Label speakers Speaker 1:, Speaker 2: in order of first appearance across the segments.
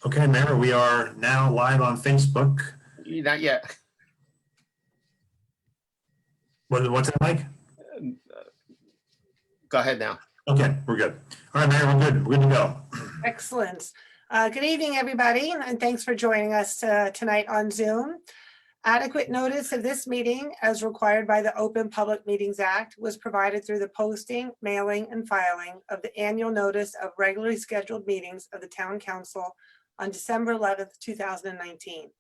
Speaker 1: Okay, Mayor, we are now live on Facebook.
Speaker 2: Not yet.
Speaker 1: What's that like?
Speaker 2: Go ahead now.
Speaker 1: Okay, we're good. All right, Mayor, we're good. We're good to go.
Speaker 3: Excellent. Good evening, everybody, and thanks for joining us tonight on Zoom. Adequate notice of this meeting, as required by the Open Public Meetings Act, was provided through the posting, mailing, and filing of the annual notice of regularly scheduled meetings of the Town Council on December 11th, 2019.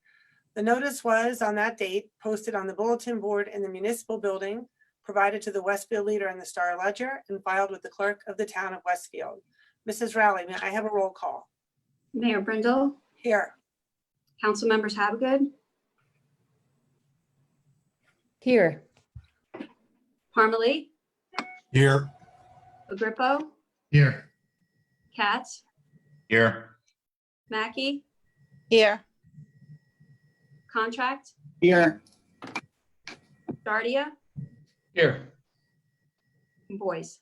Speaker 3: The notice was, on that date, posted on the bulletin board in the municipal building, provided to the Westfield Leader and the Star Ledger, and filed with the clerk of the town of Westfield. Mrs. Rowley, may I have a roll call?
Speaker 4: Mayor Brindle,
Speaker 3: Here.
Speaker 4: council members Habagood,
Speaker 5: Here.
Speaker 4: Parmalee,
Speaker 1: Here.
Speaker 4: Agrippo,
Speaker 6: Here.
Speaker 4: Katz,
Speaker 6: Here.
Speaker 4: Mackey,
Speaker 7: Here.
Speaker 4: Contract,
Speaker 6: Here.
Speaker 4: Dardia,
Speaker 6: Here.
Speaker 4: and Boyce.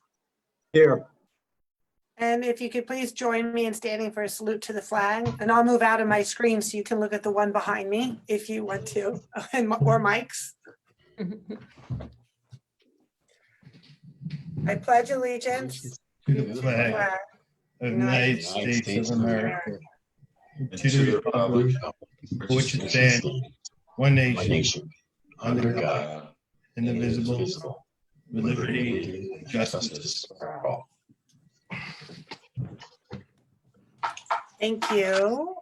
Speaker 6: Here.
Speaker 3: And if you could please join me in standing for a salute to the flag, and I'll move out of my screen so you can look at the one behind me if you want to, or Mike's. I pledge allegiance
Speaker 6: To
Speaker 3: to
Speaker 6: the
Speaker 3: the
Speaker 6: flag
Speaker 3: flag
Speaker 6: of the United States of America, and to the republic for which it stands, one nation, under God, indivisible, with liberty and justice for all.
Speaker 3: Thank you.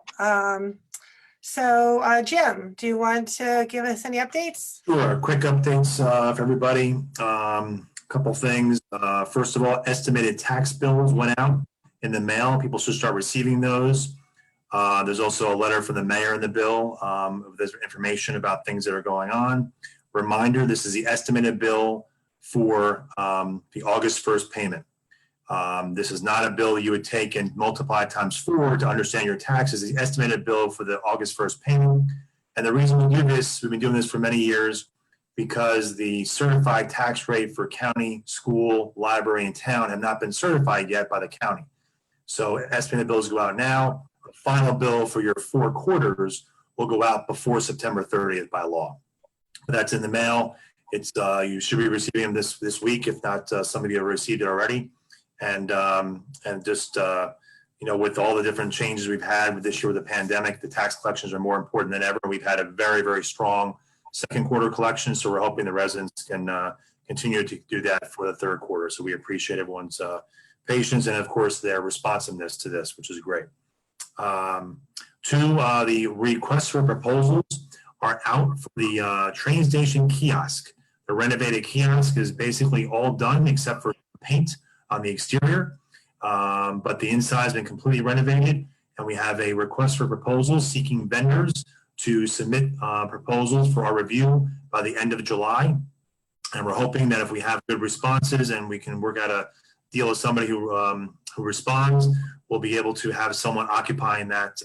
Speaker 3: Jim, do you want to give us any updates?
Speaker 1: Sure. Quick updates for everybody. Couple things. First of all, estimated tax bills went out in the mail. People should start receiving those. There's also a letter from the mayor in the bill. There's information about things that are going on. Reminder, this is the estimated bill for the August 1st payment. This is not a bill you would take and multiply times 4 to understand your taxes. The estimated bill for the August 1st payment. And the reason we do this, we've been doing this for many years, because the certified tax rate for county, school, library, and town have not been certified yet by the county. So estimated bills go out now. The final bill for your 4 quarters will go out before September 30th by law. But that's in the mail. It's you should be receiving them this week. If not, some of you have received it already. And just with all the different changes we've had this year with the pandemic, the tax collections are more important than ever. We've had a very, very strong second quarter collection, so we're hoping the residents can continue to do that for the third quarter. So we appreciate everyone's patience and, of course, their responsiveness to this, which is great. 2, the requests for proposals are out for the train station kiosk. The renovated kiosk is basically all done except for paint on the exterior, but the inside has been completely renovated, and we have a request for proposals seeking vendors to submit proposals for our review by the end of July. And we're hoping that if we have good responses and we can work out a deal with somebody who responds, we'll be able to have someone occupying that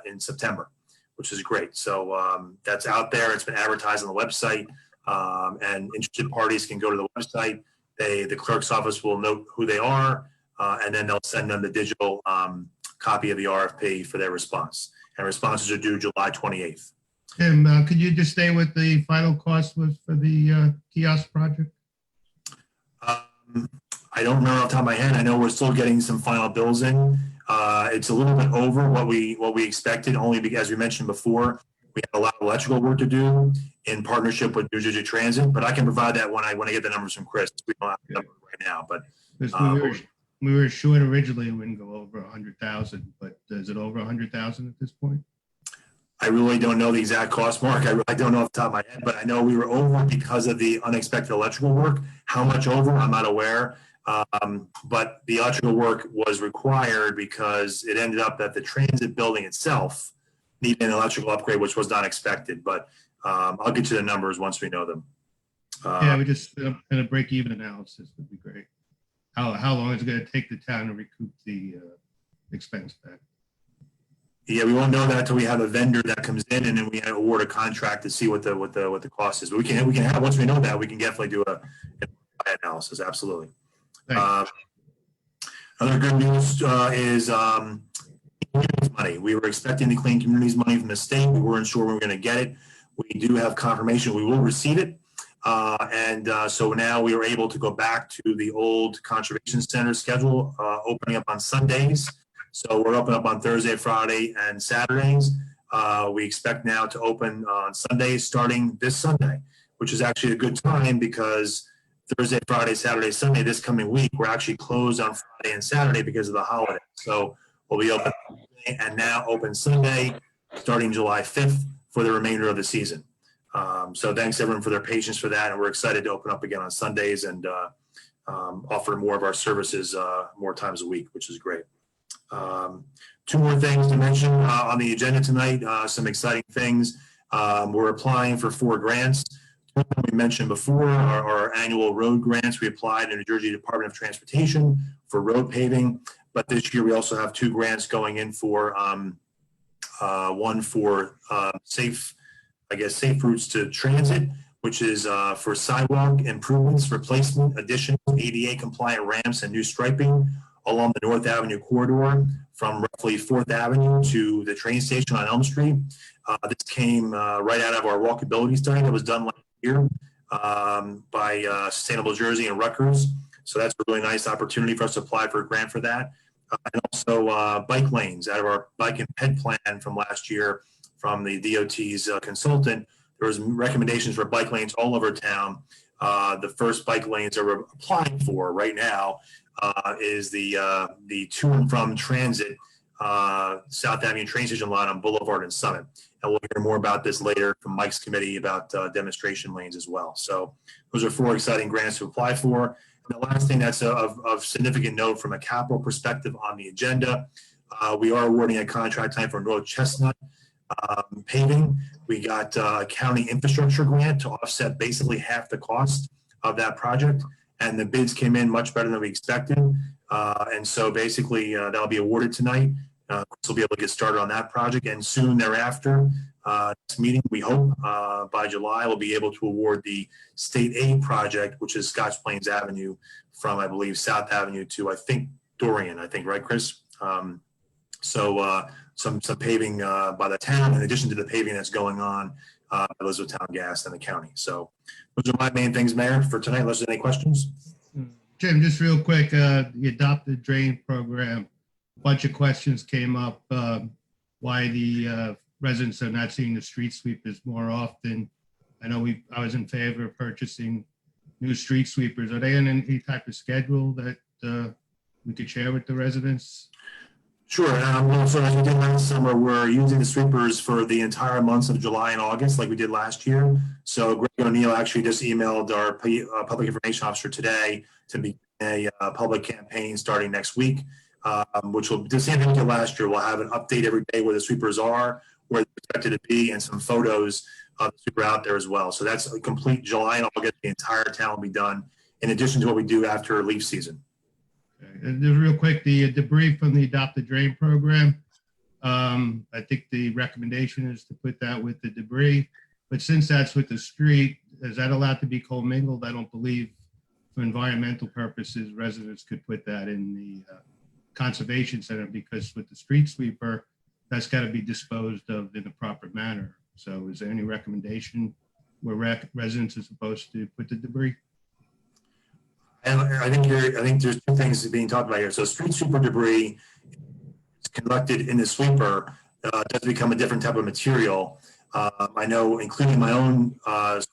Speaker 1: in September, which is great. So that's out there. It's been advertised on the website, and interested parties can go to the website. The clerk's office will note who they are, and then they'll send them the digital copy of the RFP for their response. And responses are due July 28th.
Speaker 6: Tim, could you just stay with the final cost was for the kiosk project?
Speaker 1: I don't remember off the top of my head. I know we're still getting some final bills in. It's a little bit over what we expected, only because, as we mentioned before, we have a lot of electrical work to do in partnership with New Jersey Transit. But I can provide that when I get the numbers from Chris. We don't have them right now, but
Speaker 6: We were short originally. It wouldn't go over 100,000, but is it over 100,000 at this point?
Speaker 1: I really don't know the exact cost, Mark. I don't know off the top of my head, but I know we were over because of the unexpected electrical work. How much over, I'm not aware. But the electrical work was required because it ended up that the transit building itself needed an electrical upgrade, which was not expected. But I'll get you the numbers once we know them.
Speaker 6: Yeah, we just in a break-even analysis would be great. How long is it going to take the town to recoup the expense back?
Speaker 1: Yeah, we won't know that until we have a vendor that comes in, and then we award a contract to see what the cost is. But we can have, once we know that, we can definitely do an analysis. Absolutely. Other good news is communities money. We were expecting the clean communities money from the state. We weren't sure we were going to get it. We do have confirmation we will receive it. So now we are able to go back to the old conservation center schedule, opening up on Sundays. So we're open up on Thursday, Friday, and Saturdays. We expect now to open on Sundays starting this Sunday, which is actually a good time because Thursday, Friday, Saturday, Sunday, this coming week, we're actually closed on Friday and Saturday because of the holiday. So we'll be open and now open Sunday starting July 5th for the remainder of the season. So thanks everyone for their patience for that. And we're excited to open up again on Sundays and offer more of our services more times a week, which is great. Two more things to mention on the agenda tonight, some exciting things. We're applying for 4 grants. We mentioned before our annual road grants. We applied in the New Jersey Department of Transportation for road paving, but this year we also have 2 grants going in for one for safe routes to transit, which is for sidewalk improvements, replacement, additions, ADA compliant ramps, and new striping along the North Avenue corridor from roughly 4th Avenue to the train station on Elm Street. This came right out of our walkability study that was done last year by Sustainable Jersey and Rutgers. So that's a really nice opportunity for us to apply for a grant for that. And also bike lanes out of our bike and ped plan from last year from the DOT's consultant. There was recommendations for bike lanes all over town. The first bike lanes that we're applying for right now is the to and from transit South Avenue train station line on Boulevard and Summit. And we'll hear more about this later from Mike's committee about demonstration lanes as well. So those are 4 exciting grants to apply for. And the last thing that's of significant note from a capital perspective on the agenda, we are awarding a contract time for North Chestnut paving. We got a county infrastructure grant to offset basically half the cost of that project. And the bids came in much better than we expected. And so basically that'll be awarded tonight. Chris will be able to get started on that project. And soon thereafter, this meeting, we hope by July, we'll be able to award the state aid project, which is Scotch Plains Avenue from, I believe, South Avenue to, I think, Dorian, right, Chris? Some paving by the town, in addition to the paving that's going on by Elizabethtown Gas and the county. So those are my main things, Mayor, for tonight. Unless there's any questions.
Speaker 6: Jim, just real quick, the adopted drain program, a bunch of questions came up. Why the residents are not seeing the street sweepers more often. I know I was in favor of purchasing new street sweepers. Are they on any type of schedule that we could share with the residents?
Speaker 1: Sure. So as we did last summer, we're using the sweepers for the entire months of July and August, like we did last year. So Greg O'Neill actually just emailed our public information officer today to begin a public campaign starting next week, which will the same thing we did last year. We'll have an update every day where the sweepers are, where they're expected to be, and some photos of the sweeper out there as well. So that's a complete July and August. The entire town will be done, in addition to what we do after leaf season.
Speaker 6: And just real quick, the debris from the adopted drain program, I think the recommendation is to put that with the debris, but since that's with the street, is that allowed to be commingled? I don't believe for environmental purposes, residents could put that in the conservation center, because with the street sweeper, that's got to be disposed of in a proper manner. So is there any recommendation where residents are supposed to put the debris?
Speaker 1: And I think there's 2 things being talked about here. So street sweeper debris is collected in the sweeper does become a different type of material. I know, including my own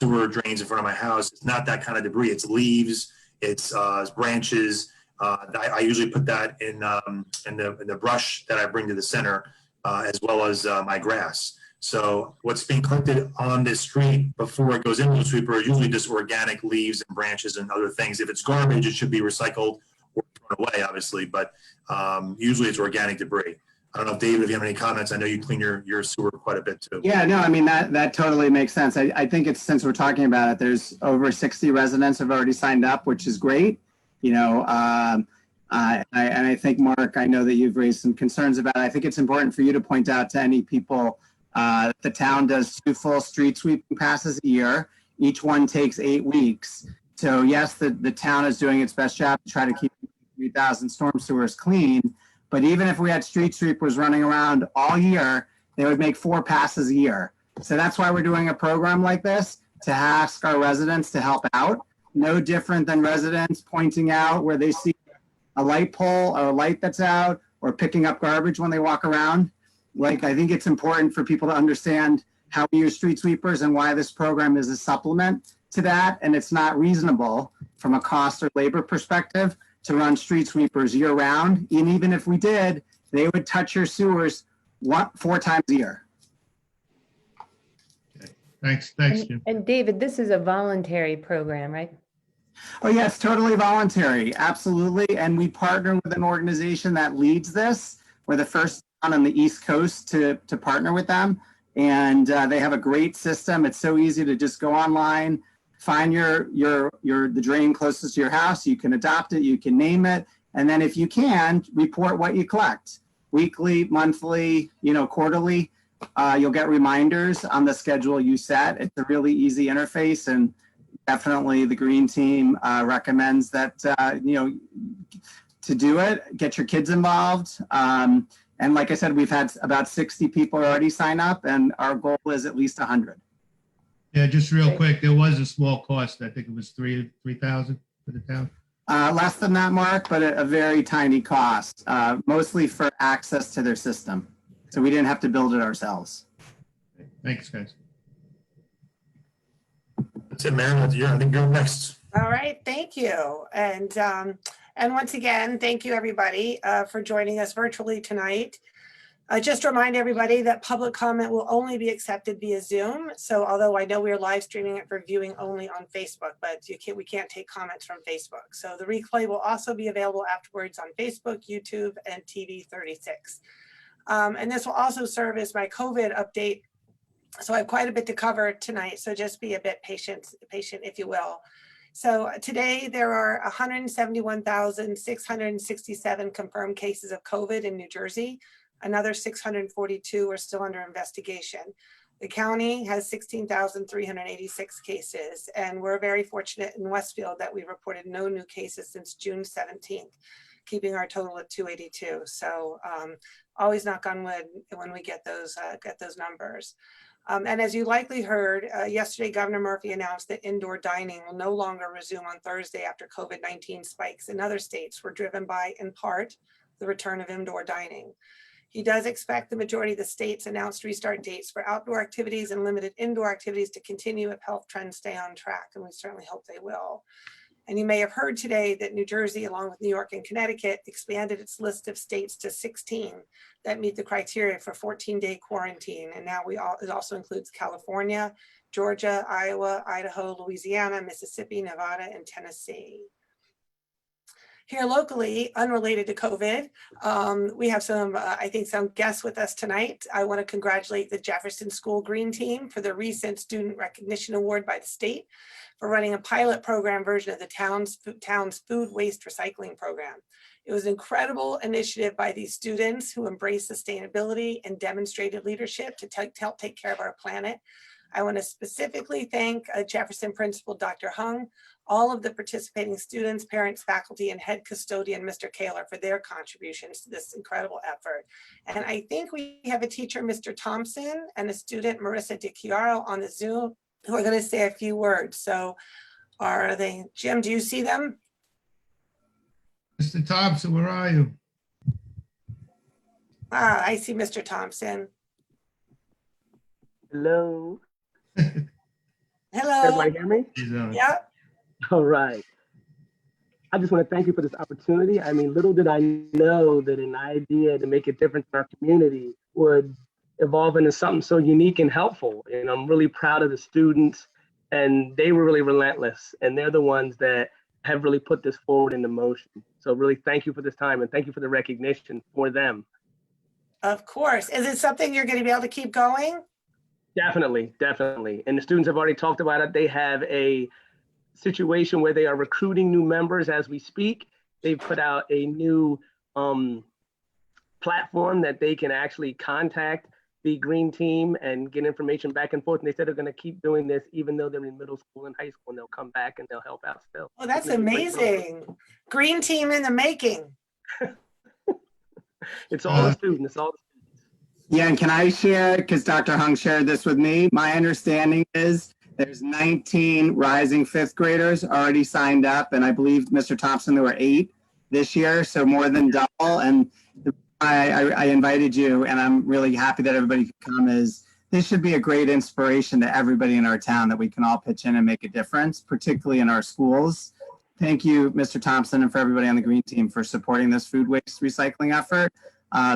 Speaker 1: sewer drains in front of my house, it's not that kind of debris. It's leaves, it's branches. I usually put that in the brush that I bring to the center, as well as my grass. So what's being collected on this street before it goes into the sweeper is usually just organic leaves and branches and other things. If it's garbage, it should be recycled or thrown away, obviously, but usually it's organic debris. I don't know, David, if you have any comments. I know you clean your sewer quite a bit too.
Speaker 2: Yeah, no, I mean, that totally makes sense. I think it's, since we're talking about it, there's over 60 residents have already signed up, which is great. You know, and I think, Mark, I know that you've raised some concerns about it. I think it's important for you to point out to any people the town does 2 full street sweeping passes a year. Each one takes 8 weeks. So yes, the town is doing its best job to try to keep 3,000 storm sewers clean, But even if we had street sweepers running around all year, they would make 4 passes a year. So that's why we're doing a program like this, to ask our residents to help out. No different than residents pointing out where they see a light pole or a light that's out, or picking up garbage when they walk around. Like, I think it's important for people to understand how we use street sweepers and why this program is a supplement to that. And it's not reasonable from a cost or labor perspective to run street sweepers year round. And even if we did, they would touch your sewers 4 times a year.
Speaker 6: Thanks, Jim.
Speaker 5: And David, this is a voluntary program, right?
Speaker 2: Oh, yeah, it's totally voluntary. Absolutely. And we partner with an organization that leads this. We're the first one on the East Coast to partner with them. And they have a great system. It's so easy to just go online, find the drain closest to your house. You can adopt it, you can name it. And then if you can, report what you collect. Weekly, monthly, quarterly. You'll get reminders on the schedule you set. It's a really easy interface, and definitely the green team recommends that, to do it, get your kids involved. And like I said, we've had about 60 people already sign up, and our goal is at least 100.
Speaker 6: Yeah, just real quick, there was a small cost. I think it was $3,000 for the town.
Speaker 2: Less than that, Mark, but a very tiny cost, mostly for access to their system. So we didn't have to build it ourselves.
Speaker 6: Thanks, guys.
Speaker 1: That's it, Mayor. I think you're next.
Speaker 3: All right, thank you. And once again, thank you everybody for joining us virtually tonight. Just to remind everybody that public comment will only be accepted via Zoom. So although I know we're live streaming it for viewing only on Facebook, but we can't take comments from Facebook. So the replay will also be available afterwards on Facebook, YouTube, and TV 36. And this will also serve as my COVID update. So I have quite a bit to cover tonight. So just be a bit patient, if you will. So today there are 171,667 confirmed cases of COVID in New Jersey. Another 642 are still under investigation. The county has 16,386 cases, and we're very fortunate in Westfield that we reported no new cases since June 17th, keeping our total at 282. So always knock on wood when we get those numbers. And as you likely heard, yesterday, Governor Murphy announced that indoor dining will no longer resume on Thursday after COVID-19 spikes in other states were driven by, in part, the return of indoor dining. He does expect the majority of the states' announced restart dates for outdoor activities and limited indoor activities to continue if health trends stay on track, and we certainly hope they will. And you may have heard today that New Jersey, along with New York and Connecticut, expanded its list of states to 16 that meet the criteria for 14-day quarantine. And now it also includes California, Georgia, Iowa, Idaho, Louisiana, Mississippi, Nevada, and Tennessee. Here locally, unrelated to COVID, we have some guests with us tonight. I want to congratulate the Jefferson School Green Team for the recent Student Recognition Award by the state for running a pilot program version of the town's food waste recycling program. It was an incredible initiative by these students who embraced sustainability and demonstrated leadership to help take care of our planet. I want to specifically thank Jefferson Principal Dr. Hung, all of the participating students, parents, faculty, and head custodian, Mr. Kaler, for their contributions to this incredible effort. And I think we have a teacher, Mr. Thompson, and a student, Marissa DiChiaro, on the Zoom, who are going to say a few words. So are they, Jim, do you see them?
Speaker 6: Mr. Thompson, where are you?
Speaker 3: Ah, I see Mr. Thompson.
Speaker 7: Hello.
Speaker 3: Hello.
Speaker 7: Everybody hear me?
Speaker 6: He's on.
Speaker 3: Yeah.
Speaker 7: All right. I just want to thank you for this opportunity. I mean, little did I know that an idea to make a difference in our community would evolve into something so unique and helpful. And I'm really proud of the students, and they were really relentless. And they're the ones that have really put this forward into motion. So really thank you for this time, and thank you for the recognition for them.
Speaker 3: Of course. Is it something you're going to be able to keep going?
Speaker 7: Definitely, definitely. And the students have already talked about it. They have a situation where they are recruiting new members as we speak. They've put out a new platform that they can actually contact the green team and get information back and forth. And they said they're going to keep doing this even though they're in middle school and high school, and they'll come back and they'll help out still.
Speaker 3: Oh, that's amazing. Green team in the making.
Speaker 7: It's all the students. It's all
Speaker 2: Yeah, and can I share, because Dr. Hung shared this with me, my understanding is there's 19 rising fifth graders already signed up, and I believe, Mr. Thompson, there were 8 this year, so more than double. And I invited you, and I'm really happy that everybody could come. Is this should be a great inspiration to everybody in our town that we can all pitch in and make a difference, particularly in our schools. Thank you, Mr. Thompson, and for everybody on the Green Team for supporting this food waste recycling effort.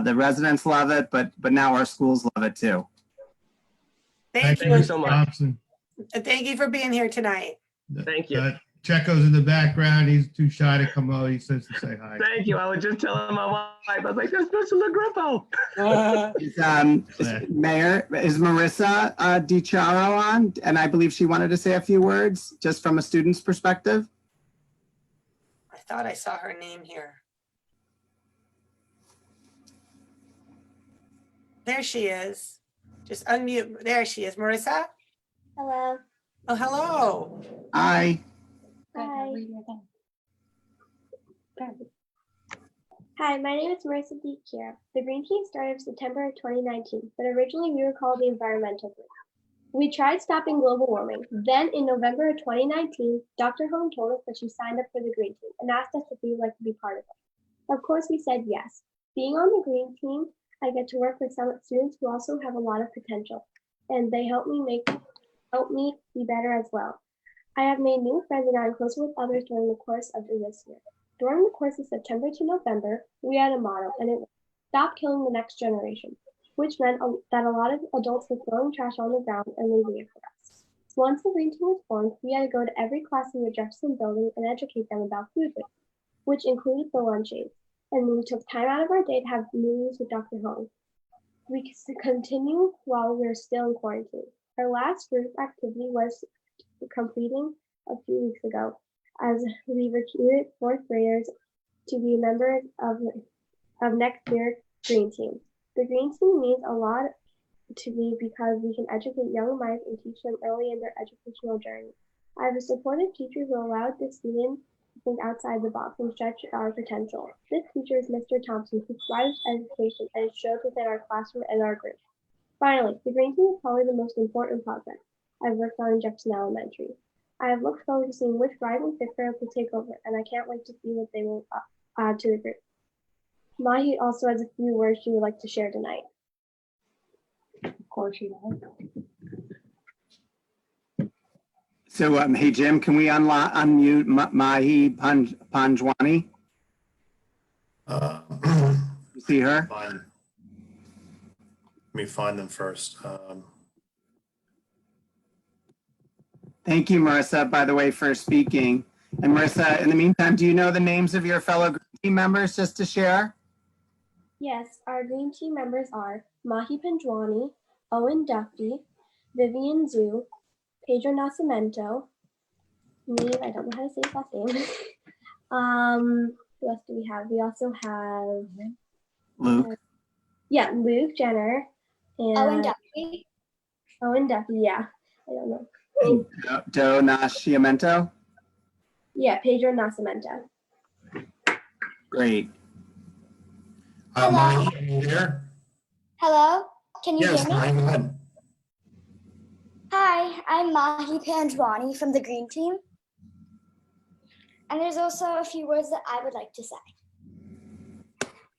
Speaker 2: The residents love it, but now our schools love it too.
Speaker 3: Thank
Speaker 7: Thank you
Speaker 3: you.
Speaker 7: so much.
Speaker 6: Thompson.
Speaker 3: And thank you for being here tonight.
Speaker 7: Thank you.
Speaker 6: Checo's in the background. He's too shy to come out. He says to say hi.
Speaker 7: Thank you. I was just telling my wife, I was like, "That's Mr. LaGrippo."
Speaker 2: Mayor, is Marissa DiChiaro on? And I believe she wanted to say a few words just from a student's perspective.
Speaker 3: I thought I saw her name here. There she is. Just unmute. There she is. Marissa?
Speaker 8: Hello.
Speaker 3: Oh, hello.
Speaker 2: Hi.
Speaker 8: Hi. Hi, my name is Marissa DiChiaro. The Green Team started in September of 2019, but originally we were called the Environmental Group. We tried stopping global warming. Then in November of 2019, Dr. Home told us that she signed up for the Green Team and asked us if we would like to be part of it. Of course, we said yes. Being on the Green Team, I get to work with some students who also have a lot of potential, and they help me be better as well. I have made new friends and gotten closer with others during the course of this year. During the course of September to November, we had a motto, and it was "Stop killing the next generation," which meant that a lot of adults were throwing trash on the ground and leaving it for us. Once the Green Team was formed, we had to go to every class in the Jefferson building and educate them about food waste, which included the lunch aid. And we took time out of our day to have meetings with Dr. Hong. We continue while we're still in quarantine. Our last group activity was completing a few weeks ago, as we recruited 4th graders to be members of next year's Green Team. The Green Team means a lot to me because we can educate young minds and teach them early in their educational journey. I have a supportive teacher who allowed the students to think outside the box and stretch our potential. This teacher is Mr. Thompson, who thrives education and it shows within our classroom and our group. Finally, the Green Team is probably the most important project I've worked on in Jefferson Elementary. I have looked forward to seeing which rising fifth grade will take over, and I can't wait to see what they will add to the group. Mahi also has a few words she would like to share tonight. Of course she does.
Speaker 2: So, hey, Jim, can we unmute Mahi Panjwani? You see her?
Speaker 1: Fine. Let me find them first.
Speaker 2: Thank you, Marissa, by the way, for speaking. And Marissa, in the meantime, do you know the names of your fellow Green Team members just to share?
Speaker 8: Yes, our Green Team members are Mahi Panjwani, Owen Duffy, Vivian Zhu, Pedro Nascimento, me, I don't know how to say his last name. Who else do we have? We also have
Speaker 2: Luke.
Speaker 8: Luke Jenner and
Speaker 9: Owen Duffy.
Speaker 8: Owen Duffy, yeah. I don't know.
Speaker 2: Do Nascimento.
Speaker 8: Yeah, Pedro Nascimento.
Speaker 2: Great.
Speaker 1: Mahi, are you there?
Speaker 9: Hello, can you
Speaker 1: Yes,
Speaker 9: hear me?
Speaker 1: Mahi, go ahead.
Speaker 9: Hi, I'm Mahi Panjwani from the Green Team. And there's also a few words that I would like to say.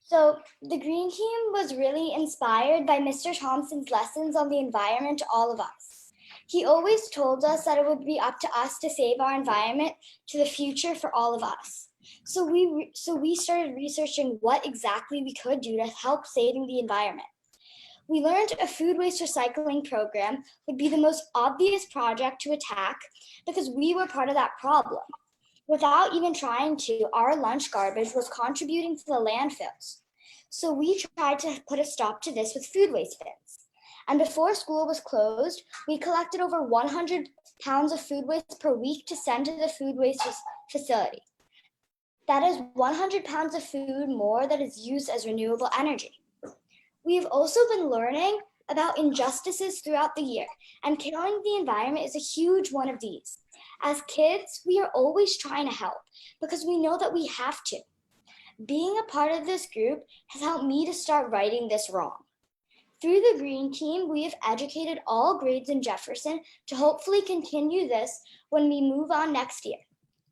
Speaker 9: So the Green Team was really inspired by Mr. Thompson's lessons on the environment to all of us. He always told us that it would be up to us to save our environment to the future for all of us. So we started researching what exactly we could do to help saving the environment. We learned a food waste recycling program would be the most obvious project to attack because we were part of that problem. Without even trying to, our lunch garbage was contributing to the landfills. So we tried to put a stop to this with food waste bins. And before school was closed, we collected over 100 pounds of food waste per week to send to the food waste facility. That is 100 pounds of food more that is used as renewable energy. We've also been learning about injustices throughout the year, and killing the environment is a huge one of these. As kids, we are always trying to help because we know that we have to. Being a part of this group has helped me to start righting this wrong. Through the Green Team, we have educated all grades in Jefferson to hopefully continue this when we move on next year.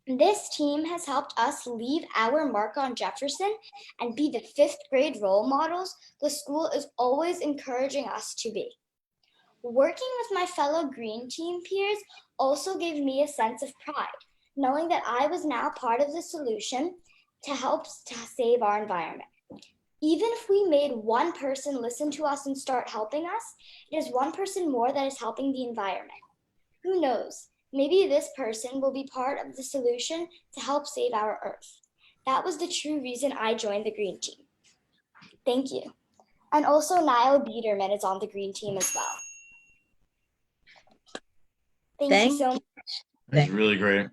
Speaker 9: This team has helped us leave our mark on Jefferson and be the 5th grade role models the school is always encouraging us to be. Working with my fellow Green Team peers also gave me a sense of pride, knowing that I was now part of the solution to help to save our environment. Even if we made one person listen to us and start helping us, it is one person more that is helping the environment. Who knows? Maybe this person will be part of the solution to help save our Earth. That was the true reason I joined the Green Team. Thank you. And also Niall Biederman is on the Green Team as well. Thank you so much.
Speaker 10: That's really great.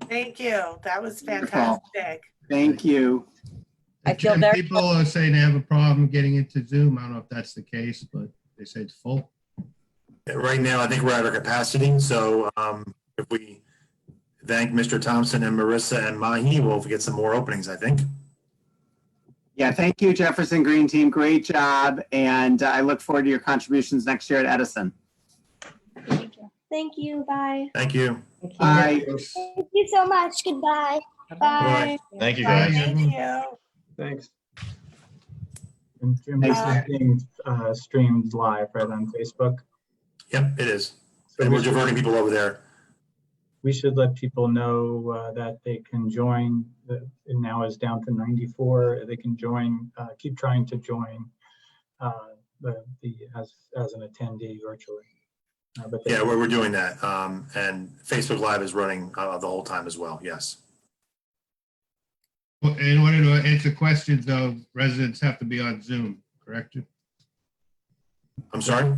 Speaker 3: Thank you. That was
Speaker 2: Wonderful.
Speaker 3: fantastic.
Speaker 2: Thank you.
Speaker 5: I feel
Speaker 6: And
Speaker 5: very
Speaker 6: people are saying they have a problem getting into Zoom. I don't know if that's the case, but they say it's full.
Speaker 1: Right now, I think we're at our capacity. So if we thank Mr. Thompson and Marissa and Mahi, we'll get some more openings, I think.
Speaker 2: Yeah, thank you, Jefferson Green Team. Great job. And I look forward to your contributions next year at Edison.
Speaker 8: Thank you. Bye.
Speaker 1: Thank you.
Speaker 5: Thank you.
Speaker 2: Bye.
Speaker 9: Thank you so much. Goodbye.
Speaker 8: Bye.
Speaker 10: Thank you,
Speaker 3: Bye,
Speaker 10: guys.
Speaker 3: thank you.
Speaker 11: Thanks. And Jim, this is being streamed live right on Facebook.
Speaker 1: Yep, it is.
Speaker 11: So
Speaker 1: And
Speaker 11: we
Speaker 1: we're
Speaker 11: should,
Speaker 1: diverting people over there.
Speaker 11: we should let people know that they can join. It now is down to 94. They can join, keep trying to join as an attendee virtually. But
Speaker 1: Yeah, we're doing that. And Facebook Live is running the whole time as well. Yes.
Speaker 6: Well, in order to answer questions, though, residents have to be on Zoom, correct?
Speaker 1: I'm sorry?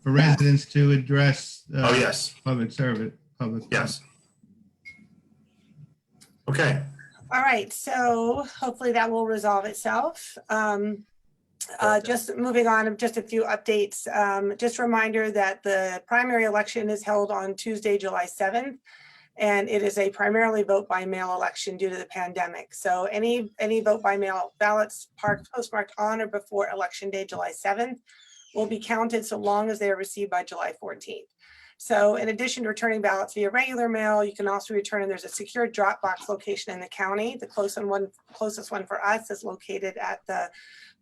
Speaker 6: For residents to address
Speaker 1: Oh, yes.
Speaker 6: public service,
Speaker 1: Yes. Okay.
Speaker 3: All right, so hopefully that will resolve itself. Just moving on, just a few updates. Just a reminder that the primary election is held on Tuesday, July 7th, and it is a primarily vote by mail election due to the pandemic. So any vote by mail ballots postmarked on or before election day, July 7th, will be counted so long as they are received by July 14th. So in addition to returning ballots via regular mail, you can also return, and there's a secure drop box location in the county. The closest one for us is located at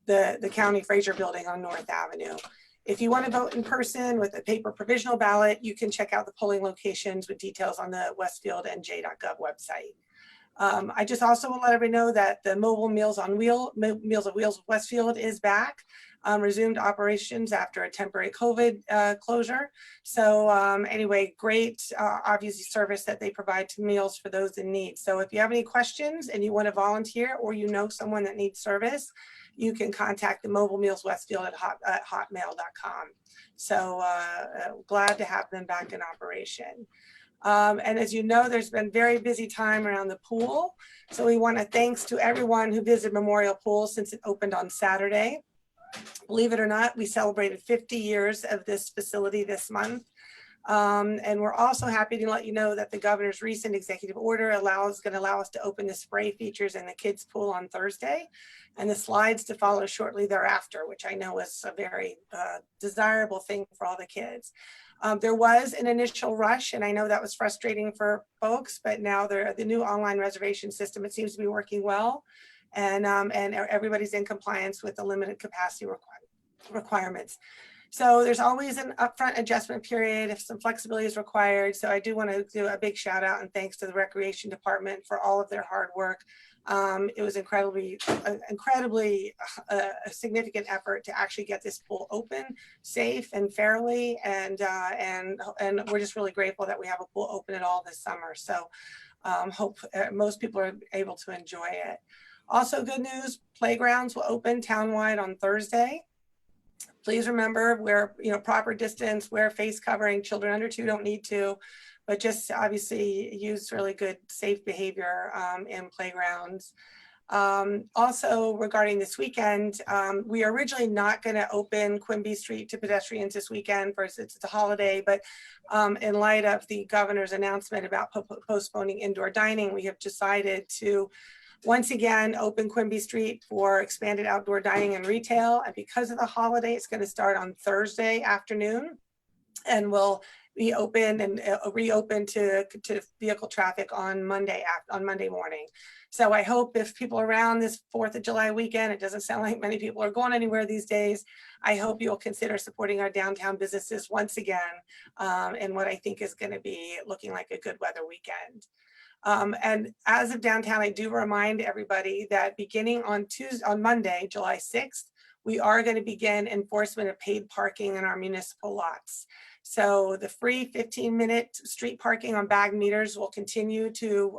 Speaker 3: the County Fraser Building on North Avenue. If you want to vote in person with a paper provisional ballot, you can check out the polling locations with details on the Westfield and J.gov website. I just also want to let everybody know that the mobile Meals on Wheels Westfield is back, resumed operations after a temporary COVID closure. So anyway, great obviously service that they provide to meals for those in need. So if you have any questions and you want to volunteer, or you know someone that needs service, you can contact the Mobile Meals Westfield at hotmail.com. So glad to have them back in operation. And as you know, there's been very busy time around the pool. So we want to thanks to everyone who visited Memorial Pool since it opened on Saturday. Believe it or not, we celebrated 50 years of this facility this month. And we're also happy to let you know that the governor's recent executive order going to allow us to open the spray features in the kids' pool on Thursday, and the slides to follow shortly thereafter, which I know is a very desirable thing for all the kids. There was an initial rush, and I know that was frustrating for folks, but now the new online reservation system, it seems to be working well, and everybody's in compliance with the limited capacity requirements. So there's always an upfront adjustment period if some flexibility is required. So I do want to do a big shout out and thanks to the Recreation Department for all of their hard work. It was incredibly a significant effort to actually get this pool open, safe and fairly, and we're just really grateful that we have a pool open at all this summer. So hope most people are able to enjoy it. Also, good news: playgrounds will open townwide on Thursday. Please remember, wear proper distance, wear face covering. Children under 2 don't need to, but just obviously use really good safe behavior in playgrounds. Also, regarding this weekend, we are originally not going to open Quimby Street to pedestrians this weekend versus it's a holiday, but in light of the governor's announcement about postponing indoor dining, we have decided to once again, open Quimby Street for expanded outdoor dining and retail. And because of the holiday, it's going to start on Thursday afternoon and will be open and reopen to vehicle traffic on Monday morning. So I hope if people are around this 4th of July weekend, it doesn't sound like many people are going anywhere these days. I hope you'll consider supporting our downtown businesses once again in what I think is going to be looking like a good weather weekend. And as of downtown, I do remind everybody that beginning on Monday, July 6th, we are going to begin enforcement of paid parking in our municipal lots. So the free 15-minute street parking on bag meters will continue to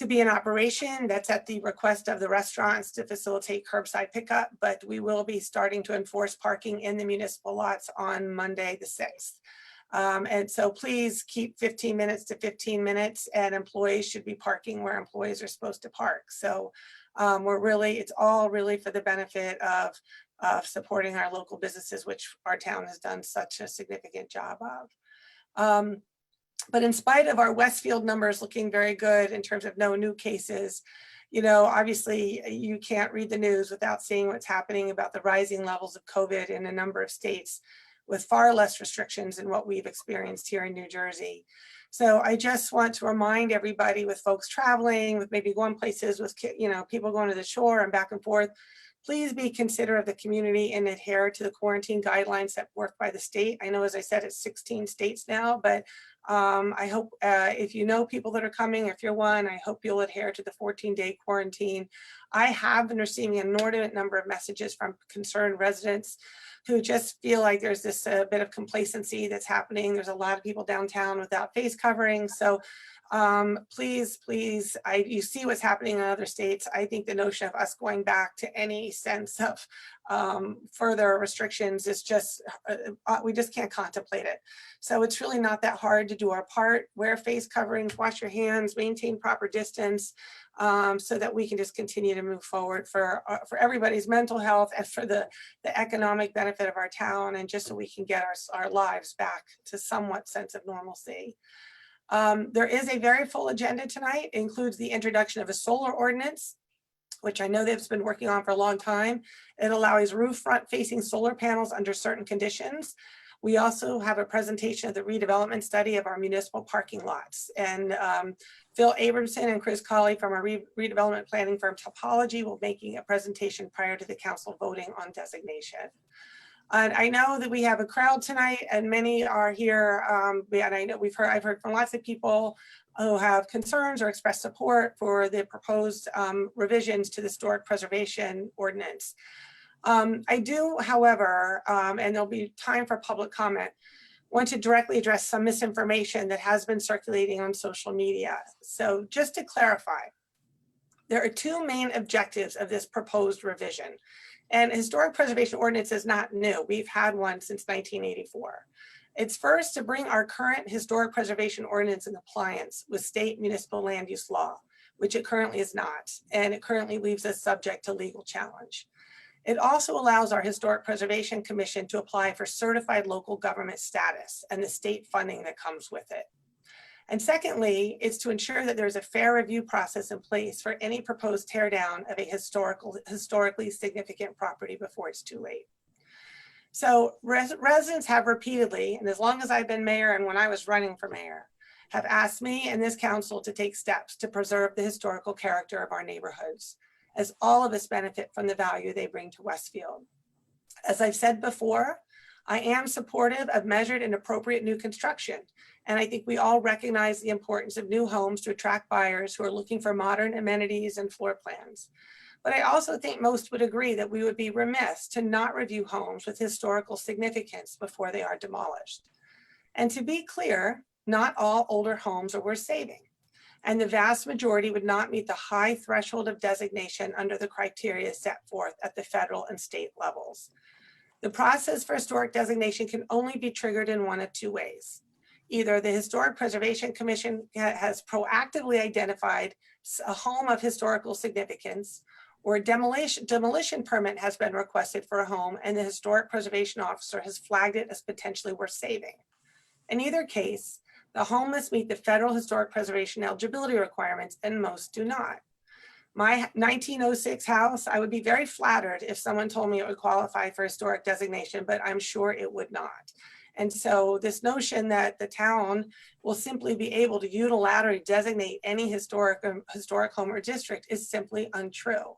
Speaker 3: be in operation. That's at the request of the restaurants to facilitate curbside pickup, but we will be starting to enforce parking in the municipal lots on Monday the 6th. And so please keep 15 minutes to 15 minutes, and employees should be parking where employees are supposed to park. So it's all really for the benefit of supporting our local businesses, which our town has done such a significant job of. But in spite of our Westfield numbers looking very good in terms of no new cases, you know, obviously you can't read the news without seeing what's happening about the rising levels of COVID in a number of states with far less restrictions than what we've experienced here in New Jersey. So I just want to remind everybody, with folks traveling, with maybe going places with, you know, people going to the shore and back and forth, please be considerate of the community and adhere to the quarantine guidelines set forth by the state. I know, as I said, it's 16 states now, but I hope if you know people that are coming, if you're one, I hope you'll adhere to the 14-day quarantine. I have been receiving an inordinate number of messages from concerned residents who just feel like there's this bit of complacency that's happening. There's a lot of people downtown without face coverings. So please, you see what's happening in other states. I think the notion of us going back to any sense of further restrictions is just, we just can't contemplate it. So it's really not that hard to do our part. Wear face coverings, wash your hands, maintain proper distance, so that we can just continue to move forward for everybody's mental health and for the economic benefit of our town, and just so we can get our lives back to somewhat sense of normalcy. There is a very full agenda tonight. It includes the introduction of a solar ordinance, which I know they've been working on for a long time. It allows roof front facing solar panels under certain conditions. We also have a presentation of the redevelopment study of our municipal parking lots. And Phil Abramson and Chris Colley from our redevelopment planning firm Topology will be making a presentation prior to the council voting on designation. And I know that we have a crowd tonight, and many are here. And I know I've heard from lots of people who have concerns or expressed support for the proposed revisions to the historic preservation ordinance. I do, however, and there'll be time for public comment, want to directly address some misinformation that has been circulating on social media. So just to clarify, there are two main objectives of this proposed revision. And historic preservation ordinance is not new. We've had one since 1984. It's first to bring our current historic preservation ordinance in compliance with state municipal land use law, which it currently is not. And it currently leaves us subject to legal challenge. It also allows our Historic Preservation Commission to apply for certified local government status and the state funding that comes with it. And secondly, it's to ensure that there's a fair review process in place for any proposed tear down of a historically significant property before it's too late. So residents have repeatedly, and as long as I've been mayor and when I was running for mayor, have asked me and this council to take steps to preserve the historical character of our neighborhoods, as all of us benefit from the value they bring to Westfield. As I've said before, I am supportive of measured and appropriate new construction. And I think we all recognize the importance of new homes to attract buyers who are looking for modern amenities and floor plans. But I also think most would agree that we would be remiss to not review homes with historical significance before they are demolished. And to be clear, not all older homes are worth saving. And the vast majority would not meet the high threshold of designation under the criteria set forth at the federal and state levels. The process for historic designation can only be triggered in one of two ways. Either the Historic Preservation Commission has proactively identified a home of historical significance, or a demolition permit has been requested for a home and the Historic Preservation Officer has flagged it as potentially worth saving. In either case, the home must meet the federal historic preservation eligibility requirements, and most do not. My 1906 house, I would be very flattered if someone told me it would qualify for historic designation, but I'm sure it would not. And so this notion that the town will simply be able to unilaterally designate any historic home or district is simply untrue.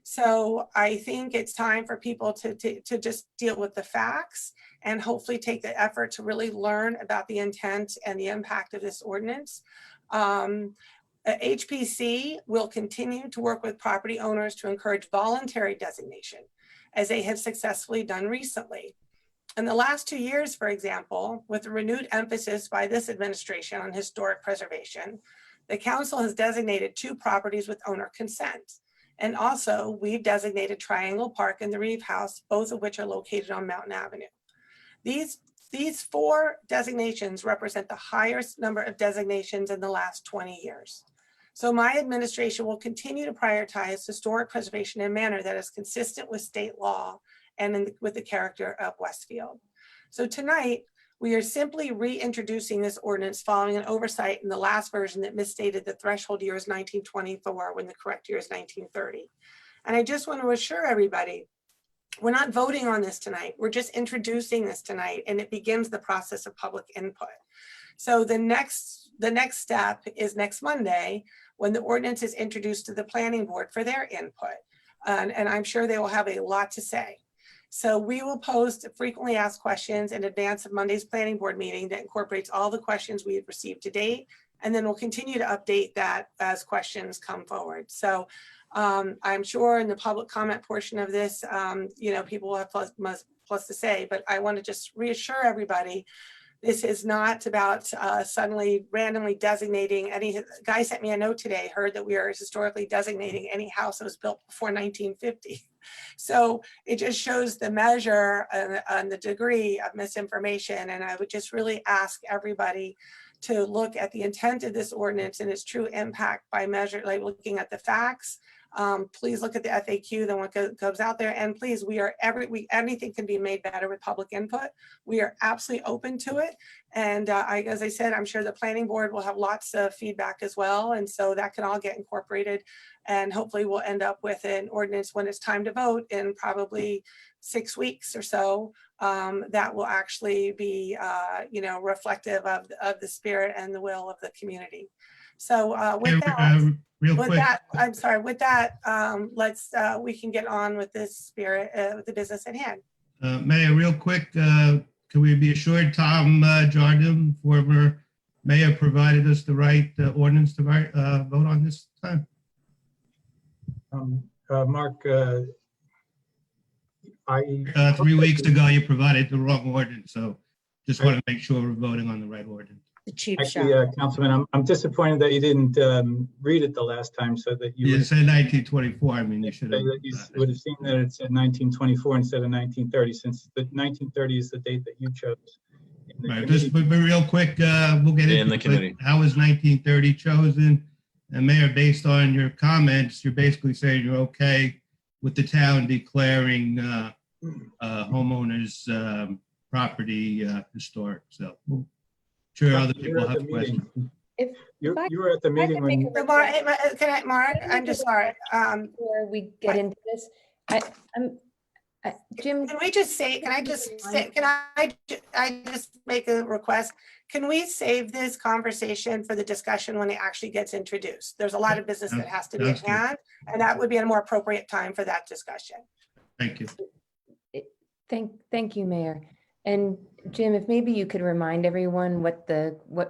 Speaker 3: So I think it's time for people to just deal with the facts and hopefully take the effort to really learn about the intent and the impact of this ordinance. HPC will continue to work with property owners to encourage voluntary designation, as they have successfully done recently. In the last 2 years, for example, with a renewed emphasis by this administration on historic preservation, the council has designated 2 properties with owner consent. And also, we've designated Triangle Park and the Reeve House, both of which are located on Mountain Avenue. These 4 designations represent the highest number of designations in the last 20 years. So my administration will continue to prioritize historic preservation in a manner that is consistent with state law and with the character of Westfield. So tonight, we are simply reintroducing this ordinance following an oversight in the last version that misstated the threshold year is 1924 when the correct year is 1930. And I just want to assure everybody, we're not voting on this tonight. We're just introducing this tonight, and it begins the process of public input. So the next step is next Monday, when the ordinance is introduced to the planning board for their input. And I'm sure they will have a lot to say. So we will post frequently asked questions in advance of Monday's planning board meeting that incorporates all the questions we have received to date. And then we'll continue to update that as questions come forward. So I'm sure in the public comment portion of this, people will have plus to say, but I want to just reassure everybody, this is not about suddenly randomly designating any. Guy sent me a note today, heard that we are historically designating any house that was built before 1950. So it just shows the measure and the degree of misinformation. And I would just really ask everybody to look at the intent of this ordinance and its true impact by measure, like looking at the facts. Please look at the FAQ, then what goes out there. And please, anything can be made better with public input. We are absolutely open to it. And as I said, I'm sure the planning board will have lots of feedback as well. And so that can all get incorporated. And hopefully we'll end up with an ordinance when it's time to vote in probably 6 weeks or so. That will actually be, reflective of the spirit and the will of the community. So with that, we can get on with this spirit, with the business at hand.
Speaker 6: Mayor, real quick, can we be assured Tom Jardim, former mayor, provided us the right ordinance to vote on this time?
Speaker 11: Mark,
Speaker 6: 3 weeks ago, you provided the wrong ordinance, so just want to make sure we're voting on the right ordinance.
Speaker 5: The cheap
Speaker 11: actually,
Speaker 5: shot.
Speaker 11: Councilman, I'm disappointed that you didn't read it the last time, so that you
Speaker 6: said 1924. I mean, you should have.
Speaker 11: You would have seen that it said 1924 instead of 1930, since the 1930 is the date that you chose.
Speaker 6: Right, just but real quick, we'll get into the committee. How was 1930 chosen? And Mayor, based on your comments, you're basically saying you're okay with the town declaring homeowners' property historic. So I'm sure other people have questions.
Speaker 11: You were at the meeting when.
Speaker 3: Mark, I'm just sorry.
Speaker 5: Before we get into this, Jim,
Speaker 3: can we just say? Can I just make a request? Can we save this conversation for the discussion when it actually gets introduced? There's a lot of business that has to be at hand, and that would be a more appropriate time for that discussion.
Speaker 6: Thank you.
Speaker 5: Thank you, Mayor. And Jim, if maybe you could remind everyone what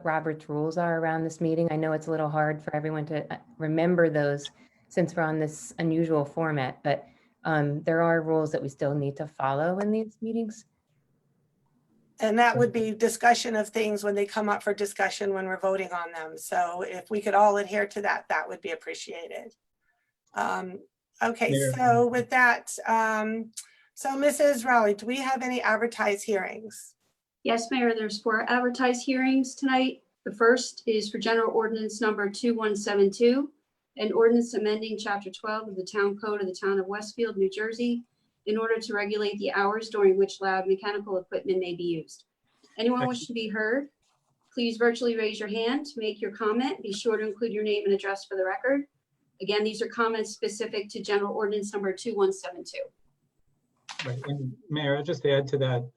Speaker 5: Robert's rules are around this meeting. I know it's a little hard for everyone to remember those since we're on this unusual format, but there are rules that we still need to follow in these meetings.
Speaker 3: And that would be discussion of things when they come up for discussion when we're voting on them. So if we could all adhere to that, that would be appreciated. Okay, so with that, so Mrs. Rowley, do we have any advertised hearings?
Speaker 4: Yes, Mayor, there's 4 advertised hearings tonight. The first is for General Ordinance number 2172, an ordinance amending Chapter 12 of the Town Code of the Town of Westfield, New Jersey, in order to regulate the hours during which loud mechanical equipment may be used. Anyone wish to be heard? Please virtually raise your hand to make your comment. Be sure to include your name and address for the record. Again, these are comments specific to general ordinance number 2172.
Speaker 11: Right, and Mayor, I'll just add to that,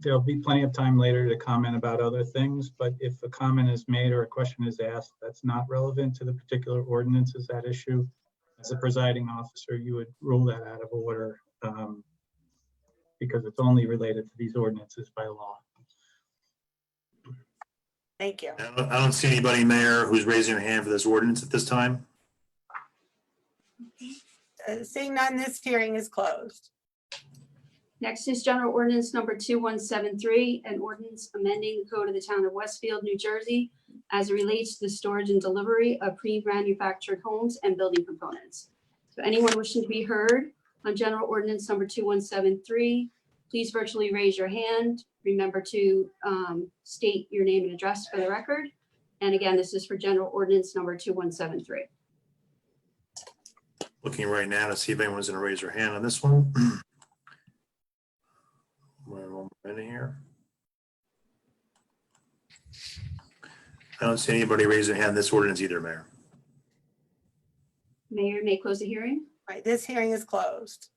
Speaker 11: there'll be plenty of time later to comment about other things, but if a comment is made or a question is asked that's not relevant to the particular ordinances at issue, as a presiding officer, you would rule that out of order because it's only related to these ordinances by law.
Speaker 3: Thank you.
Speaker 1: I don't see anybody, Mayor, who's raising their hand for this ordinance at this time.
Speaker 3: Seeing none, this hearing is closed.
Speaker 4: Next is general ordinance number 2173, an ordinance amending the code of the town of Westfield, New Jersey, as it relates to the storage and delivery of pre-manufactured homes and building components. So anyone wishing to be heard on general ordinance number 2173, please virtually raise your hand. Remember to state your name and address for the record. And again, this is for general ordinance number 2173.
Speaker 1: Looking right now to see if anyone's going to raise their hand on this one. One minute here. I don't see anybody raising their hand on this ordinance either, Mayor.
Speaker 4: Mayor may close the hearing.
Speaker 3: Right, this hearing is closed.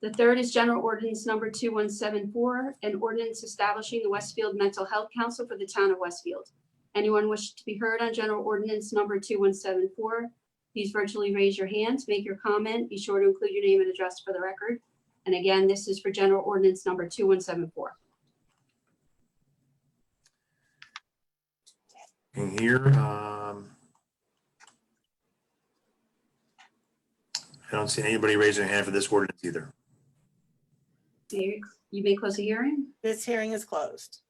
Speaker 4: The third is general ordinance number 2174, an ordinance establishing the Westfield Mental Health Council for the town of Westfield. Anyone wish to be heard on general ordinance number 2174, please virtually raise your hand to make your comment. Be sure to include your name and address for the record. And again, this is for general ordinance number 2174.
Speaker 1: In here, I don't see anybody raising their hand for this ordinance either.
Speaker 4: Mayor, you may close the hearing.
Speaker 3: This hearing is closed.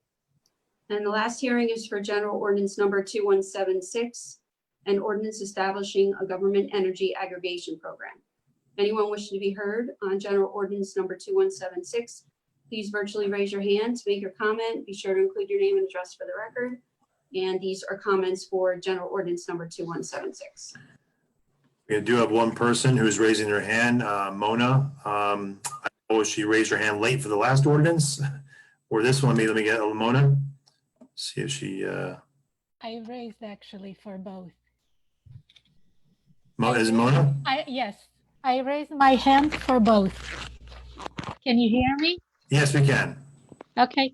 Speaker 4: And the last hearing is for general ordinance number 2176, an ordinance establishing a government energy aggregation program. Anyone wishing to be heard on general ordinance number 2176, please virtually raise your hand to make your comment. Be sure to include your name and address for the record. And these are comments for general ordinance number 2176.
Speaker 1: We do have one person who's raising their hand, Mona. I know she raised her hand late for the last ordinance or this one. Let me get Mona. See if she.
Speaker 10: I raised actually for both.
Speaker 1: Is it Mona?
Speaker 10: Yes, I raised my hand for both. Can you hear me?
Speaker 1: Yes, we can.
Speaker 10: Okay.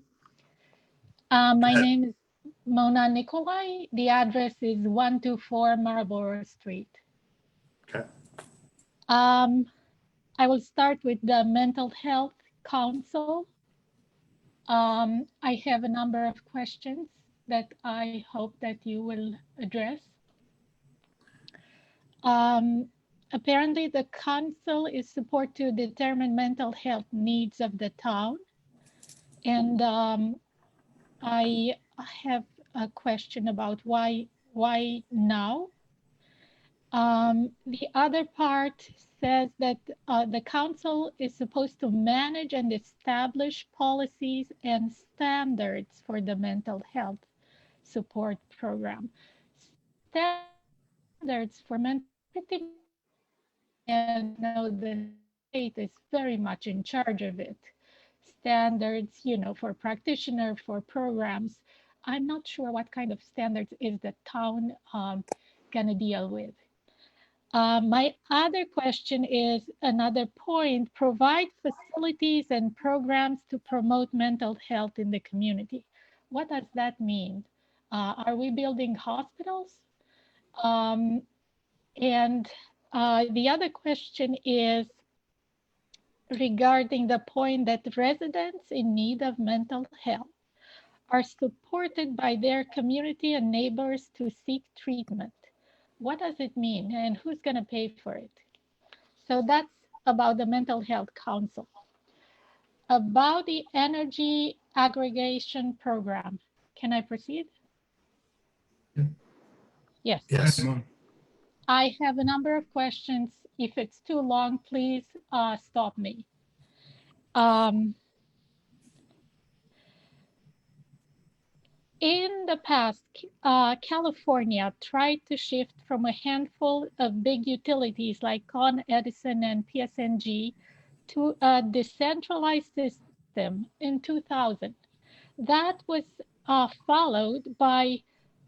Speaker 10: My name is Mona Nikolai. The address is 124 Marlborough Street.
Speaker 1: Okay.
Speaker 10: I will start with the Mental Health Council. I have a number of questions that I hope that you will address. Apparently, the council is supposed to determine mental health needs of the town. And I have a question about why now? The other part says that the council is supposed to manage and establish policies and standards for the mental health support program. Standards for mental health, and know the state is very much in charge of it. Standards, for practitioner, for programs. I'm not sure what kind of standards is the town gonna deal with. My other question is another point, provide facilities and programs to promote mental health in the community. What does that mean? Are we building hospitals? And the other question is regarding the point that residents in need of mental health are supported by their community and neighbors to seek treatment. What does it mean and who's going to pay for it? So that's about the Mental Health Council. About the energy aggregation program, can I proceed? Yes.
Speaker 1: Yes.
Speaker 10: I have a number of questions. If it's too long, please stop me. In the past, California tried to shift from a handful of big utilities like Con Edison and PSNG to a decentralized system in 2000. That was followed by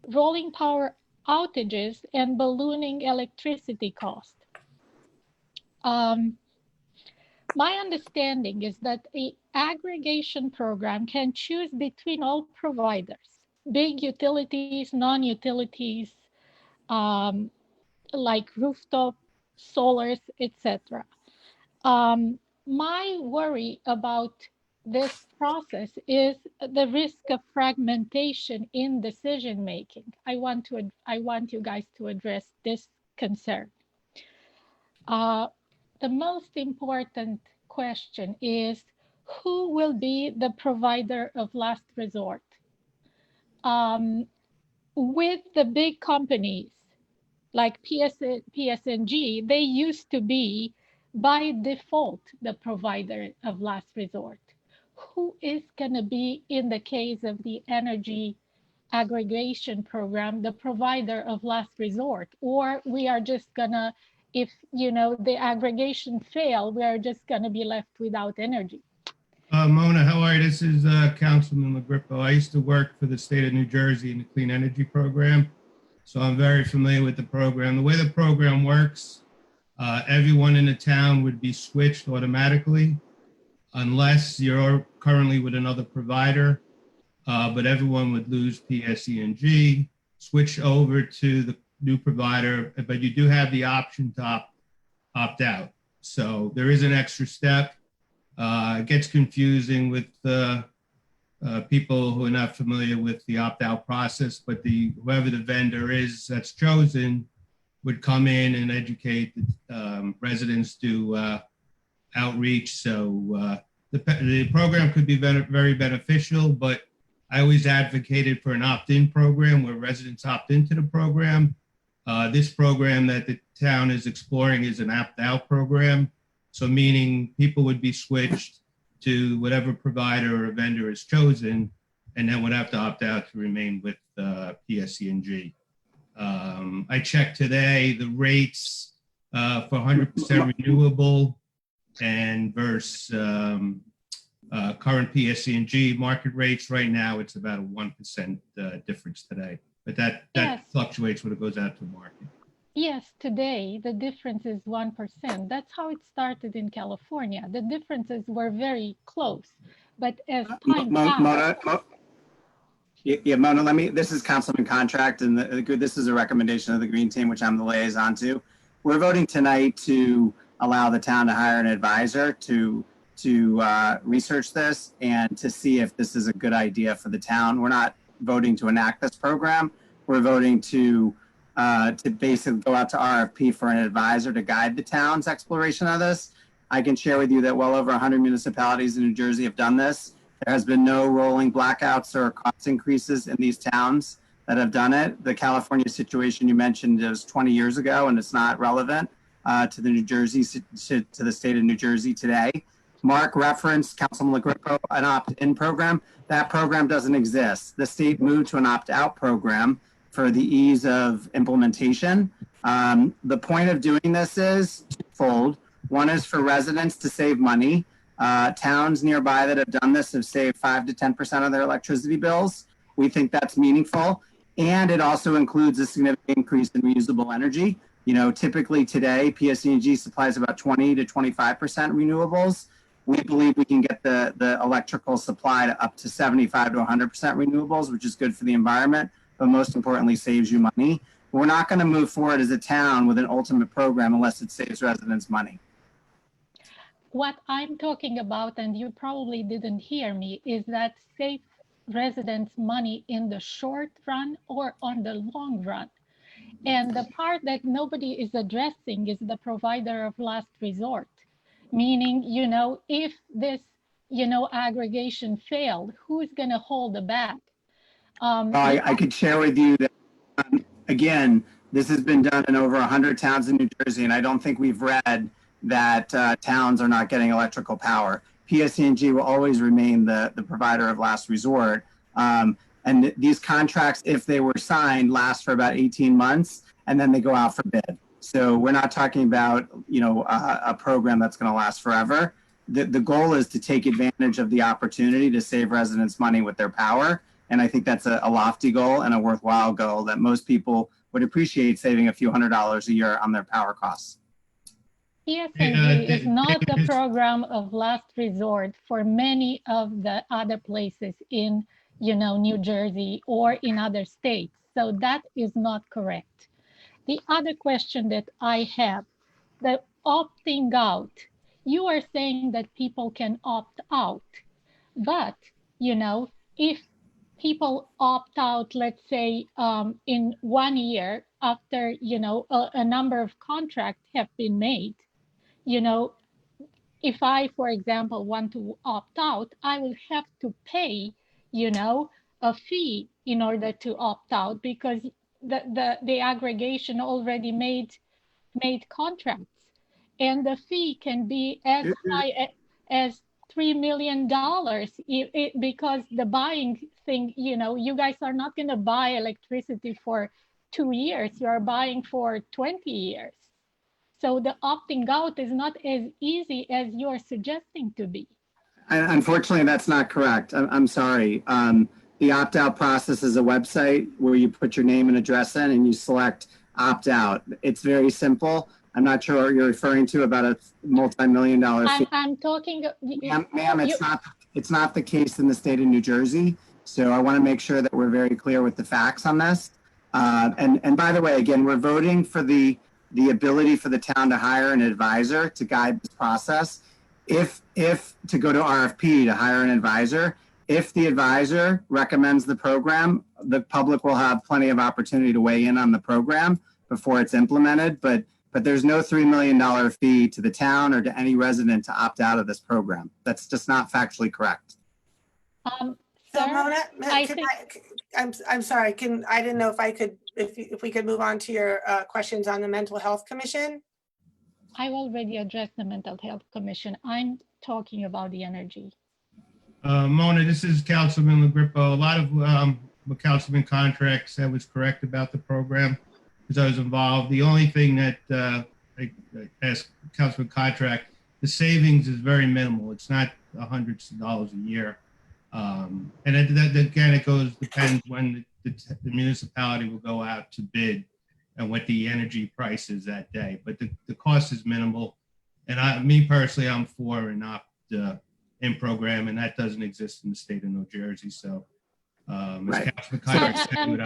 Speaker 10: rolling power outages and ballooning electricity cost. My understanding is that an aggregation program can choose between all providers, big utilities, non-utilities, like rooftop, solars, etc. My worry about this process is the risk of fragmentation in decision making. I want you guys to address this concern. The most important question is, who will be the provider of last resort? With the big companies like PSNG, they used to be by default the provider of last resort. Who is going to be, in the case of the energy aggregation program, the provider of last resort? Or we are just gonna, if the aggregation fail, we are just gonna be left without energy.
Speaker 6: Mona, how are you? This is Councilman LaGrippo. I used to work for the state of New Jersey in the Clean Energy Program, so I'm very familiar with the program. The way the program works, everyone in the town would be switched automatically unless you're currently with another provider, but everyone would lose PSE&G, switch over to the new provider, but you do have the option to opt out. So there is an extra step. It gets confusing with people who are not familiar with the opt-out process, but whoever the vendor is that's chosen would come in and educate the residents, do outreach. So the program could be very beneficial, but I always advocated for an opt-in program where residents opt into the program. This program that the town is exploring is an opt-out program. So meaning people would be switched to whatever provider or vendor is chosen, and then would have to opt out to remain with PSE&G. I checked today the rates for 100% renewable and versus current PSE&G market rates right now, it's about a 1% difference today. But that
Speaker 10: Yes.
Speaker 6: fluctuates when it goes out to market.
Speaker 10: Yes, today the difference is 1%. That's how it started in California. The differences were very close, but as time passed,
Speaker 2: Mona, this is Councilman Contract, and this is a recommendation of the Green Team, which I'm the liaison to. We're voting tonight to allow the town to hire an advisor to research this and to see if this is a good idea for the town. We're not voting to enact this program. We're voting to basically go out to RFP for an advisor to guide the town's exploration of this. I can share with you that well over 100 municipalities in New Jersey have done this. There has been no rolling blackouts or cost increases in these towns that have done it. The California situation you mentioned is 20 years ago, and it's not relevant to the to the state of New Jersey today. Mark referenced, Councilman LaGrippo, an opt-in program. That program doesn't exist. The state moved to an opt-out program for the ease of implementation. The point of doing this is twofold. One is for residents to save money. Towns nearby that have done this have saved 5 to 10% of their electricity bills. We think that's meaningful. And it also includes a significant increase in reusable energy. Typically today, PSE&G supplies about 20 to 25% renewables. We believe we can get the electrical supply to up to 75 to 100% renewables, which is good for the environment, but most importantly, saves you money. We're not going to move forward as a town with an ultimate program unless it saves residents money.
Speaker 10: what I'm talking about, and you probably didn't hear me, is that save residents money in the short run or on the long run. And the part that nobody is addressing is the provider of last resort. Meaning, if this, aggregation failed, who's going to hold the bag?
Speaker 2: I could share with you that, again, this has been done in over 100 towns in New Jersey, and I don't think we've read that towns are not getting electrical power. PSE&G will always remain the provider of last resort. And these contracts, if they were signed, last for about 18 months, and then they go out for bid. So we're not talking about, a program that's going to last forever. The goal is to take advantage of the opportunity to save residents money with their power. And I think that's a lofty goal and a worthwhile goal that most people would appreciate saving a few $100s a year on their power costs.
Speaker 10: PSNG is not the program of last resort for many of the other places in, New Jersey or in other states. So that is not correct. The other question that I have, the opting out, you are saying that people can opt out, but, if people opt out, let's say in 1 year after, a number of contracts have been made, if I, for example, want to opt out, I will have to pay, a fee in order to opt out because the aggregation already made contracts, and the fee can be as high as $3 million because the buying thing, you guys are not going to buy electricity for 2 years, you are buying for 20 years. So the opting out is not as easy as you're suggesting to be.
Speaker 2: Unfortunately, that's not correct. I'm sorry. The opt-out process is a website where you put your name and address in and you select opt-out. It's very simple. I'm not sure what you're referring to about a multi-million-dollar fee.
Speaker 10: I'm talking.
Speaker 2: Ma'am, it's not the case in the state of New Jersey. So I want to make sure that we're very clear with the facts on this. And by the way, again, we're voting for the ability for the town to hire an advisor to guide this process. If to go to RFP to hire an advisor, if the advisor recommends the program, the public will have plenty of opportunity to weigh in on the program before it's implemented. But there's no $3 million fee to the town or to any resident to opt out of this program. That's just not factually correct.
Speaker 3: So Mona, I'm sorry. I didn't know if we could move on to your questions on the Mental Health Commission.
Speaker 10: I've already addressed the Mental Health Commission. I'm talking about the energy.
Speaker 6: Mona, this is Councilman LaGrippo. A lot of what Councilman Contract said was correct about the program because I was involved. The only thing that I asked Councilman Contract, the savings is very minimal. It's not hundreds of dollars a year. And again, depends when the municipality will go out to bid and what the energy price is that day. But the cost is minimal. And me personally, I'm for an opt-in program, and that doesn't exist in the state of New Jersey. So,
Speaker 2: Right.
Speaker 10: I'm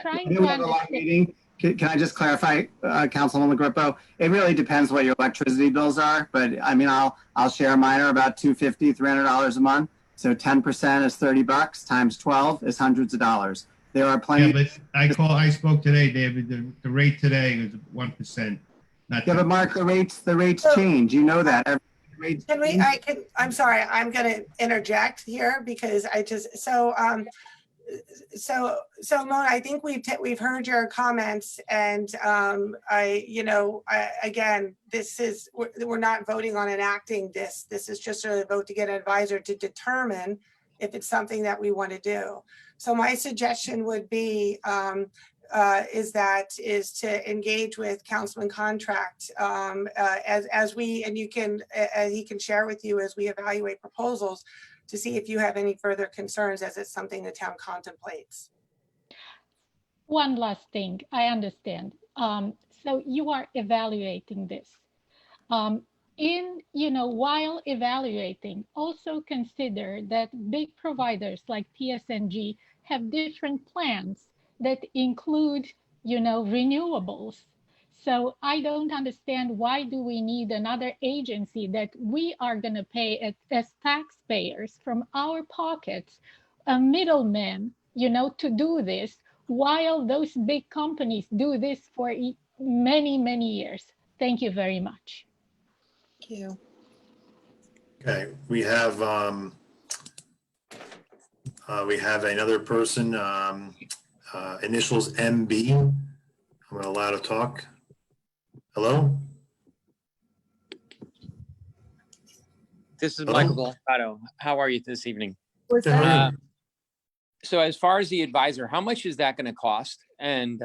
Speaker 10: trying to understand.
Speaker 2: Can I just clarify, Councilman LaGrippo? It really depends what your electricity bills are, but I mean, I'll share mine are about $250, $300 a month. So 10% is $30 times 12 is hundreds of dollars. There are plenty.
Speaker 6: Yeah, but I spoke today, David. The rate today is 1%. Not
Speaker 2: yeah, but Mark, the rates change. You know that.
Speaker 3: I'm sorry. I'm going to interject here because Mona, I think we've heard your comments, and again, we're not voting on enacting this. This is just a vote to get an advisor to determine if it's something that we want to do. So my suggestion would be is to engage with Councilman Contract as we, and you can, he can share with you as we evaluate proposals to see if you have any further concerns as it's something the town contemplates.
Speaker 10: One last thing, I understand. So you are evaluating this. While evaluating, also consider that big providers like PSNG have different plans that include, renewables. So I don't understand, why do we need another agency that we are going to pay as taxpayers from our pockets, a middleman, to do this, while those big companies do this for many, many years. Thank you very much.
Speaker 3: Thank you.
Speaker 1: Okay, we have another person, initials MB. I'm going to allow to talk. Hello?
Speaker 12: This is Michael Goldfato. How are you this evening? So as far as the advisor, how much is that going to cost? And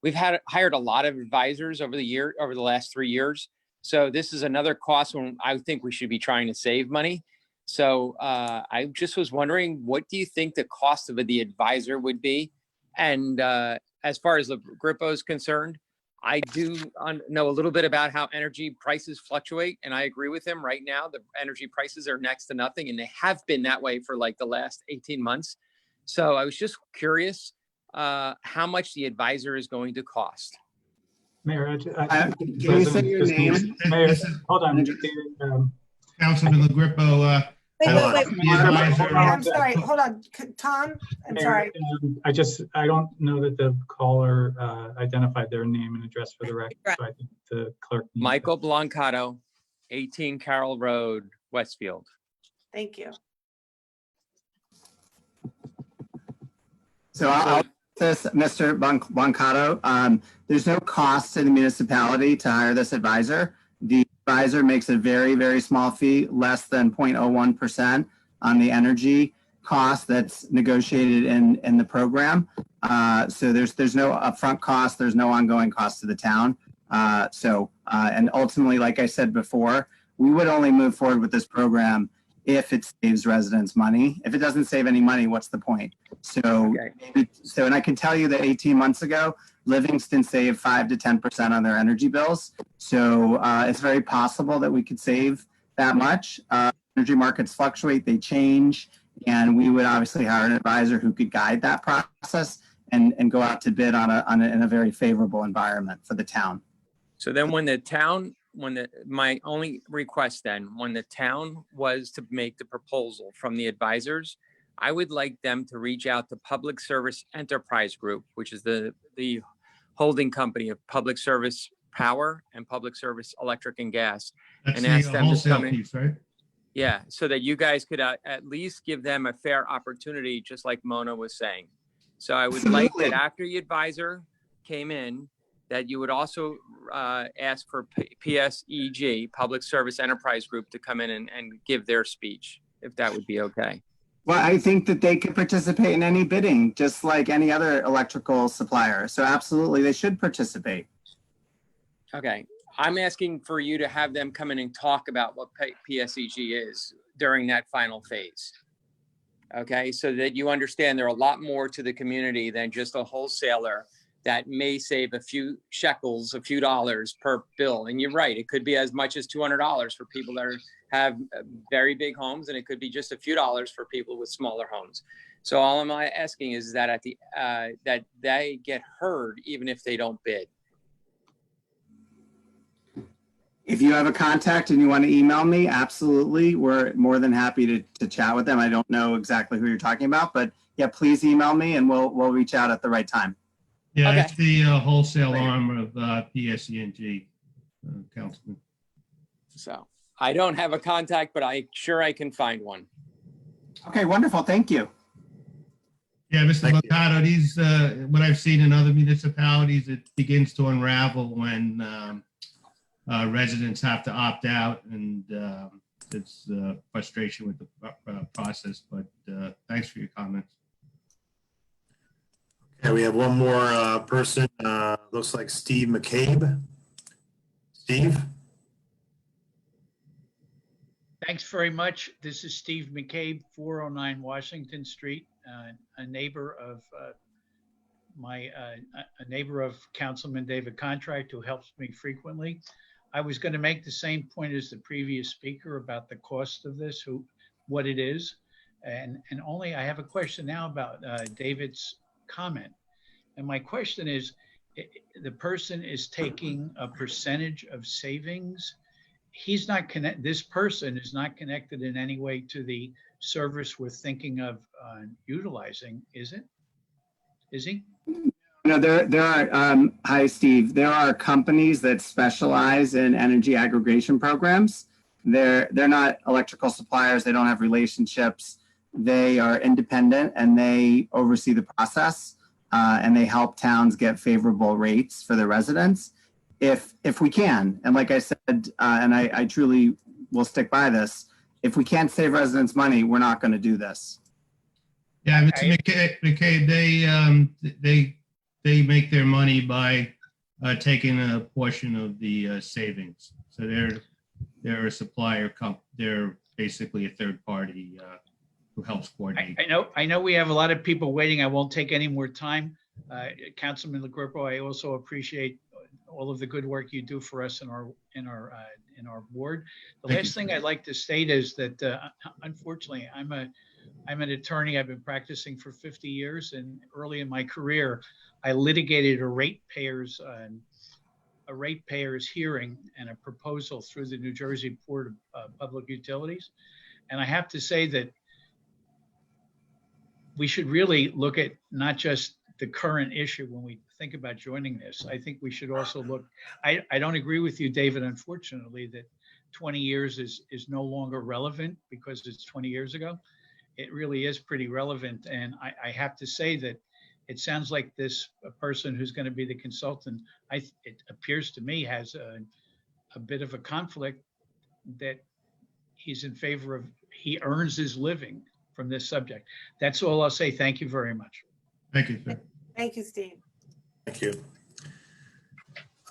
Speaker 12: we've hired a lot of advisors over the last 3 years. So this is another cost when I think we should be trying to save money. So I just was wondering, what do you think the cost of the advisor would be? And as far as the Grippo is concerned, I do know a little bit about how energy prices fluctuate, and I agree with him. Right now, the energy prices are next to nothing, and they have been that way for like the last 18 months. So I was just curious how much the advisor is going to cost.
Speaker 11: Mayor,
Speaker 2: Can you say your name?
Speaker 11: Mayor, hold on.
Speaker 6: Councilman LaGrippo,
Speaker 3: Wait,
Speaker 1: Hold
Speaker 3: wait,
Speaker 1: on.
Speaker 3: wait. I'm sorry, hold on. Tom, I'm
Speaker 11: Mayor,
Speaker 3: sorry.
Speaker 11: I don't know that the caller identified their name and address for the record, so I think the clerk.
Speaker 12: Michael Blancato, 18 Carroll Road, Westfield.
Speaker 3: Thank you.
Speaker 2: So I'll this, Mr. Blancato, there's no cost to the municipality to hire this advisor. The advisor makes a very, very small fee, less than 0.01% on the energy cost that's negotiated in the program. So there's no upfront cost, there's no ongoing cost to the town. And ultimately, like I said before, we would only move forward with this program if it saves residents money. If it doesn't save any money, what's the point? So, and I can tell you that 18 months ago, Livingston saved 5 to 10% on their energy bills. So it's very possible that we could save that much. Energy markets fluctuate, they change, and we would obviously hire an advisor who could guide that process and go out to bid in a very favorable environment for the town.
Speaker 12: So then my only request then, when the town was to make the proposal from the advisors, I would like them to reach out to Public Service Enterprise Group, which is the holding company of Public Service Power and Public Service Electric and Gas.
Speaker 6: That's
Speaker 12: and
Speaker 6: the
Speaker 12: ask them to
Speaker 6: wholesale
Speaker 12: come in.
Speaker 6: piece, right?
Speaker 12: Yeah, so that you guys could at least give them a fair opportunity, just like Mona was saying. So I would like that after the advisor came in, that you would also ask for PSEG, Public Service Enterprise Group, to come in and give their speech, if that would be okay.
Speaker 2: Well, I think that they could participate in any bidding, just like any other electrical supplier. So absolutely, they should participate.
Speaker 12: Okay, I'm asking for you to have them come in and talk about what PSEG is during that final phase. Okay, so that you understand there are a lot more to the community than just a wholesaler that may save a few shekels, a few dollars per bill. And you're right, it could be as much as $200 for people that have very big homes, and it could be just a few dollars for people with smaller homes. So all I'm asking is that at the that they get heard even if they don't bid.
Speaker 2: If you have a contact and you want to email me, absolutely. We're more than happy to chat with them. I don't know exactly who you're talking about, but yeah, please email me and we'll reach out at the right time.
Speaker 6: Yeah,
Speaker 12: Okay.
Speaker 6: it's the wholesale arm of PSEG, Councilman.
Speaker 12: So I don't have a contact, but I can find one.
Speaker 2: Okay, wonderful. Thank you.
Speaker 6: Yeah, Mr. Mercado, these, what I've seen in other municipalities, it begins to unravel when residents have to opt out, and it's frustration with the process, but thanks for your comments.
Speaker 1: Okay, we have one more person. Looks like Steve McCabe. Steve?
Speaker 13: Thanks very much. This is Steve McCabe, 409 Washington Street, a neighbor of a neighbor of Councilman David Contract, who helps me frequently. I was going to make the same point as the previous speaker about the cost of this, what it is, and only I have a question now about David's comment. And my question is, the person is taking a percentage of savings. He's not this person is not connected in any way to the service we're thinking of utilizing, is it? Is he?
Speaker 2: No, there are, hi, Steve. There are companies that specialize in energy aggregation programs. They're not electrical suppliers. They don't have relationships. They are independent and they oversee the process and they help towns get favorable rates for their residents. If we can, and like I said, and I truly will stick by this, if we can't save residents money, we're not going to do this.
Speaker 6: Yeah, Mr. McCabe, they make their money by taking a portion of the savings. So they're a supplier. They're basically a third party who helps coordinate.
Speaker 13: I know we have a lot of people waiting. I won't take any more time. Councilman LaGrupo, I also appreciate all of the good work you do for us in our board. The
Speaker 6: Thank
Speaker 13: last
Speaker 6: you.
Speaker 13: thing I'd like to state is that unfortunately, I'm an attorney. I've been practicing for 50 years, and early in my career, I litigated a ratepayers hearing and a proposal through the New Jersey Board of Public Utilities. And I have to say that we should really look at not just the current issue when we think about joining this. I think we should also look, I don't agree with you, David, unfortunately, that 20 years is no longer relevant because it's 20 years ago. It really is pretty relevant. And I have to say that it sounds like this person who's going to be the consultant, it appears to me, has a bit of a conflict that he's in favor of, he earns his living from this subject. That's all I'll say. Thank you very much.
Speaker 6: Thank you, sir.
Speaker 3: Thank you, Steve.
Speaker 1: Thank you.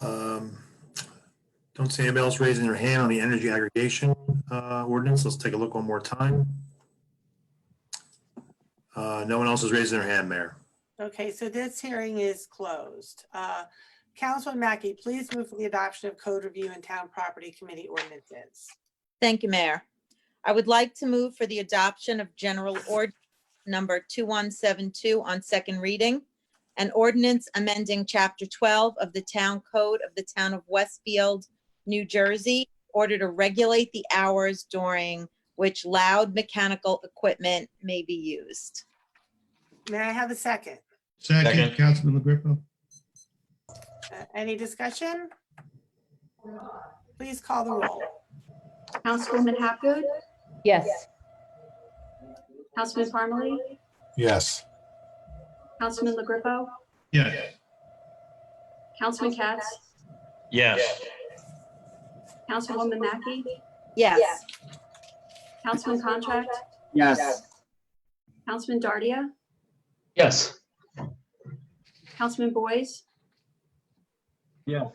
Speaker 1: Don't see anybody else raising their hand on the energy aggregation ordinance. Let's take a look one more time. No one else is raising their hand, Mayor.
Speaker 3: Okay, so this hearing is closed. Councilman Mackey, please move for the adoption of code review and town property committee ordinances.
Speaker 14: Thank you, Mayor. I would like to move for the adoption of General Ordinance Number 2172 on second reading, an ordinance amending Chapter 12 of the Town Code of the Town of Westfield, New Jersey, in order to regulate the hours during which loud mechanical equipment may be used.
Speaker 3: May I have a second?
Speaker 6: Second, Councilman LaGrupo.
Speaker 3: Any discussion? Please call the roll.
Speaker 4: Councilwoman Hapgood,
Speaker 5: Yes.
Speaker 4: Councilman Parmalee,
Speaker 1: Yes.
Speaker 4: Councilman LaGrupo,
Speaker 6: Yes.
Speaker 4: Councilman Katz,
Speaker 15: Yes.
Speaker 4: Councilwoman Mackey,
Speaker 14: Yes.
Speaker 4: Councilman Contract,
Speaker 2: Yes.
Speaker 4: Councilman Dardia,
Speaker 15: Yes.
Speaker 4: Councilman Boyce,
Speaker 11: Yes.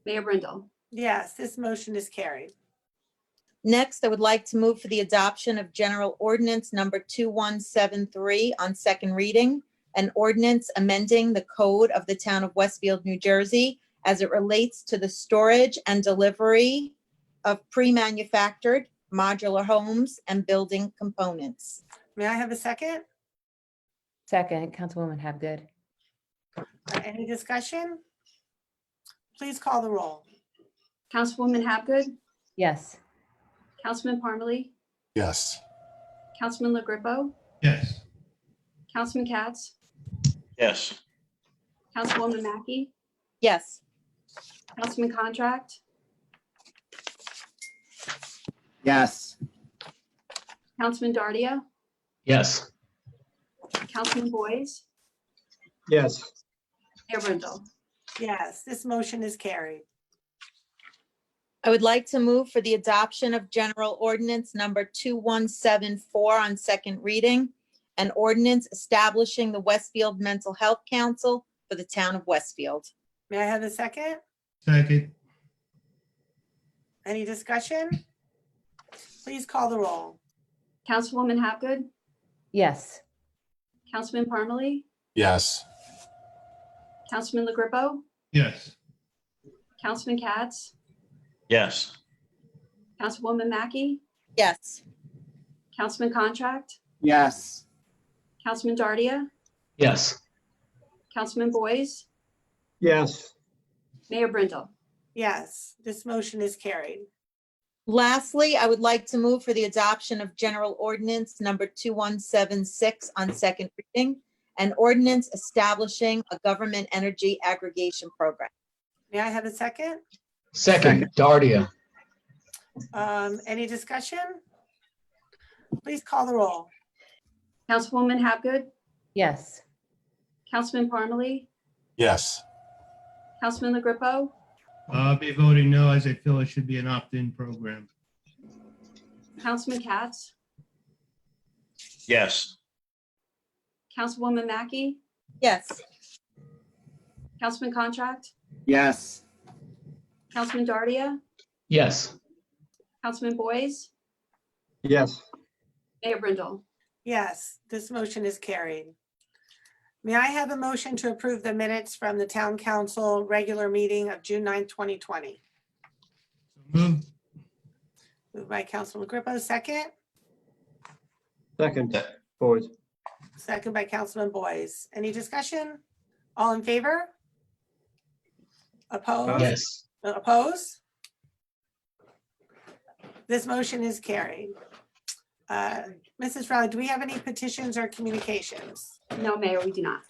Speaker 4: Mayor Brindle.
Speaker 3: Yes, this motion is carried.
Speaker 14: Next, I would like to move for the adoption of General Ordinance Number 2173 on second reading, an ordinance amending the code of the Town of Westfield, New Jersey, as it relates to the storage and delivery of pre-manufactured modular homes and building components.
Speaker 3: May I have a second?
Speaker 5: Second, Councilwoman Hapgood.
Speaker 3: Any discussion? Please call the roll.
Speaker 4: Councilwoman Hapgood,
Speaker 5: Yes.
Speaker 4: Councilman Parmalee,
Speaker 1: Yes.
Speaker 4: Councilman LaGrupo,
Speaker 6: Yes.
Speaker 4: Councilman Katz,
Speaker 15: Yes.
Speaker 4: Councilwoman Mackey,
Speaker 14: Yes.
Speaker 4: Councilman Contract,
Speaker 2: Yes.
Speaker 4: Councilman Dardia,
Speaker 15: Yes.
Speaker 4: Councilman Boyce,
Speaker 11: Yes.
Speaker 4: Mayor Brindle.
Speaker 3: Yes, this motion is carried.
Speaker 14: I would like to move for the adoption of General Ordinance Number 2174 on second reading, an ordinance establishing the Westfield Mental Health Council for the Town of Westfield.
Speaker 3: May I have a second?
Speaker 6: Second.
Speaker 3: Any discussion? Please call the roll.
Speaker 4: Councilwoman Hapgood,
Speaker 5: Yes.
Speaker 4: Councilman Parmalee,
Speaker 1: Yes.
Speaker 4: Councilman LaGrupo,
Speaker 6: Yes.
Speaker 4: Councilman Katz,
Speaker 15: Yes.
Speaker 4: Councilwoman Mackey,
Speaker 14: Yes.
Speaker 4: Councilman Contract,
Speaker 2: Yes.
Speaker 4: Councilman Dardia,
Speaker 15: Yes.
Speaker 4: Councilman Boyce,
Speaker 11: Yes.
Speaker 4: Mayor Brindle.
Speaker 3: Yes, this motion is carried.
Speaker 14: Lastly, I would like to move for the adoption of General Ordinance Number 2176 on second reading, an ordinance establishing a government energy aggregation program.
Speaker 3: May I have a second?
Speaker 15: Second, Dardia.
Speaker 3: Any discussion? Please call the roll.
Speaker 4: Councilwoman Hapgood,
Speaker 5: Yes.
Speaker 4: Councilman Parmalee,
Speaker 1: Yes.
Speaker 4: Councilman LaGrupo,
Speaker 6: I'll be voting no, as I feel it should be an opt-in program.
Speaker 4: Councilman Katz,
Speaker 15: Yes.
Speaker 4: Councilwoman Mackey,
Speaker 14: Yes.
Speaker 4: Councilman Contract,
Speaker 2: Yes.
Speaker 4: Councilman Dardia,
Speaker 15: Yes.
Speaker 4: Councilman Boyce,
Speaker 11: Yes.
Speaker 4: Mayor Brindle.
Speaker 3: Yes, this motion is carried. May I have a motion to approve the minutes from the town council regular meeting of June 9th, 2020?
Speaker 6: Moved.
Speaker 3: Moved by Councilman Grippo, second.
Speaker 7: Second, Boyd.
Speaker 3: Second by Councilman Boyce. Any discussion? All in favor? Opposed?
Speaker 15: Yes.
Speaker 3: Opposed? This motion is carried. Mrs. Riley, do we have any petitions or communications?
Speaker 4: No, Mayor, we do not.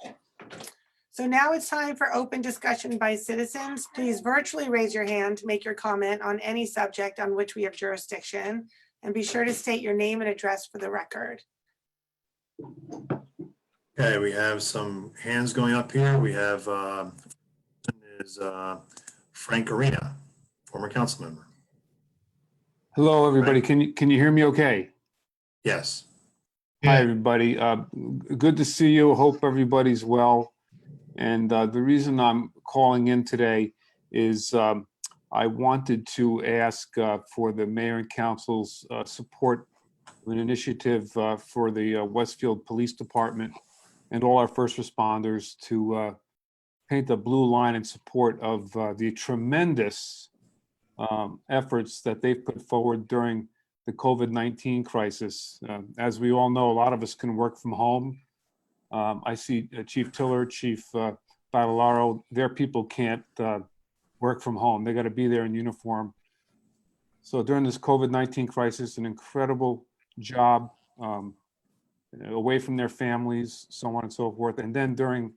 Speaker 3: So now it's time for open discussion by citizens. Please virtually raise your hand to make your comment on any subject on which we have jurisdiction, and be sure to state your name and address for the record.
Speaker 1: Okay, we have some hands going up here. We have Frank Arena, former council member.
Speaker 16: Hello, everybody. Can you hear me okay?
Speaker 1: Yes.
Speaker 16: Hi, everybody. Good to see you. Hope everybody's well. And the reason I'm calling in today is I wanted to ask for the mayor and council's support of an initiative for the Westfield Police Department and all our first responders to paint a blue line in support of the tremendous efforts that they've put forward during the COVID-19 crisis. As we all know, a lot of us can work from home. I see Chief Tiller, Chief Batalaro, their people can't work from home. They got to be there in uniform. So during this COVID-19 crisis, an incredible job away from their families, so on and so forth. And then during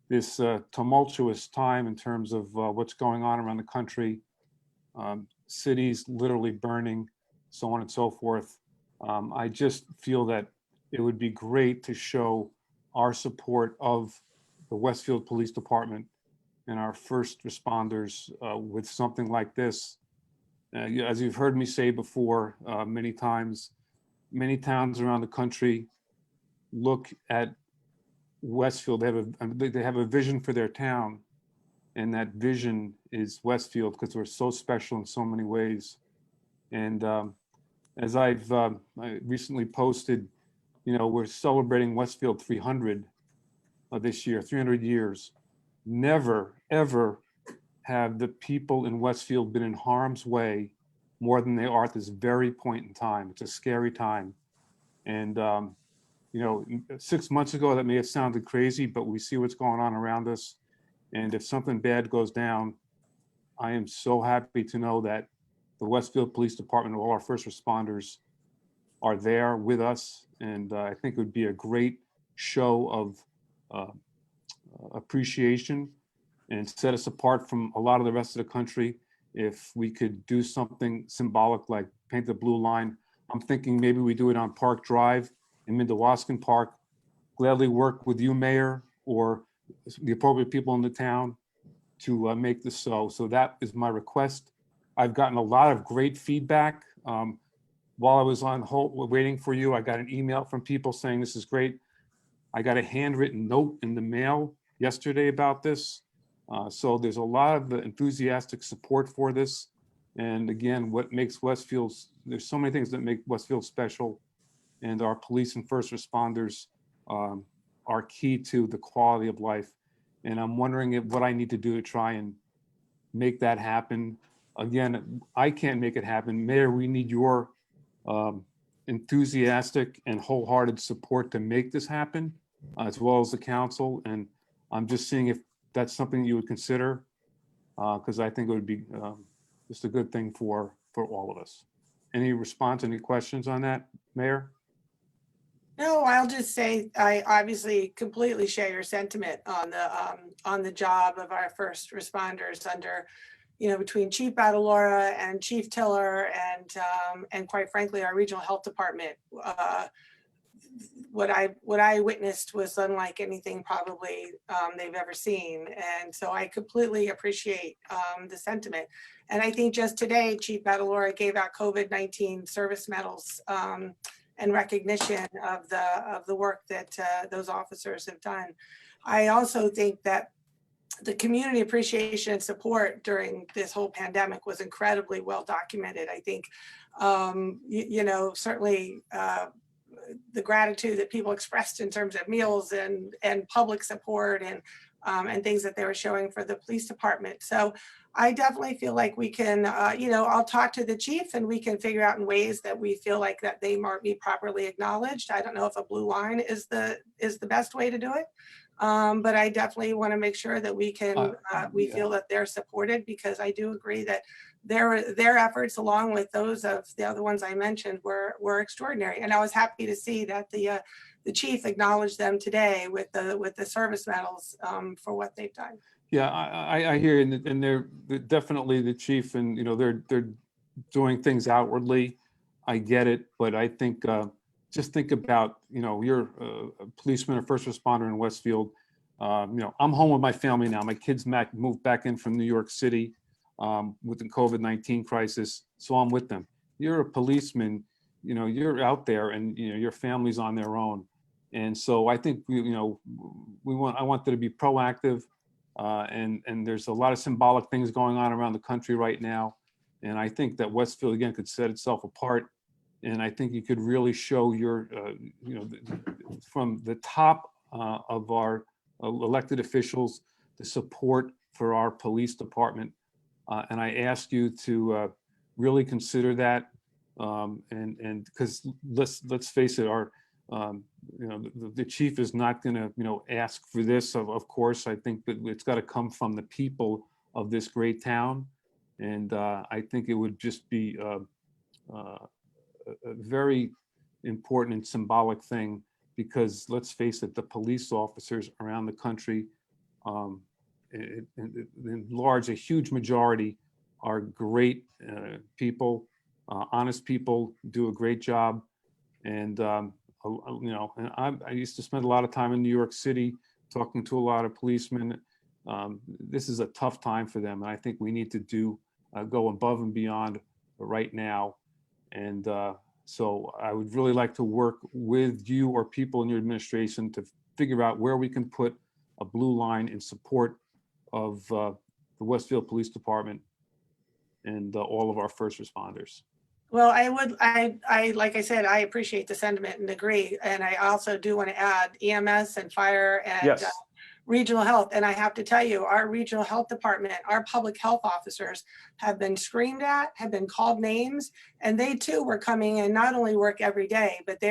Speaker 16: this tumultuous time in terms of what's going on around the country, cities literally burning, so on and so forth. I just feel that it would be great to show our support of the Westfield Police Department and our first responders with something like this. As you've heard me say before many times, many towns around the country look at Westfield. They have a vision for their town, and that vision is Westfield because we're so special in so many ways. And as I recently posted, we're celebrating Westfield 300 this year, 300 years. Never, ever have the people in Westfield been in harm's way more than they are at this very point in time. It's a scary time. And, 6 months ago, that may have sounded crazy, but we see what's going on around us. And if something bad goes down, I am so happy to know that the Westfield Police Department, all our first responders are there with us. And I think it would be a great show of appreciation and set us apart from a lot of the rest of the country if we could do something symbolic like paint the blue line. I'm thinking maybe we do it on Park Drive in Mindawaskan Park. Gladly work with you, Mayor, or the appropriate people in the town to make this so. So that is my request. I've gotten a lot of great feedback. While I was on hold waiting for you, I got an email from people saying this is great. I got a handwritten note in the mail yesterday about this. So there's a lot of enthusiastic support for this. And again, what makes Westfield, there's so many things that make Westfield special, and our police and first responders are key to the quality of life. And I'm wondering what I need to do to try and make that happen. Again, I can't make it happen. Mayor, we need your enthusiastic and wholehearted support to make this happen, as well as the council. And I'm just seeing if that's something you would consider, because I think it would be just a good thing for all of us. Any response, any questions on that, Mayor?
Speaker 3: No, I'll just say I obviously completely share your sentiment on the job of our first responders under, between Chief Batalora and Chief Tiller and quite frankly our regional health department. What I witnessed was unlike anything probably they've ever seen, and so I completely appreciate the sentiment. And I think just today Chief Batalora gave out COVID-19 service medals and recognition of the work that those officers have done. I also think that the community appreciation and support during this whole pandemic was incredibly well documented. I think, certainly the gratitude that people expressed in terms of meals and public support and things that they were showing for the police department. So I definitely feel like we can, I'll talk to the chief and we can figure out in ways that we feel like that they might be properly acknowledged. I don't know if a blue line is the best way to do it. But I definitely want to make sure that we can, we feel that they're supported, because I do agree that their efforts, along with those of the other ones I mentioned, were extraordinary. And I was happy to see that the chief acknowledged them today with the service medals for what they've done.
Speaker 16: Yeah, I hear, and they're definitely the chief, and they're doing things outwardly. I get it, but I think just think about you're a policeman or first responder in Westfield. I'm home with my family now. My kids moved back in from New York City with the COVID-19 crisis, so I'm with them. You're a policeman, you're out there, and your family's on their own, and so I think I want to be proactive. And there's a lot of symbolic things going on around the country right now. And I think that Westfield, again, could set itself apart. And I think you could really show your, from the top of our elected officials, the support for our police department. And I ask you to really consider that. And because let's face it, our the chief is not going to ask for this. Of course, I think that it's got to come from the people of this great town, and I think it would just be a very important and symbolic thing, because let's face it, the police officers around the country, in large, a huge majority, are great people, honest people, do a great job, and I used to spend a lot of time in New York City talking to a lot of policemen. This is a tough time for them, and I think we need to go above and beyond right now. And so I would really like to work with you or people in your administration to figure out where we can put a blue line in support of the Westfield Police Department and all of our first responders.
Speaker 3: Well, I like I said, I appreciate the sentiment and agree. And I also do want to add EMS and fire and regional health. And I have to tell you, our regional health department, our public health officers have been screamed at, have been called names, and they too were coming and not only work every day, but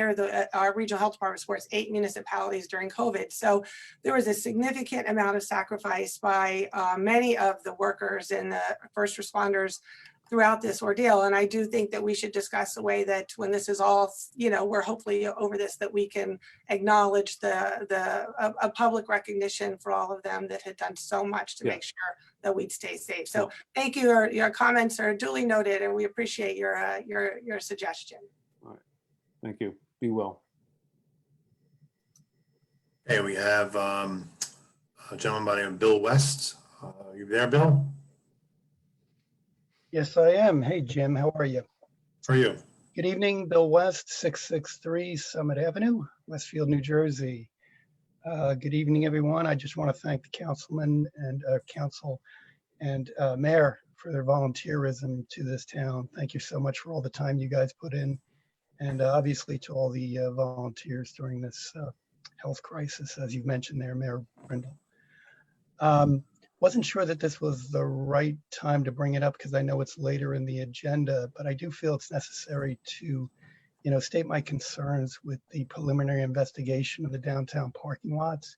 Speaker 3: our regional health department supports 8 municipalities during COVID. So there was a significant amount of sacrifice by many of the workers and the first responders throughout this ordeal. And I do think that we should discuss a way that when this is all, we're hopefully over this, that we can acknowledge a public recognition for all of them that had done so much to make sure that we'd stay safe. So thank you. Your comments are duly noted, and we appreciate your suggestion.
Speaker 16: All right. Thank you. Be well.
Speaker 1: Hey, we have a gentleman by the name of Bill West. You there, Bill?
Speaker 17: Yes, I am. Hey, Jim, how are you?
Speaker 1: How are you?
Speaker 17: Good evening, Bill West, 663 Summit Avenue, Westfield, New Jersey. Good evening, everyone. I just want to thank the councilman and council and mayor for their volunteerism to this town. Thank you so much for all the time you guys put in, and obviously to all the volunteers during this health crisis, as you've mentioned there, Mayor Brindle. Wasn't sure that this was the right time to bring it up because I know it's later in the agenda, but I do feel it's necessary to, state my concerns with the preliminary investigation of the downtown parking lots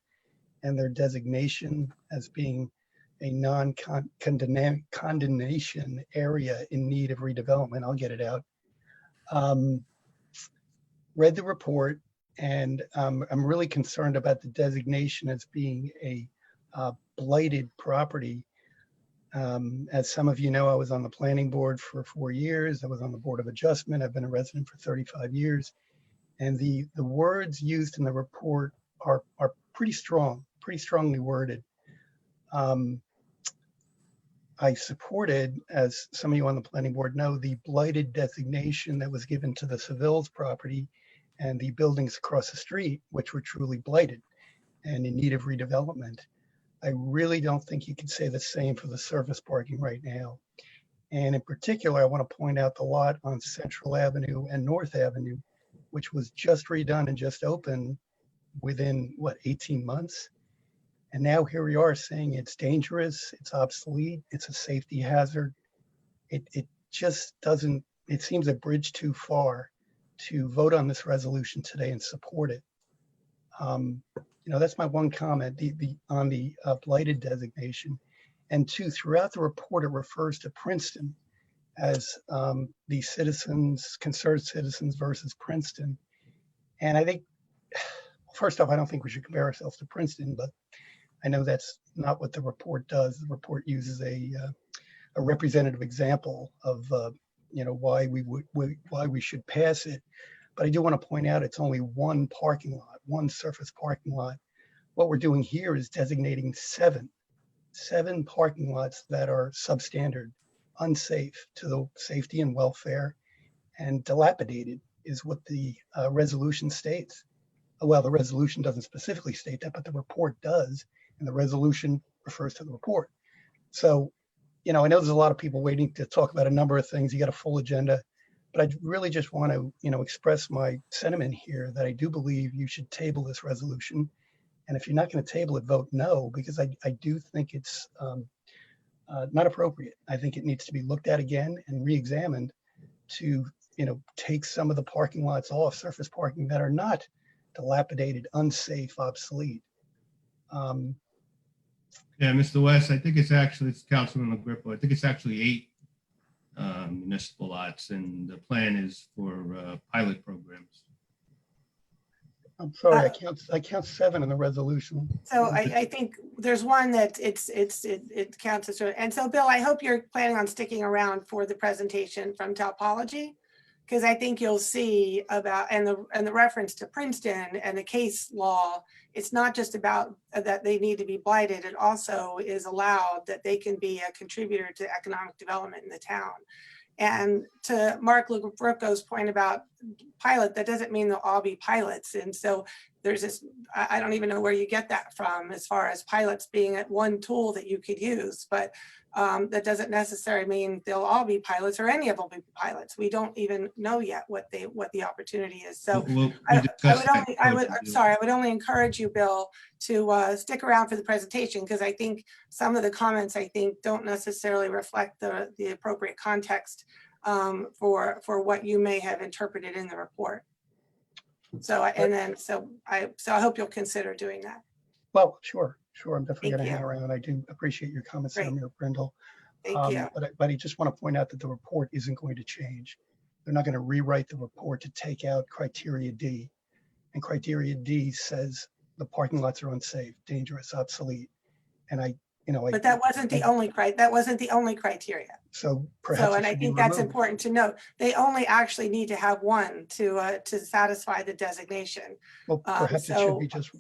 Speaker 17: and their designation as being a non-condemnation area in need of redevelopment. I'll get it out. Read the report, and I'm really concerned about the designation as being a blighted property. As some of you know, I was on the planning board for 4 years. I was on the Board of Adjustment. I've been a resident for 35 years. And the words used in the report are pretty strongly worded. I supported, as some of you on the planning board know, the blighted designation that was given to the Seville's property and the buildings across the street, which were truly blighted and in need of redevelopment. I really don't think you can say the same for the surface parking right now. And in particular, I want to point out the lot on Central Avenue and North Avenue which was just redone and just opened within, what, 18 months? And now here we are saying it's dangerous, it's obsolete, it's a safety hazard. It just doesn't, it seems a bridge too far to vote on this resolution today and support it. That's my one comment, on the blighted designation. And two, throughout the report, it refers to Princeton as the citizens, concerned citizens versus Princeton. And I think, first off, I don't think we should compare ourselves to Princeton, but I know that's not what the report does. The report uses a representative example of why we should pass it. But I do want to point out it's only one parking lot, one surface parking lot. What we're doing here is designating seven parking lots that are substandard, unsafe to the safety and welfare, and dilapidated is what the resolution states. Well, the resolution doesn't specifically state that, but the report does, and the resolution refers to the report. So, I know there's a lot of people waiting to talk about a number of things. You got a full agenda, but I really just want to, express my sentiment here that I do believe you should table this resolution. And if you're not going to table it, vote no, because I do think it's not appropriate. I think it needs to be looked at again and re-examined to, take some of the parking lots off, surface parking that are not dilapidated, unsafe, obsolete.
Speaker 6: Yeah, Mr. West, I think it's Councilman LaGrippo. I think it's actually 8 municipal lots, and the plan is for pilot programs.
Speaker 17: I'm sorry, I count 7 in the resolution.
Speaker 3: So I think there's one that it counts as, and so Bill, I hope you're planning on sticking around for the presentation from Topology, because I think you'll see about, and the reference to Princeton and the case law, it's not just about that they need to be blighted, it also is allowed that they can be a contributor to economic development in the town. And to Mark Lubricco's point about pilot, that doesn't mean they'll all be pilots. And so there's this, I don't even know where you get that from as far as pilots being at one tool that you could use, but that doesn't necessarily mean they'll all be pilots or any of them will be pilots. We don't even know yet what the opportunity is. So I would only encourage you, Bill, to stick around for the presentation, because I think some of the comments don't necessarily reflect the appropriate context for what you may have interpreted in the report. So I hope you'll consider doing that.
Speaker 17: Well, sure. I'm definitely going to hang around. I do appreciate your comments, Mayor Brindle.
Speaker 3: Thank you.
Speaker 17: But I just want to point out that the report isn't going to change. They're not going to rewrite the report to take out criteria D. And criteria D says the parking lots are unsafe, dangerous, obsolete. And
Speaker 3: but that wasn't the only criteria.
Speaker 17: So perhaps.
Speaker 3: And I think that's important to note. They only actually need to have one to satisfy the designation.
Speaker 17: Well, perhaps it should be just.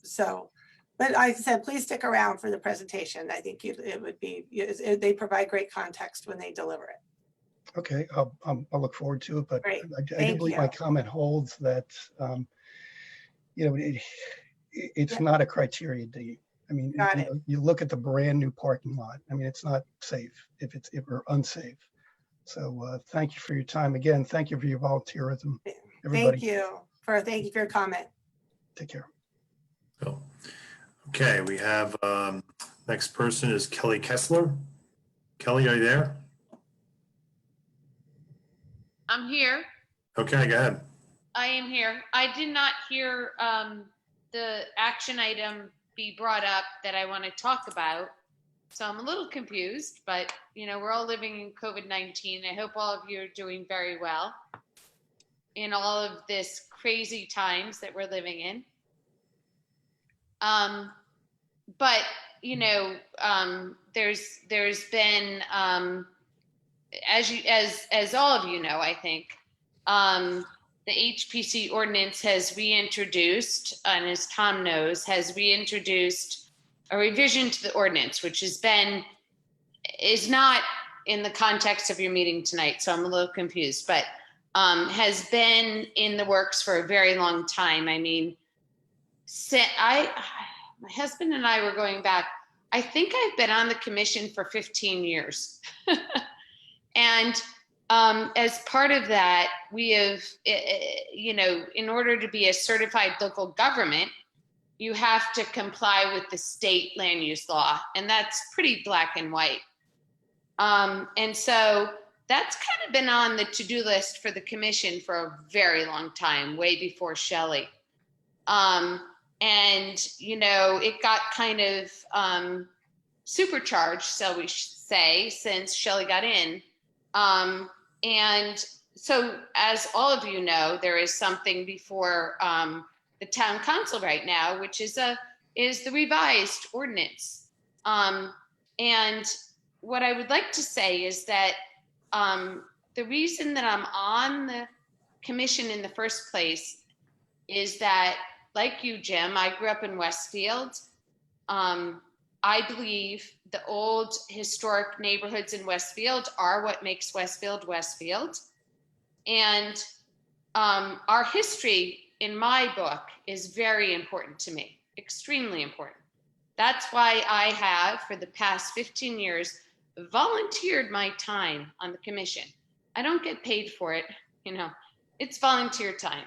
Speaker 3: So, but like I said, please stick around for the presentation. I think it would be, they provide great context when they deliver it.
Speaker 17: Okay, I'll look forward to it, but
Speaker 3: Great.
Speaker 17: I do believe my comment holds that, it's not a criteria D. I mean, you look at the brand new parking lot. I mean, it's not safe if we're unsafe. So thank you for your time. Again, thank you for your volunteerism, everybody.
Speaker 3: Thank you for your comment.
Speaker 17: Take care.
Speaker 1: Cool. Okay, we have next person is Kelly Kessler. Kelly, are you there?
Speaker 18: I'm here.
Speaker 1: Okay, go ahead.
Speaker 18: I am here. I did not hear the action item be brought up that I want to talk about. So I'm a little confused, but we're all living in COVID-19. I hope all of you are doing very well in all of this crazy times that we're living in. But there's been as all of you know, I think the HPC ordinance has reintroduced, and as Tom knows, has reintroduced a revision to the ordinance, which is not in the context of your meeting tonight. So I'm a little confused, but has been in the works for a very long time. I mean, my husband and I were going back, I think I've been on the commission for 15 years. And As part of that, we have, in order to be a certified local government, you have to comply with the state land use law, and that's pretty black and white. And so that's kind of been on the to-do list for the commission for a very long time, way before Shelley. It got kind of supercharged, so we say, since Shelley got in. And so, as all of you know, there is something before the town council right now, which is the revised ordinance. And what I would like to say is that the reason that I'm on the commission in the first place is that, like you, Jim, I grew up in Westfield. I believe the old historic neighborhoods in Westfield are what makes Westfield Westfield. And our history, in my book, is very important to me, extremely important. That's why I have, for the past 15 years, volunteered my time on the commission. I don't get paid for it, it's volunteer time.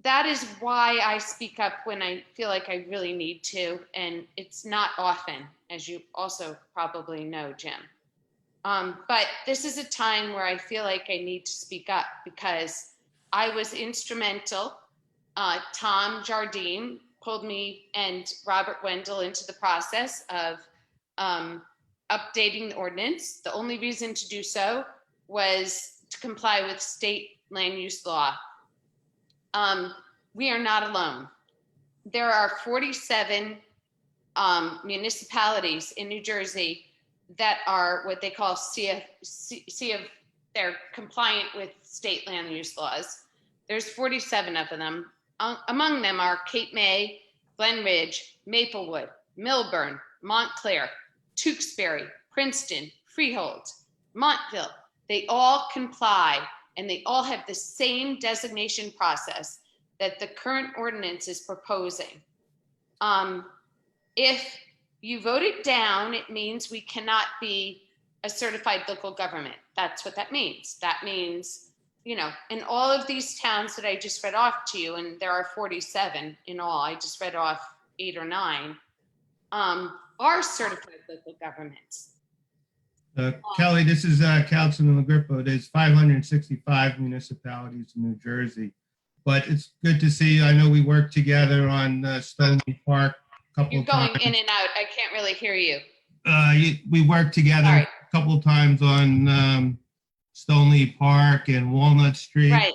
Speaker 18: That is why I speak up when I feel like I really need to, and it's not often, as you also probably know, Jim. But this is a time where I feel like I need to speak up because I was instrumental. Tom Jardine pulled me and Robert Wendell into the process of updating the ordinance. The only reason to do so was to comply with state land use law. We are not alone. There are 47 municipalities in New Jersey that are what they call they're compliant with state land use laws. There's 47 of them. Among them are Cape May, Glen Ridge, Maplewood, Milburn, Montclair, Tewksbury, Princeton, Freehold, Montville. They all comply, and they all have the same designation process that the current ordinance is proposing. If you vote it down, it means we cannot be a certified local government. That's what that means. That means, in all of these towns that I just read off to you, and there are 47 in all, I just read off 8 or 9, are certified local governments.
Speaker 6: Kelly, this is Councilman LaGrippo. There's 565 municipalities in New Jersey, but it's good to see you. I know we worked together on Stoney Park a couple of times.
Speaker 18: You're going in and out. I can't really hear you.
Speaker 6: We worked together a couple of times on Stoney Park and Walnut Street.
Speaker 18: Right.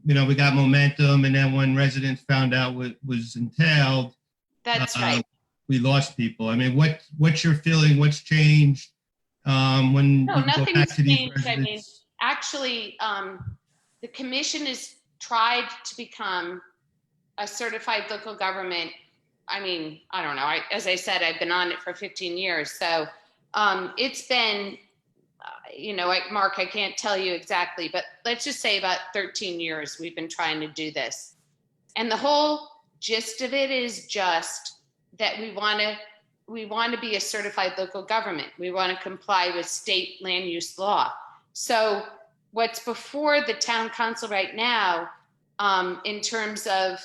Speaker 6: We got momentum, and then when residents found out what was entailed,
Speaker 18: that's right.
Speaker 6: We lost people. I mean, what's your feeling? What's changed when
Speaker 18: no,
Speaker 6: you go
Speaker 18: nothing's
Speaker 6: back to these
Speaker 18: changed.
Speaker 6: residents?
Speaker 18: I mean, actually, the commission has tried to become a certified local government. I mean, I don't know. As I said, I've been on it for 15 years. So it's been, Mark, I can't tell you exactly, but let's just say about 13 years we've been trying to do this. And the whole gist of it is just that we want to be a certified local government. We want to comply with state land use law. So what's before the town council right now, in terms of,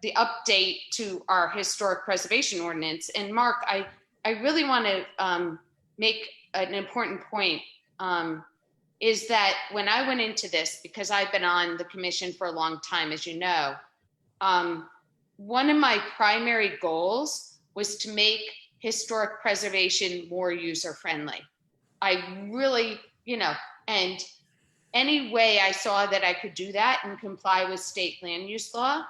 Speaker 18: the update to our historic preservation ordinance. And Mark, I really want to make an important point, is that when I went into this, because I've been on the commission for a long time, as you know, one of my primary goals was to make historic preservation more user-friendly. I really, and any way I saw that I could do that and comply with state land use law,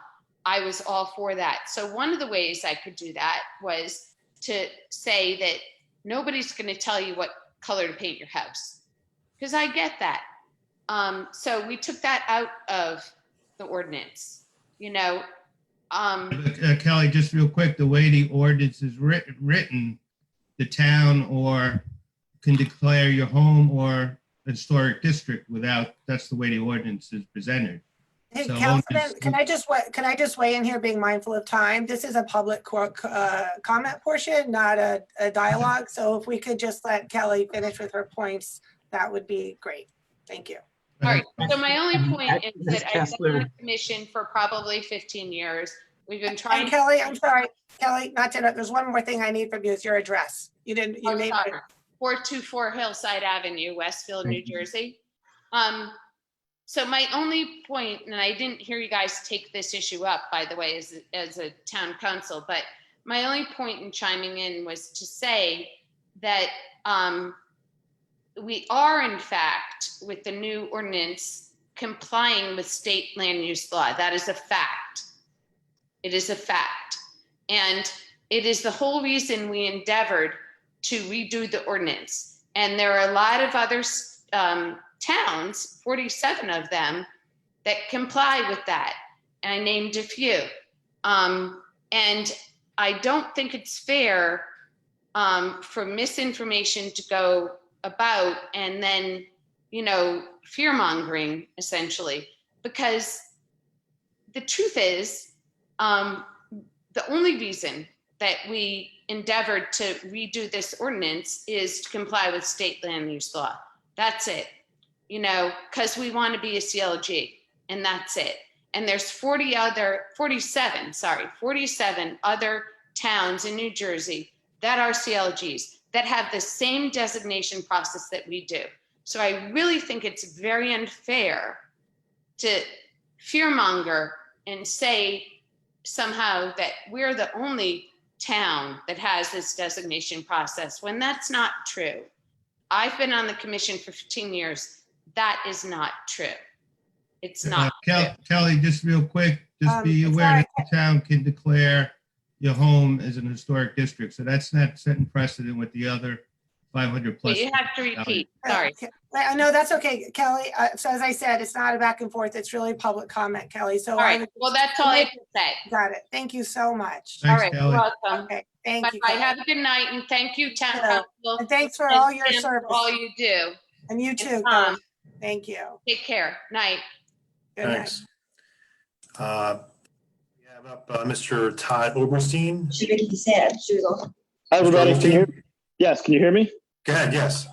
Speaker 18: I was all for that. So one of the ways I could do that was to say that nobody's going to tell you what color to paint your house, because I get that. So we took that out of the ordinance,
Speaker 6: Kelly, just real quick, the way the ordinance is written, the town or can declare your home or historic district without, that's the way the ordinance is presented.
Speaker 3: Hey,
Speaker 6: So
Speaker 3: Councilman, can I just weigh in here, being mindful of time? This is a public comment portion, not a dialogue. So if we could just let Kelly finish with her points, that would be great. Thank you.
Speaker 18: All right, so my only point is
Speaker 11: Ms.
Speaker 18: that I've been on
Speaker 11: Kessler.
Speaker 18: the commission for probably 15 years. We've been
Speaker 3: And
Speaker 18: trying.
Speaker 3: Kelly, I'm sorry, Kelly, not to interrupt. There's one more thing I need from you, is your address. You didn't, you
Speaker 18: Oh,
Speaker 3: named
Speaker 18: sorry.
Speaker 3: it.
Speaker 18: 424 Hillside Avenue, Westfield, New Jersey. So my only point, and I didn't hear you guys take this issue up, by the way, as a town council, but my only point in chiming in was to say that we are, in fact, with the new ordinance, complying with state land use law. That is a fact. It is a fact. And it is the whole reason we endeavored to redo the ordinance. And there are a lot of other towns, 47 of them, that comply with that. And I named a few. And I don't think it's fair for misinformation to go about and then, fear mongering, essentially, because the truth is, the only reason that we endeavored to redo this ordinance is to comply with state land use law. That's it, because we want to be a CLG, and that's it. And there's 47 other towns in New Jersey that are CLGs that have the same designation process that we do. So I really think it's very unfair to fearmonger and say somehow that we're the only town that has this designation process, when that's not true. I've been on the commission for 15 years. That is not true. It's not.
Speaker 6: Kelly, just real quick, just be aware that the town can declare your home as an historic district. So that's not setting precedent with the other 500 plus.
Speaker 18: But you have to repeat. Sorry.
Speaker 3: I know that's okay, Kelly. So as I said, it's not a back and forth. It's really public comment, Kelly. So
Speaker 18: all right. Well, that's all I can say.
Speaker 3: Got it. Thank you so much.
Speaker 6: Thanks,
Speaker 18: all right.
Speaker 6: Kelly.
Speaker 18: You're welcome.
Speaker 3: Okay. Thank you.
Speaker 18: Bye. Have a good night, and thank you, town council.
Speaker 3: And thanks for all your
Speaker 18: Tim,
Speaker 3: service.
Speaker 18: for all you do.
Speaker 3: And you too.
Speaker 18: Tom,
Speaker 3: thank you.
Speaker 18: take care. Night.
Speaker 3: Good night.
Speaker 1: Thanks. We have up Mr. Todd Oberstein.
Speaker 19: Hi, everybody. Can you hear me? Yes, can you hear me?
Speaker 1: Go ahead, yes.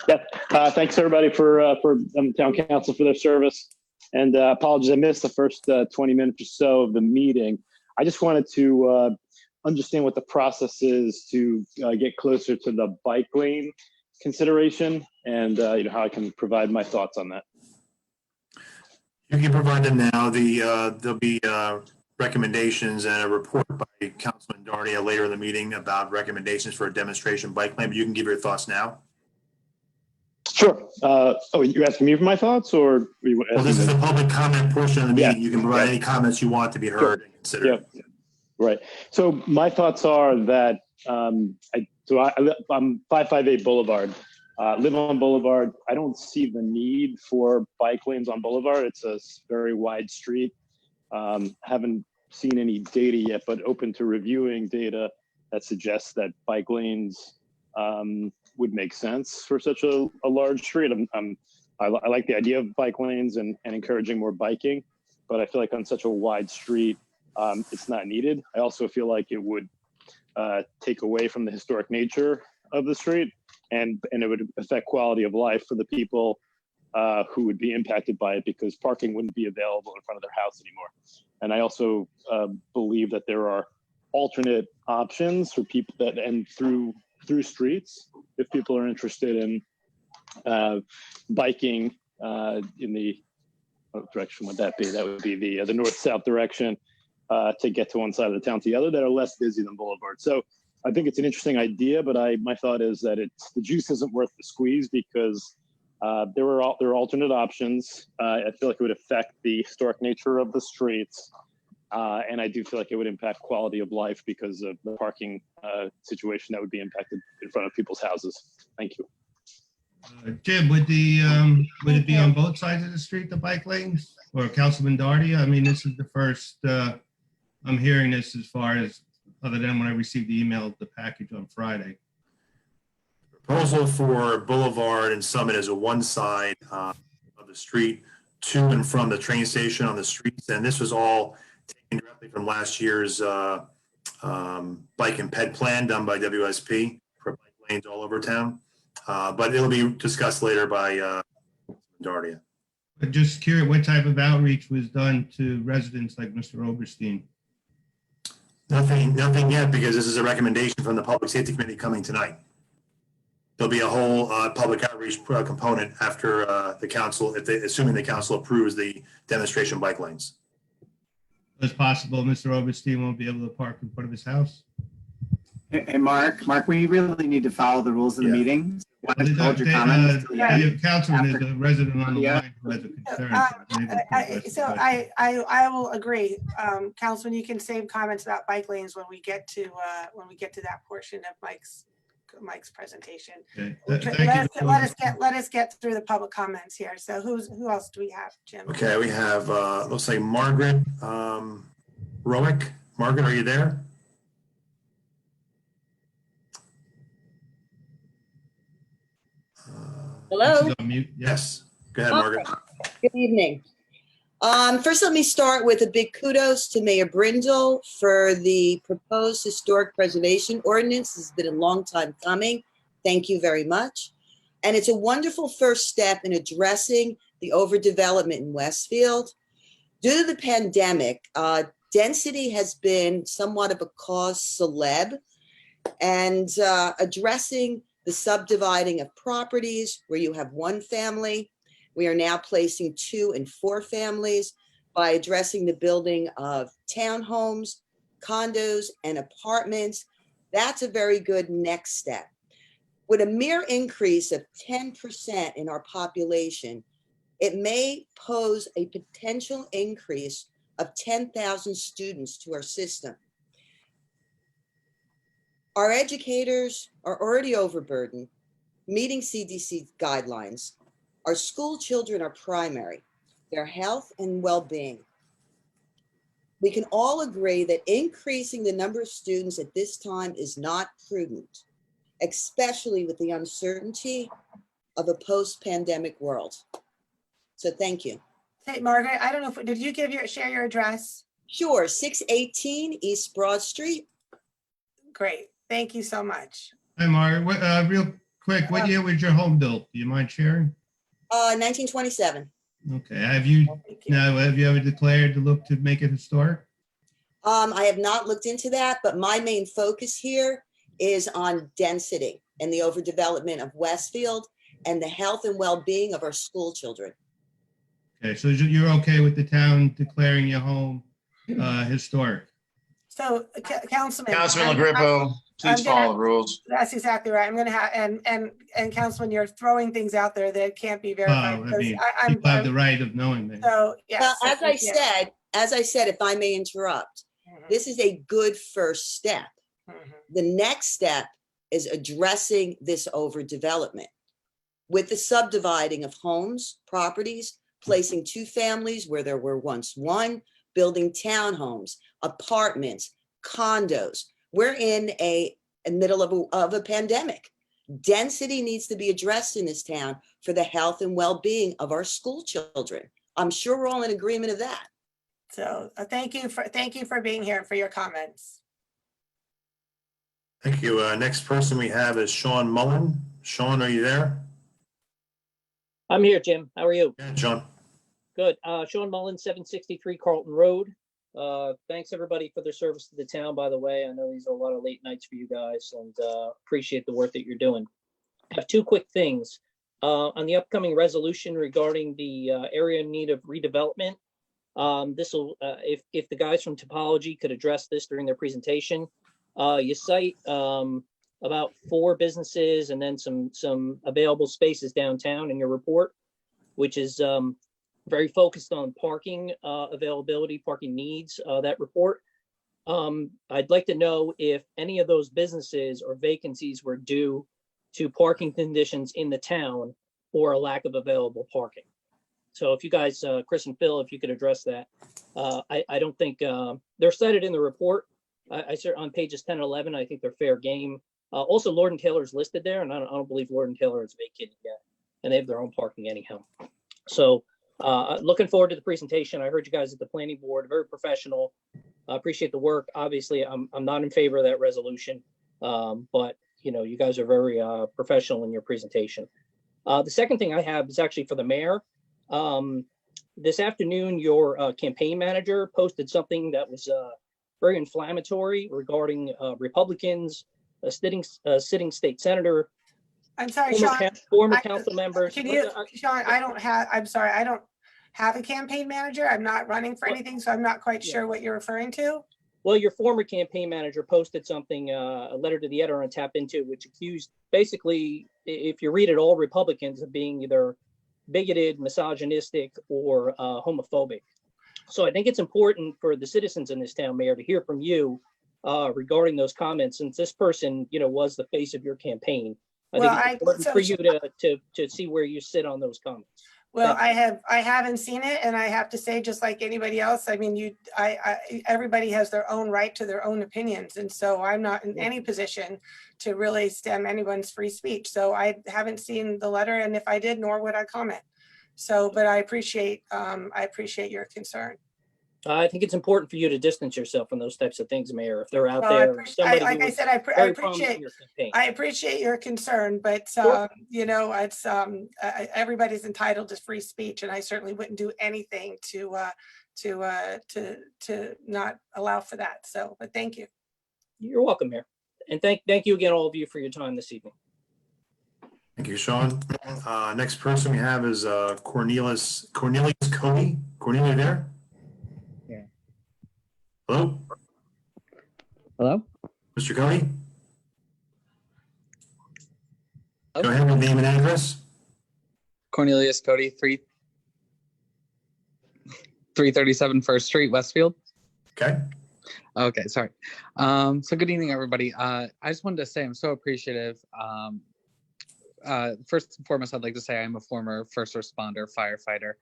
Speaker 19: Yeah. Thanks, everybody, for town council for their service. And apologies, I missed the first 20 minutes or so of the meeting. I just wanted to understand what the process is to get closer to the bike lane consideration, and how I can provide my thoughts on that.
Speaker 1: You can provide them now. There'll be recommendations and a report by Councilman Dardia later in the meeting about recommendations for a demonstration bike lane, but you can give your thoughts now.
Speaker 19: Sure. You're asking me for my thoughts, or
Speaker 1: well, this is the public comment portion of the meeting. You can provide any comments you want to be heard and considered.
Speaker 19: Yeah. Right. So my thoughts are that I'm 558 Boulevard. Live on Boulevard. I don't see the need for bike lanes on Boulevard. It's a very wide street. Haven't seen any data yet, but open to reviewing data that suggests that bike lanes would make sense for such a large street. I like the idea of bike lanes and encouraging more biking, but I feel like on such a wide street, it's not needed. I also feel like it would take away from the historic nature of the street, and it would affect quality of life for the people who would be impacted by it, because parking wouldn't be available in front of their house anymore. And I also believe that there are alternate options for people that end through streets if people are interested in biking in the what direction would that be? That would be the north-south direction to get to one side of the town to the other, that are less busy than Boulevard. So I think it's an interesting idea, but my thought is that the juice isn't worth the squeeze, because there are alternate options. I feel like it would affect the historic nature of the streets. And I do feel like it would impact quality of life because of the parking situation that would be impacted in front of people's houses. Thank you.
Speaker 6: Jim, would it be on both sides of the street, the bike lanes, or Councilman Dardia? I mean, this is the first I'm hearing this, as far as other than when I received the email, the package on Friday.
Speaker 1: Proposal for Boulevard and Summit is a one side of the street. to and from the train station on the streets. And this was all taken directly from last year's bike and ped plan done by WSP for bike lanes all over town. But it'll be discussed later by Dardia.
Speaker 6: But just curious, what type of outreach was done to residents like Mr. Oberstein?
Speaker 1: Nothing yet, because this is a recommendation from the Public Safety Committee coming tonight. There'll be a whole public outreach component after the council, assuming the council approves the demonstration bike lanes.
Speaker 6: It's possible Mr. Oberstein won't be able to park in front of his house.
Speaker 2: Hey, Mark, we really need to follow the rules of the meeting. Why don't you hold your comments till the end?
Speaker 6: The councilman is a resident on the line who has a concern.
Speaker 3: I will agree. Councilman, you can save comments about bike lanes when we get to that portion of Mike's presentation.
Speaker 6: Okay.
Speaker 3: Let us get through the public comments here. So who else do we have, Jim?
Speaker 1: Okay, we have, looks like Margaret Roick. Margaret, are you there?
Speaker 20: Hello.
Speaker 1: Yes. Go ahead, Margaret.
Speaker 20: Good evening. First, let me start with a big kudos to Mayor Brindle for the proposed historic preservation ordinance. This has been a long time coming. Thank you very much. And it's a wonderful first step in addressing the overdevelopment in Westfield. Due to the pandemic, density has been somewhat of a cause celeb, and addressing the subdividing of properties where you have one family. We are now placing 2 and 4 families by addressing the building of townhomes, condos, and apartments. That's a very good next step. With a mere increase of 10% in our population, it may pose a potential increase of 10,000 students to our system. Our educators are already overburdened, meeting CDC guidelines. Our school children are primary, their health and well-being. We can all agree that increasing the number of students at this time is not prudent, especially with the uncertainty of a post-pandemic world. So thank you.
Speaker 3: Hey, Margaret, I don't know did you share your address?
Speaker 20: Sure, 618 East Broad Street.
Speaker 3: Great. Thank you so much.
Speaker 6: Hi, Margaret. Real quick, what year was your home built? Do you mind sharing?
Speaker 20: 1927.
Speaker 6: Okay. Have you ever declared to look to make it historic?
Speaker 20: I have not looked into that, but my main focus here is on density and the overdevelopment of Westfield and the health and well-being of our school children.
Speaker 6: Okay, so you're okay with the town declaring your home historic?
Speaker 3: So, Councilman
Speaker 21: LaGrippo, please follow the rules.
Speaker 3: That's exactly right. I'm going to have, and Councilman, you're throwing things out there that can't be verified.
Speaker 6: People have the right of knowing that.
Speaker 3: So, yes.
Speaker 20: Well, as I said, if I may interrupt, this is a good first step. The next step is addressing this overdevelopment with the subdividing of homes, properties, placing 2 families where there were once 1, building townhomes, apartments, condos. We're in a middle of a pandemic. Density needs to be addressed in this town for the health and well-being of our school children. I'm sure we're all in agreement of that.
Speaker 3: So thank you for being here and for your comments.
Speaker 1: Thank you. Next person we have is Sean Mullen. Sean, are you there?
Speaker 22: I'm here, Jim. How are you?
Speaker 1: Yeah, Sean.
Speaker 22: Good. Sean Mullen, 763 Carlton Road. Thanks everybody for their service to the town, by the way. I know these are a lot of late nights for you guys, and appreciate the work that you're doing. I have 2 quick things. On the upcoming resolution regarding the area in need of redevelopment, this will, if the guys from Topology could address this during their presentation. You cite about 4 businesses and then some available spaces downtown in your report, which is very focused on parking availability, parking needs, that report. I'd like to know if any of those businesses or vacancies were due to parking conditions in the town or a lack of available parking. So if you guys, Chris and Phil, if you could address that. I don't think they're cited in the report. I on pages 10 and 11, I think they're fair game. Also, Lord and Taylor is listed there, and I don't believe Lord and Taylor is vacated yet, and they have their own parking anyhow. So Looking forward to the presentation. I heard you guys at the planning board, very professional. I appreciate the work. Obviously, I'm not in favor of that resolution, but you know, you guys are very professional in your presentation. The second thing I have is actually for the mayor. This afternoon, your campaign manager posted something that was very inflammatory regarding Republicans, a sitting state senator,
Speaker 3: I'm sorry,
Speaker 22: former,
Speaker 3: Sean.
Speaker 22: former
Speaker 3: I-
Speaker 22: council members.
Speaker 3: Can you, Sean, I'm sorry, I don't have a campaign manager. I'm not running for anything, so I'm not quite sure what you're referring to.
Speaker 22: Well, your former campaign manager posted something, a letter to the editor on Tap Into, which accused, basically, if you read it, all Republicans of being either bigoted, misogynistic, or homophobic. So I think it's important for the citizens in this town, Mayor, to hear from you regarding those comments, since this person, you know, was the face of your campaign. I think it's important for you to see where you sit on those comments.
Speaker 3: Well, I haven't seen it, and I have to say, just like anybody else, I mean, everybody has their own right to their own opinions, and so I'm not in any position to really stem anyone's free speech. So I haven't seen the letter, and if I did, nor would I comment. So, but I appreciate your concern.
Speaker 22: I think it's important for you to distance yourself from those types of things, Mayor. If they're out
Speaker 3: Well,
Speaker 22: there,
Speaker 3: like I said, I appreciate your concern, but you know, it's everybody's entitled to free speech, and I certainly wouldn't do anything to not allow for that. So, but thank you.
Speaker 22: You're welcome, Mayor, and thank you again, all of you, for your time this evening.
Speaker 1: Thank you, Sean. Next person we have is Cornelius Cody. Cornelia, there?
Speaker 8: Yeah.
Speaker 1: Hello?
Speaker 8: Hello?
Speaker 1: Mr. Cody?
Speaker 8: Hello?
Speaker 1: Go ahead with name and address.
Speaker 8: Cornelius Cody, 337 First Street, Westfield.
Speaker 1: Okay.
Speaker 8: Okay, sorry. So good evening, everybody. I just wanted to say I'm so appreciative. First and foremost, I'd like to say I'm a former first responder firefighter.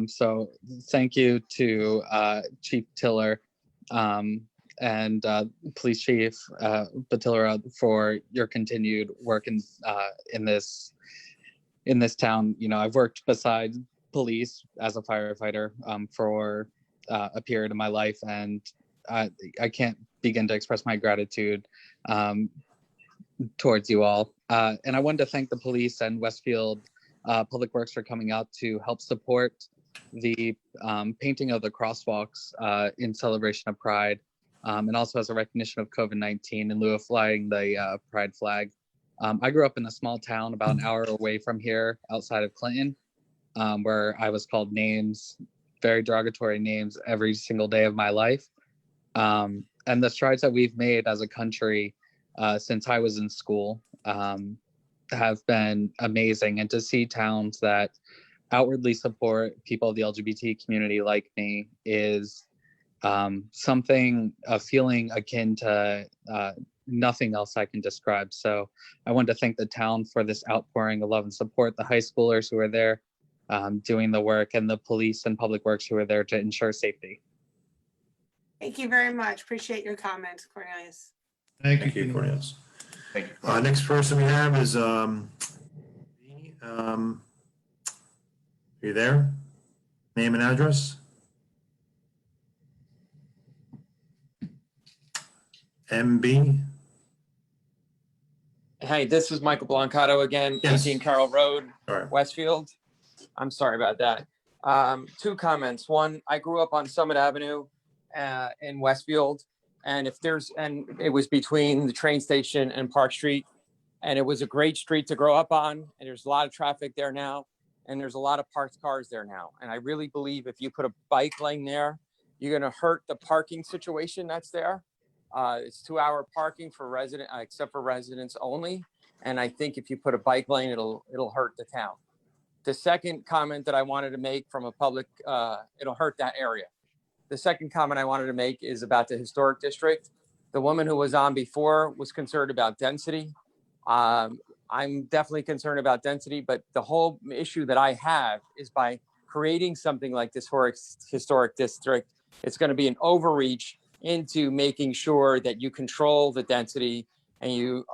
Speaker 8: So thank you to Chief Tiller and Police Chief Batilla for your continued work in this town. You know, I've worked beside police as a firefighter for a period of my life, and I can't begin to express my gratitude towards you all. And I wanted to thank the police and Westfield Public Works for coming out to help support the painting of the crosswalks in celebration of Pride, and also as a recognition of COVID-19 in lieu of flying the Pride flag. I grew up in a small town about an hour away from here outside of Clinton, where I was called names, very derogatory names, every single day of my life. And the strides that we've made as a country since I was in school have been amazing. And to see towns that outwardly support people of the LGBT community like me is something, a feeling akin to nothing else I can describe. So I wanted to thank the town for this outpouring of love and support, the high schoolers who are there doing the work, and the police and public works who are there to ensure safety.
Speaker 3: Thank you very much. Appreciate your comments, Cornelius.
Speaker 1: Thank you, Cornelius. Thank you. Next person we have is are you there? Name and address. MB.
Speaker 12: Hey, this is Michael Blancato again, 18 Carroll Road, Westfield. I'm sorry about that. Two comments. One, I grew up on Summit Avenue in Westfield, and it was between the train station and Park Street, and it was a great street to grow up on, and there's a lot of traffic there now, and there's a lot of parked cars there now. And I really believe if you put a bike lane there, you're going to hurt the parking situation that's there. It's 2-hour parking for except for residents only. And I think if you put a bike lane, it'll hurt the town. The second comment that I wanted to make from a public, it'll hurt that area. The second comment I wanted to make is about the historic district. The woman who was on before was concerned about density. I'm definitely concerned about density, but the whole issue that I have is by creating something like this historic district, it's going to be an overreach into making sure that you control the density and you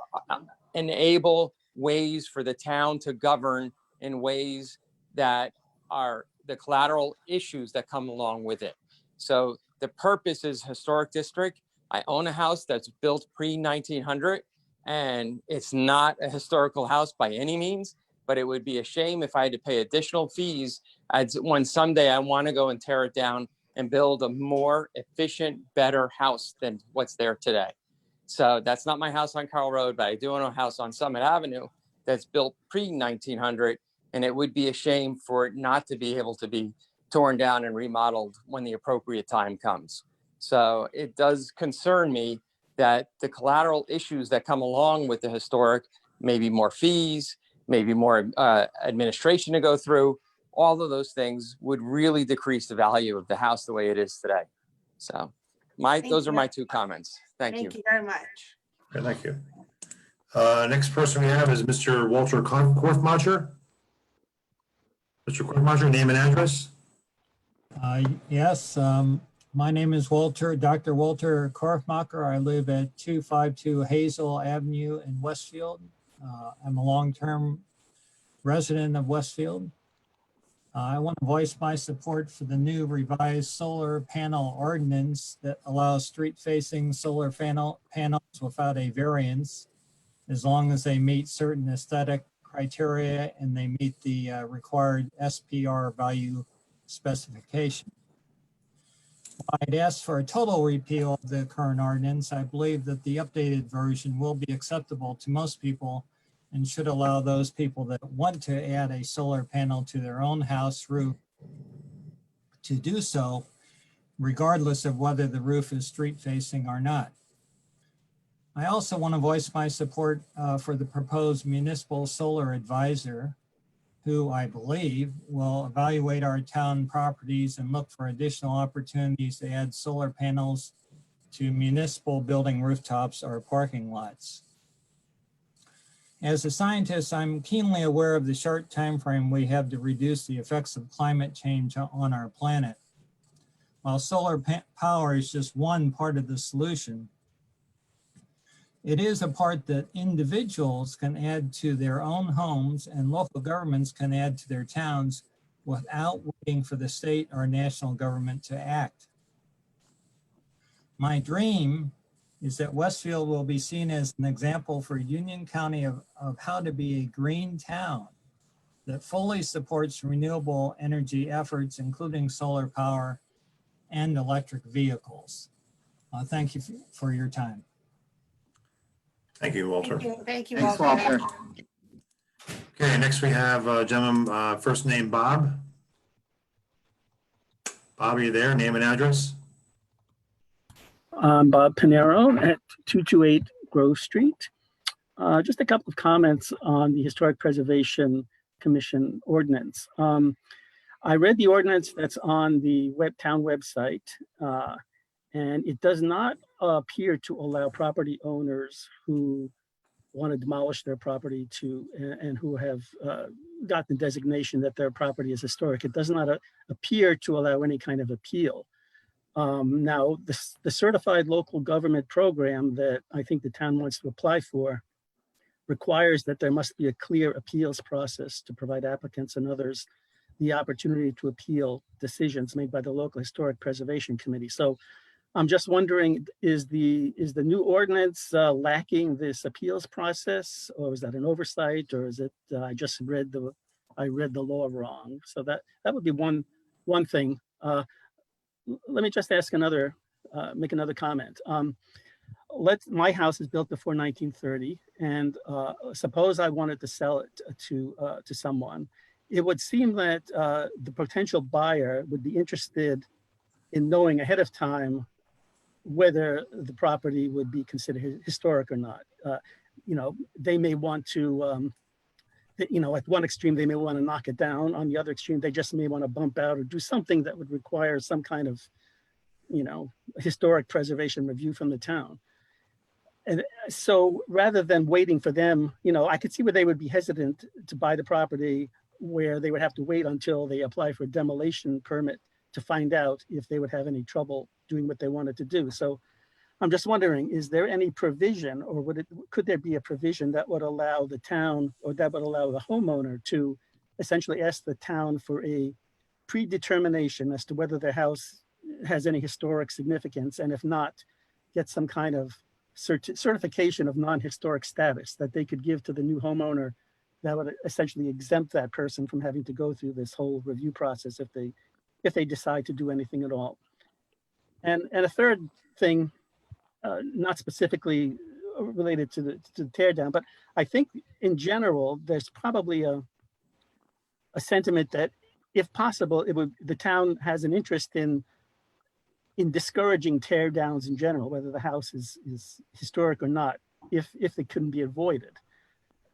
Speaker 12: enable ways for the town to govern in ways that are the collateral issues that come along with it. So the purpose is historic district. I own a house that's built pre-1900, and it's not a historical house by any means, but it would be a shame if I had to pay additional fees when someday I want to go and tear it down and build a more efficient, better house than what's there today. So that's not my house on Carl Road, but I do own a house on Summit Avenue that's built pre-1900, and it would be a shame for it not to be able to be torn down and remodeled when the appropriate time comes. So it does concern me that the collateral issues that come along with the historic, maybe more fees, maybe more administration to go through, all of those things would really decrease the value of the house the way it is today. So those are my two comments. Thank you.
Speaker 3: Thank you very much.
Speaker 1: Okay, thank you. Next person we have is Mr. Walter Korfmacher. Mr. Korfmacher, name and address.
Speaker 9: Yes, my name is Dr. Walter Korfmacher. I live at 252 Hazel Avenue in Westfield. I'm a long-term resident of Westfield. I want to voice my support for the new revised solar panel ordinance that allows street-facing solar panels without a variance, as long as they meet certain aesthetic criteria and they meet the required SPR value specification. I'd ask for a total repeal of the current ordinance. I believe that the updated version will be acceptable to most people and should allow those people that want to add a solar panel to their own house roof to do so, regardless of whether the roof is street facing or not. I also want to voice my support for the proposed municipal solar advisor, who I believe will evaluate our town properties and look for additional opportunities to add solar panels to municipal building rooftops or parking lots. As a scientist, I'm keenly aware of the short time frame we have to reduce the effects of climate change on our planet. While solar power is just one part of the solution, it is a part that individuals can add to their own homes and local governments can add to their towns without waiting for the state or national government to act. My dream is that Westfield will be seen as an example for Union County of how to be a green town that fully supports renewable energy efforts, including solar power and electric vehicles. Thank you for your time.
Speaker 1: Thank you, Walter.
Speaker 3: Thank you,
Speaker 2: Thanks,
Speaker 3: Walter.
Speaker 2: Walter.
Speaker 1: Okay, next we have a gentleman, first name Bob. Bob, are you there? Name and address.
Speaker 7: I'm Bob Pinero at 228 Grove Street. Just a couple of comments on the Historic Preservation Commission ordinance. I read the ordinance that's on the town website, and it does not appear to allow property owners who want to demolish their property and who have gotten designation that their property is historic. It does not appear to allow any kind of appeal. Now, the certified local government program that I think the town wants to apply for requires that there must be a clear appeals process to provide applicants and others the opportunity to appeal decisions made by the local historic preservation committee. So I'm just wondering, is the new ordinance lacking this appeals process, or is that an oversight, or is it I just read the law wrong? So that would be one thing. Let me just ask make another comment. My house is built before 1930, and suppose I wanted to sell it to someone. It would seem that the potential buyer would be interested in knowing ahead of time whether the property would be considered historic or not. They may want to, at one extreme, they may want to knock it down. On the other extreme, they just may want to bump out or do something that would require some kind of, historic preservation review from the town. And so rather than waiting for them, I could see where they would be hesitant to buy the property, where they would have to wait until they apply for a demolition permit to find out if they would have any trouble doing what they wanted to do. So I'm just wondering, is there any provision, or could there be a provision that would allow the town, or that would allow the homeowner to essentially ask the town for a
Speaker 10: predetermination as to whether their house has any historic significance, and if not, get some kind of certification of non-historic status that they could give to the new homeowner that would essentially exempt that person from having to go through this whole review process if they decide to do anything at all. And a third thing, not specifically related to the tear down, but I think in general, there's probably a sentiment that if possible, the town has an interest in discouraging tear downs in general, whether the house is historic or not, if it couldn't be avoided.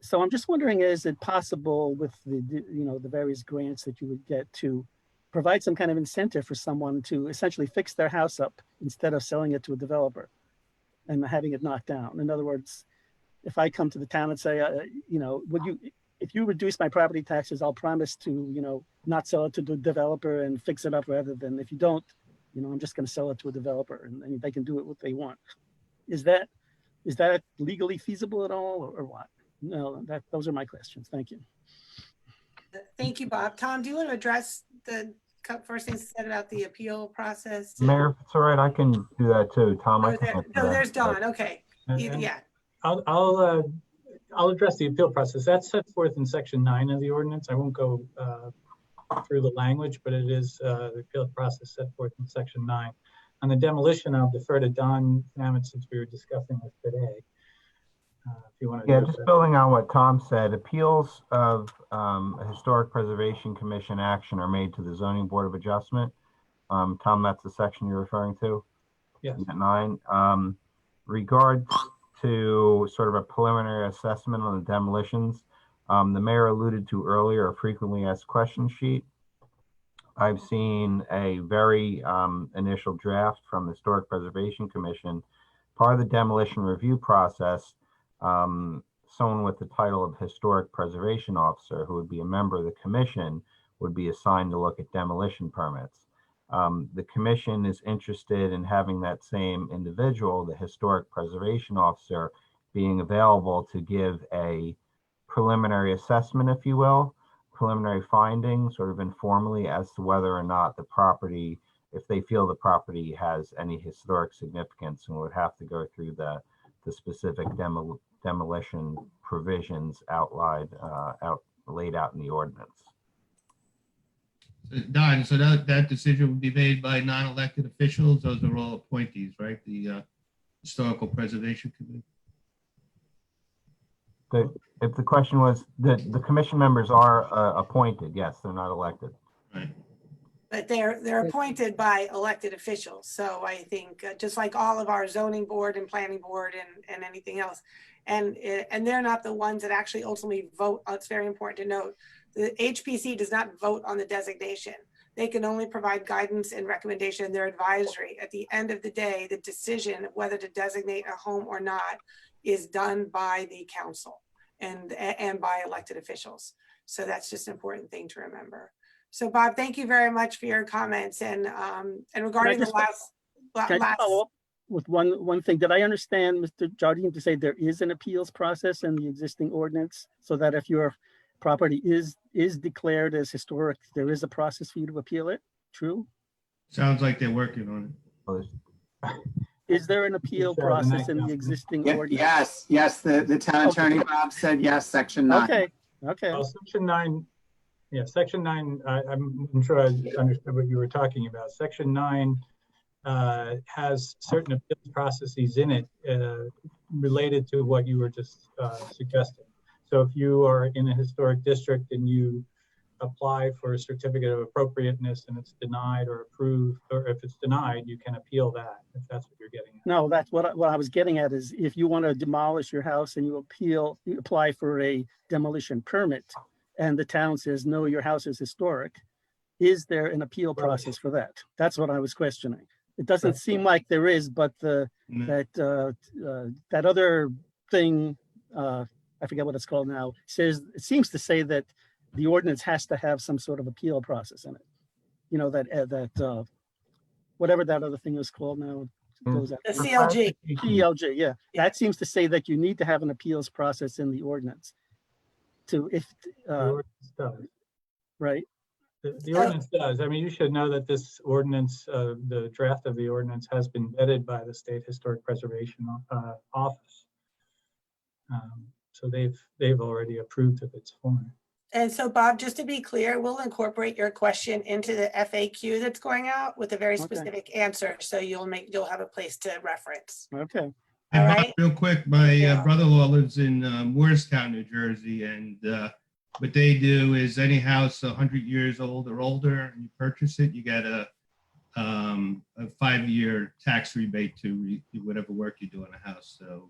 Speaker 10: So I'm just wondering, is it possible with the various grants that you would get to provide some kind of incentive for someone to essentially fix their house up instead of selling it to a developer and having it knocked down? In other words, if I come to the town and say, if you reduce my property taxes, I'll promise to, not sell it to the developer and fix it up, rather than if you don't, I'm just going to sell it to a developer and they can do it what they want. Is that legally feasible at all, or what? No, those are my questions. Thank you.
Speaker 3: Thank you, Bob. Tom, do you want to address the first things said about the appeal process?
Speaker 13: Mayor, if it's all right, I can do that too. Tom, I can answer that.
Speaker 3: There's Don. Okay.
Speaker 11: And
Speaker 3: Yeah.
Speaker 11: I'll address the appeal process. That's set forth in section 9 of the ordinance. I won't go through the language, but it is the appeal process set forth in section 9. On the demolition, I'll defer to Don Hammett since we were discussing this today. If you want to.
Speaker 13: Yeah, just building on what Tom said, appeals of a Historic Preservation Commission action are made to the Zoning Board of Adjustment. Tom, that's the section you're referring to?
Speaker 11: Yes.
Speaker 13: 9. Regards to sort of a preliminary assessment on the demolitions, the mayor alluded to earlier a frequently asked questions sheet. I've seen a very initial draft from the Historic Preservation Commission. Part of the demolition review process, someone with the title of Historic Preservation Officer, who would be a member of the commission, would be assigned to look at demolition permits. The commission is interested in having that same individual, the Historic Preservation Officer, being available to give a preliminary assessment, if you will, preliminary findings, sort of informally, as to whether or not the property, if they feel the property has any historic significance, and would have to go through the specific demolition provisions laid out in the ordinance.
Speaker 6: Don, so that decision would be made by non-elected officials? Those are all appointees, right? The Historical Preservation Committee?
Speaker 13: If the question was, the commission members are appointed, yes, they're not elected.
Speaker 6: Right.
Speaker 3: But they're appointed by elected officials. So I think just like all of our zoning board and planning board and anything else, and they're not the ones that actually ultimately vote. It's very important to note. The HPC does not vote on the designation. They can only provide guidance and recommendation. They're advisory. At the end of the day, the decision of whether to designate a home or not is done by the council and by elected officials. So that's just an important thing to remember. So Bob, thank you very much for your comments. And regarding the last.
Speaker 10: Can I follow up with one thing? Did I understand Mr. Jardine to say there is an appeals process in the existing ordinance, so that if your property is declared as historic, there is a process for you to appeal it? True?
Speaker 6: Sounds like they're working on it.
Speaker 10: Is there an appeal process in the existing ordinance?
Speaker 2: Yes, the town attorney, Bob, said yes, section 9.
Speaker 10: Okay.
Speaker 11: Well, section 9, yeah, section 9, I'm sure I understood what you were talking about. Section 9 has certain appeals processes in it related to what you were just suggesting. So if you are in a historic district and you apply for a certificate of appropriateness and it's denied or approved, or if it's denied, you can appeal that, if that's what you're getting at.
Speaker 10: No, that's what I was getting at, is if you want to demolish your house and you apply for a demolition permit and the town says, no, your house is historic, is there an appeal process for that? That's what I was questioning. It doesn't seem like there is, but that other thing, I forget what it's called now, it seems to say that the ordinance has to have some sort of appeal process in it. You know, that whatever that other thing is called now. Goes
Speaker 3: the CLG.
Speaker 10: CLG, yeah. That seems to say that you need to have an appeals process in the ordinance. Right.
Speaker 11: The ordinance does. I mean, you should know that this ordinance, the draft of the ordinance has been vetted by the State Historic Preservation Office. So they've already approved of its form.
Speaker 3: And so Bob, just to be clear, we'll incorporate your question into the FAQ that's going out with a very specific answer. So you'll have a place to reference.
Speaker 10: Okay.
Speaker 6: Hey,
Speaker 3: All
Speaker 6: Bob,
Speaker 3: right.
Speaker 6: real quick, my brother-in-law lives in Moorestown, New Jersey, and what they do is any house 100 years old or older, and you purchase it, you get a 5-year tax rebate to whatever work you do on a house. So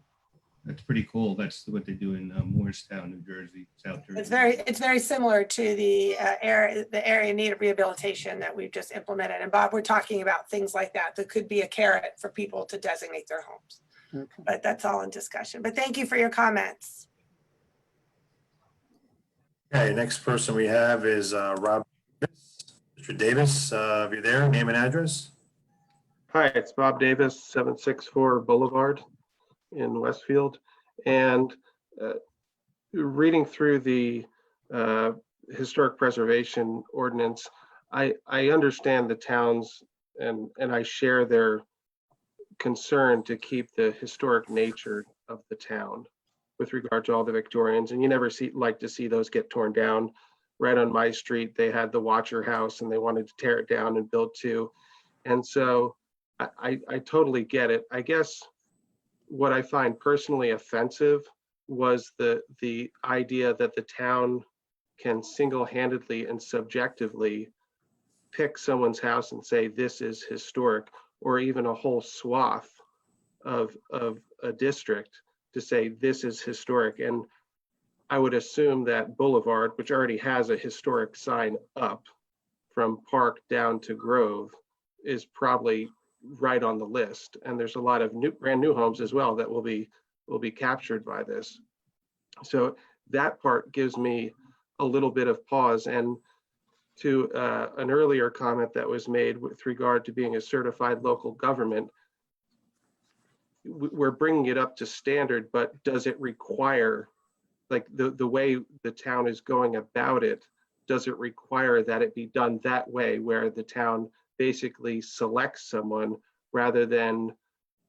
Speaker 6: that's pretty cool. That's what they do in Moorestown, New Jersey, South Jersey.
Speaker 3: It's very similar to the area in need of rehabilitation that we've just implemented. And Bob, we're talking about things like that. That could be a carrot for people to designate their homes.
Speaker 10: Okay.
Speaker 3: But that's all in discussion. But thank you for your comments.
Speaker 1: Okay, next person we have is Rob Davis. Mr. Davis, if you're there, name and address.
Speaker 5: Hi, it's Bob Davis, 764 Boulevard in Westfield. And reading through the historic preservation ordinance, I understand the towns and I share their concern to keep the historic nature of the town with regard to all the Victorians. And you never like to see those get torn down. Right on my street, they had the Watcher House and they wanted to tear it down and build two. And so I totally get it. I guess what I find personally offensive was the idea that the town can single-handedly and subjectively pick someone's house and say this is historic, or even a whole swath of a district to say this is historic. And I would assume that Boulevard, which already has a historic sign up from Park down to Grove, is probably right on the list. And there's a lot of brand new homes as well that will be captured by this. So that part gives me a little bit of pause. And to an earlier comment that was made with regard to being a certified local government, we're bringing it up to standard, but does it require, like the way the town is going about it, does it require that it be done that way, where the town basically selects someone rather than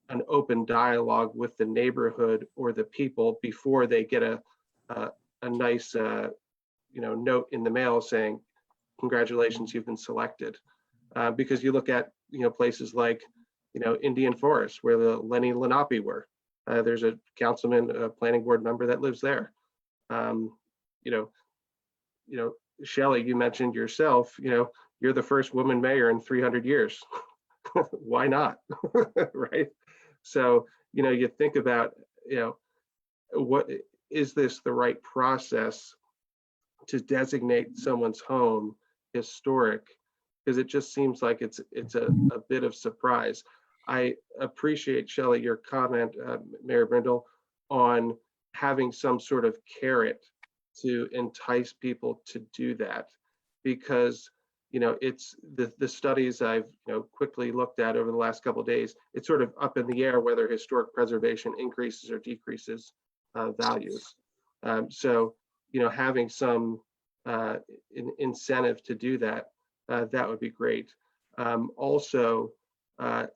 Speaker 5: an open dialogue with the neighborhood or the people before they get a nice note in the mail saying, congratulations, you've been selected. Because you look at places like Indian Forest, where the Lenny Lenape were. There's a councilman, a planning board member that lives there. Shelley, you mentioned yourself, you're the first woman mayor in 300 years. Why not? Right? So, you think about, what is this the right process to designate someone's home historic? Because it just seems like it's a bit of surprise. I appreciate, Shelley, your comment, Mayor Brindle, on having some sort of carrot to entice people to do that, because it's the studies I've quickly looked at over the last couple of days. It's sort of up in the air whether historic preservation increases or decreases values. So having some incentive to do that, that would be great. Also,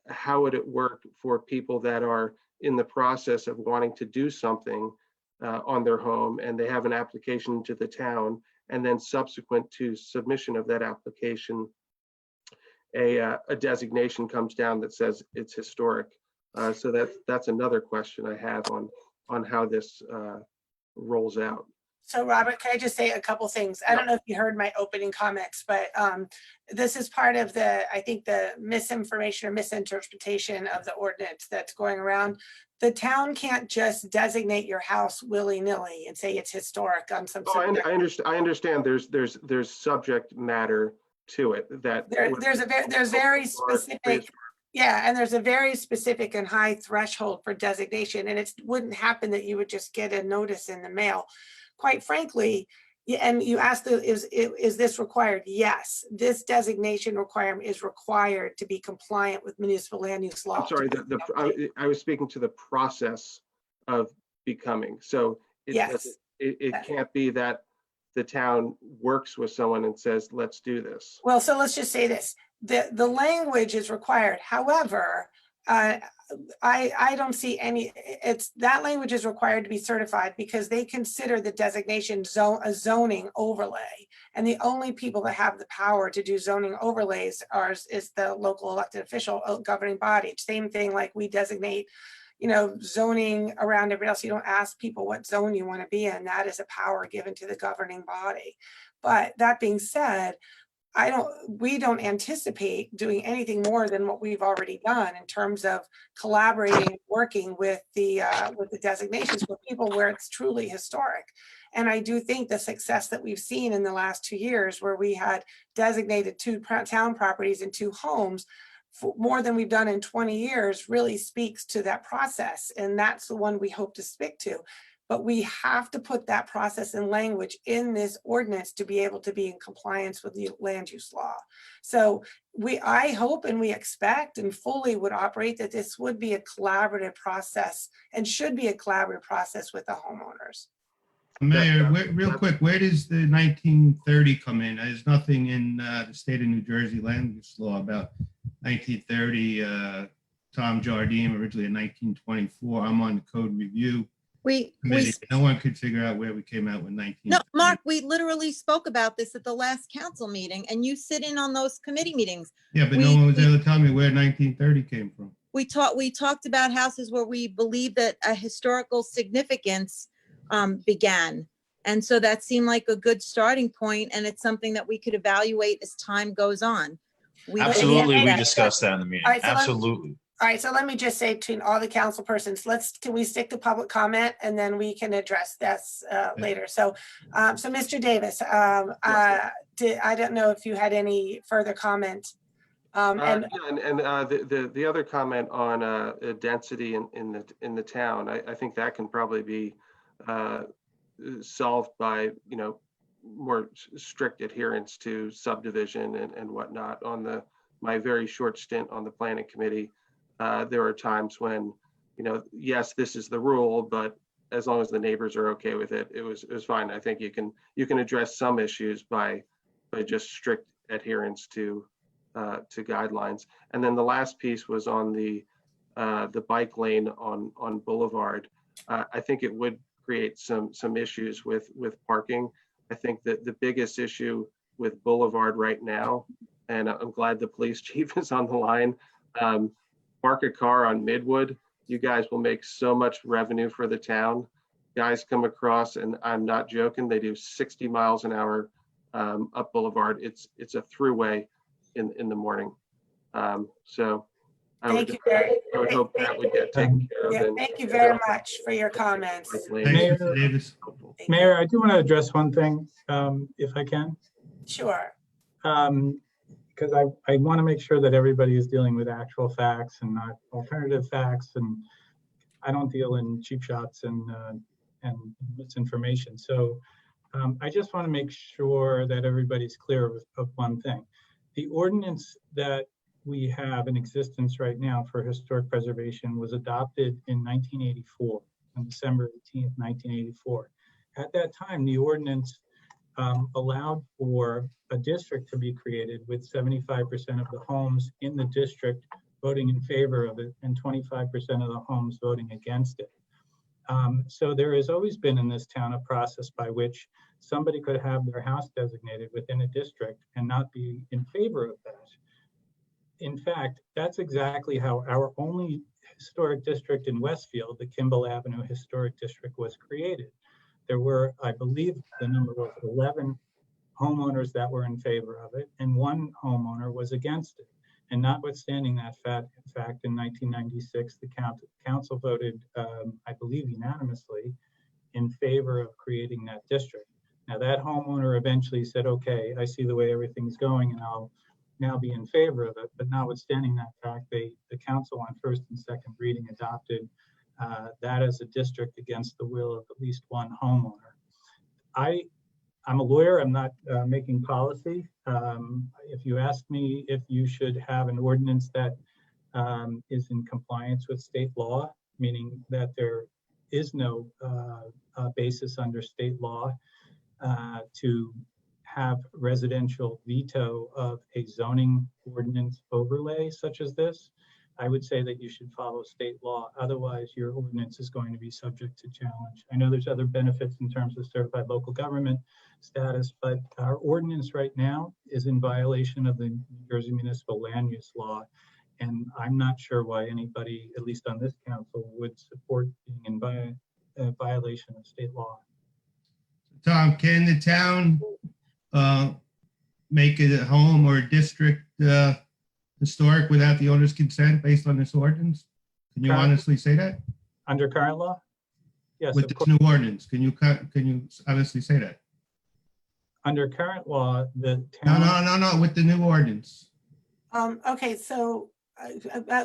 Speaker 5: how would it work for people that are in the process of wanting to do something on their home, and they have an application to the town, and then subsequent to submission of that application, a designation comes down that says it's historic. So that's another question I have on how this rolls out.
Speaker 3: So Robert, can I just say a couple things? I don't know if you heard my opening comments, but this is part of I think the misinformation or misinterpretation of the ordinance that's going around. The town can't just designate your house willy-nilly and say it's historic on some.
Speaker 5: Oh, I understand. There's subject matter to it that
Speaker 3: there's very specific. Yeah, and there's a very specific and high threshold for designation, and it wouldn't happen that you would just get a notice in the mail. Quite frankly, and you asked, is this required? Yes, this designation requirement is required to be compliant with municipal land use law.
Speaker 5: I'm sorry, I was speaking to the process of becoming. So it
Speaker 3: yes,
Speaker 5: it can't be that the town works with someone and says, let's do this.
Speaker 3: Well, so let's just say this, the language is required. However, I don't see any, that language is required to be certified because they consider the designation zone a zoning overlay. And the only people that have the power to do zoning overlays is the local elected official governing body. Same thing like we designate, zoning around everybody else. You don't ask people what zone you want to be in. That is a power given to the governing body. But that being said, we don't anticipate doing anything more than what we've already done in terms of collaborating, working with the designations for people where it's truly historic. And I do think the success that we've seen in the last 2 years, where we had designated 2 town properties and 2 homes, more than we've done in 20 years, really speaks to that process. And that's the one we hope to stick to. But we have to put that process and language in this ordinance to be able to be in compliance with the land use law. So I hope and we expect and fully would operate that this would be a collaborative process and should be a collaborative process with the homeowners.
Speaker 6: Mayor, real quick, where does the 1930 come in? There's nothing in the state of New Jersey land use law about 1930. Tom Jardine, originally in 1924. I'm on the code review committee. No one could figure out where we came out with 19.
Speaker 14: No, Mark, we literally spoke about this at the last council meeting, and you sit in on those committee meetings.
Speaker 6: Yeah, but no one was able to tell me where 1930 came from.
Speaker 14: We talked about houses where we believe that a historical significance began. And so that seemed like a good starting point, and it's something that we could evaluate as time goes on.
Speaker 15: Absolutely, we discussed that in the meeting.
Speaker 3: All right, so
Speaker 15: Absolutely.
Speaker 3: All right, so let me just say to all the council persons, can we stick to public comment and then we can address this later. So Mr. Davis, I don't know if you had any further comment.
Speaker 5: The other comment on density in the town, I think that can probably be solved by more strict adherence to subdivision and whatnot. On my very short stint on the planning committee, there are times when, yes, this is the rule, but as long as the neighbors are okay with it, it was fine. I think you can address some issues by just strict adherence to guidelines. And then the last piece was on the bike lane on Boulevard. I think it would create some issues with parking. I think that the biggest issue with Boulevard right now, and I'm glad the police chief is on the line, park a car on Midwood, you guys will make so much revenue for the town. Guys come across, and I'm not joking, they do 60 miles an hour up Boulevard. It's a throughway in the morning. So I would hope that would get taken care of.
Speaker 3: Yeah, thank you very much for your comments.
Speaker 11: Mayor, I do want to address one thing, if I can.
Speaker 3: Sure.
Speaker 11: Because I want to make sure that everybody is dealing with actual facts and not alternative facts. And I don't deal in cheap shots and misinformation. So I just want to make sure that everybody's clear of one thing. The ordinance that we have in existence right now for historic preservation was adopted in 1984, on December 18th, 1984. At that time, the ordinance allowed for a district to be created with 75% of the homes in the district voting in favor of it and 25% of the homes voting against it. So there has always been in this town a process by which somebody could have their house designated within a district and not be in favor of that. In fact, that's exactly how our only historic district in Westfield, the Kimball Avenue Historic District, was created. There were, I believe, the number was 11 homeowners that were in favor of it, and 1 homeowner was against it. And notwithstanding that fact, in fact, in 1996, the council voted, I believe, unanimously in favor of creating that district. Now, that homeowner eventually said, okay, I see the way everything's going, and I'll now be in favor of it. But notwithstanding that fact, the council on first and second reading adopted that as a district against the will of at least 1 homeowner. I'm a lawyer, I'm not making policy. If you ask me if you should have an ordinance that is in compliance with state law, meaning that there is no basis under state law to have residential veto of a zoning ordinance overlay such as this, I would say that you should follow state law. Otherwise, your ordinance is going to be subject to challenge. I know there's other benefits in terms of certified local government status, but our ordinance right now is in violation of the New Jersey municipal land use law. And I'm not sure why anybody, at least on this council, would support being in violation of state law.
Speaker 6: Tom, can the town make it a home or a district historic without the owner's consent based on this ordinance? Can you honestly say that?
Speaker 11: Under current law? Yes.
Speaker 6: With this new ordinance, can you honestly say that?
Speaker 11: Under current law, the town.
Speaker 6: No, with the new ordinance.
Speaker 3: Okay, so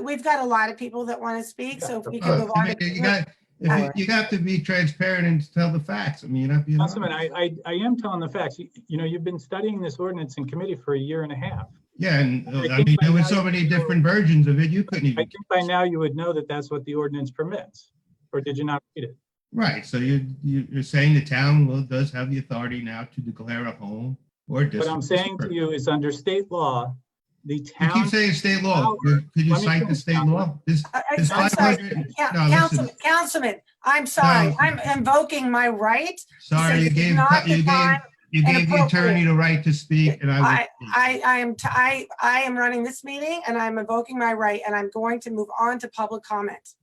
Speaker 3: we've got a lot of people that want to speak, so if we can move on.
Speaker 6: You have to be transparent and tell the facts. I mean, you're not being.
Speaker 11: Councilman, I am telling the facts. You know, you've been studying this ordinance in committee for a year and a half.
Speaker 6: Yeah, and I mean, there were so many different versions of it, you couldn't even.
Speaker 11: I think by now you would know that that's what the ordinance permits, or did you not read it?
Speaker 6: Right, so you're saying the town does have the authority now to declare a home or district.
Speaker 11: What I'm saying to you is under state law, the town.
Speaker 6: You keep saying state law. Could you cite the state law?
Speaker 3: I'm sorry, Councilman, I'm sorry. I'm invoking my right.
Speaker 6: Sorry, you gave the attorney the right to speak, and I
Speaker 3: am running this meeting, and I'm invoking my right, and I'm going to move on to public comment.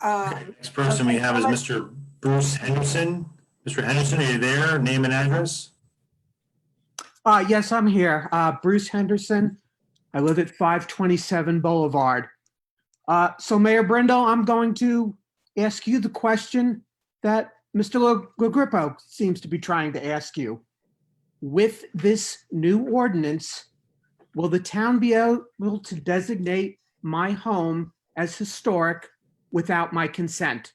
Speaker 1: Next person we have is Mr. Bruce Henderson. Mr. Henderson, are you there? Name and address?
Speaker 4: Yes, I'm here. Bruce Henderson. I live at 527 Boulevard. So Mayor Brindle, I'm going to ask you the question that Mr. LaGrippo seems to be trying to ask you. With this new ordinance, will the town be able to designate my home as historic without my consent?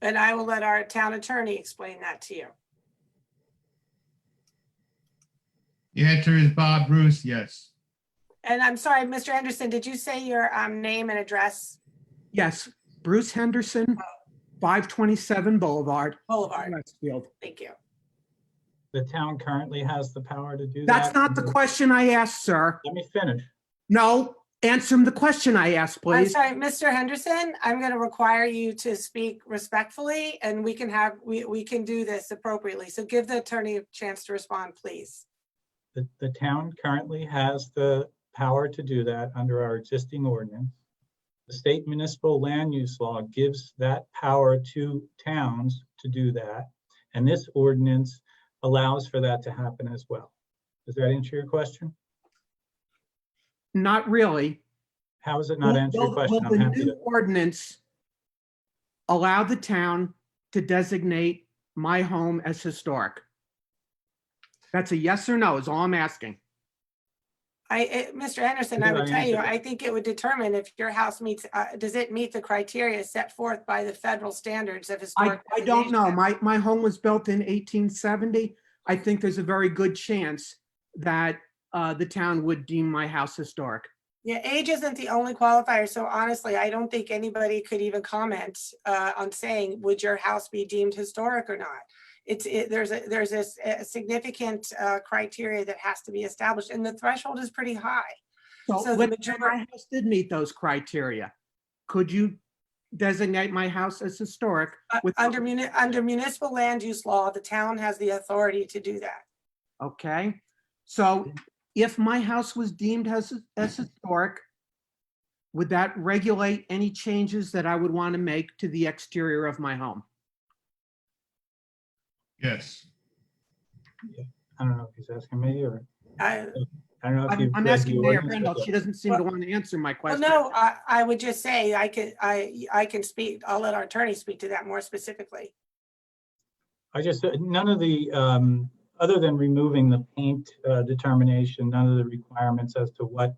Speaker 3: And I will let our town attorney explain that to you.
Speaker 6: The answer is Bob Bruce, yes.
Speaker 3: And I'm sorry, Mr. Henderson, did you say your name and address?
Speaker 4: Yes, Bruce Henderson, 527 Boulevard.
Speaker 3: Westfield. Thank you.
Speaker 11: The town currently has the power to do that.
Speaker 4: That's not the question I asked, sir.
Speaker 11: Let me finish.
Speaker 4: No, answer the question I asked, please.
Speaker 3: I'm sorry, Mr. Henderson, I'm going to require you to speak respectfully, and we can do this appropriately. So give the attorney a chance to respond, please.
Speaker 11: The town currently has the power to do that under our existing ordinance. The state municipal land use law gives that power to towns to do that. And this ordinance allows for that to happen as well. Does that answer your question?
Speaker 4: Not really.
Speaker 11: How does it not answer your question?
Speaker 4: Will the new ordinance allow the town to designate my home as historic? That's a yes or no is all I'm asking.
Speaker 3: Mr. Henderson, I would tell you, I think it would determine if your house meets, does it meet the criteria set forth by the federal standards of historic?
Speaker 4: I don't know. My home was built in 1870. I think there's a very good chance that the town would deem my house historic.
Speaker 3: Yeah, age isn't the only qualifier. So honestly, I don't think anybody could even comment on saying, would your house be deemed historic or not? There's a significant criteria that has to be established, and the threshold is pretty high.
Speaker 4: So my house did meet those criteria. Could you designate my house as historic?
Speaker 3: Under municipal land use law, the town has the authority to do that.
Speaker 4: Okay, so if my house was deemed as historic, would that regulate any changes that I would want to make to the exterior of my home?
Speaker 6: Yes.
Speaker 11: I don't know if he's asking me or.
Speaker 3: I
Speaker 11: don't know if
Speaker 4: I'm asking Mayor Brindle. She doesn't seem to want to answer my question.
Speaker 3: Well, no, I would just say I can speak. I'll let our attorney speak to that more specifically.
Speaker 11: None of the, other than removing the paint determination, none of the requirements as to what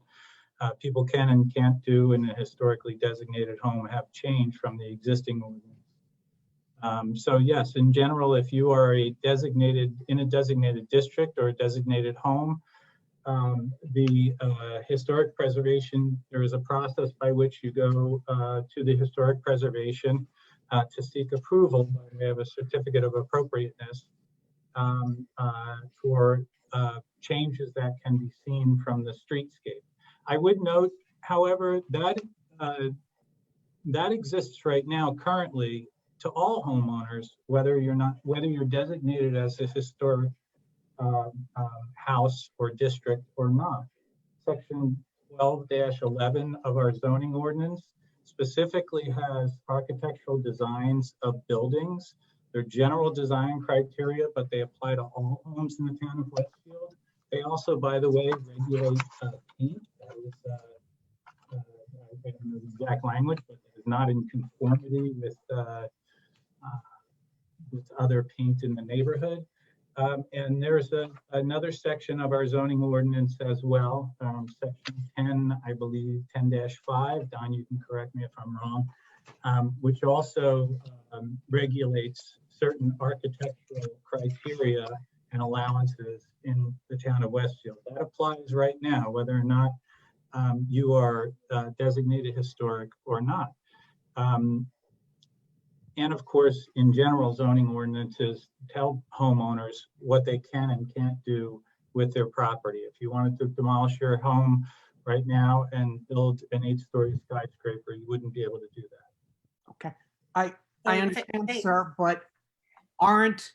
Speaker 11: people can and can't do in a historically designated home have changed from the existing ordinance. So yes, in general, if you are in a designated district or a designated home, the historic preservation, there is a process by which you go to the historic preservation. to seek approval by way of a certificate of appropriateness for changes that can be seen from the streetscape. I would note, however, that that exists right now currently to all homeowners, whether you're designated as a historic house or district or not. Section 12-11 of our zoning ordinance specifically has architectural designs of buildings. They're general design criteria, but they apply to all homes in the town of Westfield. They also, by the way, regulate paint. That is, I don't know the exact language, but it is not in conformity with other paint in the neighborhood. And there's another section of our zoning ordinance as well, section 10, I believe 10-5, Don, you can correct me if I'm wrong, which also regulates certain architectural criteria and allowances in the town of Westfield. That applies right now, whether or not you are designated historic or not. And of course, in general, zoning ordinances tell homeowners what they can and can't do with their property. If you wanted to demolish your home right now and build an 8-story skyscraper, you wouldn't be able to do that.
Speaker 4: Okay, I understand, sir, but aren't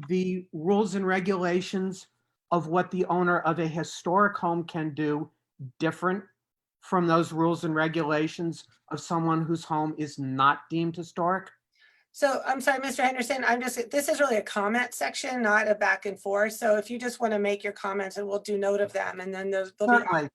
Speaker 4: the rules and regulations of what the owner of a historic home can do different from those rules and regulations of someone whose home is not deemed historic?
Speaker 3: So I'm sorry, Mr. Henderson, this is really a comment section, not a back and forth. So if you just want to make your comments and we'll do note of them, and then they'll
Speaker 4: Certainly.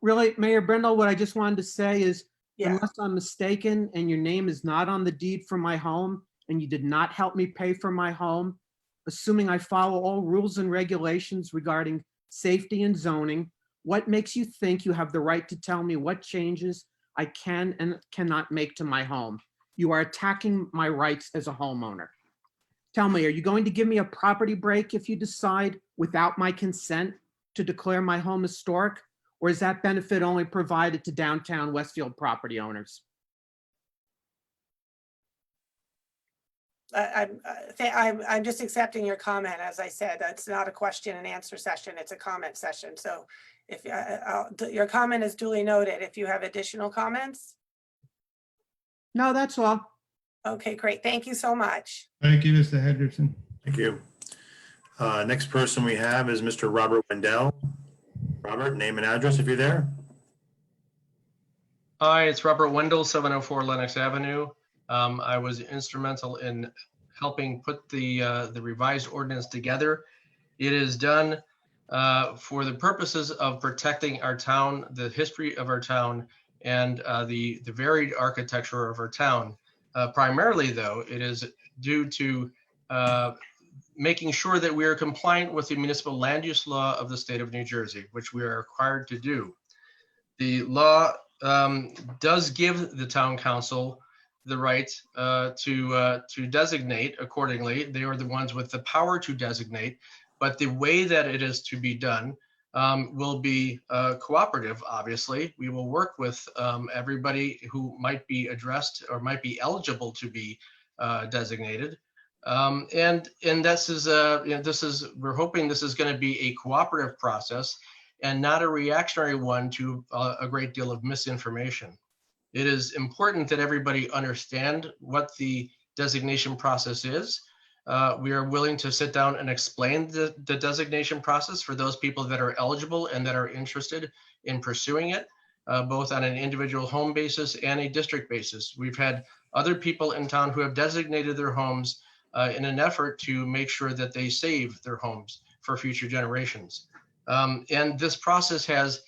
Speaker 4: Really, Mayor Brindle, what I just wanted to say is,
Speaker 3: Yeah.
Speaker 4: unless I'm mistaken and your name is not on the deed for my home and you did not help me pay for my home, assuming I follow all rules and regulations regarding safety and zoning, what makes you think you have the right to tell me what changes I can and cannot make to my home? You are attacking my rights as a homeowner. Tell me, are you going to give me a property break if you decide without my consent to declare my home historic? Or is that benefit only provided to downtown Westfield property owners?
Speaker 3: I'm just accepting your comment. As I said, that's not a question and answer session. It's a comment session. So if your comment is duly noted, if you have additional comments.
Speaker 4: No, that's all.
Speaker 3: Okay, great. Thank you so much.
Speaker 6: Thank you, Mr. Henderson.
Speaker 1: Thank you. Next person we have is Mr. Robert Wendell. Robert, name and address if you're there.
Speaker 16: Hi, it's Robert Wendell, 704 Lenox Avenue. I was instrumental in helping put the revised ordinance together. It is done for the purposes of protecting our town, the history of our town, and the varied architecture of our town. Primarily, though, it is due to making sure that we are compliant with the municipal land use law of the state of New Jersey, which we are required to do. The law does give the town council the right to designate accordingly. They are the ones with the power to designate, but the way that it is to be done will be cooperative, obviously. We will work with everybody who might be addressed or might be eligible to be designated. And this is, we're hoping this is going to be a cooperative process and not a reactionary one to a great deal of misinformation. It is important that everybody understand what the designation process is. We are willing to sit down and explain the designation process for those people that are eligible and that are interested in pursuing it, both on an individual home basis and a district basis. We've had other people in town who have designated their homes in an effort to make sure that they save their homes for future generations. And this process has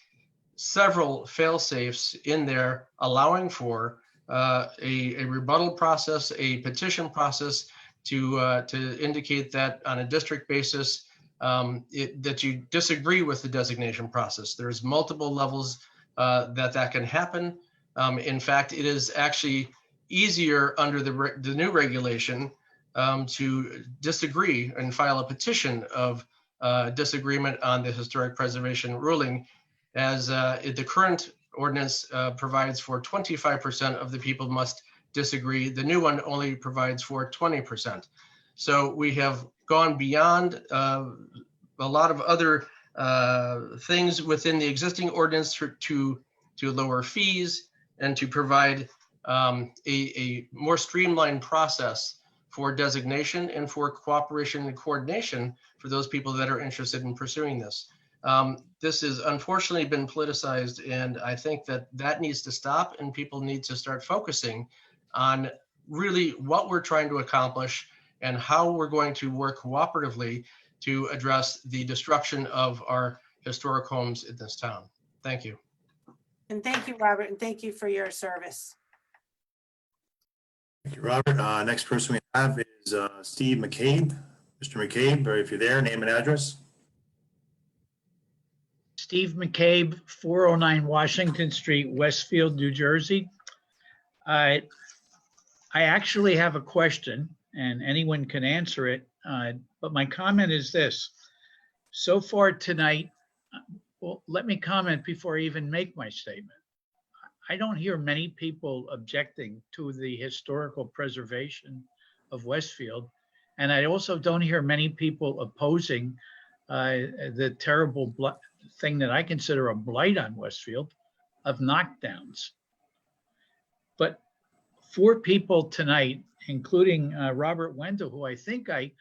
Speaker 16: several fail-safes in there, allowing for a rebuttal process, a petition process to indicate that on a district basis that you disagree with the designation process. There's multiple levels that can happen. In fact, it is actually easier under the new regulation to disagree and file a petition of disagreement on the historic preservation ruling, as the current ordinance provides for 25% of the people must disagree. The new one only provides for 20%. So we have gone beyond a lot of other things within the existing ordinance to lower fees and to provide a more streamlined process for designation and for cooperation and coordination for those people that are interested in pursuing this. This has unfortunately been politicized, and I think that needs to stop, and people need to start focusing on really what we're trying to accomplish and how we're going to work cooperatively to address the destruction of our historic homes in this town. Thank you.
Speaker 3: And thank you, Robert, and thank you for your service.
Speaker 1: Thank you, Robert. Next person we have is Steve McCabe. Mr. McCabe, if you're there, name and address.
Speaker 17: Steve McCabe, 409 Washington Street, Westfield, New Jersey. I actually have a question, and anyone can answer it, but my comment is this. So far tonight, well, let me comment before I even make my statement. I don't hear many people objecting to the historical preservation of Westfield, and I also don't hear many people opposing the terrible thing that I consider a blight on Westfield of knockdowns. But 4 people tonight, including Robert Wendell, who I think I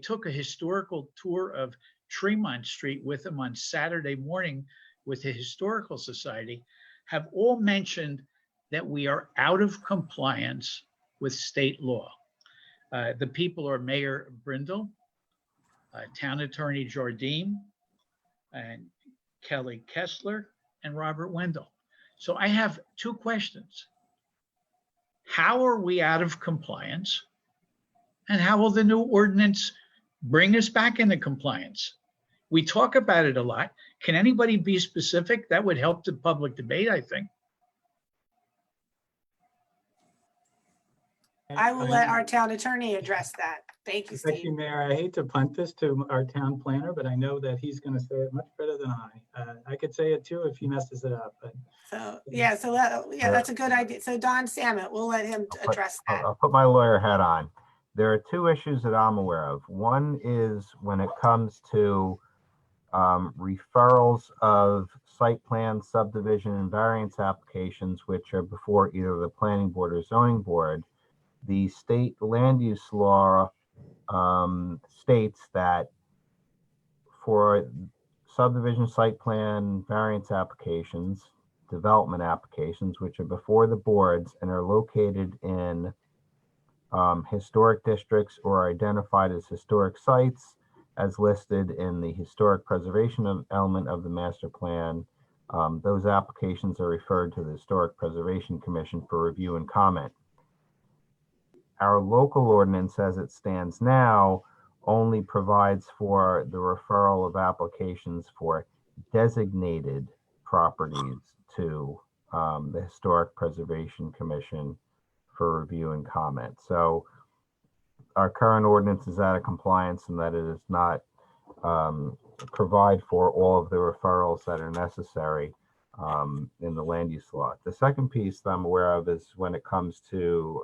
Speaker 17: took a historical tour of Tremont Street with him on Saturday morning with the Historical Society, have all mentioned that we are out of compliance with state law. The people are Mayor Brindle, Town Attorney Jardine, and Kelly Kessler, and Robert Wendell. So I have 2 questions. How are we out of compliance? And how will the new ordinance bring us back into compliance? We talk about it a lot. Can anybody be specific? That would help the public debate, I think.
Speaker 3: I will let our town attorney address that. Thank you,
Speaker 11: Thank
Speaker 3: Steve.
Speaker 11: you, Mayor. I hate to punt this to our town planner, but I know that he's going to say it much better than I. I could say it too if he messes it up. But
Speaker 3: So yeah, that's a good idea. So Don Samet, we'll let him address that.
Speaker 13: I'll put my lawyer hat on. There are 2 issues that I'm aware of. One is when it comes to referrals of site plan, subdivision, and variance applications, which are before either the planning board or zoning board. The state land use law states that for subdivision, site plan, variance applications, development applications, which are before the boards and are located in historic districts or identified as historic sites as listed in the historic preservation element of the master plan, those applications are referred to the Historic Preservation Commission for review and comment. Our local ordinance as it stands now only provides for the referral of applications for designated properties to the Historic Preservation Commission for review and comment. So our current ordinance is out of compliance in that it does not provide for all of the referrals that are necessary in the land use law. The second piece that I'm aware of is when it comes to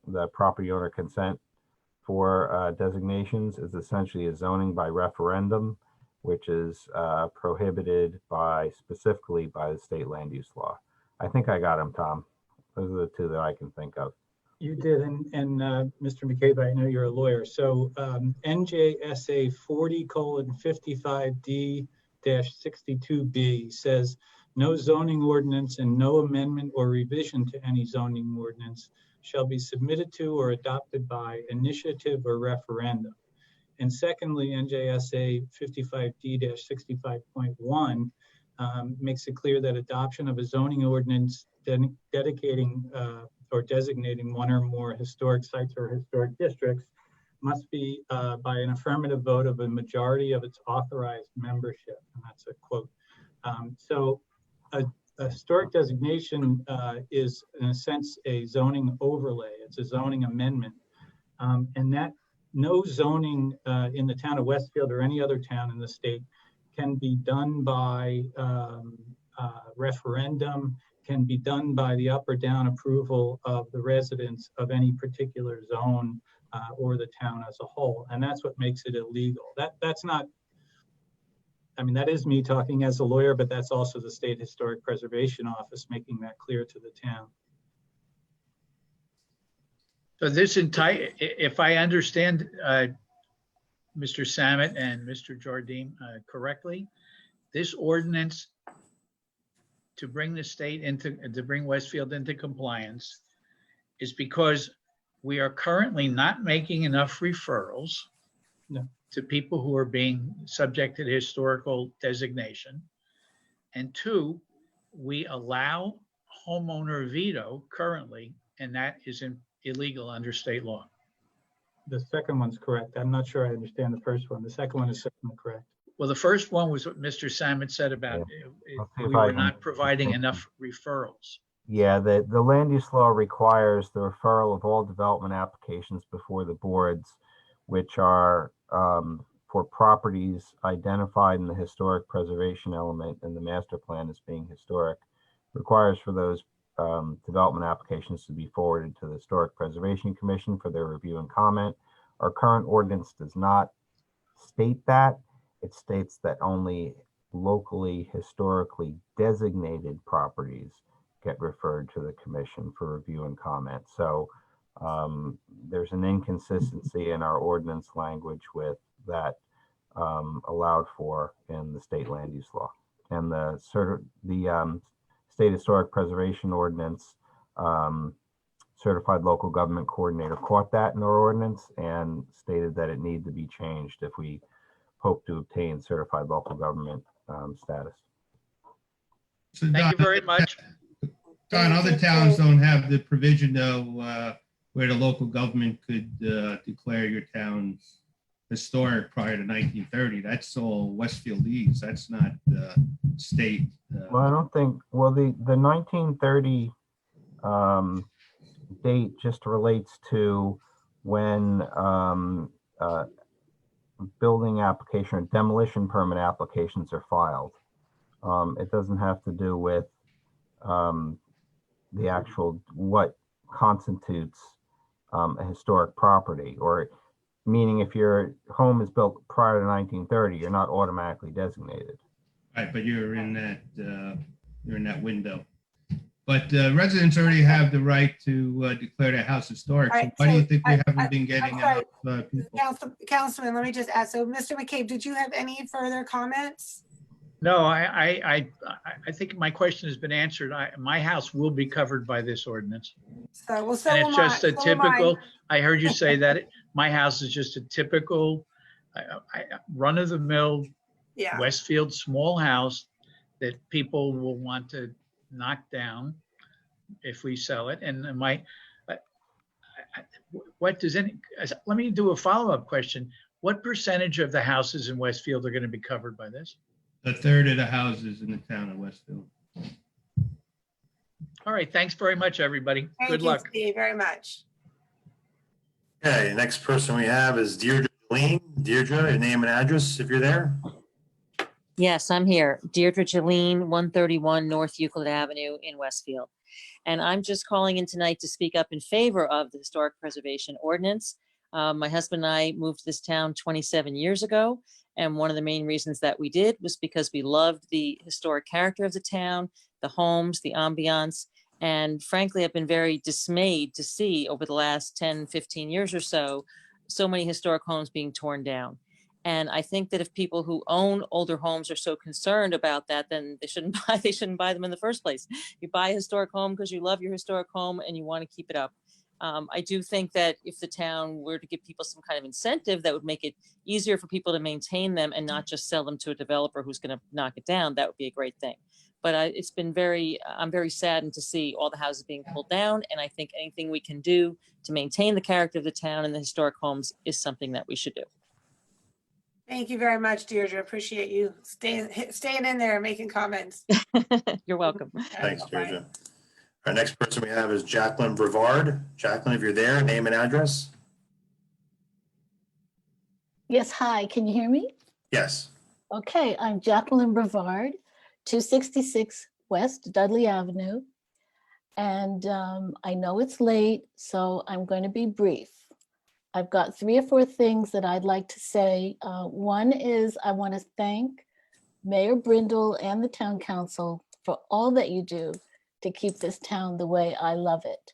Speaker 13: the property owner consent for designations is essentially a zoning by referendum, which is prohibited specifically by the state land use law. I think I got them, Tom. Those are the 2 that I can think of.
Speaker 11: you did, and Mr. McCabe, I know you're a lawyer. So NJSA 40:55D-62B says no zoning ordinance and no amendment or revision to any zoning ordinance shall be submitted to or adopted by initiative or referendum. And secondly, NJSA 55D-65.1 makes it clear that adoption of a zoning ordinance dedicating or designating one or more historic sites or historic districts must be by an affirmative vote of a majority of its authorized membership. And that's a quote. So a historic designation is, in a sense, a zoning overlay. It's a zoning amendment. And that no zoning in the town of Westfield or any other town in the state can be done by referendum, can be done by the up or down approval of the residents of any particular zone or the town as a whole. And that's what makes it illegal. That's not, I mean, that is me talking as a lawyer, but that's also the State Historic Preservation Office making that clear to the town.
Speaker 17: So this entire, if I understand Mr. Samet and Mr. Jardim correctly, this ordinance to bring the state into, to bring Westfield into compliance is because we are currently not making enough referrals to people who are being subject to the historical designation. And two, we allow homeowner veto currently, and that is illegal under state law.
Speaker 11: The second one's correct. I'm not sure I understand the first one. The second one is certainly correct.
Speaker 17: Well, the first one was what Mr. Samet said about we
Speaker 13: if I
Speaker 17: were
Speaker 13: can-
Speaker 17: not providing enough referrals.
Speaker 13: Yeah, the land use law requires the referral of all development applications before the boards, which are for properties identified in the historic preservation element in the master plan as being historic. Requires for those development applications to be forwarded to the Historic Preservation Commission for their review and comment. Our current ordinance does not state that. It states that only locally historically designated properties get referred to the commission for review and comment. So there's an inconsistency in our ordinance language with that allowed for in the state land use law. And the State Historic Preservation Ordinance certified local government coordinator caught that in our ordinance and stated that it needed to be changed if we hope to obtain certified local government status.
Speaker 6: So
Speaker 17: Thank you very much.
Speaker 6: Don, other towns don't have the provision though, where the local government could declare your town's historic prior to 1930. That's all Westfieldese. That's not state.
Speaker 13: Well, I don't think, well, the 1930 date just relates to when building application or demolition permit applications are filed. It doesn't have to do with the actual, what constitutes a historic property, or meaning if your home is built prior to 1930, you're not automatically designated.
Speaker 6: Right, but you're in that window. But residents already have the right to declare their house historic.
Speaker 3: All
Speaker 6: So
Speaker 3: right,
Speaker 6: why do you
Speaker 3: so
Speaker 6: think we haven't been getting
Speaker 3: I'm sorry.
Speaker 6: enough people?
Speaker 3: Councilman, let me just ask. So, Mr. McCabe, did you have any further comments?
Speaker 17: No, I think my question has been answered. My house will be covered by this ordinance.
Speaker 3: So, well, so
Speaker 17: And
Speaker 3: am
Speaker 17: it's just
Speaker 3: I.
Speaker 17: a
Speaker 3: So am I.
Speaker 17: typical, I heard you say that my house is just a typical run-of-the-mill
Speaker 3: Yeah.
Speaker 17: Westfield small house that people will want to knock down if we sell it. And what does any, let me do a follow-up question. What percentage of the houses in Westfield are going to be covered by this?
Speaker 6: A third of the houses in the town of Westfield.
Speaker 17: All right, thanks very much, everybody. Good luck.
Speaker 3: Thank you, Steve, very much.
Speaker 1: Okay, the next person we have is Deirdre Lean. Deirdre, your name and address if you're there.
Speaker 18: Yes, I'm here. Deirdre Jeline, 131 North Euclid Avenue in Westfield. And I'm just calling in tonight to speak up in favor of the Historic Preservation Ordinance. My husband and I moved to this town 27 years ago. And one of the main reasons that we did was because we loved the historic character of the town, the homes, the ambiance. And frankly, I've been very dismayed to see over the last 10, 15 years or so, so many historic homes being torn down. And I think that if people who own older homes are so concerned about that, then they shouldn't buy them in the first place. You buy a historic home because you love your historic home and you want to keep it up. I do think that if the town were to give people some kind of incentive that would make it easier for people to maintain them and not just sell them to a developer who's going to knock it down, that would be a great thing. But it's been I'm very saddened to see all the houses being pulled down. And I think anything we can do to maintain the character of the town and the historic homes is something that we should do.
Speaker 3: Thank you very much, Deirdre. Appreciate you staying in there and making comments.
Speaker 18: You're welcome.
Speaker 1: Thanks, Deirdre. Our next person we have is Jacqueline Brevard. Jacqueline, if you're there, name and address.
Speaker 19: Yes, hi, can you hear me?
Speaker 1: Yes.
Speaker 19: Okay, I'm Jacqueline Brevard, 266 West Dudley Avenue And I know it's late, so I'm going to be brief. I've got 3 or 4 things that I'd like to say. One is I want to thank Mayor Brindle and the town council for all that you do to keep this town the way I love it.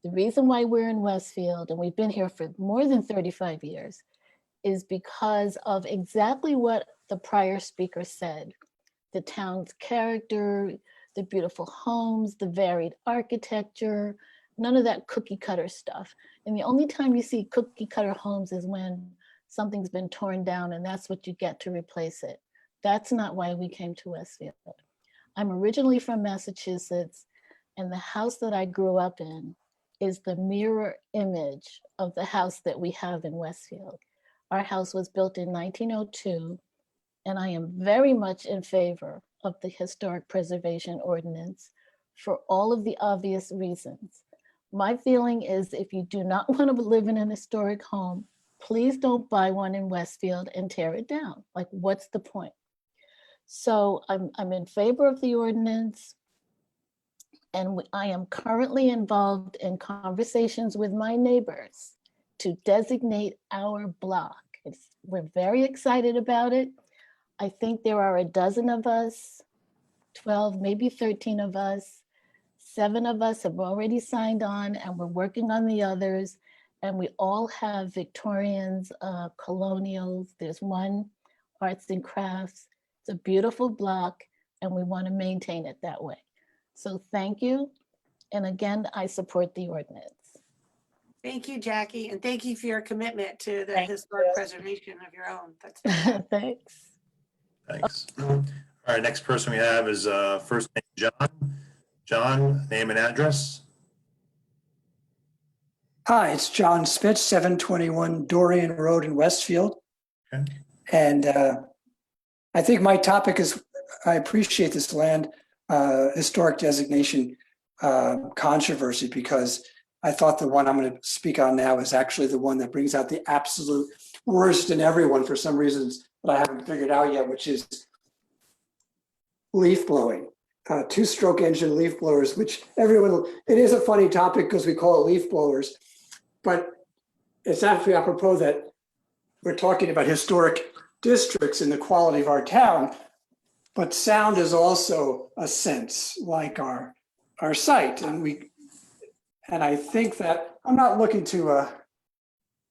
Speaker 19: The reason why we're in Westfield, and we've been here for more than 35 years, is because of exactly what the prior speaker said. The town's character, the beautiful homes, the varied architecture, none of that cookie cutter stuff. And the only time you see cookie cutter homes is when something's been torn down and that's what you get to replace it. That's not why we came to Westfield. I'm originally from Massachusetts, and the house that I grew up in is the mirror image of the house that we have in Westfield. Our house was built in 1902, and I am very much in favor of the historic preservation ordinance for all of the obvious reasons. My feeling is if you do not want to live in an historic home, please don't buy one in Westfield and tear it down. Like, what's the point? So I'm in favor of the ordinance, and I am currently involved in conversations with my neighbors to designate our block. We're very excited about it. I think there are a dozen of us, 12, maybe 13 of us. 7 of us have already signed on, and we're working on the others. And we all have Victorians, colonials. There's one arts and crafts. It's a beautiful block, and we want to maintain it that way. So thank you. And again, I support the ordinance.
Speaker 3: Thank you, Jackie, and thank you for your commitment to the historic preservation of your own. That's
Speaker 19: Thanks.
Speaker 1: Thanks. All right, next person we have is first name John. John, name and address.
Speaker 20: Hi, it's John Spitz, 721 Dorian Road in Westfield.
Speaker 1: Okay.
Speaker 20: And I think my topic is, I appreciate this land historic designation controversy, because I thought the one I'm going to speak on now is actually the one that brings out the absolute worst in everyone for some reasons that I haven't figured out yet, which is leaf blowing. 2-stroke engine leaf blowers, which everyone, it is a funny topic because we call it leaf blowers, but it's actually apropos that we're talking about historic districts and the quality of our town, but sound is also a sense like our sight. And I think that I'm not looking to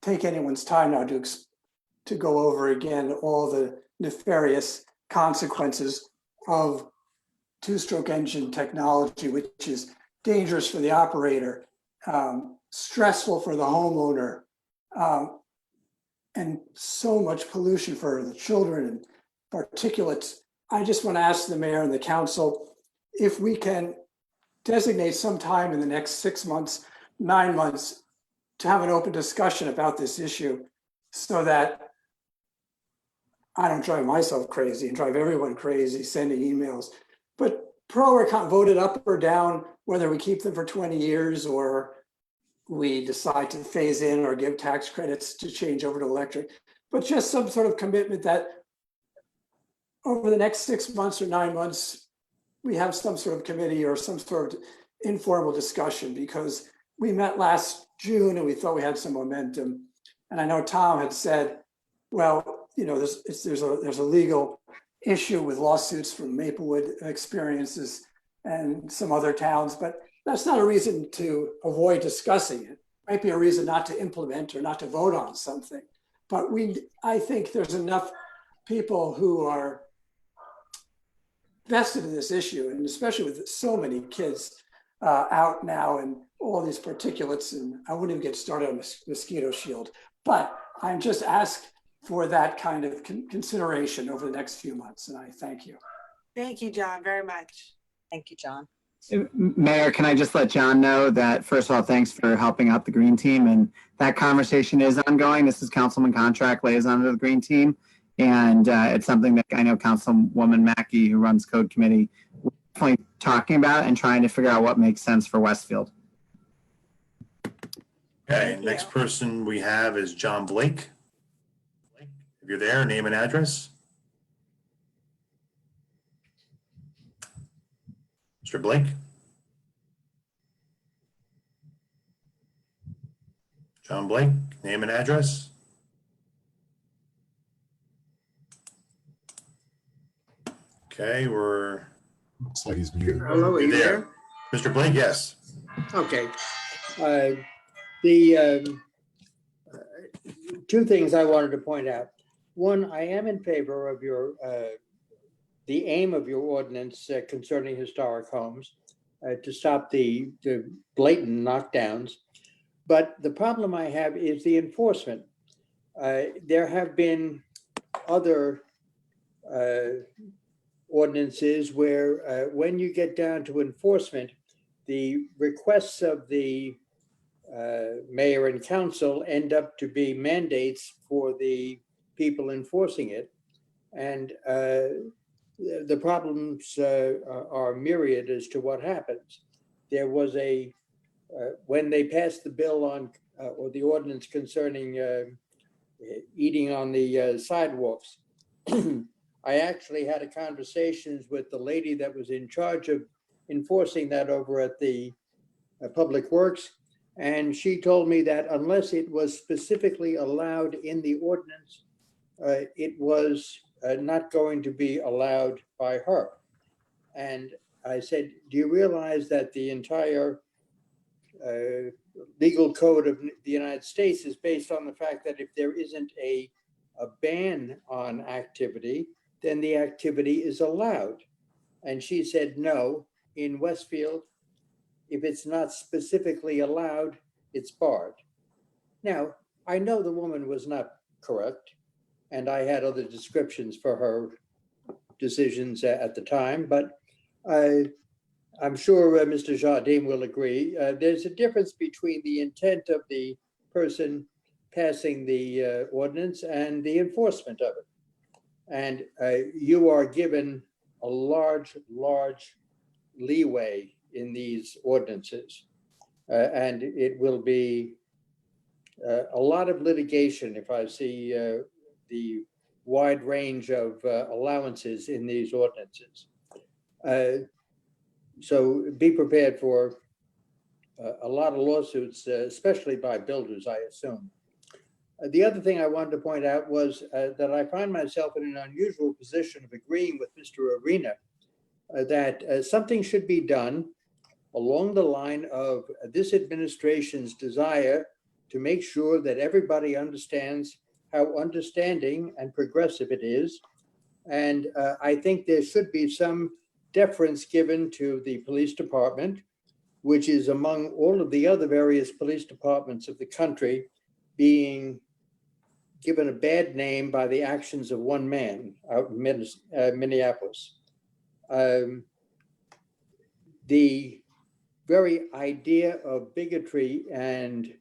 Speaker 20: take anyone's time now to go over again all the nefarious consequences of 2-stroke engine technology, which is dangerous for the operator, stressful for the homeowner, and so much pollution for the children and particulates. I just want to ask the mayor and the council if we can designate some time in the next 6 months, 9 months to have an open discussion about this issue so that I don't drive myself crazy and drive everyone crazy sending emails. But pro or con, voted up or down, whether we keep them for 20 years or we decide to phase in or give tax credits to change over to electric, but just some sort of commitment that over the next 6 months or 9 months, we have some sort of committee or some sort of informal discussion, because we met last June and we thought we had some momentum. And I know Tom had said, well, you know, there's a legal issue with lawsuits from Maplewood experiences and some other towns, but that's not a reason to avoid discussing it. It might be a reason not to implement or not to vote on something. But I think there's enough people who are vested in this issue, and especially with so many kids out now and all these particulates, and I wouldn't even get started on mosquito shield, but I'm just asked for that kind of consideration over the next few months, and I thank you.
Speaker 3: Thank you, John, very much.
Speaker 14: Thank you, John.
Speaker 2: Mayor, can I just let John know that, first of all, thanks for helping out the Green Team, and that conversation is ongoing. This is Councilman Contract, liaison to the Green Team, and it's something that I know Councilwoman Mackey, who runs Code Committee, we're definitely talking about and trying to figure out what makes sense for Westfield.
Speaker 1: Okay, next person we have is John Blake. Blake, if you're there, name and address. Mr. Blake? John Blake, name and address. Okay,
Speaker 21: Looks like he's muted.
Speaker 22: Hello, are you there?
Speaker 1: Mr. Blake, yes.
Speaker 22: Okay. The two things I wanted to point out. One, I am in favor of your the aim of your ordinance concerning historic homes to stop the blatant knockdowns. But the problem I have is the enforcement. There have been other ordinances where when you get down to enforcement, the requests of the mayor and council end up to be mandates for the people enforcing it. And the problems are myriad as to what happens. There was when they passed the bill on, or the ordinance concerning eating on the sidewalks, I actually had a conversations with the lady that was in charge of enforcing that over at the Public Works. And she told me that unless it was specifically allowed in the ordinance, it was not going to be allowed by her. And I said, do you realize that the entire legal code of the United States is based on the fact that if there isn't a ban on activity, then the activity is allowed? And she said, no, in Westfield, if it's not specifically allowed, it's barred. Now, I know the woman was not correct, and I had other descriptions for her decisions at the time, but I'm sure Mr. Jardim will agree. There's a difference between the intent of the person passing the ordinance and the enforcement of it. And you are given a large leeway in these ordinances. And it will be a lot of litigation if I see the wide range of allowances in these ordinances. So be prepared for a lot of lawsuits, especially by builders, I assume. The other thing I wanted to point out was that I find myself in an unusual position of agreeing with Mr. Arena that something should be done along the line of this administration's desire to make sure that everybody understands how understanding and progressive it is. And I think there should be some deference given to the police department, which is among all of the other various police departments of the country being given a bad name by the actions of one man out in Minneapolis. The very idea of bigotry and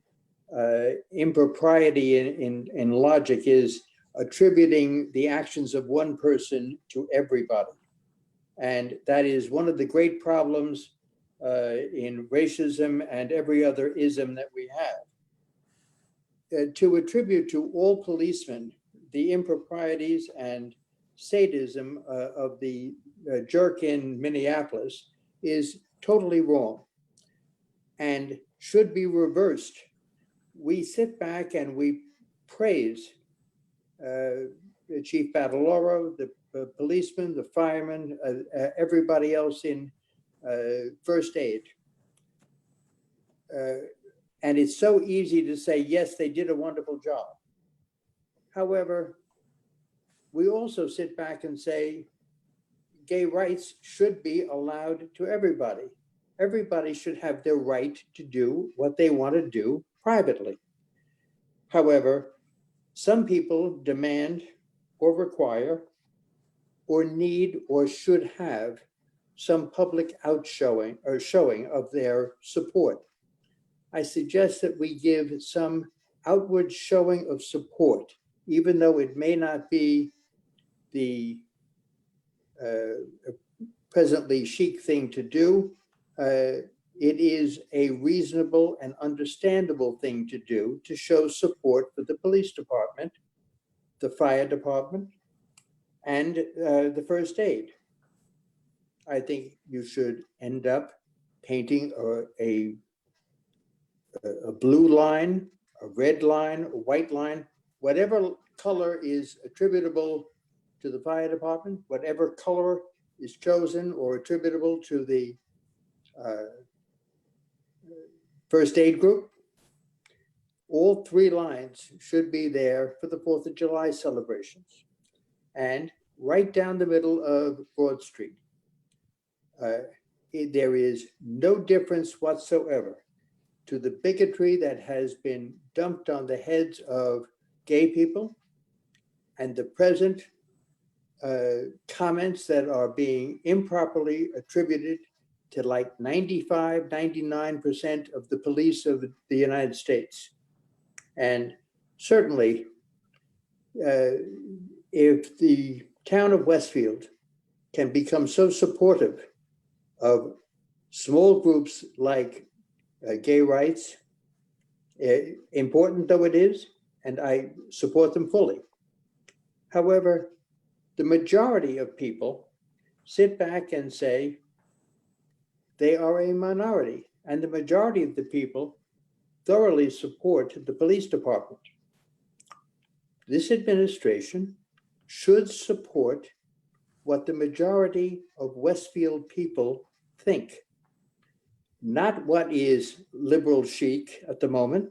Speaker 22: impropriety in logic is attributing the actions of one person to everybody. And that is one of the great problems in racism and every other ism that we have. To attribute to all policemen the improprieties and sadism of the jerk in Minneapolis is totally wrong and should be reversed. We sit back and we praise Chief Bataloro, the policemen, the firemen, everybody else in first aid. And it's so easy to say, yes, they did a wonderful job. However, we also sit back and say, gay rights should be allowed to everybody. Everybody should have their right to do what they want to do privately. However, some people demand or require or need or should have some public outshowing or showing of their support. I suggest that we give some outward showing of support, even though it may not be the presently chic thing to do. It is a reasonable and understandable thing to do to show support for the police department, the fire department, and the first aid. I think you should end up painting a blue line a red line, a white line, whatever color is attributable to the fire department, whatever color is chosen or attributable to the first aid group, all three lines should be there for the 4th of July celebrations. And right down the middle of Broad Street, there is no difference whatsoever to the bigotry that has been dumped on the heads of gay people and the present comments that are being improperly attributed to like 95, 99% of the police of the United States. And certainly, if the town of Westfield can become so supportive of small groups like gay rights, important though it is, and I support them fully. However, the majority of people sit back and say they are a minority, and the majority of the people thoroughly support the police department. This administration should support what the majority of Westfield people think, not what is liberal chic at the moment,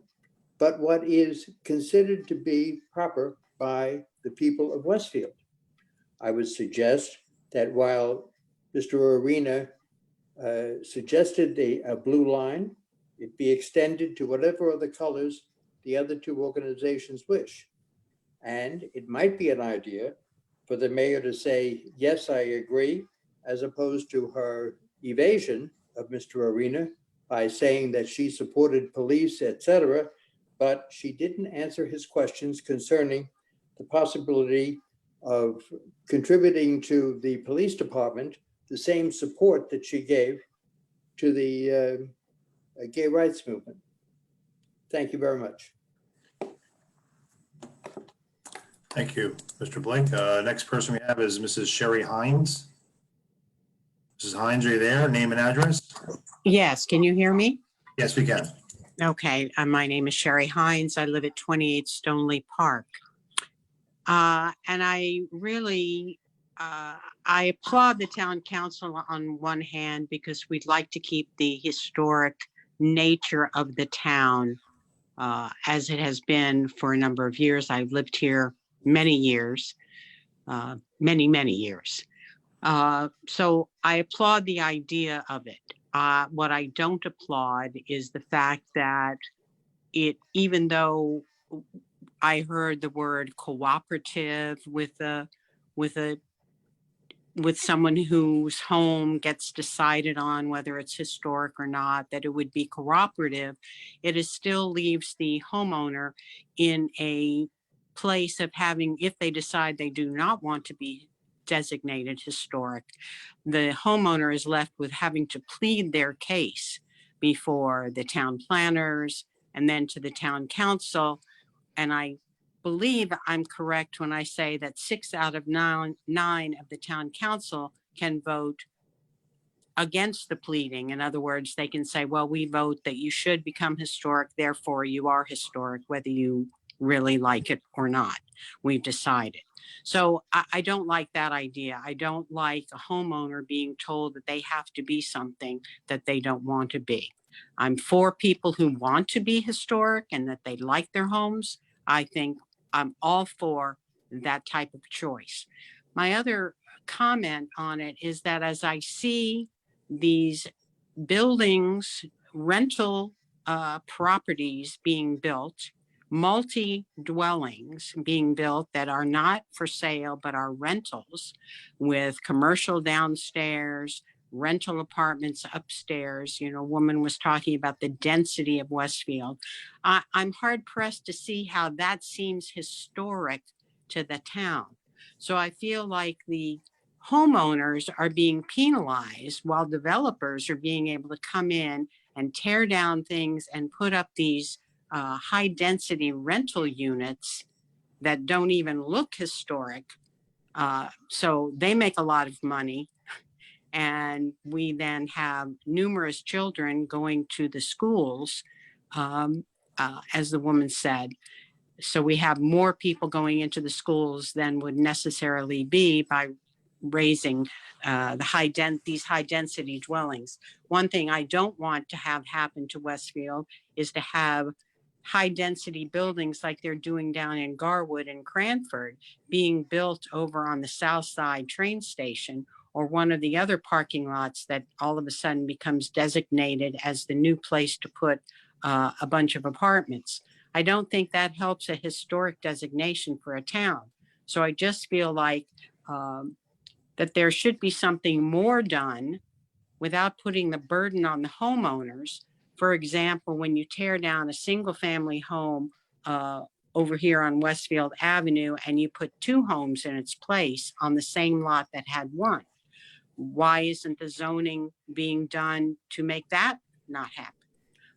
Speaker 22: but what is considered to be proper by the people of Westfield. I would suggest that while Mr. Arena suggested a blue line, it be extended to whatever other colors the other two organizations wish. And it might be an idea for the mayor to say, yes, I agree, as opposed to her evasion of Mr. Arena by saying that she supported police, etc., but she didn't answer his questions concerning the possibility of contributing to the police department the same support that she gave to the gay rights movement. Thank you very much.
Speaker 1: Thank you, Mr. Blake. Next person we have is Mrs. Sherry Hines. Mrs. Hines, are you there? Name and address?
Speaker 8: Yes, can you hear me?
Speaker 1: Yes, we can.
Speaker 8: Okay, my name is Sherry Hines. I live at 28 Stoneleigh Park. And I really, I applaud the town council on one hand because we'd like to keep the historic nature of the town as it has been for a number of years. I've lived here many years, many years. So I applaud the idea of it. What I don't applaud is the fact that even though I heard the word cooperative with someone whose home gets decided on whether it's historic or not, that it would be cooperative, it still leaves the homeowner in a place of having, if they decide they do not want to be designated historic, the homeowner is left with having to plead their case before the town planners and then to the town council. And I believe I'm correct when I say that 6 out of 9 of the town council can vote against the pleading. In other words, they can say, well, we vote that you should become historic, therefore you are historic, whether you really like it or not. We've decided. So I don't like that idea. I don't like a homeowner being told that they have to be something that they don't want to be. I'm for people who want to be historic and that they like their homes. I think I'm all for that type of choice. My other comment on it is that as I see these buildings, rental properties being built, multi-dwellings being built that are not for sale, but are rentals with commercial downstairs, rental apartments upstairs. You know, a woman was talking about the density of Westfield. I'm hard pressed to see how that seems historic to the town. So I feel like the homeowners are being penalized while developers are being able to come in and tear down things and put up these high density rental units that don't even look historic. So they make a lot of money. And we then have numerous children going to the schools as the woman said. So we have more people going into the schools than would necessarily be by raising these high density dwellings. One thing I don't want to have happen to Westfield is to have high density buildings like they're doing down in Garwood and Cranford being built over on the south side train station or one of the other parking lots that all of a sudden becomes designated as the new place to put a bunch of apartments. I don't think that helps a historic designation for a town. So I just feel like that there should be something more done without putting the burden on the homeowners. For example, when you tear down a single family home over here on Westfield Avenue and you put 2 homes in its place on the same lot that had 1, why isn't the zoning being done to make that not happen?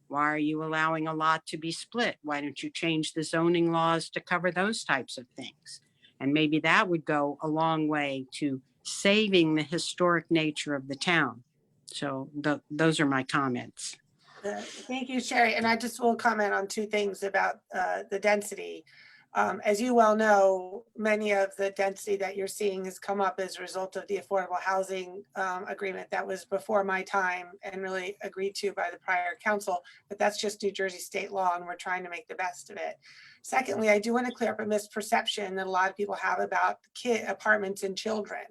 Speaker 8: Why are you allowing a lot to be split? Why don't you change the zoning laws to cover those types of things? And maybe that would go a long way to saving the historic nature of the town. So those are my comments.
Speaker 3: Thank you, Sherry. And I just will comment on 2 things about the density. As you well know, many of the density that you're seeing has come up as a result of the affordable housing agreement that was before my time and really agreed to by the prior council, but that's just New Jersey state law and we're trying to make the best of it. Secondly, I do want to clear up a misperception that a lot of people have about apartments and children.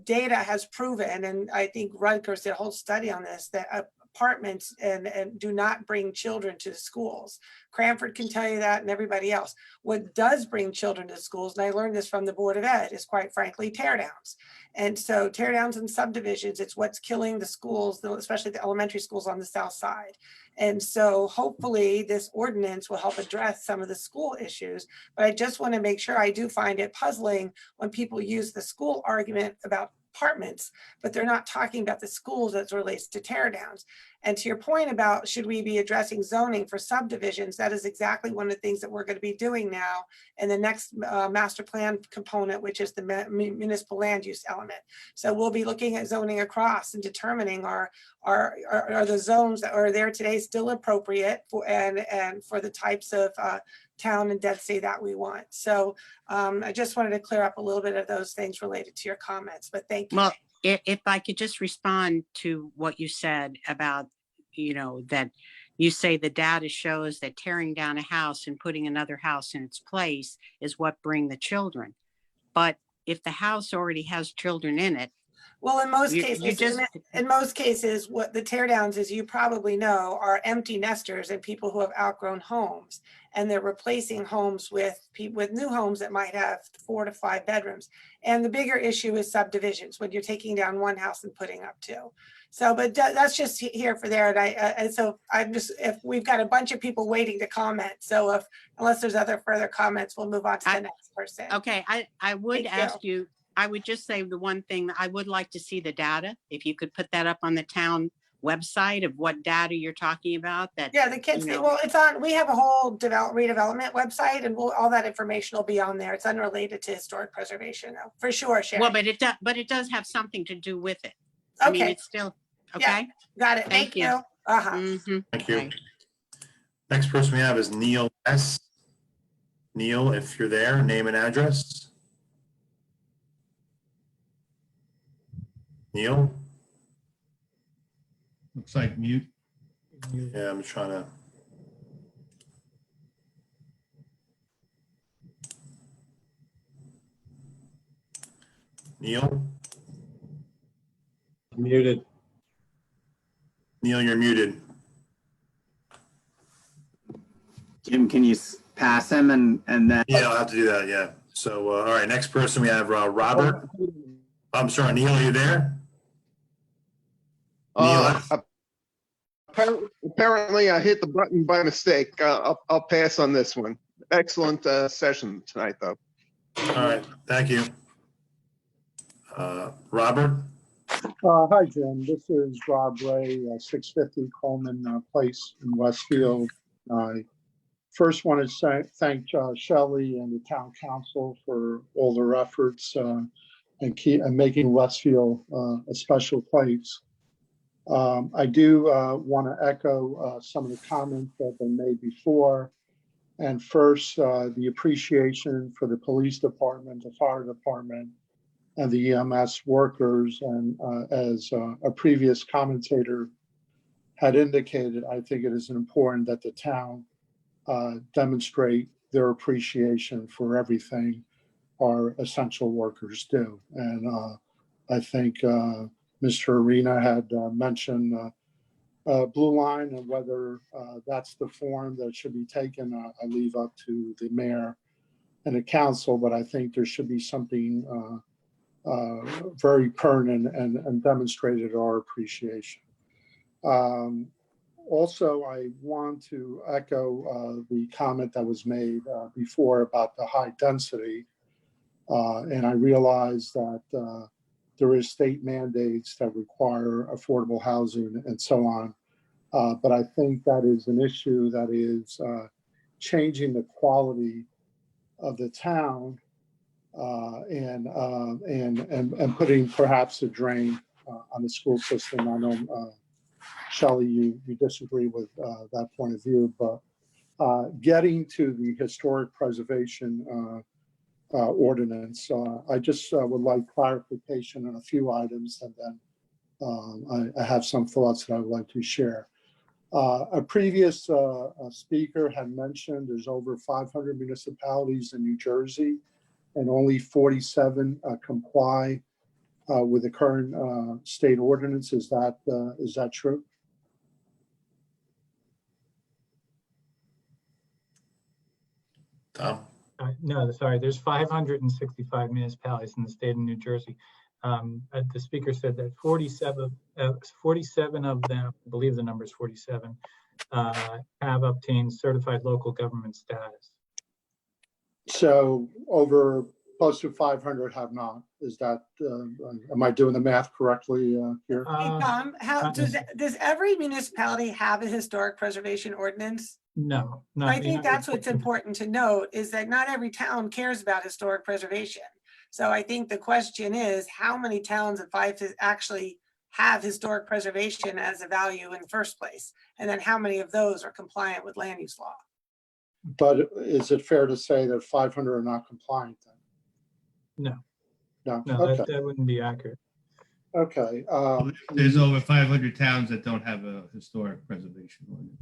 Speaker 3: Data has proven, and I think Rutgers did a whole study on this, that apartments and do not bring children to the schools. Cranford can tell you that and everybody else. What does bring children to schools, and I learned this from the Board of Ed, is quite frankly tear downs. And so tear downs and subdivisions, it's what's killing the schools, especially the elementary schools on the south side. And so hopefully this ordinance will help address some of the school issues. But I just want to make sure, I do find it puzzling when people use the school argument about apartments, but they're not talking about the schools as it relates to tear downs. And to your point about should we be addressing zoning for subdivisions, that is exactly one of the things that we're going to be doing now in the next master plan component, which is the municipal land use element. So we'll be looking at zoning across and determining are the zones that are there today still appropriate for and for the types of town and density that we want. So I just wanted to clear up a little bit of those things related to your comments, but thank you.
Speaker 8: Well, if I could just respond to what you said about, that you say the data shows that tearing down a house and putting another house in its place is what bring the children. But if the house already has children in it,
Speaker 3: well, in most cases, what the tear downs, as you probably know, are empty nesters and people who have outgrown homes, and they're replacing homes with new homes that might have 4 to 5 bedrooms. And the bigger issue is subdivisions, when you're taking down one house and putting up 2. So, but that's just here for there. And so I'm just, if we've got a bunch of people waiting to comment. So unless there's other further comments, we'll move on to the next person.
Speaker 8: Okay, I would ask you, I would just say the one thing that I would like to see the data, if you could put that up on the town website of what data you're talking about. That
Speaker 3: the kids, well, it's on, we have a whole redevelopment website and all that information will be on there. It's unrelated to historic preservation though, for sure, Sherry.
Speaker 8: Well, but it does have something to do with it. Okay. I mean, it's still, okay.
Speaker 3: Yeah, got it. Thank you.
Speaker 1: Thank you. Next person we have is Neil S. Neil, if you're there, name and address. Neil?
Speaker 6: Looks like mute.
Speaker 1: Yeah, I'm trying to. Neil?
Speaker 9: Muted.
Speaker 1: Neil, you're muted.
Speaker 2: Jim, can you pass him and then?
Speaker 1: Yeah, I'll have to do that, yeah. So, all right, next person we have Robert. I'm sorry, Neil, are you there?
Speaker 12: Apparently I hit the button by mistake. I'll pass on this one. Excellent session tonight, though.
Speaker 1: All right, thank you. Robert?
Speaker 23: Hi, Jim. This is Rob Ray, 650 Coleman Place in Westfield. I first want to thank Shelley and the town council for all their efforts and making Westfield a special place. I do want to echo some of the comments that have been made before. And first, the appreciation for the police department, the fire department, and the EMS workers. And as a previous commentator had indicated, I think it is important that the town demonstrate their appreciation for everything our essential workers do. And I think Mr. Arena had mentioned Blue Line, and whether that's the form that should be taken, I leave up to the mayor and the council, but I think there should be something very pertinent and demonstrated our appreciation. Also, I want to echo the comment that was made before about the high density. And I realize that there is state mandates that require affordable housing and so on. But I think that is an issue that is changing the quality of the town and putting perhaps a drain on the school system. I know, Shelley, you disagree with that point of view, but getting to the historic preservation ordinance, I just would like clarification on a few items, and then I have some thoughts that I would like to share. A previous speaker had mentioned there's over 500 municipalities in New Jersey, and only 47 comply with the current state ordinance. Is that true?
Speaker 1: Tom?
Speaker 11: No, sorry, there's 565 municipalities in the state of New Jersey. The speaker said that 47 of them, I believe the number is 47, have obtained certified local government status.
Speaker 23: So over close to 500 have not. Is that, am I doing the math correctly here?
Speaker 3: Hey, Tom, does every municipality have a historic preservation ordinance?
Speaker 11: No.
Speaker 3: I think that's what's important to note, is that not every town cares about historic preservation. So I think the question is, how many towns of five actually have historic preservation as a value in the first place? And then how many of those are compliant with land use law?
Speaker 23: But is it fair to say that 500 are not compliant then?
Speaker 11: No,
Speaker 23: Okay.
Speaker 11: that wouldn't be accurate.
Speaker 23: Okay.
Speaker 6: There's over 500 towns that don't have a historic preservation ordinance.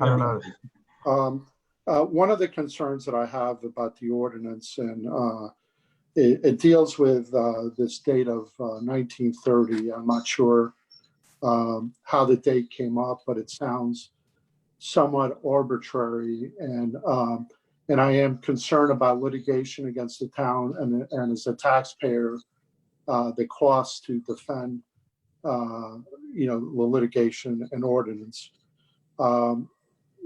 Speaker 13: I don't know.
Speaker 23: One of the concerns that I have about the ordinance, and it deals with this date of 1930. I'm not sure how the date came up, but it sounds somewhat arbitrary, and I am concerned about litigation against the town, and as a taxpayer, the cost to defend the litigation and ordinance.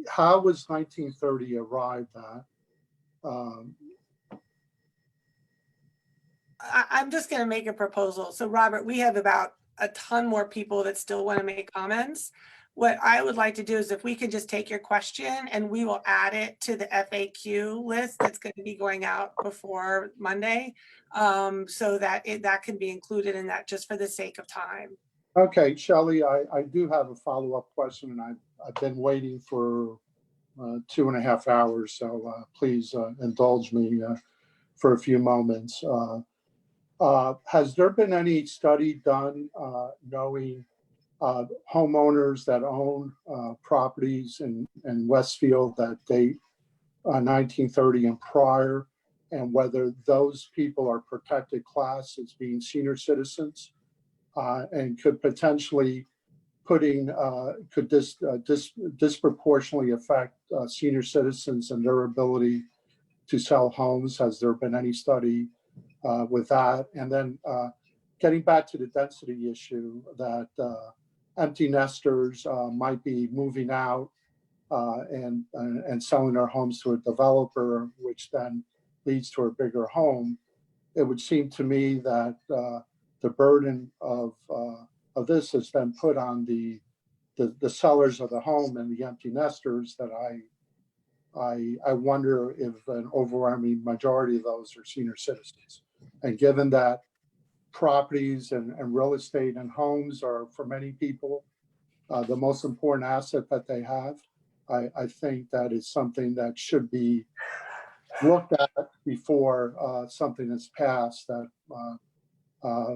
Speaker 23: How was 1930 arrived at?
Speaker 3: I'm just going to make a proposal. So Robert, we have about a ton more people that still want to make comments. What I would like to do is if we could just take your question and we will add it to the FAQ list that's going to be going out before Monday, so that that can be included in that, just for the sake of time.
Speaker 23: Okay, Shelley, I do have a follow-up question, and I've been waiting for 2.5 hours, so please indulge me for a few moments. Has there been any study done knowing homeowners that own properties in Westfield that date 1930 and prior, and whether those people are protected class as being senior citizens, and could potentially could this disproportionately affect senior citizens and their ability to sell homes? Has there been any study with that? And then getting back to the density issue, that empty nesters might be moving out and selling their homes to a developer, which then leads to a bigger home. It would seem to me that the burden of this has been put on the sellers of the home and the empty nesters, that I wonder if an overwhelming majority of those are senior citizens. And given that properties and real estate and homes are, for many people, the most important asset that they have. I think that is something that should be looked at before something is passed that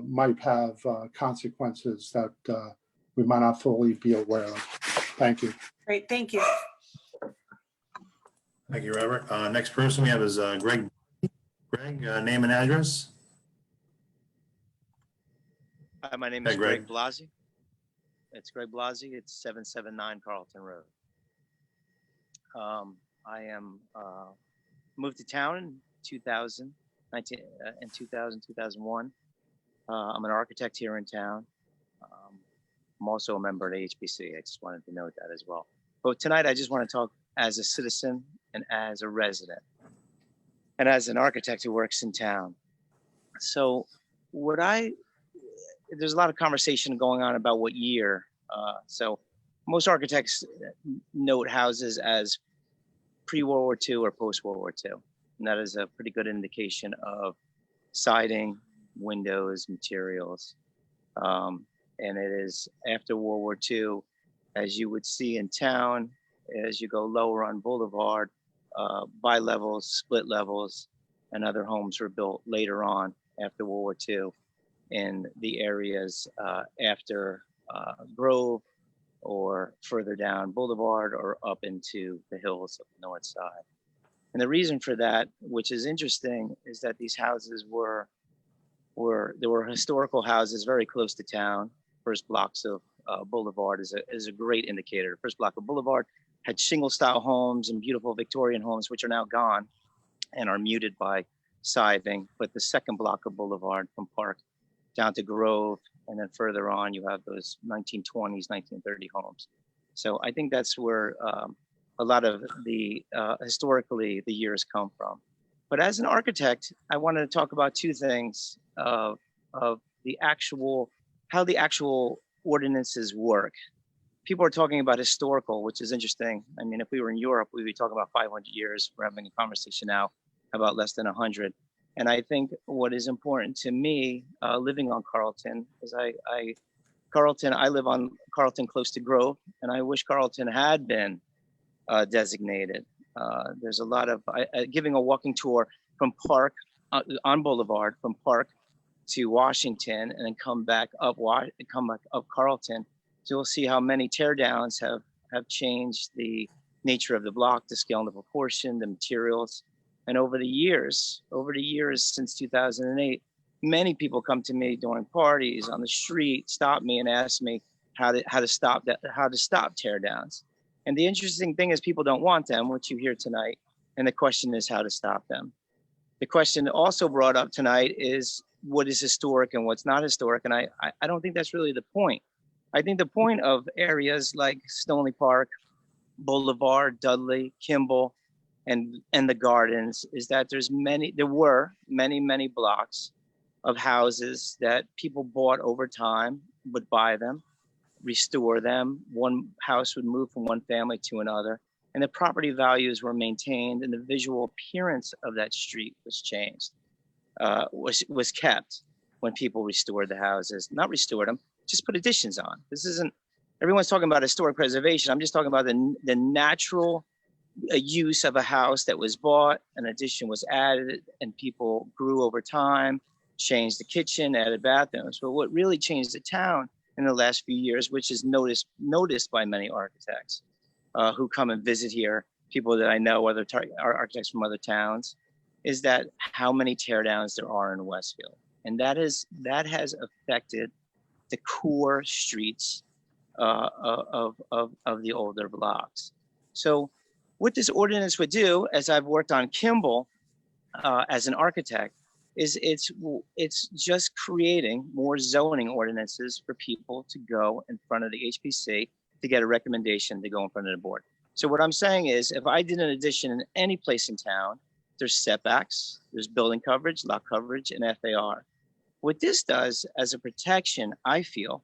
Speaker 23: might have consequences that we might not fully be aware of. Thank you.
Speaker 3: Great, thank you.
Speaker 1: Thank you, Robert. Next person we have is Greg. Greg, name and address.
Speaker 7: Hi, my name
Speaker 1: Hey,
Speaker 7: is
Speaker 1: Greg.
Speaker 7: Greg Blasi. It's Greg Blasi. It's 779 Carlton Road. I am moved to town in 2000, 2001. I'm an architect here in town. I'm also a member of the HPC. I just wanted to note that as well. But tonight, I just want to talk as a citizen and as a resident and as an architect who works in town. So there's a lot of conversation going on about what year. So most architects note houses as pre-World War II or post-World War II. And that is a pretty good indication of siding, windows, materials. And it is after World War II, as you would see in town, as you go lower on Boulevard, bi-levels, split levels, and other homes were built later on after World War II in the areas after Grove or further down Boulevard or up into the hills of the north side. And the reason for that, which is interesting, is that these houses there were historical houses very close to town. First blocks of Boulevard is a great indicator. The first block of Boulevard had shingle style homes and beautiful Victorian homes, which are now gone and are muted by siding. But the second block of Boulevard from Park down to Grove, and then further on, you have those 1920s, 1930 homes. So I think that's where a lot of the historically the years come from. But as an architect, I wanted to talk about two things of how the actual ordinances work. People are talking about historical, which is interesting. I mean, if we were in Europe, we'd be talking about 500 years. We're having a conversation now about less than 100. And I think what is important to me, living on Carlton, is I live on Carlton close to Grove, and I wish Carlton had been designated. There's a lot of giving a walking tour from Park on Boulevard, from Park to Washington, and then come back up Carlton. So you'll see how many teardowns have changed the nature of the block, the scale and the proportion, the materials. And over the years since 2008, many people come to me during parties on the street, stop me and ask me how to stop teardowns. And the interesting thing is people don't want them, which you hear tonight. And the question is how to stop them. The question also brought up tonight is what is historic and what's not historic. And I don't think that's really the point. I think the point of areas like Stoneleigh Park, Boulevard, Dudley, Kimball, and the Gardens is that there were many blocks of houses that people bought over time, would buy them, restore them. One house would move from one family to another, and the property values were maintained, and the visual appearance of that street was changed, was kept when people restored the houses. Not restored them, just put additions on. This isn't, everyone's talking about historic preservation. I'm just talking about the natural use of a house that was bought, an addition was added, and people grew over time, changed the kitchen, added bathrooms. But what really changed the town in the last few years, which is noticed by many architects who come and visit here, people that I know, other architects from other towns, is that how many teardowns there are in Westfield. And that has affected the core streets of the older blocks. So what this ordinance would do, as I've worked on Kimball as an architect, is it's just creating more zoning ordinances for people to go in front of the HPC to get a recommendation to go in front of the board. So what I'm saying is, if I did an addition in any place in town, there's setbacks, there's building coverage, lot coverage, and FAR. What this does as a protection, I feel,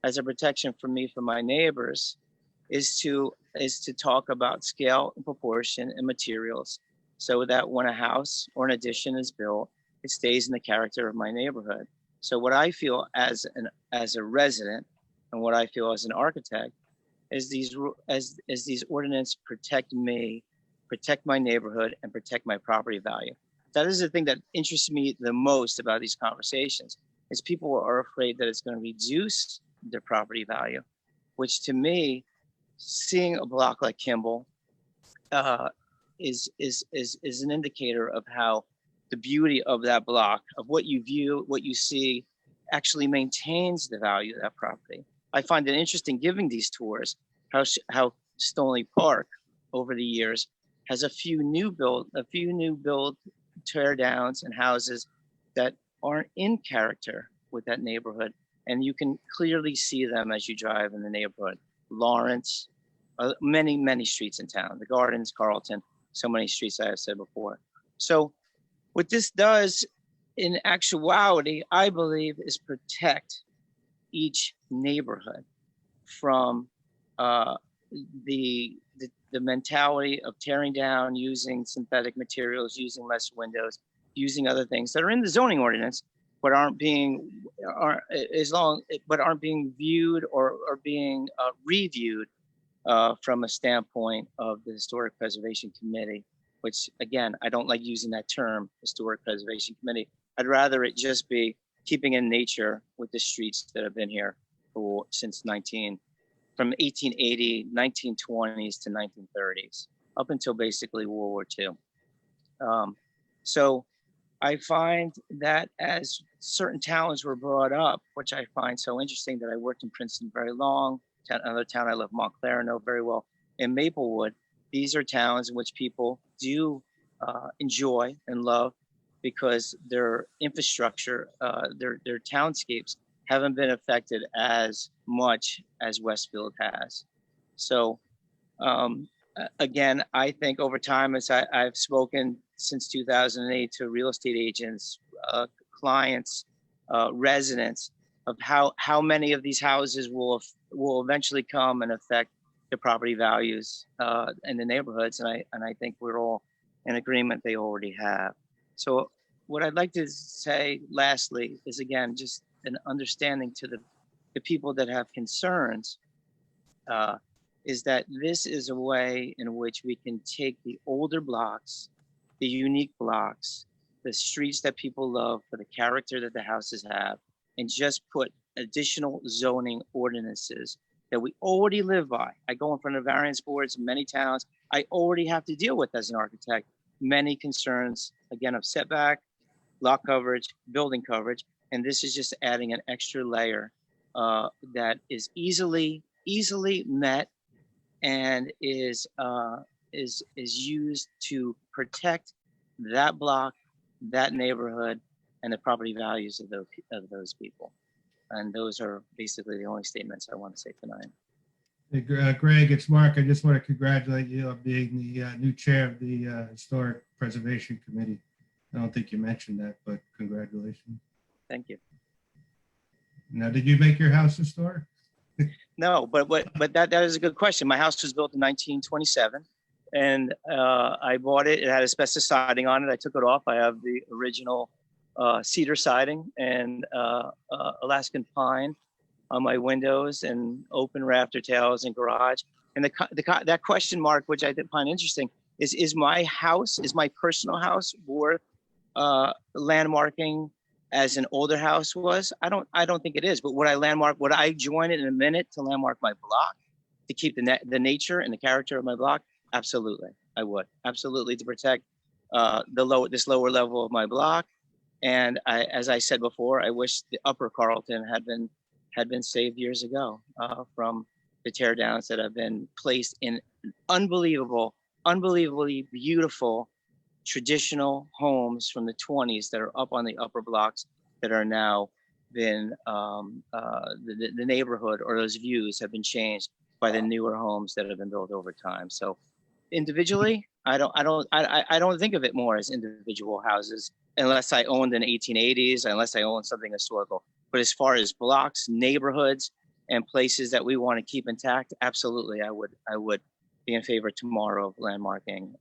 Speaker 7: as a protection for me, for my neighbors, is to talk about scale and proportion and materials, so that when a house or an addition is built, it stays in the character of my neighborhood. So what I feel as a resident, and what I feel as an architect, is these ordinances protect me, protect my neighborhood, and protect my property value. That is the thing that interests me the most about these conversations, is people are afraid that it's going to reduce their property value, which to me, seeing a block like Kimball is an indicator of how the beauty of that block, of what you view, what you see, actually maintains the value of that property. I find it interesting giving these tours, how Stoneleigh Park over the years has a few new build tear downs and houses that aren't in character with that neighborhood. And you can clearly see them as you drive in the neighborhood. Lawrence, many streets in town, the Gardens, Carlton, so many streets I have said before. So what this does in actuality, I believe, is protect each neighborhood from the mentality of tearing down, using synthetic materials, using less windows, using other things that are in the zoning ordinance, but aren't being viewed or being reviewed from a standpoint of the Historic Preservation Committee, which again, I don't like using that term, Historic Preservation Committee. I'd rather it just be keeping in nature with the streets that have been here since from 1880, 1920s to 1930s, up until basically World War II. So I find that as certain towns were brought up, which I find so interesting, that I worked in Princeton very long, another town I love, Montclair, know very well, in Maplewood. These are towns in which people do enjoy and love, because their infrastructure, their townscapes haven't been affected as much as Westfield has. So again, I think over time, as I've spoken since 2008 to real estate agents, clients, residents, of how many of these houses will eventually come and affect the property values in the neighborhoods, and I think we're all in agreement they already have. So what I'd like to say lastly is, again, just an understanding to the people that have concerns, is that this is a way in which we can take the older blocks, the unique blocks, the streets that people love for the character that the houses have, and just put additional zoning ordinances that we already live by. I go in front of variance boards in many towns. I already have to deal with, as an architect, many concerns, again, of setback, lot coverage, building coverage, and this is just adding an extra layer that is easily met and is used to protect that block, that neighborhood, and the property values of those people. And those are basically the only statements I want to say tonight.
Speaker 6: Hey, Greg, it's Mark. I just want to congratulate you on being the new chair of the Historic Preservation Committee. I don't think you mentioned that, but congratulations.
Speaker 7: Thank you.
Speaker 6: Now, did you make your house historic?
Speaker 7: No, but that is a good question. My house was built in 1927, and I bought it. It had asbestos siding on it. I took it off. I have the original cedar siding and Alaskan pine on my windows, and open rafter tails and garage. And that question mark, which I find interesting, is my house, is my personal house worth landmarking as an older house was? I don't think it is. But would I join it in a minute to landmark my block, to keep the nature and the character of my block? Absolutely, I would. Absolutely, to protect this lower level of my block. And as I said before, I wish the upper Carlton had been saved years ago from the tear downs that have been placed in unbelievably beautiful traditional homes from the 20s that are up on the upper blocks that are now been the neighborhood, or those views have been changed by the newer homes that have been built over time. So individually, I don't think of it more as individual houses, unless I owned in 1880s, unless I owned something historical. But as far as blocks, neighborhoods, and places that we want to keep intact, absolutely, I would be in favor tomorrow of landmarking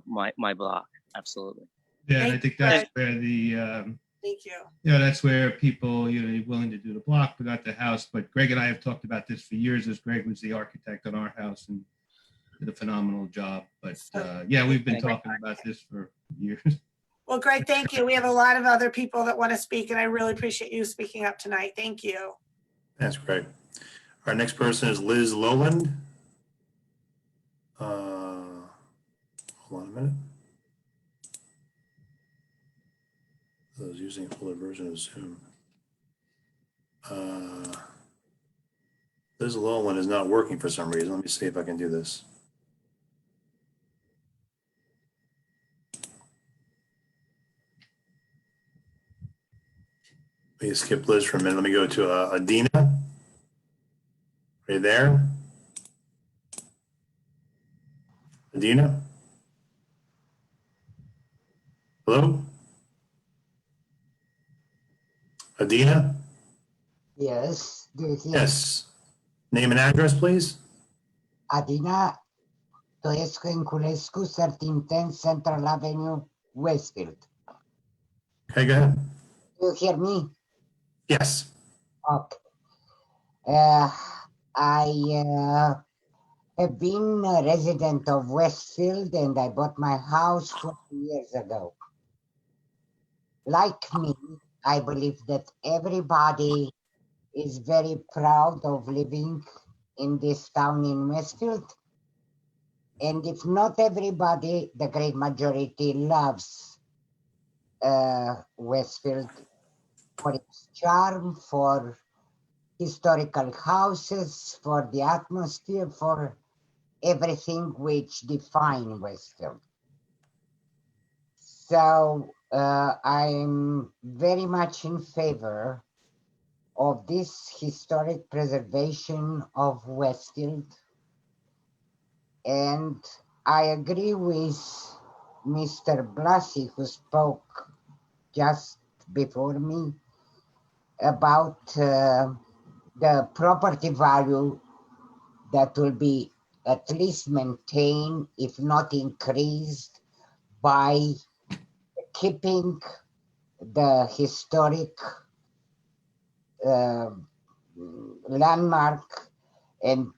Speaker 7: my block. Absolutely.
Speaker 6: Yeah, and I think that's where the
Speaker 3: Thank you.
Speaker 6: That's where people, you're willing to do the block, but not the house. But Greg and I have talked about this for years, as Greg was the architect on our house and did a phenomenal job. But yeah, we've been talking about this for years.
Speaker 3: Well, Greg, thank you. We have a lot of other people that want to speak, and I really appreciate you speaking up tonight. Thank you.
Speaker 1: That's great. Our next person is Liz Lowland. Hold on a minute. I was using an older version of Zoom. Liz Lowland is not working for some reason. Let me see if I can do this. Let me skip Liz for a minute. Let me go to Adina. Are you there? Adina? Hello? Adina?
Speaker 9: Yes, do you hear?
Speaker 1: Yes. Name and address, please.
Speaker 9: Adina Toescu Inculescu, 1310 Central Avenue, Westfield.
Speaker 1: Okay, go ahead.
Speaker 9: Do you hear me?
Speaker 1: Yes.
Speaker 9: Okay. I have been a resident of Westfield and I bought my house 40 years ago. Like me, I believe that everybody is very proud of living in this town in Westfield. And if not everybody, the great majority loves Westfield for its charm, for historical houses, for the atmosphere, for everything which define Westfield. So I'm very much in favor of this historic preservation of Westfield. And I agree with Mr. Blasi, who spoke just before me, about the property value that will be at least maintained, if not increased, by keeping the historic landmark and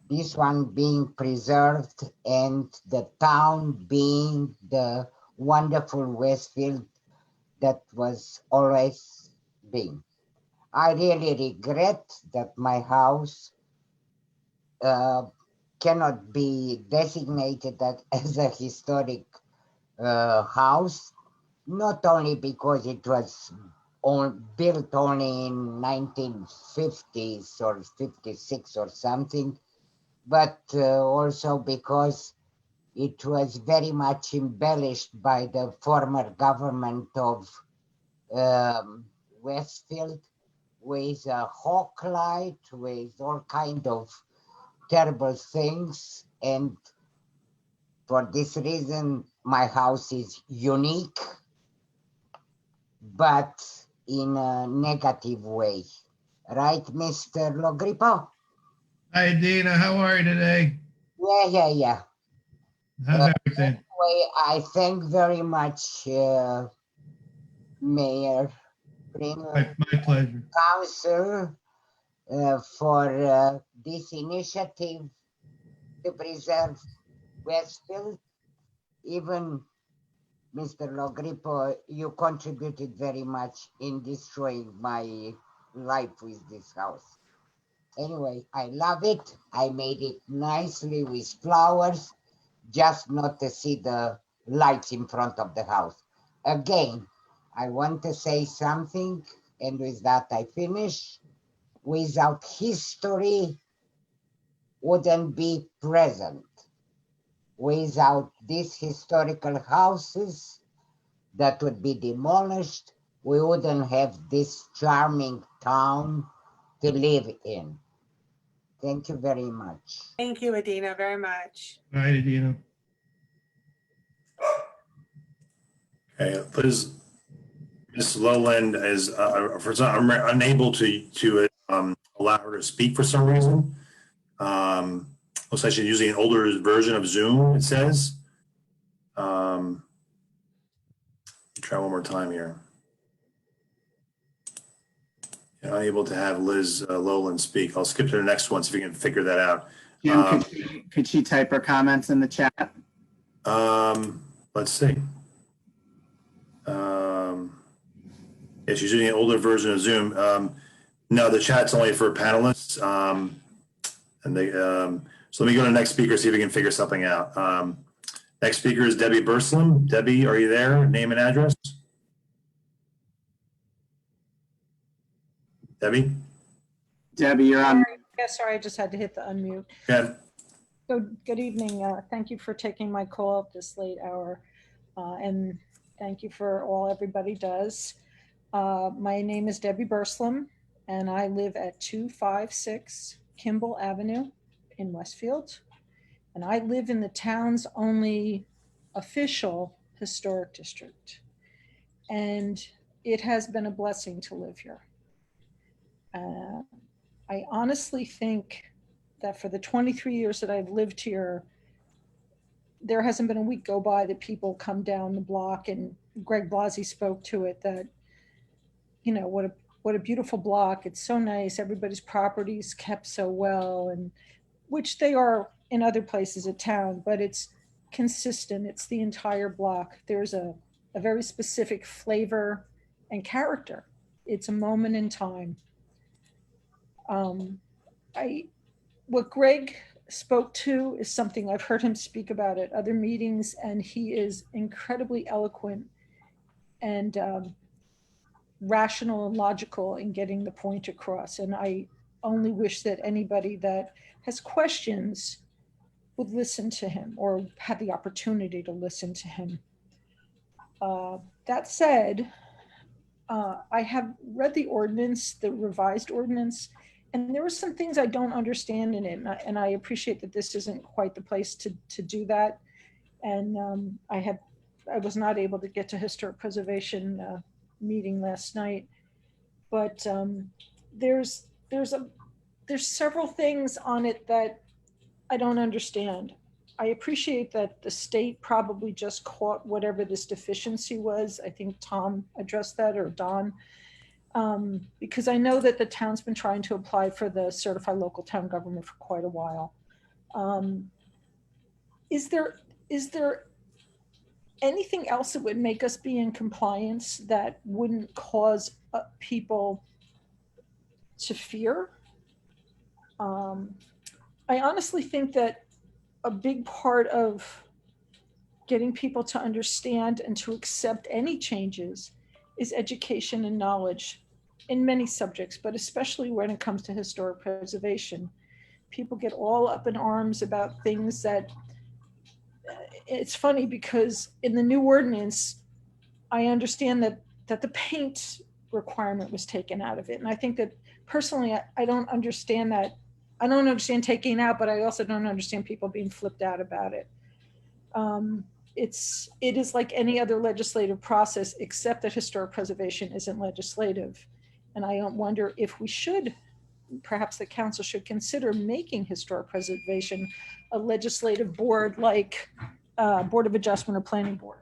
Speaker 9: this one being preserved and the town being the wonderful Westfield that was always been. I really regret that my house cannot be designated as a historic house, not only because it was built only in 1950s or 56 or something, but also because it was very much embellished by the former government of Westfield with a hawk light, with all kind of terrible things. And for this reason, my house is unique, but in a negative way. Right, Mr. Logripo?
Speaker 6: Hi, Dina. How are you today?
Speaker 9: Yeah.
Speaker 6: How's everything?
Speaker 9: Anyway, I thank very much Mayor Primo,
Speaker 6: My pleasure.
Speaker 9: Council, for this initiative to preserve Westfield. Even Mr. Logripo, you contributed very much in destroying my life with this house. Anyway, I love it. I made it nicely with flowers, just not to see the lights in front of the house. Again, I want to say something, and with that I finish. Without history, wouldn't be present. Without these historical houses that would be demolished, we wouldn't have this charming town to live in. Thank you very much.
Speaker 3: Thank you, Adina, very much.
Speaker 6: All right, Adina.
Speaker 1: Okay, Liz Lowland is, I'm unable to allow her to speak for some reason. Looks like she's using an older version of Zoom, it says. Try one more time here. Unable to have Liz Lowland speak. I'll skip to the next one, see if we can figure that out.
Speaker 2: Jim, could she type her comments in the chat?
Speaker 1: Let's see. Yeah, she's using an older version of Zoom. No, the chat's only for panelists. And they, so let me go to the next speaker, see if we can figure something out. Next speaker is Debbie Burslem. Debbie, are you there? Name and address. Debbie?
Speaker 2: Debbie, you're on.
Speaker 5: Yeah, sorry, I just had to hit the unmute.
Speaker 1: Yeah.
Speaker 5: So good evening. Thank you for taking my call at this late hour. And thank you for all everybody does. My name is Debbie Burslem, and I live at 256 Kimball Avenue in Westfield. And I live in the town's only official historic district. And it has been a blessing to live here. I honestly think that for the 23 years that I've lived here, there hasn't been a week go by that people come down the block, and Greg Blasey spoke to it, that, you know, what a beautiful block. It's so nice. Everybody's property's kept so well, and which they are in other places of town, but it's consistent. It's the entire block. There's a very specific flavor and character. It's a moment in time. What Greg spoke to is something I've heard him speak about at other meetings, and he is incredibly eloquent and rational and logical in getting the point across. And I only wish that anybody that has questions would listen to him or have the opportunity to listen to him. That said, I have read the ordinance, the revised ordinance, and there were some things I don't understand in it. And I appreciate that this isn't quite the place to do that. And I was not able to get to historic preservation meeting last night, but there's several things on it that I don't understand. I appreciate that the state probably just caught whatever this deficiency was. I think Tom addressed that, or Don, because I know that the town's been trying to apply for the certified local town government for quite a while. Is there anything else that would make us be in compliance that wouldn't cause people to fear? I honestly think that a big part of getting people to understand and to accept any changes is education and knowledge in many subjects, but especially when it comes to historic preservation. People get all up in arms about things that, it's funny because in the new ordinance, I understand that the paint requirement was taken out of it. And I think that personally, I don't understand that. I don't understand taking out, but I also don't understand people being flipped out about it. It is like any other legislative process, except that historic preservation isn't legislative. And I wonder if we should, perhaps the council should consider making historic preservation a legislative board, like Board of Adjustment or Planning Board.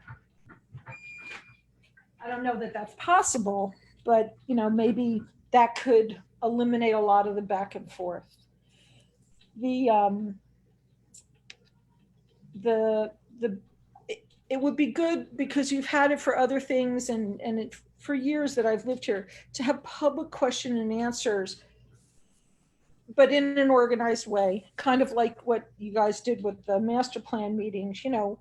Speaker 5: I don't know that that's possible, but you know, maybe that could eliminate a lot of the back and forth. It would be good, because you've had it for other things, and for years that I've lived here, to have public question and answers, but in an organized way, kind of like what you guys did with the master plan meetings, you know,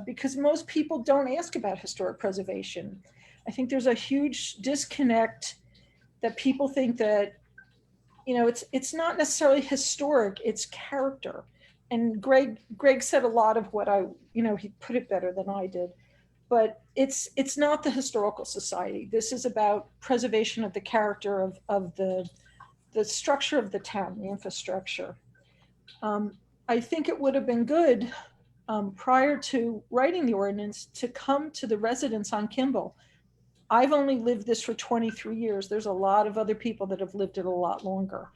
Speaker 5: because most people don't ask about historic preservation. I think there's a huge disconnect that people think that, you know, it's not necessarily historic, it's character. And Greg said a lot of what he put it better than I did, but it's not the historical society. This is about preservation of the character of the structure of the town, the infrastructure. I think it would have been good prior to writing the ordinance to come to the residents on Kimball. I've only lived this for 23 years. There's a lot of other people that have lived it a lot longer,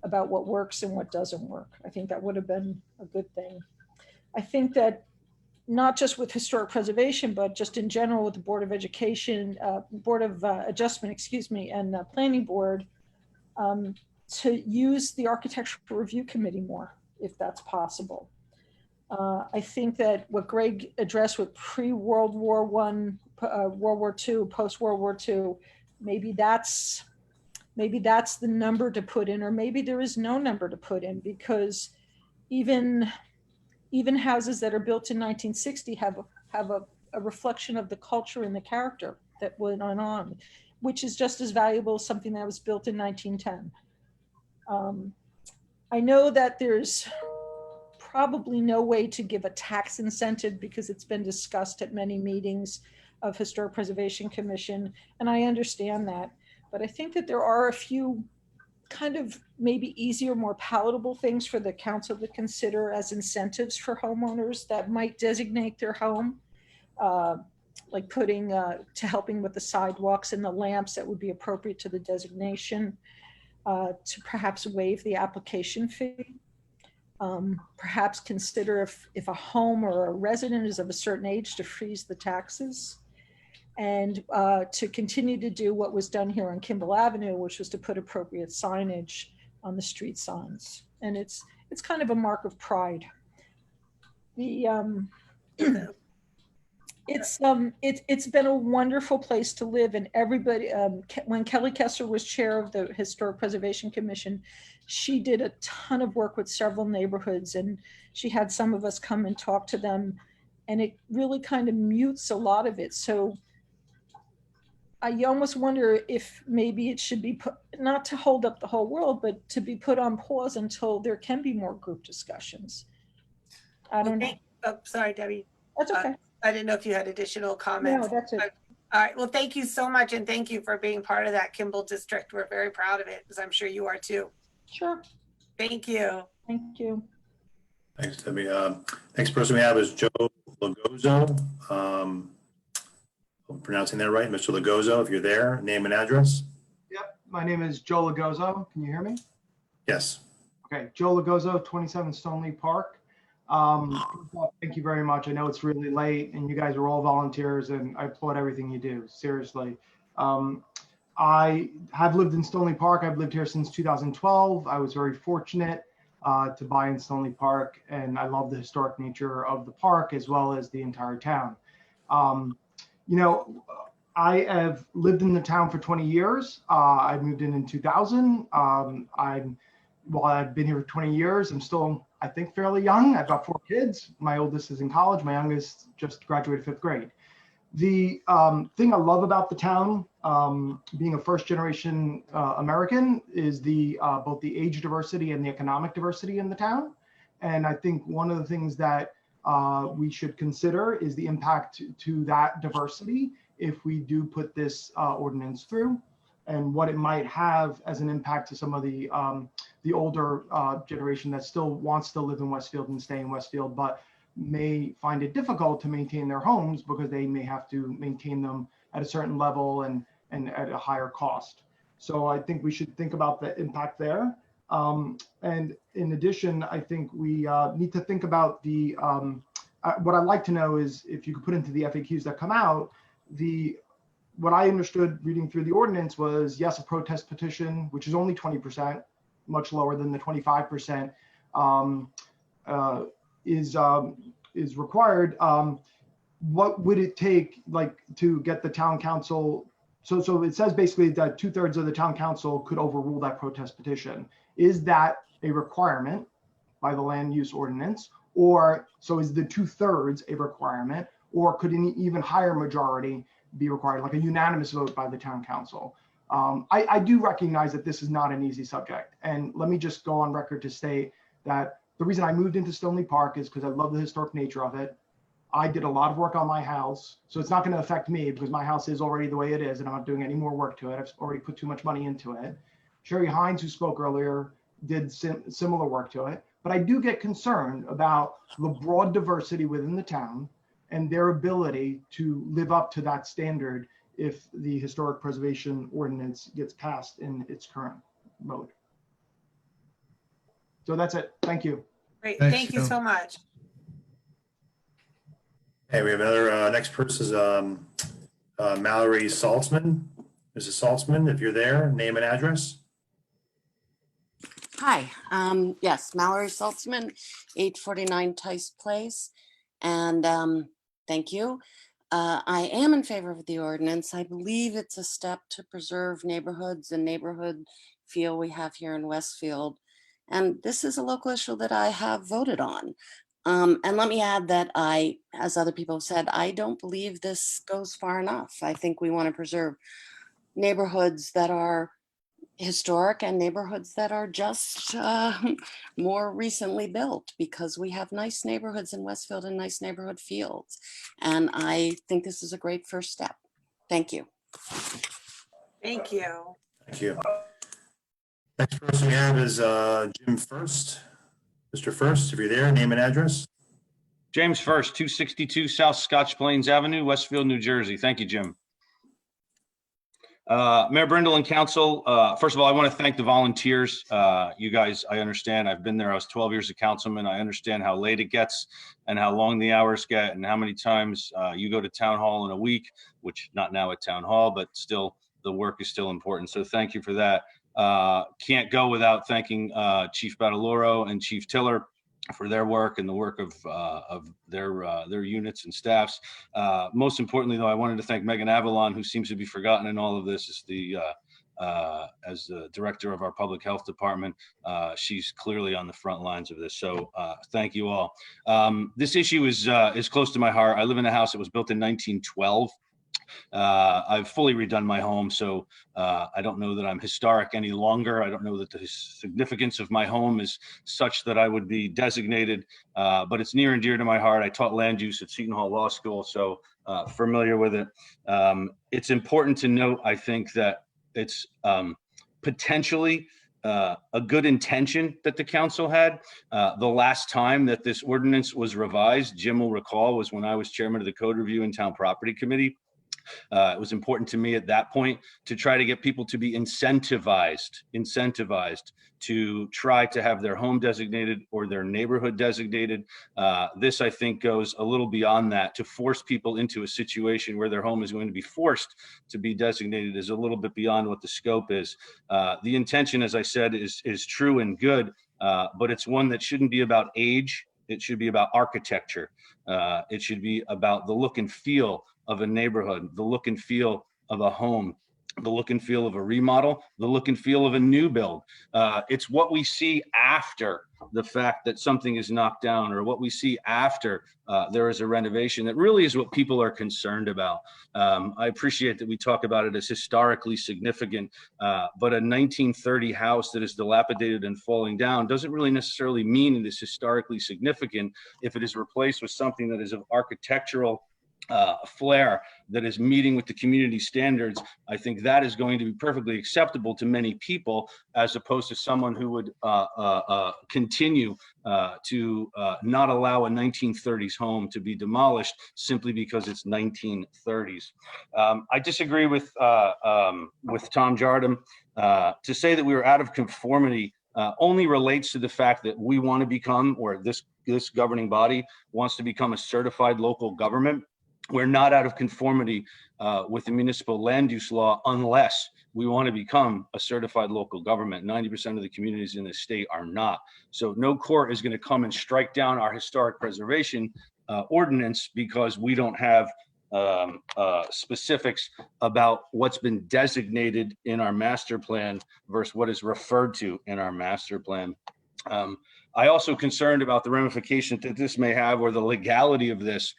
Speaker 5: about what works and what doesn't work. I think that would have been a good thing. I think that not just with historic preservation, but just in general with the Board of Education, Board of Adjustment, excuse me, and the Planning Board, to use the Architectural Review Committee more, if that's possible. I think that what Greg addressed with pre-World War I, World War II, post-World War II, maybe that's the number to put in, or maybe there is no number to put in, because even houses that are built in 1960 have a reflection of the culture and the character that went on, which is just as valuable as something that was built in 1910. I know that there's probably no way to give a tax incentive because it's been discussed at many meetings of Historic Preservation Commission, and I understand that. But I think that there are a few kind of maybe easier, more palatable things for the council to consider as incentives for homeowners that might designate their home, like putting to helping with the sidewalks and the lamps that would be appropriate to the designation, to perhaps waive the application fee. Perhaps consider if a home or a resident is of a certain age to freeze the taxes, and to continue to do what was done here on Kimball Avenue, which was to put appropriate signage on the street signs. And it's kind of a mark of pride. It's been a wonderful place to live, and everybody, when Kelly Kessler was chair of the Historic Preservation Commission, she did a ton of work with several neighborhoods, and she had some of us come and talk to them, and it really kind of mutes a lot of it. So I almost wonder if maybe it should be put, not to hold up the whole world, but to be put on pause until there can be more group discussions. I don't know.
Speaker 3: Oh, sorry, Debbie.
Speaker 5: That's okay.
Speaker 3: I didn't know if you had additional comments.
Speaker 5: No, that's it.
Speaker 3: All right. Well, thank you so much. And thank you for being part of that Kimball district. We're very proud of it, as I'm sure you are too.
Speaker 5: Sure.
Speaker 3: Thank you.
Speaker 5: Thank you.
Speaker 1: Thanks, Debbie. Next person we have is Joe Lagozo. I'm pronouncing that right, Mr. Lagozo, if you're there, name and address.
Speaker 4: Yep, my name is Joe Lagozo. Can you hear me?
Speaker 1: Yes.
Speaker 4: Okay, Joe Lagozo, 27 Stoneleigh Park. Thank you very much. I know it's really late and you guys are all volunteers, and I applaud everything you do, seriously. I have lived in Stoneleigh Park. I've lived here since 2012. I was very fortunate to buy in Stoneleigh Park, and I love the historic nature of the park as well as the entire town. You know, I have lived in the town for 20 years. I moved in 2000. While I've been here for 20 years, I'm still, I think, fairly young. I've got 4 kids. My oldest is in college. My youngest just graduated 5th grade. The thing I love about the town, being a first-generation American, is both the age diversity and the economic diversity in the town. And I think one of the things that we should consider is the impact to that diversity if we do put this ordinance through, and what it might have as an impact to some of the older generation that still wants to live in Westfield and stay in Westfield, but may find it difficult to maintain their homes because they may have to maintain them at a certain level and at a higher cost. So I think we should think about the impact there. And in addition, I think we need to think about the, what I'd like to know is if you could put into the FAQs that come out, what I understood reading through the ordinance was, yes, a protest petition, which is only 20%, much lower than the 25%, is required. What would it take, like, to get the town council? So it says basically that 2/3 of the town council could overrule that protest petition. Is that a requirement by the land use ordinance? Or so is the 2/3 a requirement, or could an even higher majority be required, like a unanimous vote by the town council? I do recognize that this is not an easy subject. And let me just go on record to state that the reason I moved into Stoneleigh Park is because I love the historic nature of it. I did a lot of work on my house, so it's not going to affect me because my house is already the way it is and I'm not doing any more work to it. I've already put too much money into it. Sherry Hines, who spoke earlier, did similar work to it. But I do get concerned about the broad diversity within the town and their ability to live up to that standard if the historic preservation ordinance gets passed in its current mode. So that's it. Thank you.
Speaker 3: Great.
Speaker 6: Thanks,
Speaker 3: Thank you
Speaker 6: Joe.
Speaker 3: so much.
Speaker 1: Hey, we have another, next person is Mallory Saltzman. Mrs. Saltzman, if you're there, name and address.
Speaker 10: Hi, yes, Mallory Saltzman, 849 Tice Place, and thank you. I am in favor of the ordinance. I believe it's a step to preserve neighborhoods and neighborhood feel we have here in Westfield. And this is a local issue that I have voted on. And let me add that I, as other people have said, I don't believe this goes far enough. I think we want to preserve neighborhoods that are historic and neighborhoods that are just more recently built, because we have nice neighborhoods in Westfield and nice neighborhood fields. And I think this is a great first step. Thank you.
Speaker 3: Thank you.
Speaker 1: Thank you. Next person we have is Jim First. Mr. First, if you're there, name and address.
Speaker 15: James First, 262 South Scotch Plains Avenue, Westfield, New Jersey. Thank you, Jim. Mayor Brindle and council, first of all, I want to thank the volunteers. You guys, I understand, I've been there. I was 12 years a councilman. I understand how late it gets and how long the hours get and how many times you go to town hall in a week, which not now at town hall, but still the work is still important. So thank you for that. Can't go without thanking Chief Bataloro and Chief Tiller for their work and the work of their units and staffs. Most importantly, though, I wanted to thank Megan Avalon, who seems to be forgotten in all of this as the director of our public health department. She's clearly on the front lines of this. So thank you all. This issue is close to my heart. I live in a house that was built in 1912. I've fully redone my home, so I don't know that I'm historic any longer. I don't know that the significance of my home is such that I would be designated, but it's near and dear to my heart. I taught land use at Seton Hall Law School, so familiar with it. It's important to note, I think, that it's potentially a good intention that the council had. The last time that this ordinance was revised, Jim will recall, was when I was chairman of the Code Review and Town Property Committee. It was important to me at that point to try to get people to be incentivized to try to have their home designated or their neighborhood designated. This, I think, goes a little beyond that. To force people into a situation where their home is going to be forced to be designated is a little bit beyond what the scope is. The intention, as I said, is true and good, but it's one that shouldn't be about age. It should be about architecture. It should be about the look and feel of a neighborhood, the look and feel of a home, the look and feel of a remodel, the look and feel of a new build. It's what we see after the fact that something is knocked down, or what we see after there is a renovation, that really is what people are concerned about. I appreciate that we talk about it as historically significant, but a 1930 house that is dilapidated and falling down doesn't really necessarily mean it is historically significant if it is replaced with something that is of architectural flair, that is meeting with the community standards. I think that is going to be perfectly acceptable to many people, as opposed to someone who would continue to not allow a 1930s home to be demolished simply because it's 1930s. I disagree with Tom Jardim. To say that we were out of conformity only relates to the fact that we want to become, or this governing body wants to become, a certified local government. We're not out of conformity with the municipal land use law unless we want to become a certified local government. 90% of the communities in the state are not. So no court is going to come and strike down our historic preservation ordinance because we don't have specifics about what's been designated in our master plan versus what is referred to in our master plan. I also concerned about the ramifications that this may have, or the legality of this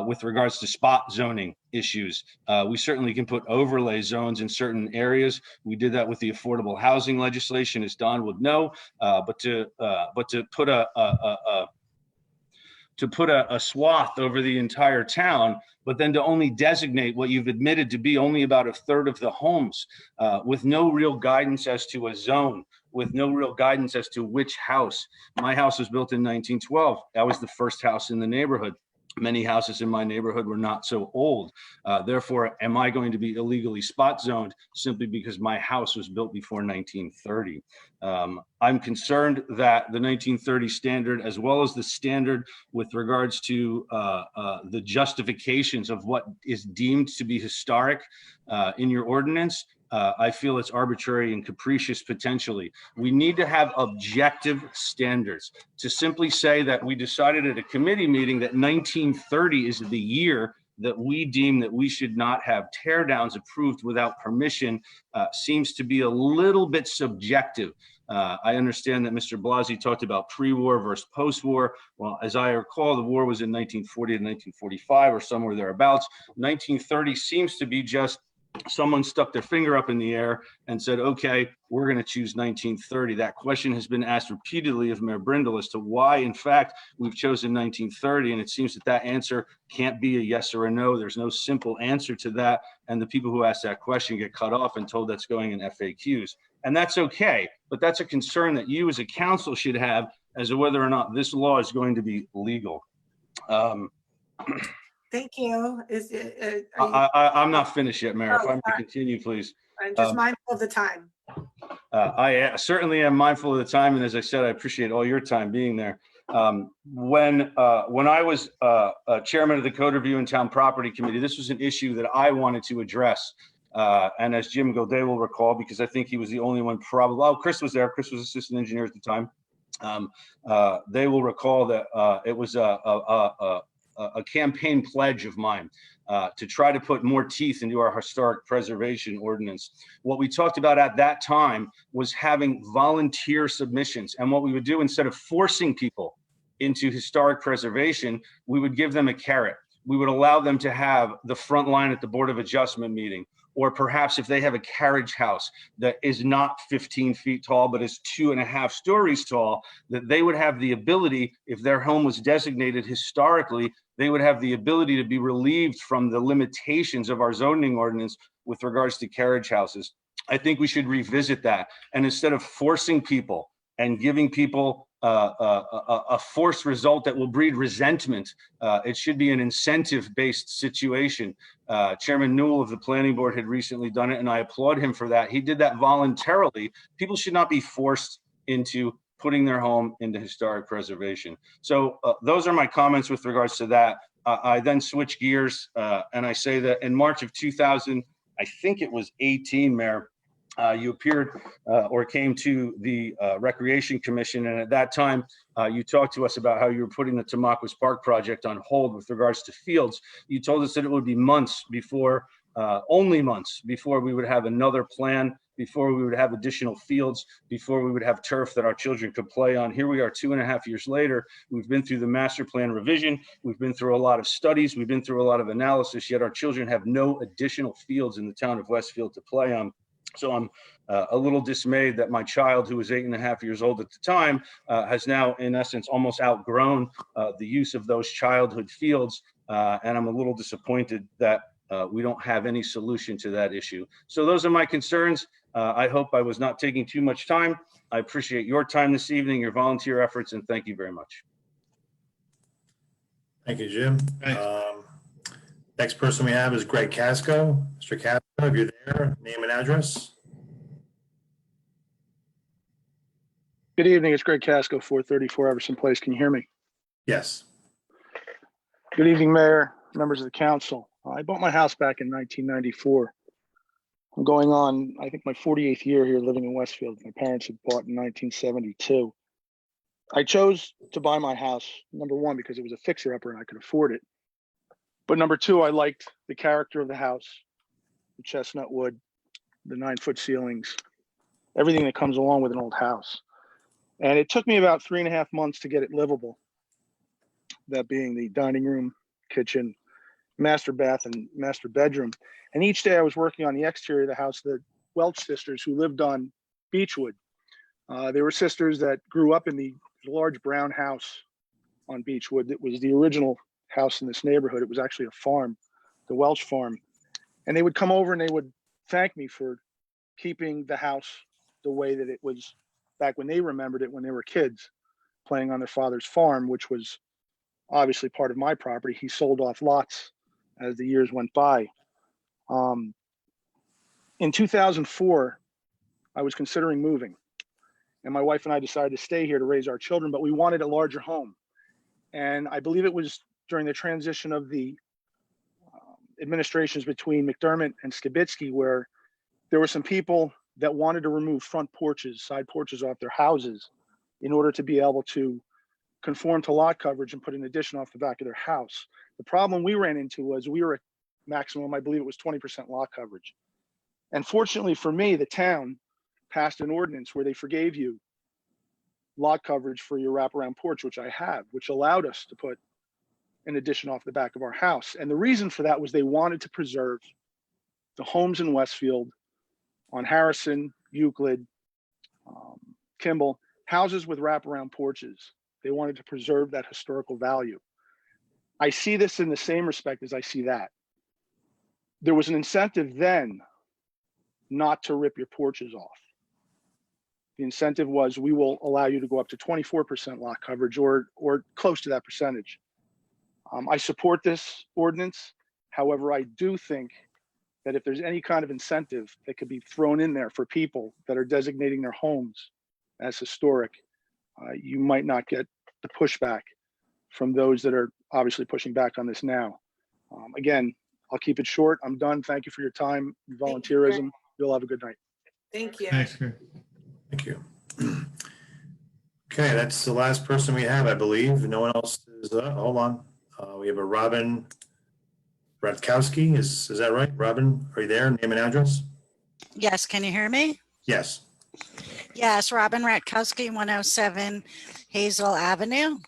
Speaker 15: with regards to spot zoning issues. We certainly can put overlay zones in certain areas. We did that with the affordable housing legislation, as Don would know, but to put a swath over the entire town, but then to only designate what you've admitted to be only about a third of the homes, with no real guidance as to a zone, with no real guidance as to which house. My house was built in 1912. That was the first house in the neighborhood. Many houses in my neighborhood were not so old. Therefore, am I going to be illegally spot zoned simply because my house was built before 1930? I'm concerned that the 1930 standard, as well as the standard with regards to the justifications of what is deemed to be historic in your ordinance, I feel it's arbitrary and capricious potentially. We need to have objective standards. To simply say that we decided at a committee meeting that 1930 is the year that we deem that we should not have tear downs approved without permission seems to be a little bit subjective. I understand that Mr. Blasey talked about pre-war versus post-war. Well, as I recall, the war was in 1940 to 1945 or somewhere thereabouts. 1930 seems to be just someone stuck their finger up in the air and said, okay, we're going to choose 1930. That question has been asked repeatedly of Mayor Brindle as to why, in fact, we've chosen 1930. And it seems that that answer can't be a yes or a no. There's no simple answer to that. And the people who ask that question get cut off and told that's going in FAQs. And that's okay. But that's a concern that you as a council should have as to whether or not this law is going to be legal.
Speaker 3: Thank you. Is it,
Speaker 15: I'm not finished yet, Mayor.
Speaker 3: Oh,
Speaker 15: If I may
Speaker 3: sorry.
Speaker 15: continue, please.
Speaker 3: I'm just mindful of the time.
Speaker 15: I certainly am mindful of the time, and as I said, I appreciate all your time being there. When I was chairman of the Code Review and Town Property Committee, this was an issue that I wanted to address. And as Jim Godet will recall, because I think he was the only one probably, oh, Chris was there. Chris was assistant engineer at the time. They will recall that it was a campaign pledge of mine to try to put more teeth into our historic preservation ordinance. What we talked about at that time was having volunteer submissions. And what we would do, instead of forcing people into historic preservation, we would give them a carrot. We would allow them to have the front line at the Board of Adjustment meeting, or perhaps if they have a carriage house that is not 15 feet tall, but is 2.5 stories tall, that they would have the ability, if their home was designated historically, they would have the ability to be relieved from the limitations of our zoning ordinance with regards to carriage houses. I think we should revisit that. And instead of forcing people and giving people a forced result that will breed resentment, it should be an incentive-based situation. Chairman Newell of the Planning Board had recently done it, and I applaud him for that. He did that voluntarily. People should not be forced into putting their home into historic preservation. So those are my comments with regards to that. I then switch gears and I say that in March of 2000, I think it was 18, Mayor, you appeared or came to the Recreation Commission, and at that time you talked to us about how you were putting the Tamaqua Park project on hold with regards to fields. You told us that it would be months before, only months before we would have another plan, before we would have additional fields, before we would have turf that our children could play on. Here we are 2.5 years later. We've been through the master plan revision. We've been through a lot of studies. We've been through a lot of analysis, yet our children have no additional fields in the town of Westfield to play on. So I'm a little dismayed that my child, who was 8.5 years old at the time, has now, in essence, almost outgrown the use of those childhood fields. And I'm a little disappointed that we don't have any solution to that issue. So those are my concerns. I hope I was not taking too much time. I appreciate your time this evening, your volunteer efforts, and thank you very much.
Speaker 1: Thank you, Jim. Next person we have is Greg Casco. Mr. Casco, if you're there, name and address.
Speaker 16: Good evening, it's Greg Casco, 434 Everson Place. Can you hear me?
Speaker 1: Yes.
Speaker 16: Good evening, Mayor, members of the council. I bought my house back in 1994. I'm going on, I think, my 48th year here living in Westfield. My parents had bought in 1972. I chose to buy my house, number one, because it was a fixer-upper and I could afford it. But number two, I liked the character of the house, the chestnut wood, the 9-foot ceilings, everything that comes along with an old house. And it took me about 3.5 months to get it livable. That being the dining room, kitchen, master bath, and master bedroom. And each day I was working on the exterior of the house, the Welch sisters who lived on Beechwood. They were sisters that grew up in the large brown house on Beechwood. It was the original house in this neighborhood. It was actually a farm, the Welch farm. And they would come over and they would thank me for keeping the house the way that it was back when they remembered it when they were kids, playing on their father's farm, which was obviously part of my property. He sold off lots as the years went by. In 2004, I was considering moving, and my wife and I decided to stay here to raise our children, but we wanted a larger home. And I believe it was during the transition of the administrations between McDermott and Skibitsky, where there were some people that wanted to remove front porches, side porches off their houses in order to be able to conform to lot coverage and put an addition off the back of their house. The problem we ran into was we were at maximum, I believe it was 20% lot coverage. And fortunately for me, the town passed an ordinance where they forgave you lot coverage for your wraparound porch, which I have, which allowed us to put an addition off the back of our house. And the reason for that was they wanted to preserve the homes in Westfield on Harrison, Euclid, Kimball, houses with wraparound porches. They wanted to preserve that historical value. I see this in the same respect as I see that. There was an incentive then not to rip your porches off. The incentive was, we will allow you to go up to 24% lot coverage or close to that percentage. I support this ordinance. However, I do think that if there's any kind of incentive that could be thrown in there for people that are designating their homes as historic, you might not get the pushback from those that are obviously pushing back on this now. Again, I'll keep it short. I'm done. Thank you for your time, volunteerism. You'll have a good night.
Speaker 3: Thank you.
Speaker 6: Thanks, Chris.
Speaker 1: Thank you. Okay, that's the last person we have, I believe. No one else is, hold on. We have a Robin Bratkowski. Is that right? Robin, are you there? Name and address?
Speaker 17: Yes, can you hear me?
Speaker 1: Yes.
Speaker 17: Yes, Robin Ratkowski, 107 Hazel Avenue.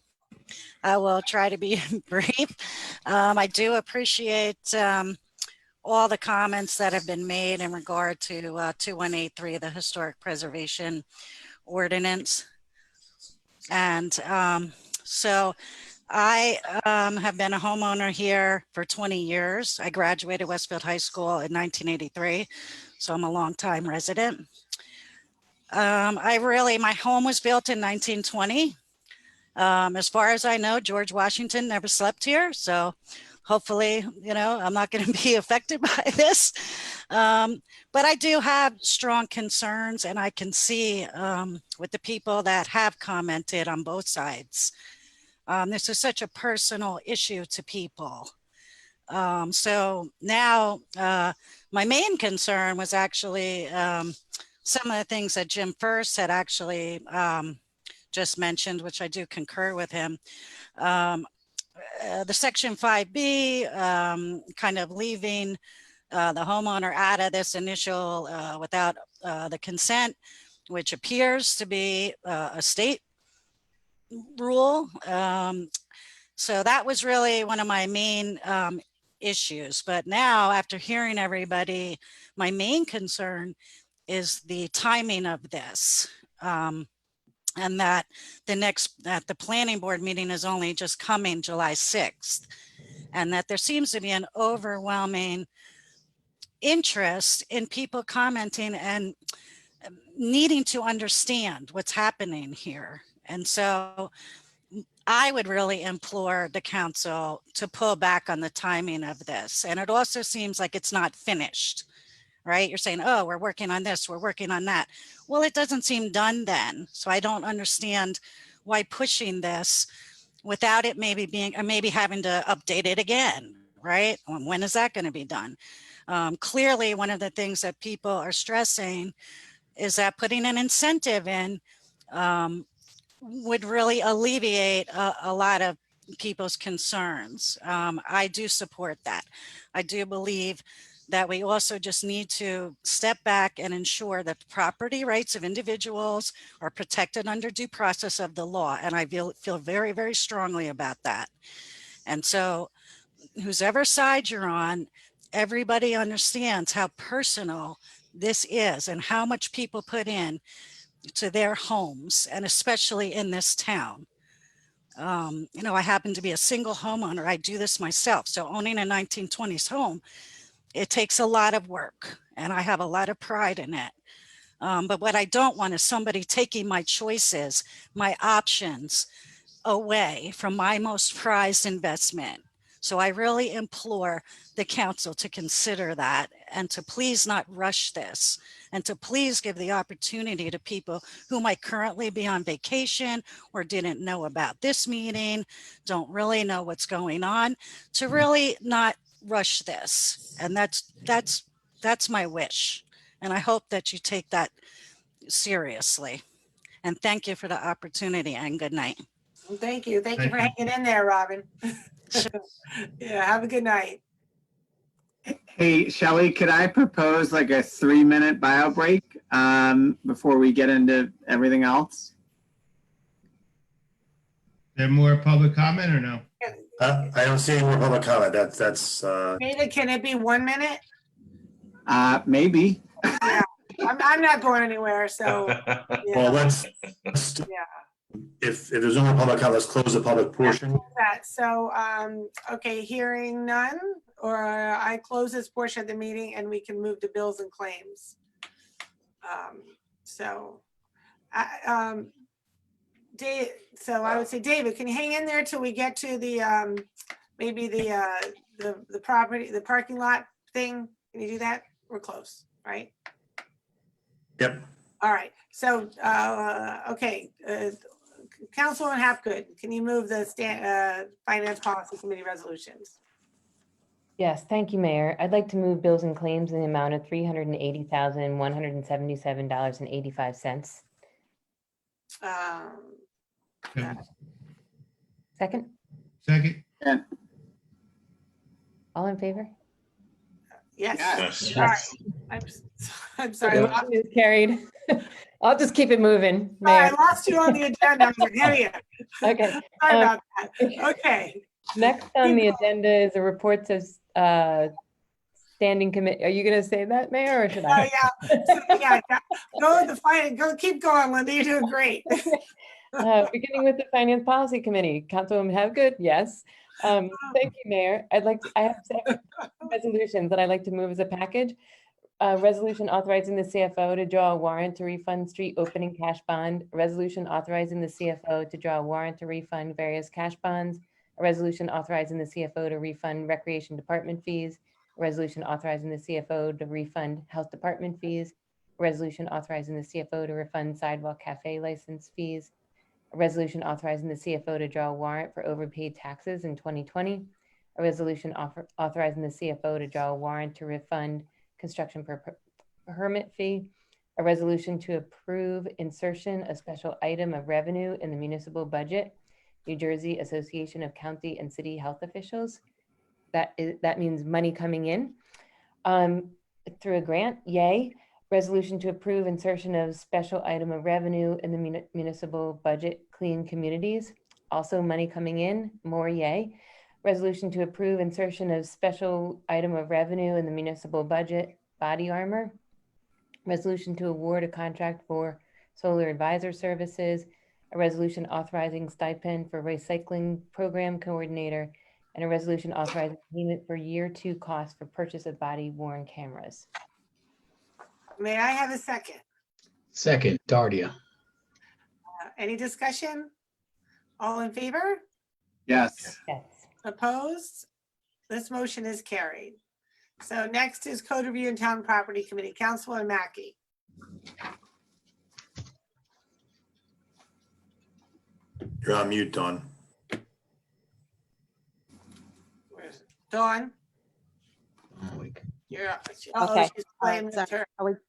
Speaker 17: I will try to be brief. I do appreciate all the comments that have been made in regard to 2183, the Historic Preservation Ordinance. And so I have been a homeowner here for 20 years. I graduated Westfield High School in 1983, so I'm a longtime resident. My home was built in 1920. As far as I know, George Washington never slept here. So hopefully, I'm not going to be affected by this. But I do have strong concerns, and I can see with the people that have commented on both sides. This is such a personal issue to people. So now my main concern was actually some of the things that Jim First had actually just mentioned, which I do concur with him. The Section 5B, kind of leaving the homeowner out of this initial without the consent, which appears to be a state rule. So that was really one of my main issues. But now, after hearing everybody, my main concern is the timing of this. And that the planning board meeting is only just coming July 6th. And that there seems to be an overwhelming interest in people commenting and needing to understand what's happening here. And so I would really implore the council to pull back on the timing of this. And it also seems like it's not finished, right? You're saying, oh, we're working on this, we're working on that. Well, it doesn't seem done then. So I don't understand why pushing this without it maybe being, or maybe having to update it again, right? When is that going to be done? Clearly, one of the things that people are stressing is that putting an incentive in would really alleviate a lot of people's concerns. I do support that. I do believe that we also just need to step back and ensure that the property rights of individuals are protected under due process of the law. And I feel very, very strongly about that. And so whoever side you're on, everybody understands how personal this is and how much people put in to their homes, and especially in this town. I happen to be a single homeowner. I do this myself. So owning a 1920s home, it takes a lot of work, and I have a lot of pride in it. But what I don't want is somebody taking my choices, my options away from my most prized investment. So I really implore the council to consider that and to please not rush this, and to please give the opportunity to people who might currently be on vacation or didn't know about this meeting, don't really know what's going on, to really not rush this. And that's my wish. And I hope that you take that seriously. And thank you for the opportunity, and good night.
Speaker 3: Well, thank you. Thank you for hanging in there, Robin. Yeah, have a good night.
Speaker 2: Hey, Shelley, could I propose like a 3-minute bio break before we get into everything else?
Speaker 6: Is there more public comment or no?
Speaker 1: I don't see any more public comment. That's
Speaker 3: David, can it be 1 minute?
Speaker 2: Maybe.
Speaker 3: Yeah, I'm not going anywhere, so. Yeah.
Speaker 1: well, let's
Speaker 3: Yeah.
Speaker 1: if there's no more public comment, let's close the public portion.
Speaker 3: That. So, okay, hearing none, or I close this portion of the meeting and we can move to bills and claims. So I would say, David, can you hang in there till we get to the maybe the property, the parking lot thing? Can you do that? We're close, right?
Speaker 1: Yep.
Speaker 3: All right. So okay, Councilwoman Hapgood, can you move the Finance Policy Committee resolutions?
Speaker 18: Yes, thank you, Mayor. I'd like to move bills and claims in the amount of $380,177.85. Second?
Speaker 6: Second.
Speaker 2: Yeah.
Speaker 18: All in favor?
Speaker 3: Yes.
Speaker 18: Yes.
Speaker 3: All right. I'm sorry.
Speaker 18: Motion is carried. I'll just keep it moving,
Speaker 3: Oh, I
Speaker 18: Mayor.
Speaker 3: lost you on the agenda. I was like, hell yeah.
Speaker 18: Okay.
Speaker 3: Sorry about that. Okay.
Speaker 18: Next on the agenda is a report of standing committee. Are you going to say that, Mayor, or should I?
Speaker 3: Oh yeah. So, yeah. Go with the fight. Go. Keep going, Linda. You're doing great.
Speaker 18: Beginning with the Finance Policy Committee, Councilwoman Hapgood, yes. Thank you, Mayor. I have 7 resolutions that I'd like to move as a package. Resolution authorizing the CFO to draw a warrant to refund street opening cash bond. A resolution authorizing the CFO to draw a warrant to refund various cash bonds. A resolution authorizing the CFO to refund recreation department fees. A resolution authorizing the CFO to refund health department fees. A resolution authorizing the CFO to refund sidewalk cafe license fees. A resolution authorizing the CFO to draw a warrant for overpaid taxes in 2020. A resolution authorizing the CFO to draw a warrant to refund construction permit fee. A resolution to approve insertion of special item of revenue in the municipal budget. New Jersey Association of County and City Health Officials. That means money coming in through a grant. Yay. Resolution to approve insertion of special item of revenue in the municipal budget, clean communities. Also money coming in, more yay. Resolution to approve insertion of special item of revenue in the municipal budget, body armor. Resolution to award a contract for solar advisor services. A resolution authorizing stipend for recycling program coordinator. And a resolution authorizing payment for year 2 costs for purchase of body worn cameras.
Speaker 3: May I have a second?
Speaker 19: Second, Dardia.
Speaker 3: Any discussion? All in favor?
Speaker 2: Yes.
Speaker 18: Yes.
Speaker 3: Opposed? This motion is carried. So next is Code Review and Town Property Committee. Councilwoman Mackey.
Speaker 1: You're on mute, Dawn.
Speaker 3: Where's Dawn? You're
Speaker 14: Okay.
Speaker 3: she's playing with
Speaker 14: Sorry.
Speaker 3: her.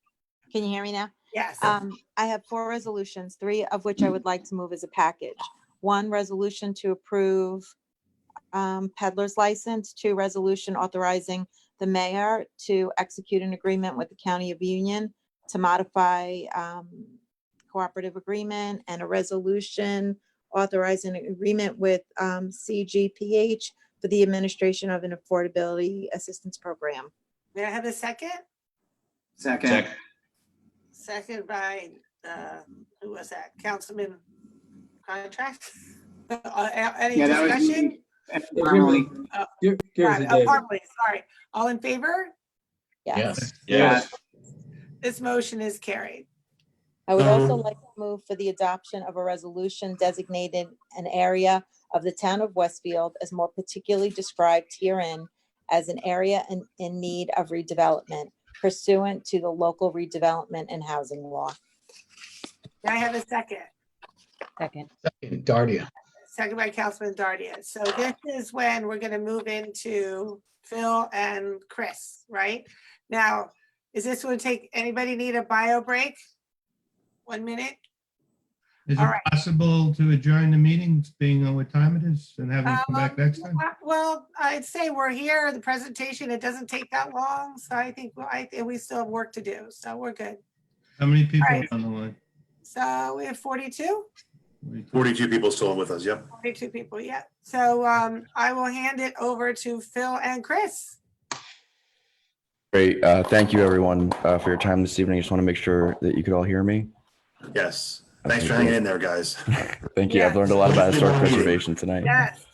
Speaker 14: Can you hear me now?
Speaker 3: Yes.
Speaker 14: I have 4 resolutions, 3 of which I would like to move as a package. 1 resolution to approve peddler's license, 2 resolution authorizing the mayor to execute an agreement with the County of Union to modify cooperative agreement, and a resolution authorizing an agreement with CGPH for the administration of an affordability assistance program.
Speaker 3: May I have a second?
Speaker 2: Second.
Speaker 3: Second by, who was that? Councilman Contract? Any
Speaker 2: Yeah, that was
Speaker 3: discussion?
Speaker 2: Parmalee.
Speaker 3: Parmalee, sorry. All in favor?
Speaker 14: Yes.
Speaker 2: Yes.
Speaker 3: This motion is carried.
Speaker 14: I would also
Speaker 1: So-
Speaker 14: like to move for the adoption of a resolution designating an area of the town of Westfield as more particularly described herein as an area in need of redevelopment pursuant to the local redevelopment and housing law.
Speaker 3: Can I have a second?
Speaker 18: Second.
Speaker 19: Second, Dardia.
Speaker 3: Second by Councilman Dardia. So this is when we're gonna move into Phil and Chris, right? Now, is this going to take, anybody need a bio break? 1 minute?
Speaker 6: Is
Speaker 3: All
Speaker 6: it
Speaker 3: right.
Speaker 6: possible to adjourn the meeting, being on what time it is, and have them come back next time?
Speaker 3: Well, I'd say we're here, the presentation, it doesn't take that long, so I think we still have work to do, so we're good.
Speaker 6: How many people
Speaker 3: All
Speaker 6: are
Speaker 3: right.
Speaker 6: on the line?
Speaker 3: So we have 42?
Speaker 1: 42 people still with us, yep.
Speaker 3: 42 people, yeah. So I will hand it over to Phil and Chris.
Speaker 20: Great. Thank you, everyone, for your time this evening. I just want to make sure that you could all hear me.
Speaker 1: Yes. Thanks for hanging in there, guys.
Speaker 20: Thank you.
Speaker 3: Yeah.
Speaker 20: I've learned a lot about historic preservation tonight.
Speaker 3: Yes.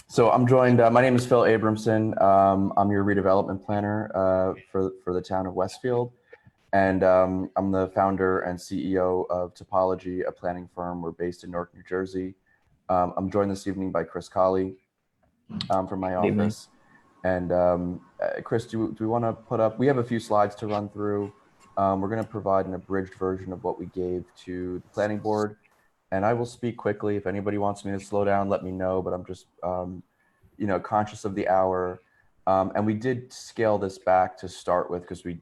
Speaker 20: So I'm joined, my name is Phil Abramson. I'm your redevelopment planner for the town of Westfield. And I'm the founder and CEO of Topology, a planning firm. We're based in Newark, New Jersey. I'm joined this evening by Chris Colley from my office. And Chris, do we want to put up, we have a few slides to run through. We're going to provide an abridged version of what we gave to the planning board. And I will speak quickly. If anybody wants me to slow down, let me know, but I'm just, conscious of the hour. And we did scale this back to start with because we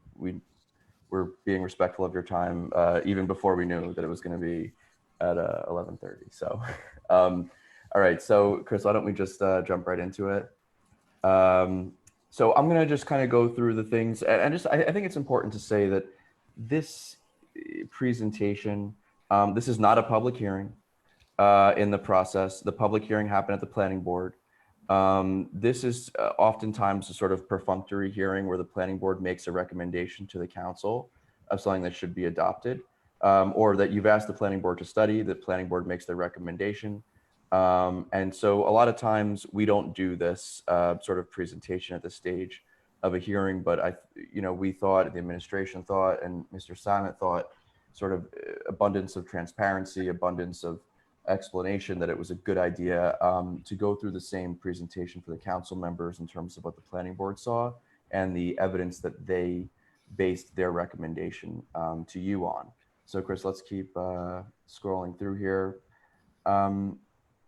Speaker 20: were being respectful of your time, even before we knew that it was going to be at 11:30. So, all right. So Chris, why don't we just jump right into it? So I'm going to just kind of go through the things, and I think it's important to say that this presentation, this is not a public hearing in the process. The public hearing happened at the planning board. This is oftentimes a sort of perfunctory hearing where the planning board makes a recommendation to the council of something that should be adopted, or that you've asked the planning board to study, the planning board makes the recommendation. And so a lot of times we don't do this sort of presentation at this stage of a hearing, but we thought, the administration thought, and Mr. Simon thought, sort of abundance of transparency, abundance of explanation, that it was a good idea to go through the same presentation for the council members in terms of what the planning board saw and the evidence that they based their recommendation to you on. So Chris, let's keep scrolling through here.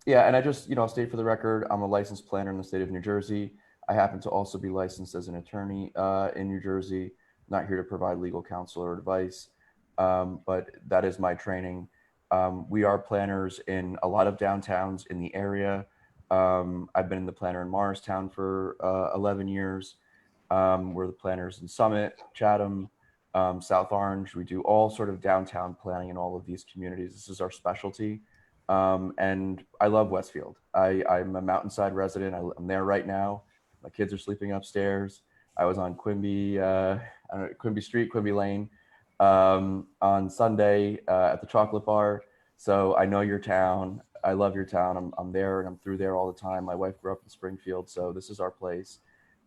Speaker 20: Yeah, and I just, I'll state for the record, I'm a licensed planner in the state of New Jersey. I happen to also be licensed as an attorney in New Jersey, not here to provide legal counsel or advice, but that is my training. We are planners in a lot of downtowns in the area. I've been the planner in Morristown for 11 years. We're the planners in Summit, Chatham, South Orange. We do all sort of downtown planning in all of these communities. This is our specialty. And I love Westfield. I'm a Mountainside resident. I'm there right now. My kids are sleeping upstairs. I was on Quimby Street, Quimby Lane on Sunday at the chocolate bar. So I know your town. I love your town. I'm there and I'm through there all the time. My wife grew up in Springfield, so this is our place.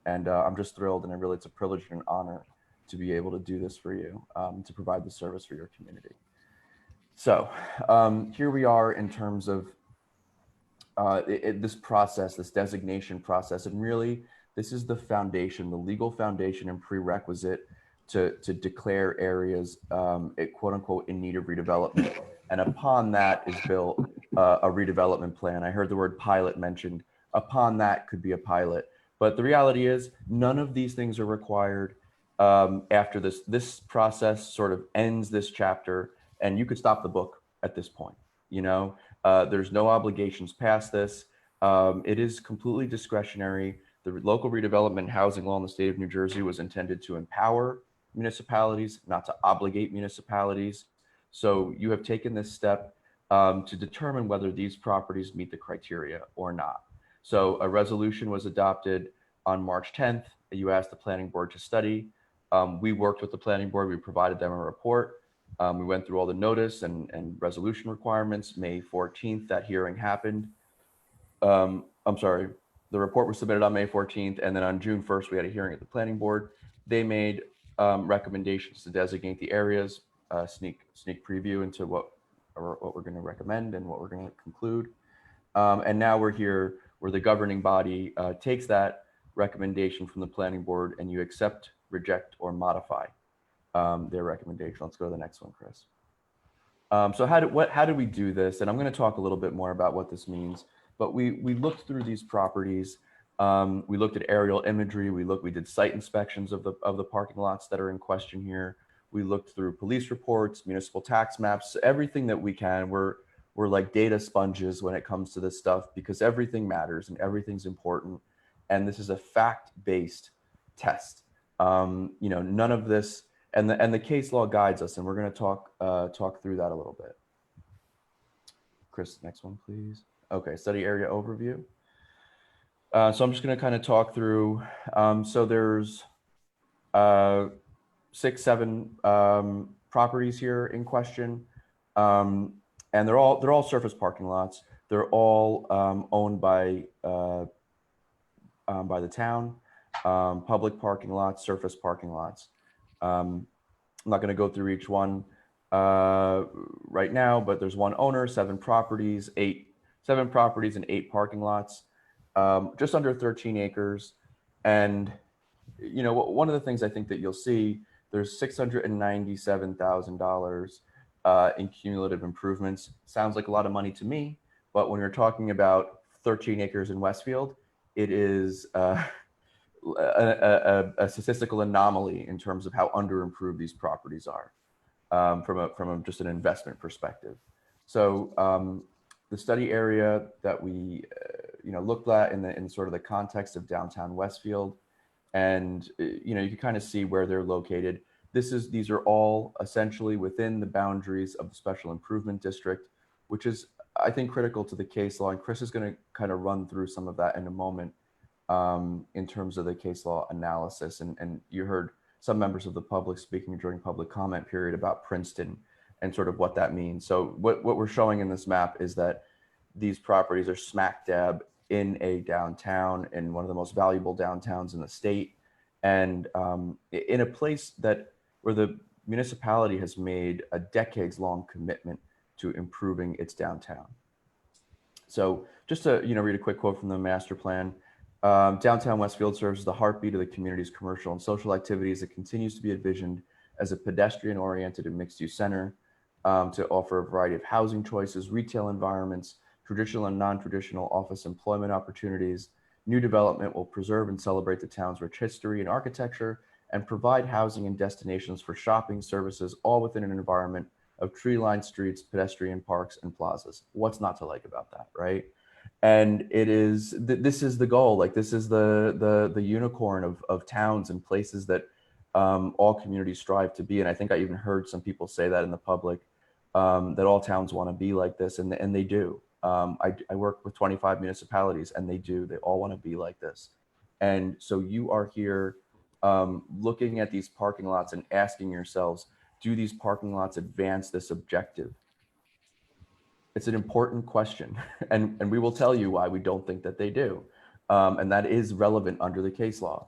Speaker 20: And I'm just thrilled, and it's a privilege and an honor to be able to do this for you, to provide the service for your community. So here we are in terms of this process, this designation process, and really this is the foundation, the legal foundation and prerequisite to declare areas, quote unquote, in need of redevelopment. And upon that is built a redevelopment plan. I heard the word pilot mentioned. Upon that could be a pilot. But the reality is none of these things are required after this process sort of ends this chapter, and you could stop the book at this point. There's no obligations past this. It is completely discretionary. The local redevelopment housing law in the state of New Jersey was intended to empower municipalities, not to obligate municipalities. So you have taken this step to determine whether these properties meet the criteria or not. So a resolution was adopted on March 10th. You asked the planning board to study. We worked with the planning board. We provided them a report. We went through all the notice and resolution requirements. May 14th, that hearing happened. I'm sorry, the report was submitted on May 14th, and then on June 1st, we had a hearing at the planning board. They made recommendations to designate the areas, sneak preview into what we're going to recommend and what we're going to conclude. And now we're here where the governing body takes that recommendation from the planning board and you accept, reject, or modify their recommendation. Let's go to the next one, Chris. So how did we do this? And I'm going to talk a little bit more about what this means. But we looked through these properties. We looked at aerial imagery. We did site inspections of the parking lots that are in question here. We looked through police reports, municipal tax maps, everything that we can. We're like data sponges when it comes to this stuff because everything matters and everything's important. And this is a fact-based test. None of this, and the case law guides us, and we're going to talk through that a little bit. Chris, next one, please. Okay, study area overview. So I'm just going to kind of talk through. So there's 6, 7 properties here in question, and they're all surface parking lots. They're all owned by the town, public parking lots, surface parking lots. I'm not going to go through each one right now, but there's one owner, 7 properties, 7 properties and 8 parking lots, just under 13 acres. And, one of the things I think that you'll see, there's $697,000 in cumulative improvements. Sounds like a lot of money to me, but when you're talking about 13 acres in Westfield, it is a statistical anomaly in terms of how underimproved these properties are from just an investment perspective. So the study area that we looked at in sort of the context of downtown Westfield, and you can kind of see where they're located. These are all essentially within the boundaries of the special improvement district, which is, I think, critical to the case law. And Chris is going to kind of run through some of that in a moment in terms of the case law analysis. And you heard some members of the public speaking during public comment period about Princeton and sort of what that means. So what we're showing in this map is that these properties are smack dab in a downtown, in one of the most valuable downtowns in the state, and in a place where the municipality has made a decades-long commitment to improving its downtown. So just to read a quick quote from the master plan. Downtown Westfield serves as the heartbeat of the community's commercial and social activities. It continues to be envisioned as a pedestrian-oriented and mixed-use center to offer a variety of housing choices, retail environments, traditional and non-traditional office employment opportunities. New development will preserve and celebrate the town's rich history and architecture and provide housing and destinations for shopping services, all within an environment of tree-lined streets, pedestrian parks, and plazas. What's not to like about that, right? And this is the goal. Like, this is the unicorn of towns and places that all communities strive to be. And I think I even heard some people say that in the public, that all towns want to be like this, and they do. I work with 25 municipalities, and they do. They all want to be like this. And so you are here looking at these parking lots and asking yourselves, do these parking lots advance this objective? It's an important question, and we will tell you why we don't think that they do, and that is relevant under the case law.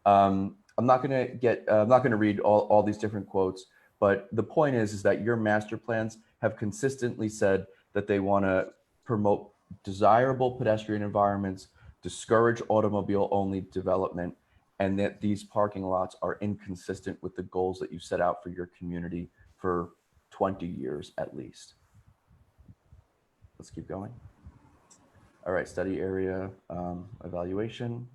Speaker 20: I'm not going to read all these different quotes, but the point is that your master plans have consistently said that they want to promote desirable pedestrian environments, discourage automobile-only development, and that these parking lots are inconsistent with the goals that you set out for your community for 20 years at least. Let's keep going. All right, study area evaluation.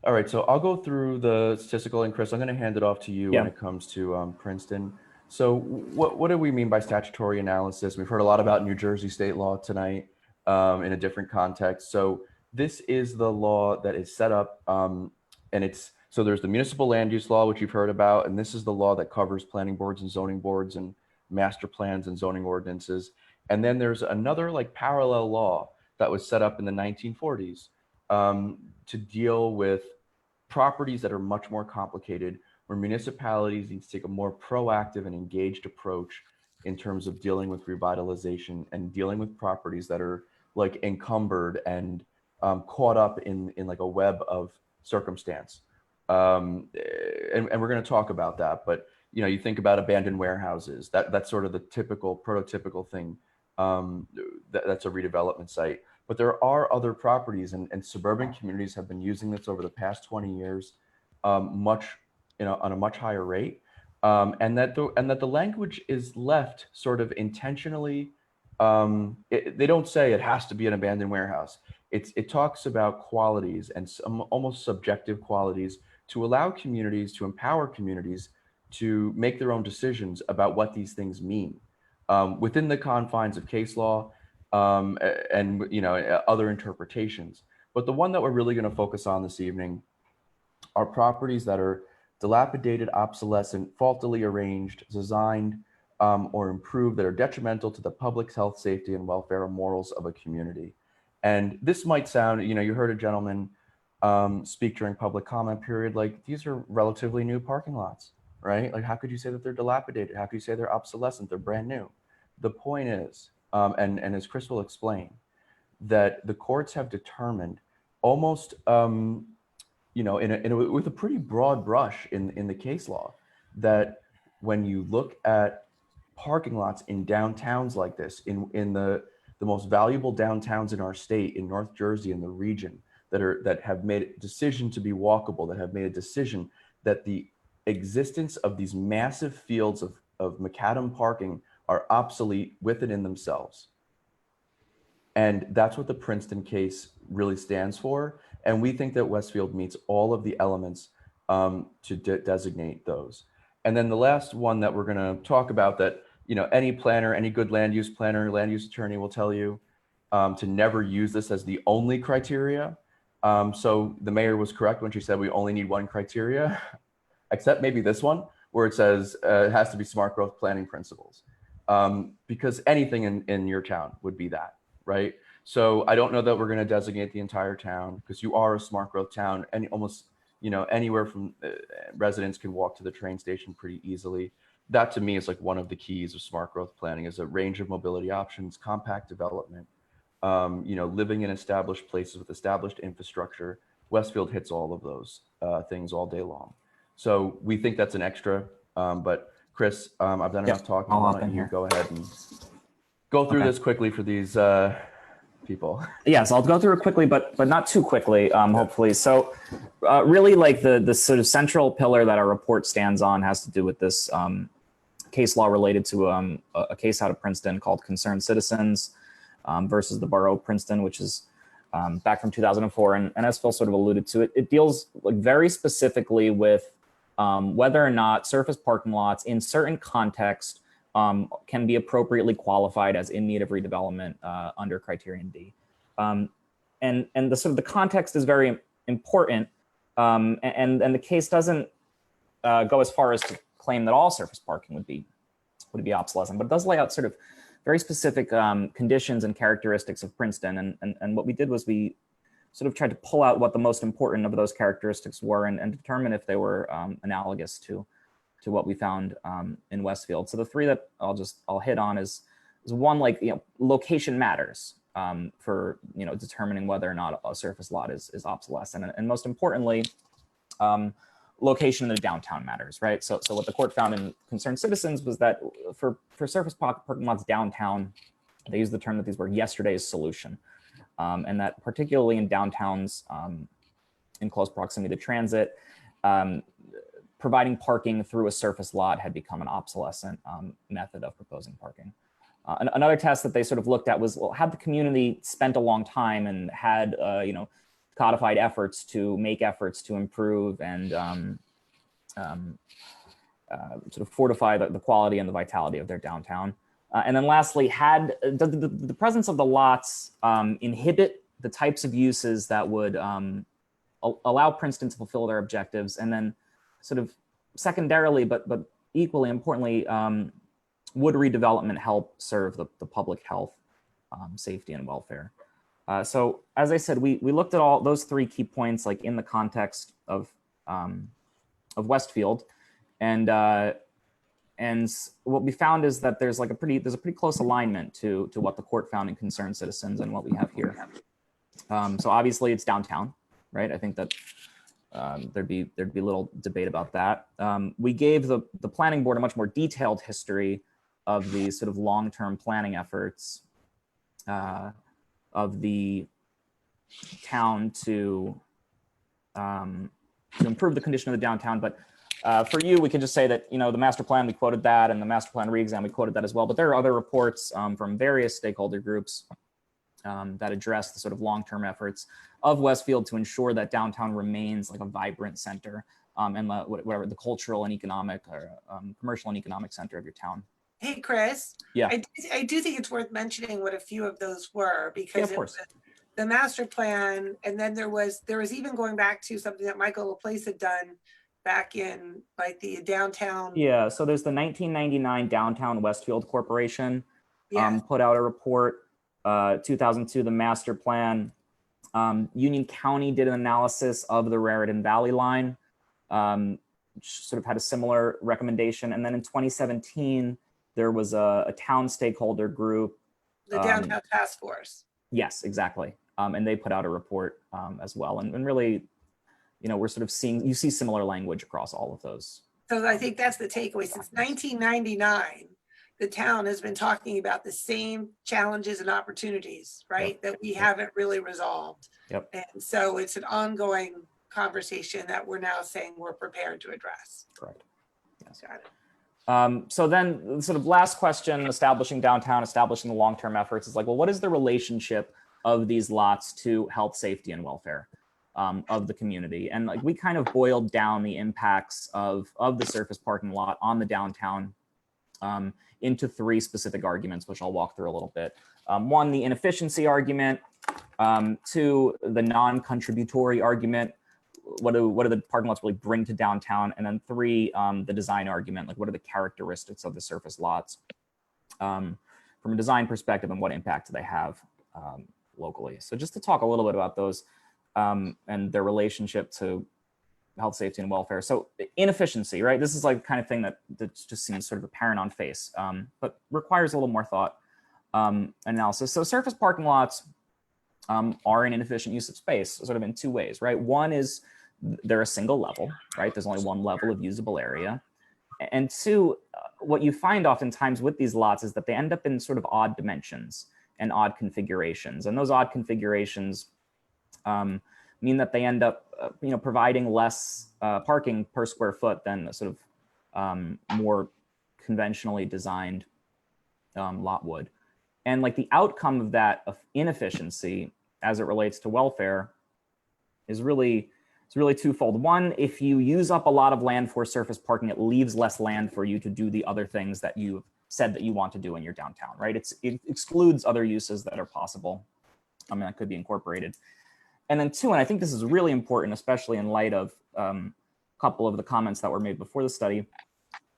Speaker 20: All right, so I'll go through the statistical, and Chris, I'm going to hand it off to you when it comes to Princeton. So what do we mean by statutory analysis? We've heard a lot about New Jersey state law tonight in a different context. So this is the law that is set up, and so there's the municipal land use law, which you've heard about, and this is the law that covers planning boards and zoning boards and master plans and zoning ordinances. And then there's another like parallel law that was set up in the 1940s to deal with properties that are much more complicated, where municipalities need to take a more proactive and engaged approach in terms of dealing with revitalization and dealing with properties that are like encumbered and caught up in like a web of circumstance. And we're going to talk about that. But you think about abandoned warehouses. That's sort of the typical, prototypical thing. That's a redevelopment site. But there are other properties, and suburban communities have been using this over the past 20 years, on a much higher rate, and that the language is left sort of intentionally. They don't say it has to be an abandoned warehouse. It talks about qualities and some almost subjective qualities to allow communities, to empower communities to make their own decisions about what these things mean within the confines of case law and other interpretations. But the one that we're really going to focus on this evening are properties that are dilapidated, obsolescent, faultily arranged, designed, or improved, that are detrimental to the public's health, safety, and welfare and morals of a community. And this might sound, you heard a gentleman speak during public comment period, like these are relatively new parking lots, right? Like how could you say that they're dilapidated? How could you say they're obsolescent? They're brand new. The point is, and as Chris will explain, that the courts have determined almost, with a pretty broad brush in the case law, that when you look at parking lots in downtowns like this, in the most valuable downtowns in our state, in North Jersey, in the region, that have made a decision to be walkable, that have made a decision that the existence of these massive fields of macadam parking are obsolete within themselves. And that's what the Princeton case really stands for. And we think that Westfield meets all of the elements to designate those. And then the last one that we're going to talk about, that any planner, any good land use planner, land use attorney will tell you to never use this as the only criteria. So the mayor was correct when she said we only need one criteria, except maybe this one, where it says it has to be smart growth planning principles. Because anything in your town would be that, right? So I don't know that we're going to designate the entire town, because you are a smart growth town, and almost anywhere from residents can walk to the train station pretty easily. That to me is like one of the keys of smart growth planning, is a range of mobility options, compact development, living in established places with established infrastructure. Westfield hits all of those things all day long. So we think that's an extra, but Chris, I've done enough talking.
Speaker 8: I'll
Speaker 20: Why
Speaker 8: hop
Speaker 20: don't
Speaker 8: in
Speaker 20: you
Speaker 8: here.
Speaker 20: go ahead and go through this quickly for these people.
Speaker 8: Yes, I'll go through it quickly, but not too quickly, hopefully. So really, like the sort of central pillar that our report stands on has to do with this case law related to a case out of Princeton called Concerned Citizens versus the Borough of Princeton, which is back from 2004. And as Phil sort of alluded to, it deals like very specifically with whether or not surface parking lots in certain contexts can be appropriately qualified as in need of redevelopment under criterion D. And the sort of the context is very important. And the case doesn't go as far as to claim that all surface parking would be obsolescent, but it does lay out sort of very specific conditions and characteristics of Princeton. And what we did was we sort of tried to pull out what the most important of those characteristics were and determine if they were analogous to what we found in Westfield. So the three that I'll hit on is one, like, location matters for, determining whether or not a surface lot is obsolescent. And most importantly, location in the downtown matters, right? So what the court found in Concerned Citizens was that for surface parking lots downtown, they used the term that these were yesterday's solution. And that particularly in downtowns in close proximity to transit, providing parking through a surface lot had become an obsolescent method of proposing parking. Another test that they sort of looked at was, well, had the community spent a long time and had, codified efforts to improve and sort of fortify the quality and the vitality of their downtown. And then lastly, had the presence of the lots inhibit the types of uses that would allow Princeton to fulfill their objectives, and then sort of secondarily, but equally importantly, would redevelopment help serve the public health, safety, and welfare? So as I said, we looked at all those three key points, like in the context of Westfield, and what we found is that there's a pretty close alignment to what the court found in Concerned Citizens and what we have here. So obviously it's downtown, right? I think that there'd be little debate about that. We gave the planning board a much more detailed history of the sort of long-term planning efforts of the town to improve the condition of the downtown. But for you, we can just say that, the master plan, we quoted that, and the master plan re-exam, we quoted that as well. But there are other reports from various stakeholder groups that address the sort of long-term efforts of Westfield to ensure that downtown remains like a vibrant center and whatever the cultural and economic or commercial and economic center of your town.
Speaker 3: Hey, Chris.
Speaker 8: Yeah.
Speaker 3: I do think it's worth mentioning what a few of those were, because
Speaker 8: of course.
Speaker 3: The master plan, and then there was even going back to something that Michael Laplace had done back in like the downtown.
Speaker 8: Yeah, so there's the 1999 Downtown Westfield Corporation put out a report. 2002, the master plan. Union County did an analysis of the Raritan Valley line, sort of had a similar recommendation. And then in 2017, there was a town stakeholder group.
Speaker 3: The Downtown Task Force.
Speaker 8: Yes, exactly. And they put out a report as well. And really, we're sort of you see similar language across all of those.
Speaker 3: So I think that's the takeaway. Since 1999, the town has been talking about the same challenges and opportunities, right? That we haven't really resolved.
Speaker 8: Yep.
Speaker 3: And so it's an ongoing conversation that we're now saying we're prepared to address.
Speaker 8: Correct. Yes.
Speaker 3: Got it.
Speaker 8: So then sort of last question, establishing downtown, establishing the long-term efforts is like, well, what is the relationship of these lots to health, safety, and welfare of the community? And like we kind of boiled down the impacts of the surface parking lot on the downtown into three specific arguments, which I'll walk through a little bit. One, the inefficiency argument. Two, the non-contributory argument. What do the parking lots really bring to downtown? And then three, the design argument, like what are the characteristics of the surface lots from a design perspective, and what impact do they have locally? So just to talk a little bit about those and their relationship to health, safety, and welfare. So inefficiency, right? This is like the kind of thing that just seems sort of apparent on face, but requires a little more thought analysis. So surface parking lots are an inefficient use of space, sort of in two ways, right? One is they're a single level, right? There's only one level of usable area. And two, what you find oftentimes with these lots is that they end up in sort of odd dimensions and odd configurations. And those odd configurations mean that they end up, providing less parking per square foot than a sort of more conventionally designed lot would. And like the outcome of that inefficiency as it relates to welfare is really twofold. One, if you use up a lot of land for surface parking, it leaves less land for you to do the other things that you've said that you want to do in your downtown, right? It excludes other uses that are possible. That could be incorporated. And then two, and I think this is really important, especially in light of a couple of the comments that were made before the study,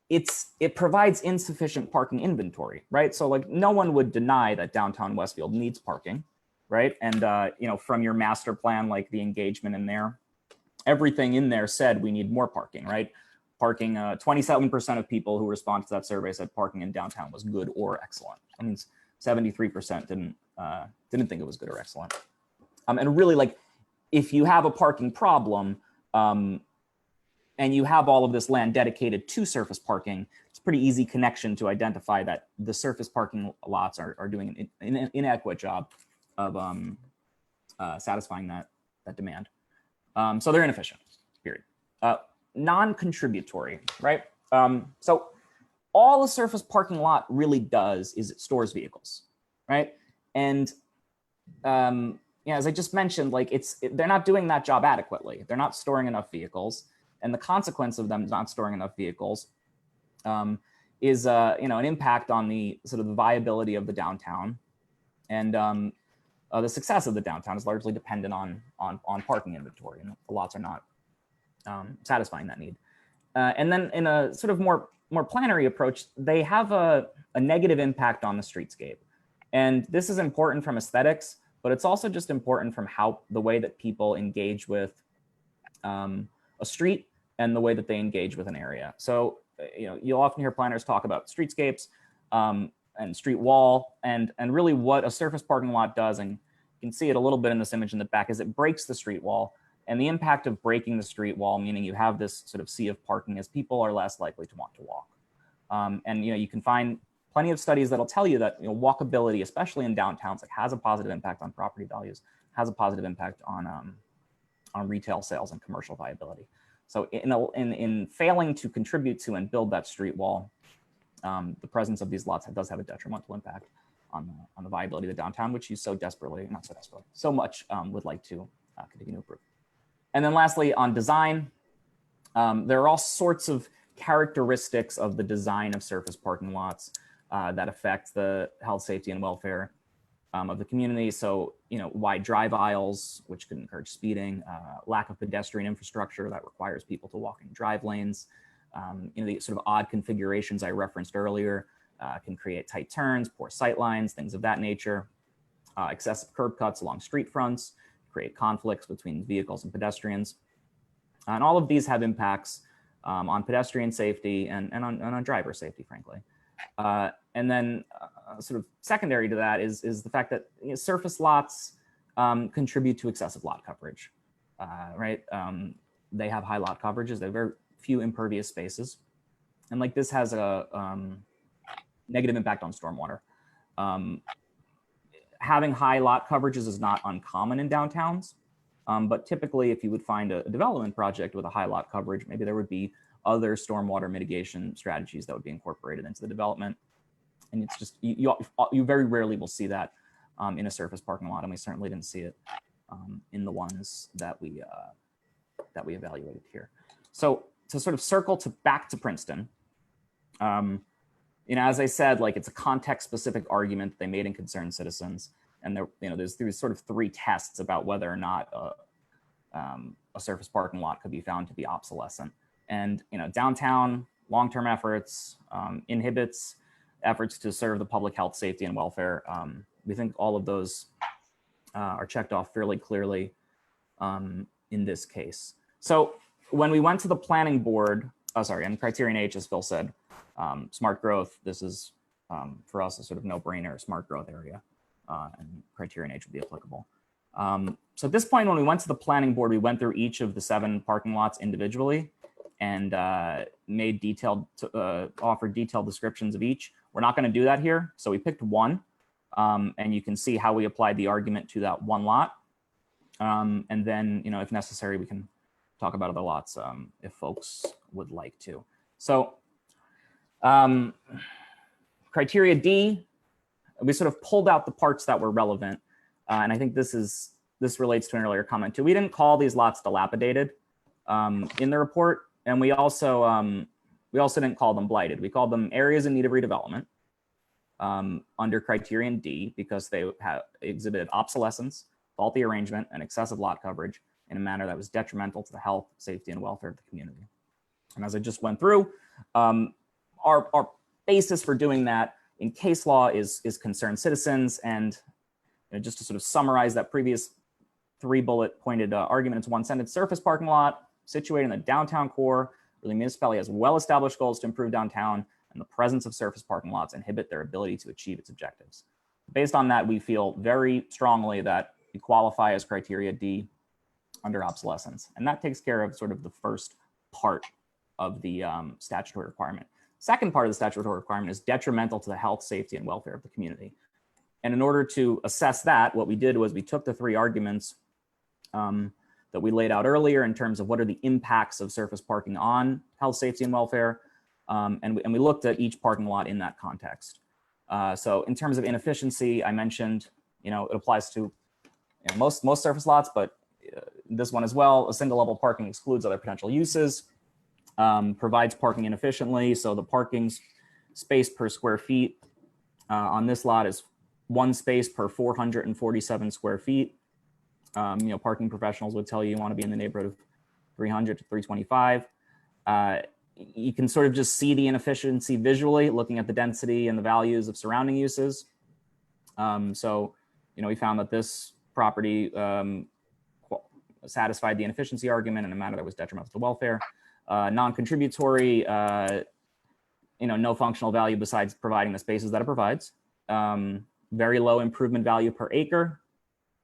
Speaker 8: it provides insufficient parking inventory, right? So like no one would deny that downtown Westfield needs parking, right? And from your master plan, like the engagement in there, everything in there said we need more parking, right? Parking, 27% of people who responded to that survey said parking in downtown was good or excellent. That means 73% didn't think it was good or excellent. And really, like, if you have a parking problem and you have all of this land dedicated to surface parking, it's a pretty easy connection to identify that the surface parking lots are doing an inadequate job of satisfying that demand. So they're inefficient, period. Non-contributory, right? So all a surface parking lot really does is it stores vehicles, right? And as I just mentioned, like they're not doing that job adequately. They're not storing enough vehicles, and the consequence of them not storing enough vehicles is an impact on the sort of the viability of the downtown, and the success of the downtown is largely dependent on parking inventory, and the lots are not satisfying that need. And then in a sort of more planary approach, they have a negative impact on the streetscape, and this is important from aesthetics. But it's also just important from the way that people engage with a street and the way that they engage with an area. So, you'll often hear planners talk about streetscapes and street wall, and really what a surface parking lot does, and you can see it a little bit in this image in the back, is it breaks the street wall And the impact of breaking the street wall, meaning you have this sort of sea of parking, as people are less likely to want to walk. And you can find plenty of studies that'll tell you that walkability, especially in downtowns, like has a positive impact on property values, has a positive impact on retail sales and commercial viability. So in failing to contribute to and build that street wall, the presence of these lots does have a detrimental impact on the viability of the downtown, which you so desperately, not so desperately, so much would like to continue to improve. And then lastly, on design, there are all sorts of characteristics of the design of surface parking lots that affect the health, safety, and welfare of the community. So, wide drive aisles, which could encourage speeding, lack of pedestrian infrastructure that requires people to walk in drive lanes, the sort of odd configurations I referenced earlier can create tight turns, poor sight lines, things of that nature, excessive curb cuts along street fronts, create conflicts between vehicles and pedestrians. And all of these have impacts on pedestrian safety and on driver safety, frankly. And then sort of secondary to that is the fact that surface lots contribute to excessive lot coverage, right? They have high lot coverages. They have very few impervious spaces. And like this has a negative impact on stormwater. Having high lot coverages is not uncommon in downtowns, but typically if you would find a development project with a high lot coverage, maybe there would be other stormwater mitigation strategies that would be incorporated into the development. And it's just, you very rarely will see that in a surface parking lot, and we certainly didn't see it in the ones that we evaluated here. So to sort of circle back to Princeton, as I said, like it's a context-specific argument that they made in Concerned Citizens, and there's sort of three tests about whether or not a surface parking lot could be found to be obsolescent. And downtown long-term efforts inhibits efforts to serve the public health, safety, and welfare. We think all of those are checked off fairly clearly in this case. So when we went to the planning board, and criterion H, as Phil said, smart growth, this is for us a sort of no-brainer smart growth area, and criterion H would be applicable. So at this point, when we went to the planning board, we went through each of the 7 parking lots individually and made offered detailed descriptions of each. We're not going to do that here, so we picked one, and you can see how we applied the argument to that one lot. And then, if necessary, we can talk about other lots if folks would like to. So criteria D, we sort of pulled out the parts that were relevant. And I think this relates to an earlier comment too. We didn't call these lots dilapidated in the report. And we also didn't call them blighted. We called them areas in need of redevelopment under criterion D because they have exhibited obsolescence, faulty arrangement, and excessive lot coverage in a manner that was detrimental to the health, safety, and welfare of the community. And as I just went through, our basis for doing that in case law is Concerned Citizens. And just to sort of summarize that previous 3-bullet pointed argument, it's one sentence: surface parking lot situated in the downtown core where the municipality has well-established goals to improve downtown, and the presence of surface parking lots inhibit their ability to achieve its objectives. Based on that, we feel very strongly that we qualify as criteria D under obsolescence. And that takes care of sort of the first part of the statutory requirement. Second part of the statutory requirement is detrimental to the health, safety, and welfare of the community. And in order to assess that, what we did was we took the 3 arguments that we laid out earlier in terms of what are the impacts of surface parking on health, safety, and welfare. And we looked at each parking lot in that context. So in terms of inefficiency, I mentioned, it applies to most surface lots, but this one as well. A single level parking excludes other potential uses, provides parking inefficiently. So the parking space per square feet on this lot is 1 space per 447 square feet. Parking professionals would tell you want to be in the neighborhood of 300 to 325. You can sort of just see the inefficiency visually looking at the density and the values of surrounding uses. So, we found that this property satisfied the inefficiency argument in a manner that was detrimental to welfare. Non-contributory, no functional value besides providing the spaces that it provides. Very low improvement value per acre.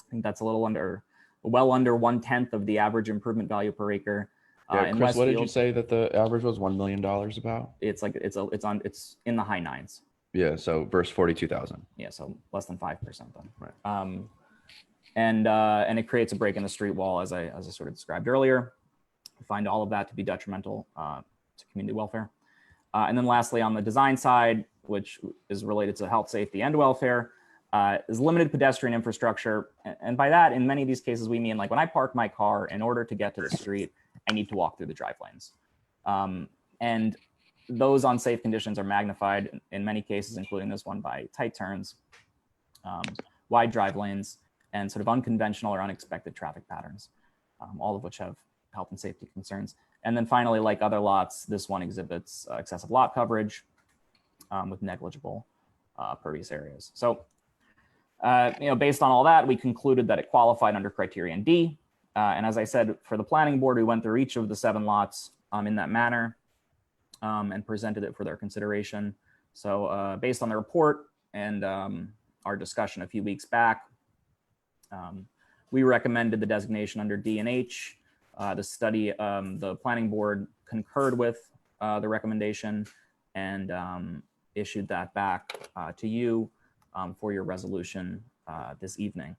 Speaker 8: I think that's a little well under 1/10 of the average improvement value per acre.
Speaker 20: Yeah,
Speaker 8: In
Speaker 20: Chris, what did you
Speaker 8: Westfield,
Speaker 20: say that the average was $1 million about?
Speaker 8: it's like it's in the high nines.
Speaker 20: Yeah, so verse 42,000.
Speaker 8: Yeah, so less than 5% then.
Speaker 20: Right.
Speaker 8: And it creates a break in the street wall, as I sort of described earlier. We find all of that to be detrimental to community welfare. And then lastly, on the design side, which is related to health, safety, and welfare, is limited pedestrian infrastructure. And by that, in many of these cases, we mean like when I park my car, in order to get to the street, I need to walk through the drive lanes. And those unsafe conditions are magnified in many cases, including this one, by tight turns, wide drive lanes, and sort of unconventional or unexpected traffic patterns, all of which have health and safety concerns. And then finally, like other lots, this one exhibits excessive lot coverage with negligible pervious areas. So, based on all that, we concluded that it qualified under criterion D. And as I said, for the planning board, we went through each of the 7 lots in that manner and presented it for their consideration. So based on the report and our discussion a few weeks back, we recommended the designation under D and H. The study, the planning board concurred with the recommendation and issued that back to you for your resolution this evening.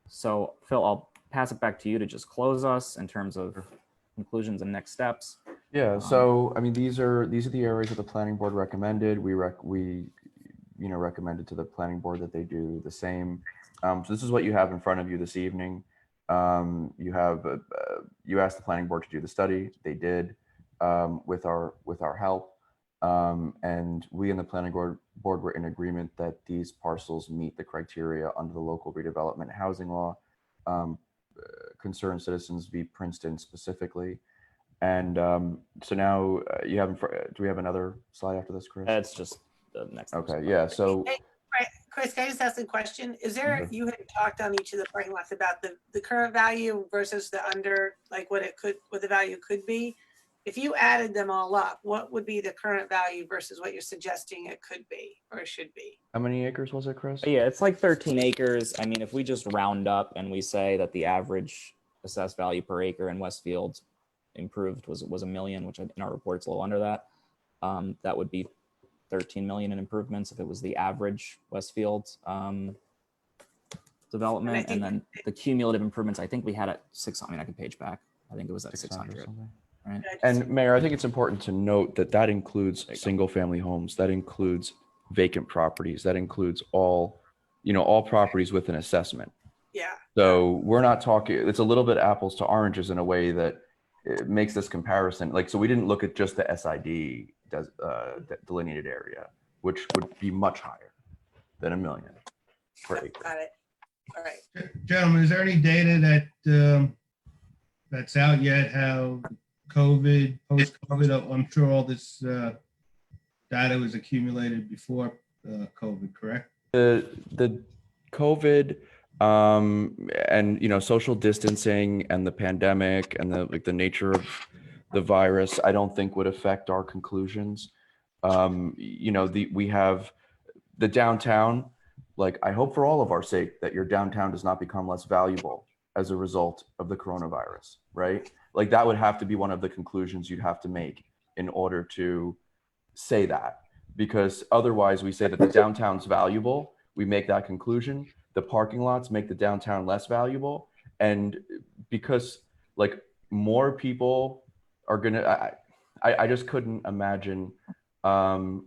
Speaker 8: So Phil, I'll pass it back to you to just close us in terms of conclusions and next steps.
Speaker 20: Yeah, so I mean, these are the areas that the planning board recommended. We recommended to the planning board that they do the same. So this is what you have in front of you this evening. You asked the planning board to do the study. They did with our help, and we in the planning board were in agreement that these parcels meet the criteria under the local redevelopment housing law. Concerned citizens v. Princeton specifically. And so now you have, do we have another slide after this, Chris?
Speaker 8: It's just the next.
Speaker 20: Okay, yeah, so.
Speaker 3: Hey, Chris, can I just ask a question? Is there, you had talked on each of the parking lots about the current value versus the under, like what the value could be. If you added them all up, what would be the current value versus what you're suggesting it could be or should be?
Speaker 20: How many acres was it, Chris?
Speaker 8: Yeah, it's like 13 acres. I mean, if we just round up and we say that the average assessed value per acre in Westfield improved was $1 million, which in our report's a little under that, that would be 13 million in improvements if it was the average Westfield development. And then the cumulative improvements, I think we had at 600. I mean, I can page back. I think it was at 600. Right.
Speaker 20: And Mayor, I think it's important to note that that includes single family homes, that includes vacant properties, that includes all properties with an assessment.
Speaker 3: Yeah.
Speaker 20: So we're not talking, it's a little bit apples to oranges in a way that it makes this comparison. Like, so we didn't look at just the SID delineated area, which would be much higher than $1 million per acre.
Speaker 3: Got it. All right.
Speaker 6: Gentlemen, is there any data that that's out yet? How COVID, post-COVID, I'm sure all this data was accumulated before COVID, correct?
Speaker 20: The COVID and social distancing and the pandemic and the nature of the virus, I don't think would affect our conclusions. We have the downtown. Like, I hope for all of our sake that your downtown does not become less valuable as a result of the coronavirus, right? Like, that would have to be one of the conclusions you'd have to make in order to say that, because otherwise we say that the downtown's valuable, we make that conclusion, the parking lots make the downtown less valuable, and because like more people are gonna, I just couldn't imagine a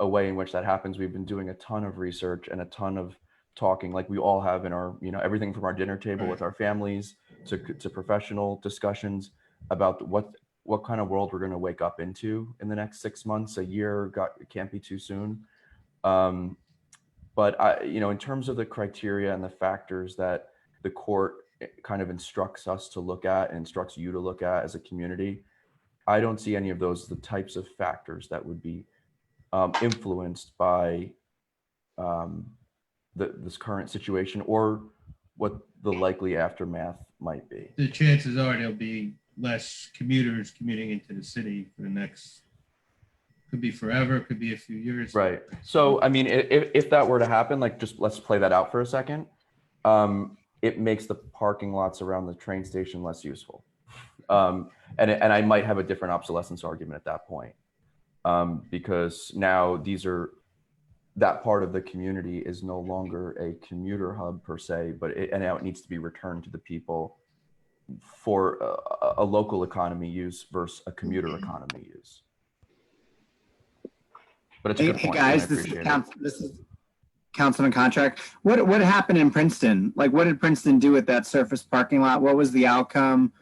Speaker 20: way in which that happens. We've been doing a ton of research and a ton of talking, like we all have in our, everything from our dinner table with our families to professional discussions about what kind of world we're going to wake up into in the next 6 months, a year. It can't be too soon. But in terms of the criteria and the factors that the court kind of instructs us to look at and instructs you to look at as a community, I don't see any of those, the types of factors that would be influenced by this current situation or what the likely aftermath might be.
Speaker 6: The chances are there'll be less commuters commuting into the city for the next, could be forever, could be a few years.
Speaker 20: Right. So, I mean, if that were to happen, like, just let's play that out for a second. it makes the parking lots around the train station less useful. And I might have a different obsolescence argument at that point, because now that part of the community is no longer a commuter hub per se, but and now it needs to be returned to the people for a local economy use versus a commuter economy use. But it's a good point.
Speaker 2: Guys,
Speaker 20: I appreciate
Speaker 2: this is Councilman Contract. What happened in Princeton? Like, what did Princeton do with that surface parking lot? What was the outcome?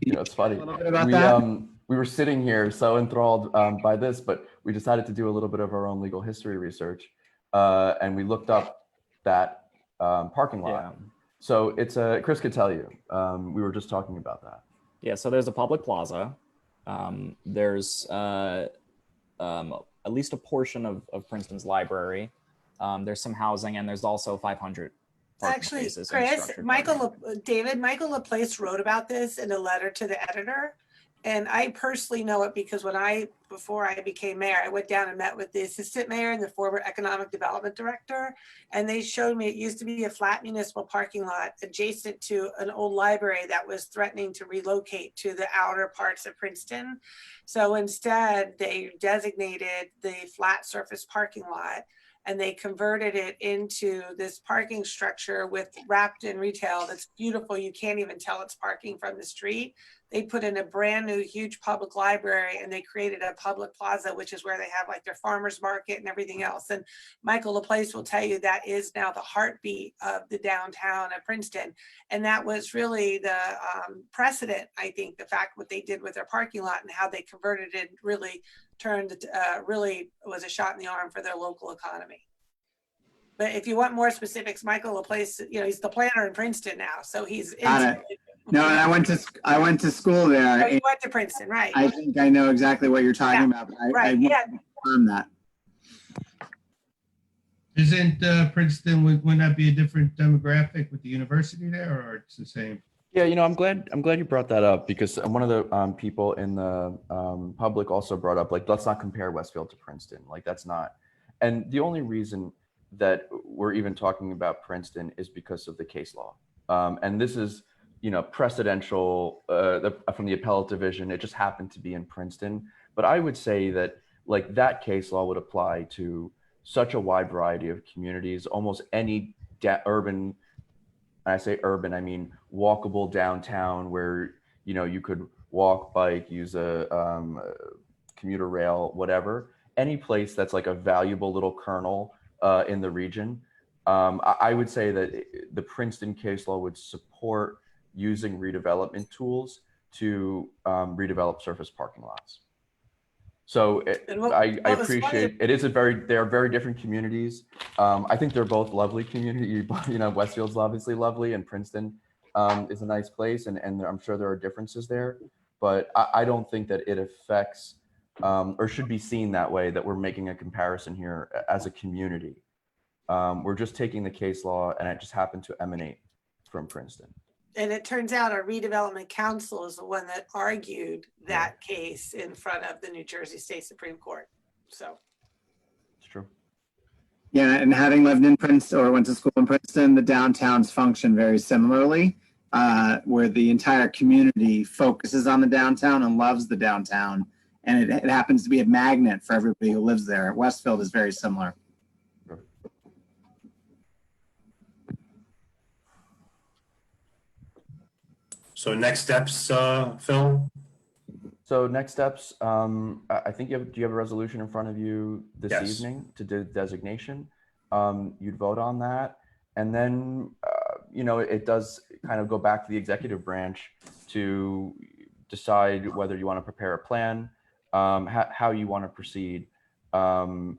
Speaker 20: It's funny.
Speaker 2: A little bit about that?
Speaker 20: We were sitting here so enthralled by this, but we decided to do a little bit of our own legal history research, and we looked up that parking lot.
Speaker 8: Yeah.
Speaker 20: So it's Chris could tell you. We were just talking about that.
Speaker 8: Yeah, so there's a public plaza. There's at least a portion of Princeton's library. There's some housing, and there's also 500 parking
Speaker 3: Actually,
Speaker 8: spaces.
Speaker 3: Chris, Michael Laplace wrote about this in a letter to the editor. And I personally know it because before I became mayor, I went down and met with the assistant mayor and the former economic development director. And they showed me it used to be a flat municipal parking lot adjacent to an old library that was threatening to relocate to the outer parts of Princeton. So instead, they designated the flat surface parking lot, and they converted it into this parking structure wrapped in retail that's beautiful. You can't even tell it's parking from the street. They put in a brand new huge public library, and they created a public plaza, which is where they have like their farmers market and everything else. And Michael Laplace will tell you that is now the heartbeat of the downtown of Princeton. And that was really the precedent, I think, the fact what they did with their parking lot and how they converted it really really was a shot in the arm for their local economy. But if you want more specifics, Michael Laplace, he's the planner in Princeton now, so he's
Speaker 2: Got it. No, and I went to school there.
Speaker 3: Oh, you went to Princeton, right?
Speaker 2: I think I know exactly what you're talking about, but I want to confirm that.
Speaker 6: Isn't Princeton, wouldn't that be a different demographic with the university there, or it's the same?
Speaker 20: Yeah, I'm glad you brought that up, because one of the people in the public also brought up, like, let's not compare Westfield to Princeton. Like, that's not. And the only reason that we're even talking about Princeton is because of the case law. And this is, precedential from the appellate division. It just happened to be in Princeton. But I would say that, like, that case law would apply to such a wide variety of communities, almost any urban. I say urban, I mean walkable downtown where, you could walk, bike, use a commuter rail, whatever. Any place that's like a valuable little kernel in the region. I would say that the Princeton case law would support using redevelopment tools to redevelop surface parking lots. So I appreciate it. They are very different communities. I think they're both lovely communities. Westfield's obviously lovely, and Princeton is a nice place, and I'm sure there are differences there. But I don't think that it affects or should be seen that way, that we're making a comparison here as a community. We're just taking the case law, and it just happened to emanate from Princeton.
Speaker 3: And it turns out our redevelopment council is the one that argued that case in front of the New Jersey State Supreme Court. So
Speaker 20: it's true.
Speaker 2: Yeah, and having lived in Princeton or went to school in Princeton, the downtowns function very similarly, where the entire community focuses on the downtown and loves the downtown. And it happens to be a magnet for everybody who lives there. Westfield is very similar.
Speaker 1: So next steps, Phil?
Speaker 20: So next steps, I think do you have a resolution in front of you this evening to do designation? You'd vote on that. And then, it does kind of go back to the executive branch to decide whether you want to prepare a plan, how you want to proceed, and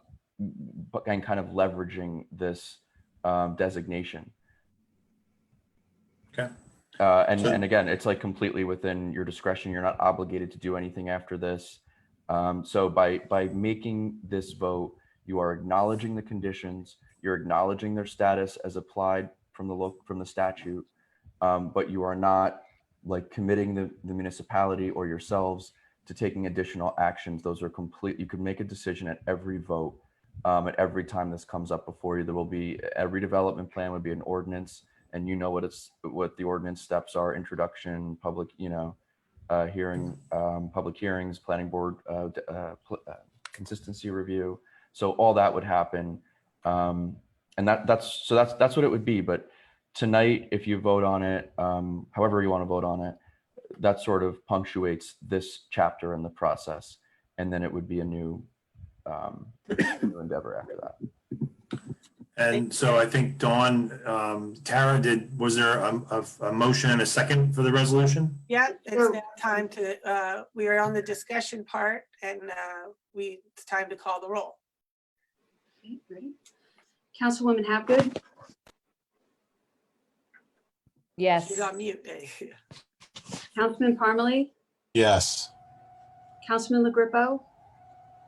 Speaker 20: kind of leveraging this designation.
Speaker 1: Okay.
Speaker 20: And again, it's like completely within your discretion. You're not obligated to do anything after this. So by making this vote, you are acknowledging the conditions, you're acknowledging their status as applied from the statute, but you are not like committing the municipality or yourselves to taking additional actions. Those are complete. You could make a decision at every vote, at every time this comes up before you. There will be a redevelopment plan, would be an ordinance, and you know what the ordinance steps are: introduction, public, hearing, public hearings, planning board, consistency review. So all that would happen, and that's what it would be. But tonight, if you vote on it, however you want to vote on it, that sort of punctuates this chapter in the process, and then it would be a new endeavor after that.
Speaker 1: And so I think Dawn, Tara, was there a motion and a second for the resolution?
Speaker 3: Yeah, it's now time to, we are on the discussion part, and it's time to call the roll.
Speaker 12: Okay, ready? Councilwoman Hapgood?
Speaker 18: Yes.
Speaker 3: She's on mute.
Speaker 12: Councilman Parmalee?
Speaker 6: Yes.
Speaker 12: Councilman LaGrippo?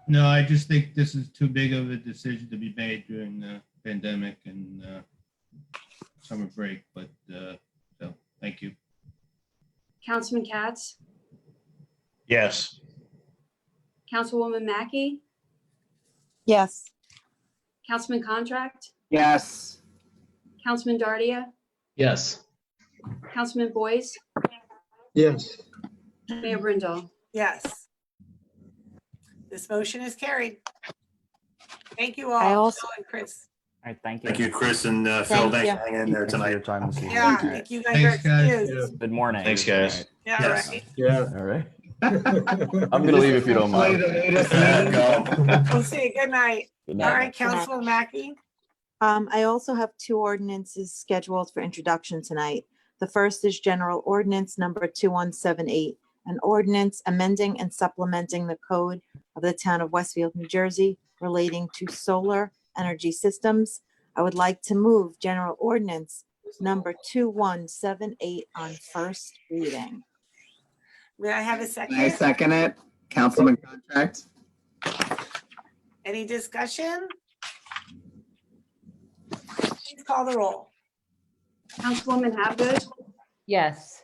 Speaker 6: No, I just think this is too big of a decision to be made during the pandemic and summer break, but so thank you.
Speaker 12: Councilman Katz?
Speaker 6: Yes.
Speaker 12: Councilwoman Mackey?
Speaker 14: Yes.
Speaker 12: Councilman Contract?
Speaker 2: Yes.
Speaker 12: Councilman Dardia?
Speaker 19: Yes.
Speaker 12: Councilman Boyce?
Speaker 23: Yes.
Speaker 12: Mayor Brindle?
Speaker 3: Yes. This motion is carried. Thank you all.
Speaker 14: I also-
Speaker 3: Phil and Chris.
Speaker 8: All right, thank you.
Speaker 1: Thank you, Chris and Phil.
Speaker 14: Thank
Speaker 1: Thanks
Speaker 14: you.
Speaker 1: for hanging in there
Speaker 20: Thanks for
Speaker 1: tonight.
Speaker 20: your time this evening.
Speaker 3: Yeah, thank you guys.
Speaker 6: Thanks, guys.
Speaker 3: Excused.
Speaker 8: Good morning.
Speaker 15: Thanks, guys.
Speaker 3: Yeah,
Speaker 1: Yes.
Speaker 3: right.
Speaker 6: Yeah.
Speaker 20: All right. I'm gonna leave if you don't mind.
Speaker 3: We'll see. Good night.
Speaker 8: Good
Speaker 3: All
Speaker 8: night.
Speaker 3: right, Councilman Mackey.
Speaker 14: I also have two ordinances scheduled for introduction tonight. The first is General Ordinance Number 2178, an ordinance amending and supplementing the code of the town of Westfield, New Jersey, relating to solar energy systems. I would like to move General Ordinance Number 2178 on first reading.
Speaker 3: May I have a
Speaker 2: I
Speaker 3: second?
Speaker 2: second it. Councilman Contract?
Speaker 3: Any discussion? Please call the roll.
Speaker 12: Councilwoman Hapgood?
Speaker 18: Yes.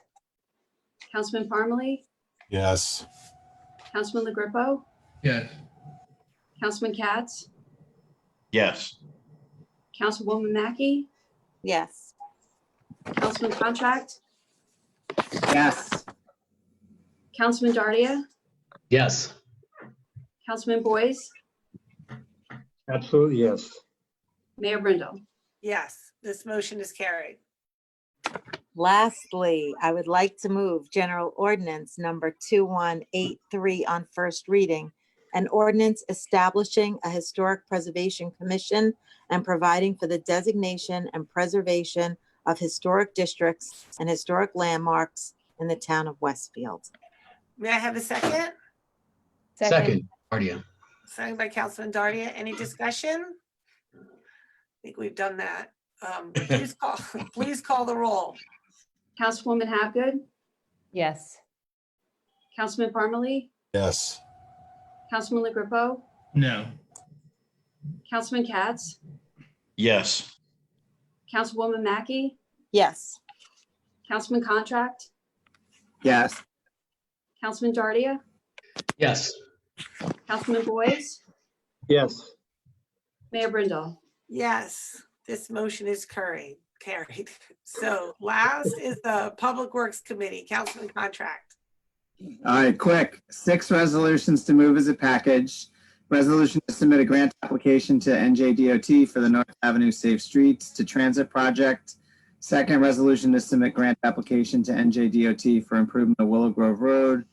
Speaker 12: Councilman Parmalee?
Speaker 6: Yes.
Speaker 12: Councilman LaGrippo?
Speaker 6: Yes.
Speaker 12: Councilman Katz?
Speaker 15: Yes.
Speaker 12: Councilwoman Mackey?
Speaker 14: Yes.
Speaker 12: Councilman Contract?
Speaker 2: Yes.
Speaker 12: Councilman Dardia?
Speaker 19: Yes.
Speaker 12: Councilman Boyce?
Speaker 23: Absolutely, yes.
Speaker 12: Mayor Brindle?
Speaker 3: Yes, this motion is carried.
Speaker 14: Lastly, I would like to move General Ordinance Number 2183 on first reading, an ordinance establishing a Historic Preservation Commission and providing for the designation and preservation of historic districts and historic landmarks in the town of Westfield.
Speaker 3: May I have a second?
Speaker 19: Second, Dardia.
Speaker 3: Second by Councilman Dardia. Any discussion? I think we've done that. Please call the roll.
Speaker 12: Councilwoman Hapgood?
Speaker 18: Yes.
Speaker 12: Councilman Parmalee?
Speaker 6: Yes.
Speaker 12: Councilman LaGrippo?
Speaker 6: No.
Speaker 12: Councilman Katz?
Speaker 15: Yes.
Speaker 12: Councilwoman Mackey?
Speaker 14: Yes.
Speaker 12: Councilman Contract?
Speaker 2: Yes.
Speaker 12: Councilman Dardia?
Speaker 19: Yes.
Speaker 12: Councilman Boyce?
Speaker 23: Yes.
Speaker 12: Mayor Brindle?
Speaker 3: Yes, this motion is carried. So last is the Public Works Committee, Councilman Contract.
Speaker 2: All right, quick. 6 resolutions to move as a package. Resolution to submit a grant application to NJDOT for the North Avenue Safe Streets to Transit Project. Second, resolution to submit grant application to NJDOT for improvement of Willow Grove Road.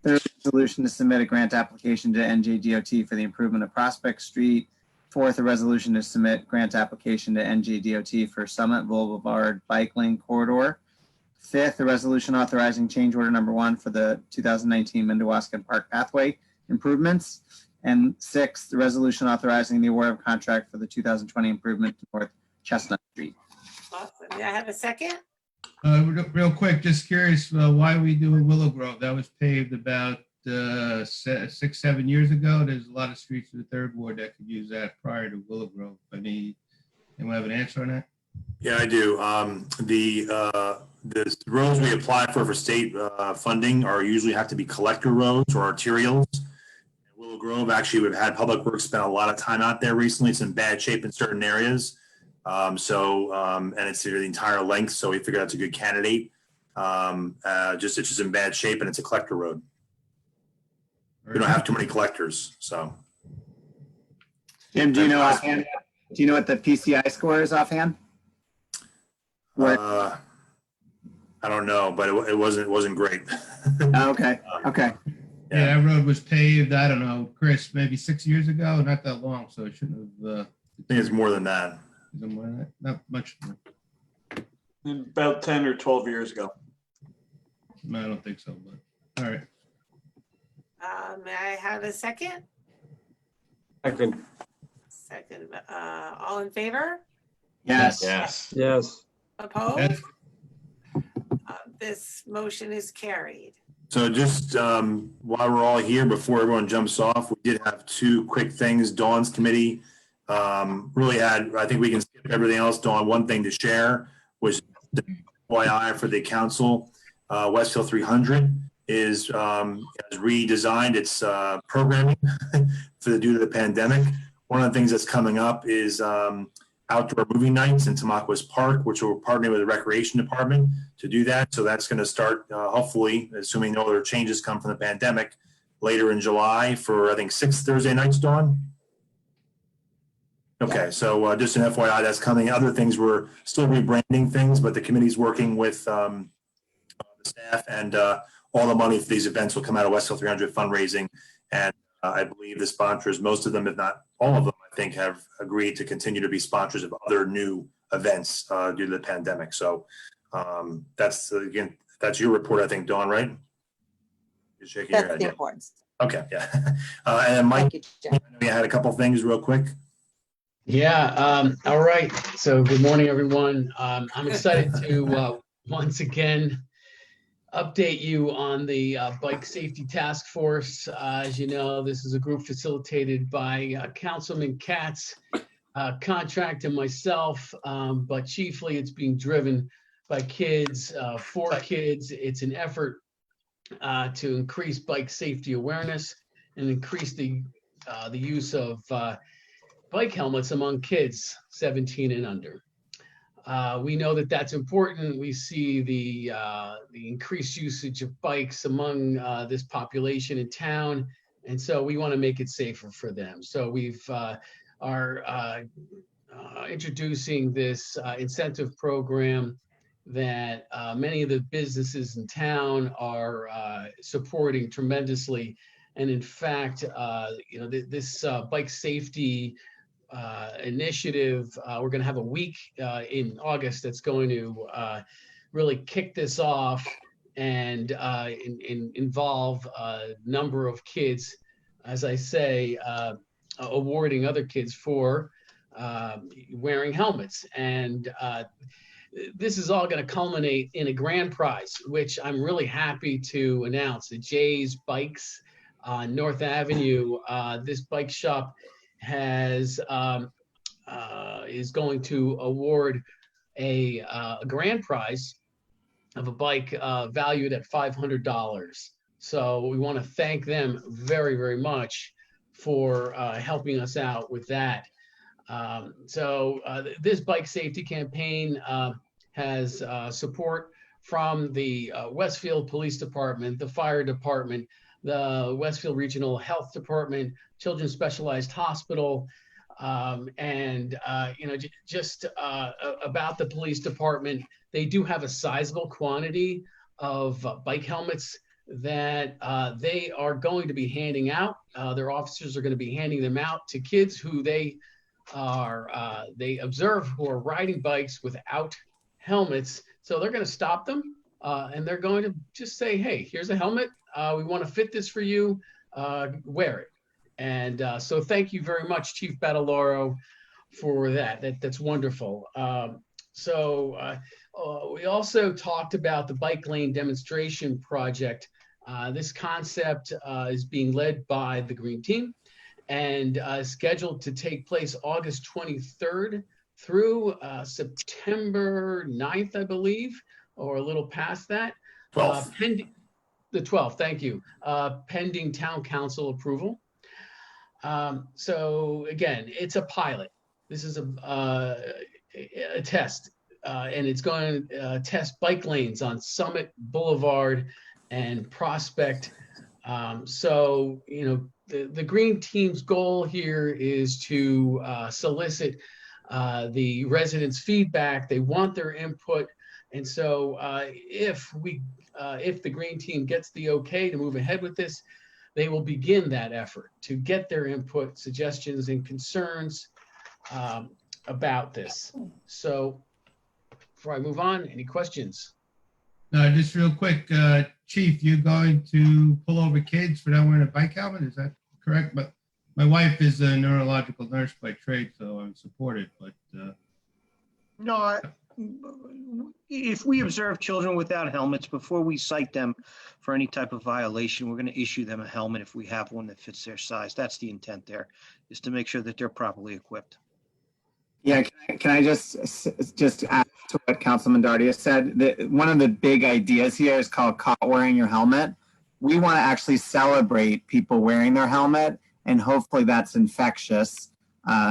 Speaker 2: Third, resolution to submit a grant application to NJDOT for the improvement of Prospect Street. Fourth, a resolution to submit grant application to NJDOT for Summit Boulevard Bike Lane Corridor. Fifth, a resolution authorizing change order number 1 for the 2019 Mindawasket Park Pathway improvements. And sixth, the resolution authorizing the award of contract for the 2020 improvement to North Chestnut Street.
Speaker 3: Awesome. May I have a second?
Speaker 6: Real quick, just curious, why we doing Willow Grove? That was paved about 6-7 years ago. There's a lot of streets in the third ward that could use that prior to Willow Grove. I mean, anyone have an answer on that?
Speaker 1: Yeah, I do. The roads we apply for state funding are usually have to be collector roads or arterials. Willow Grove, actually, we've had Public Works spend a lot of time out there recently. It's in bad shape in certain areas. And it's the entire length. So we figured that's a good candidate. It's just in bad shape, and it's a collector road. We don't have too many collectors, so.
Speaker 2: Jim, do you know offhand? Do you know what the PCI score is offhand?
Speaker 1: I don't know, but it wasn't great.
Speaker 2: Okay. Okay.
Speaker 6: Yeah, that road was paved, I don't know, Chris, maybe 6 years ago, not that long, so it shouldn't have.
Speaker 1: I think it's more than that.
Speaker 6: Is it more than that? Not much.
Speaker 11: About 10 or 12 years ago.
Speaker 6: No, I don't think so, but all right.
Speaker 3: May I have a second?
Speaker 11: Second.
Speaker 3: Second, all in favor?
Speaker 2: Yes.
Speaker 11: Yes. Yes.
Speaker 3: Opposed?
Speaker 6: Yes.
Speaker 3: This motion is carried.
Speaker 1: So just while we're all here, before everyone jumps off, we did have two quick things. Dawn's committee really had, I think we can skip everything else. Dawn, one thing to share was the FYI for the council. Westfield 300 has redesigned its programming due to the pandemic. One of the things that's coming up is outdoor movie nights in Tamaqua Park, which will partner with the recreation department to do that. So that's going to start hopefully, assuming no other changes come from the pandemic, later in July for, I think, 6 Thursday nights, Dawn? Okay, so just an FYI, that's coming. Other things, we're still rebranding things, but the committee's working with the staff, and all the money for these events will come out of Westfield 300 fundraising. And I believe the sponsors, most of them, if not all of them, I think, have agreed to continue to be sponsors of other new events due to the pandemic. So that's, again, that's your report, I think, Dawn, right? You're shaking your
Speaker 14: That's
Speaker 1: head.
Speaker 14: the
Speaker 1: Yeah.
Speaker 14: importance.
Speaker 1: Okay, yeah. And then Mike,
Speaker 14: Thank you, Jim.
Speaker 1: I know you had a couple things real quick.
Speaker 19: Yeah, all right. So good morning, everyone. I'm excited to once again update you on the Bike Safety Task Force. As you know, this is a group facilitated by Councilman Katz, Contract, and myself, but chiefly it's being driven by kids, for kids. It's an effort to increase bike safety awareness and increase the use of bike helmets among kids 17 and under. We know that that's important. We see the increased usage of bikes among this population in town, and so we want to make it safer for them. So we've are introducing this incentive program that many of the businesses in town are supporting tremendously. And in fact, this bike safety initiative, we're going to have a week in August that's going to really kick this off and involve a number of kids, as I say, awarding other kids for wearing helmets. And this is all going to culminate in a grand prize, which I'm really happy to announce. The Jay's Bikes on North Avenue, this bike shop has is going to award a grand prize of a bike valued at $500. So we want to thank them very, very much for helping us out with that. This bike safety campaign has support from the Westfield Police Department, the Fire Department, the Westfield Regional Health Department, Children's Specialized Hospital, and just about the police department, they do have a sizable quantity of bike helmets that they are going to be handing out. Their officers are going to be handing them out to kids who they observe who are riding bikes without helmets. So they're going to stop them and they're going to just say, hey, here's a helmet. We want to fit this for you. Wear it. And so thank you very much, Chief Bataloro, for that. That's wonderful. We also talked about the bike lane demonstration project. This concept is being led by the Green Team and scheduled to take place August 23rd through September 9th, I believe, or a little past that.
Speaker 1: 12th.
Speaker 19: The 12th, thank you. Pending town council approval. So again, it's a pilot. This is a test, and it's going to test bike lanes on Summit Boulevard and Prospect. So, you know, the green team's goal here is to solicit the residents' feedback. They want their input. And so if the green team gets the okay to move ahead with this, they will begin that effort to get their input, suggestions, and concerns about this. So before I move on, any questions?
Speaker 6: No, just real quick, Chief, you're going to pull over kids for not wearing a bike helmet, is that correct? But my wife is a neurological nurse by trade, so I'm supported, but
Speaker 13: No, if we observe children without helmets, before we cite them for any type of violation, we're going to issue them a helmet if we have one that fits their size. That's the intent there, is to make sure that they're properly equipped.
Speaker 2: Yeah, can I just add to what Councilman Dardia said? One of the big ideas here is called caught wearing your helmet. We want to actually celebrate people wearing their helmet, and hopefully that's infectious.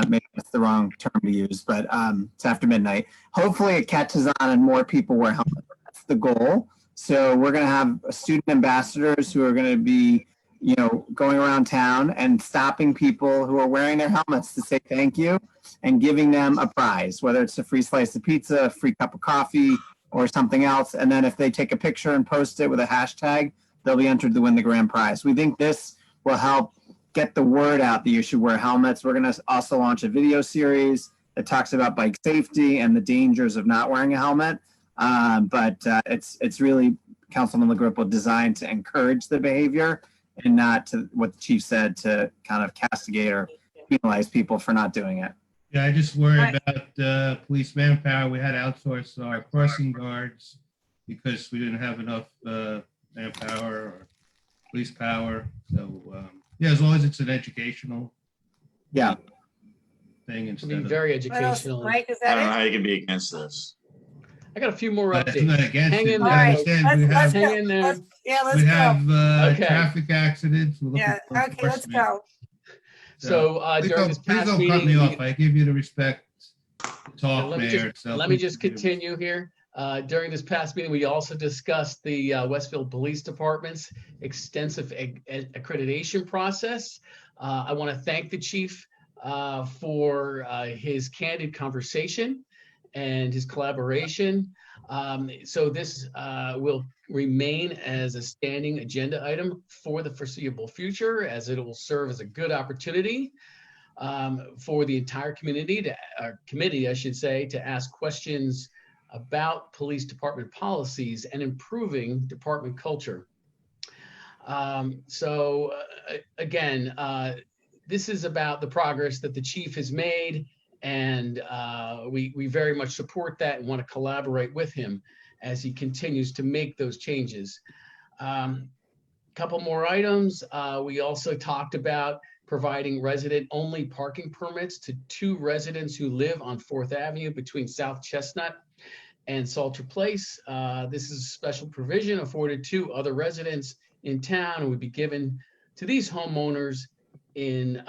Speaker 2: Maybe that's the wrong term to use, but it's after midnight. Hopefully it catches on and more people wear helmets. That's the goal. So we're going to have student ambassadors who are going to be, you know, going around town and stopping people who are wearing their helmets to say thank you and giving them a prize, whether it's a free slice of pizza, a free cup of coffee, or something else. And then if they take a picture and post it with a hashtag, they'll be entered to win the grand prize. We think this will help get the word out that you should wear helmets. We're going to also launch a video series that talks about bike safety and the dangers of not wearing a helmet. But it's really, Councilman LaGrippe, designed to encourage the behavior and not to, what the chief said, to kind of castigate or penalize people for not doing it.
Speaker 6: yeah, I just worry about police manpower. We had to outsource our crossing guards because we didn't have enough manpower or police power. So yeah, as long as it's an educational thing instead
Speaker 19: It'll be
Speaker 6: of
Speaker 19: very
Speaker 3: What else?
Speaker 19: educational.
Speaker 3: Mike, is
Speaker 11: I don't know
Speaker 3: that
Speaker 11: how
Speaker 3: it?
Speaker 11: you can be against this.
Speaker 19: I got a few more
Speaker 6: But I'm not
Speaker 19: updates.
Speaker 6: against
Speaker 19: Hang
Speaker 6: it.
Speaker 19: in
Speaker 6: You
Speaker 19: there.
Speaker 6: understand, we
Speaker 3: Let's
Speaker 6: have
Speaker 3: go.
Speaker 19: Hang in there.
Speaker 3: Let's
Speaker 6: we
Speaker 3: go.
Speaker 6: have
Speaker 19: Okay.
Speaker 6: traffic accidents. We're looking
Speaker 3: Yeah,
Speaker 6: for
Speaker 3: okay, let's
Speaker 6: enforcement.
Speaker 3: go.
Speaker 19: So during this
Speaker 6: please
Speaker 19: past
Speaker 6: don't
Speaker 19: meeting,
Speaker 6: cut me off. I give you the respect to talk,
Speaker 19: let me
Speaker 6: Mayor.
Speaker 19: just,
Speaker 6: So
Speaker 19: let me
Speaker 6: please
Speaker 19: just
Speaker 6: continue.
Speaker 19: continue here. During this past meeting, we also discussed the Westfield Police Department's extensive accreditation process. I want to thank the chief for his candid conversation and his collaboration. So this will remain as a standing agenda item for the foreseeable future, as it will serve as a good opportunity for the entire community committee, I should say, to ask questions about police department policies and improving department culture. Again, this is about the progress that the chief has made, and we very much support that and want to collaborate with him as he continues to make those changes. Couple more items. We also talked about providing resident-only parking permits to 2 residents who live on 4th Avenue between South Chestnut and Salter Place. This is a special provision afforded to other residents in town and would be given to these homeowners in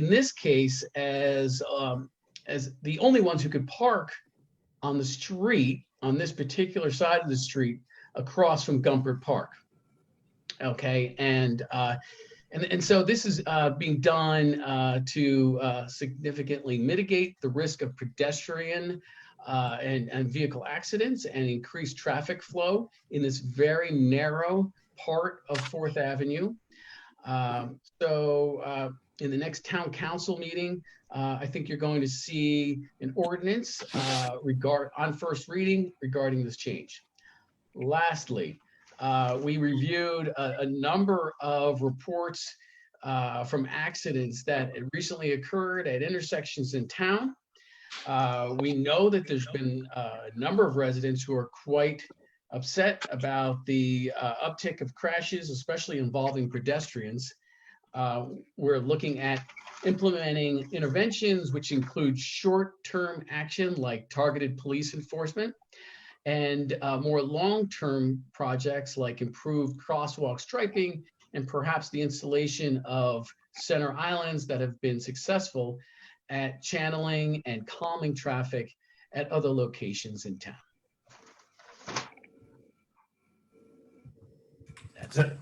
Speaker 19: this case as the only ones who could park on the street, on this particular side of the street, across from Gumpert Park. Okay, and so this is being done to significantly mitigate the risk of pedestrian and vehicle accidents and increase traffic flow in this very narrow part of 4th Avenue. In the next town council meeting, I think you're going to see an ordinance on first reading regarding this change. Lastly, we reviewed a number of reports from accidents that recently occurred at intersections in town. We know that there's been a number of residents who are quite upset about the uptick of crashes, especially involving pedestrians. We're looking at implementing interventions, which include short-term action like targeted police enforcement, and more long-term projects like improved crosswalk striping and perhaps the installation of center islands that have been successful at channeling and calming traffic at other locations in town.
Speaker 1: That's it.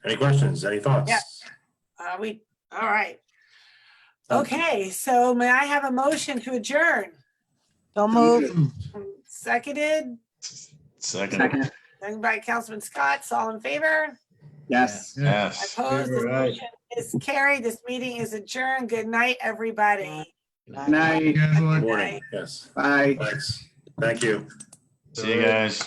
Speaker 1: Any questions? Any thoughts?
Speaker 3: Yeah. All right. Okay, so may I have a motion to adjourn?
Speaker 14: Don't move.
Speaker 3: Seconded,
Speaker 2: Second.
Speaker 3: seconded by Councilman Scott. All in favor?
Speaker 2: Yes.
Speaker 11: Yes.
Speaker 3: Opposed? This
Speaker 11: Right.
Speaker 3: motion is carried. This meeting is adjourned. Good night, everybody.
Speaker 2: Good night.
Speaker 1: Good morning. Yes.
Speaker 2: Bye.
Speaker 1: Thanks. Thank you.
Speaker 11: See you guys.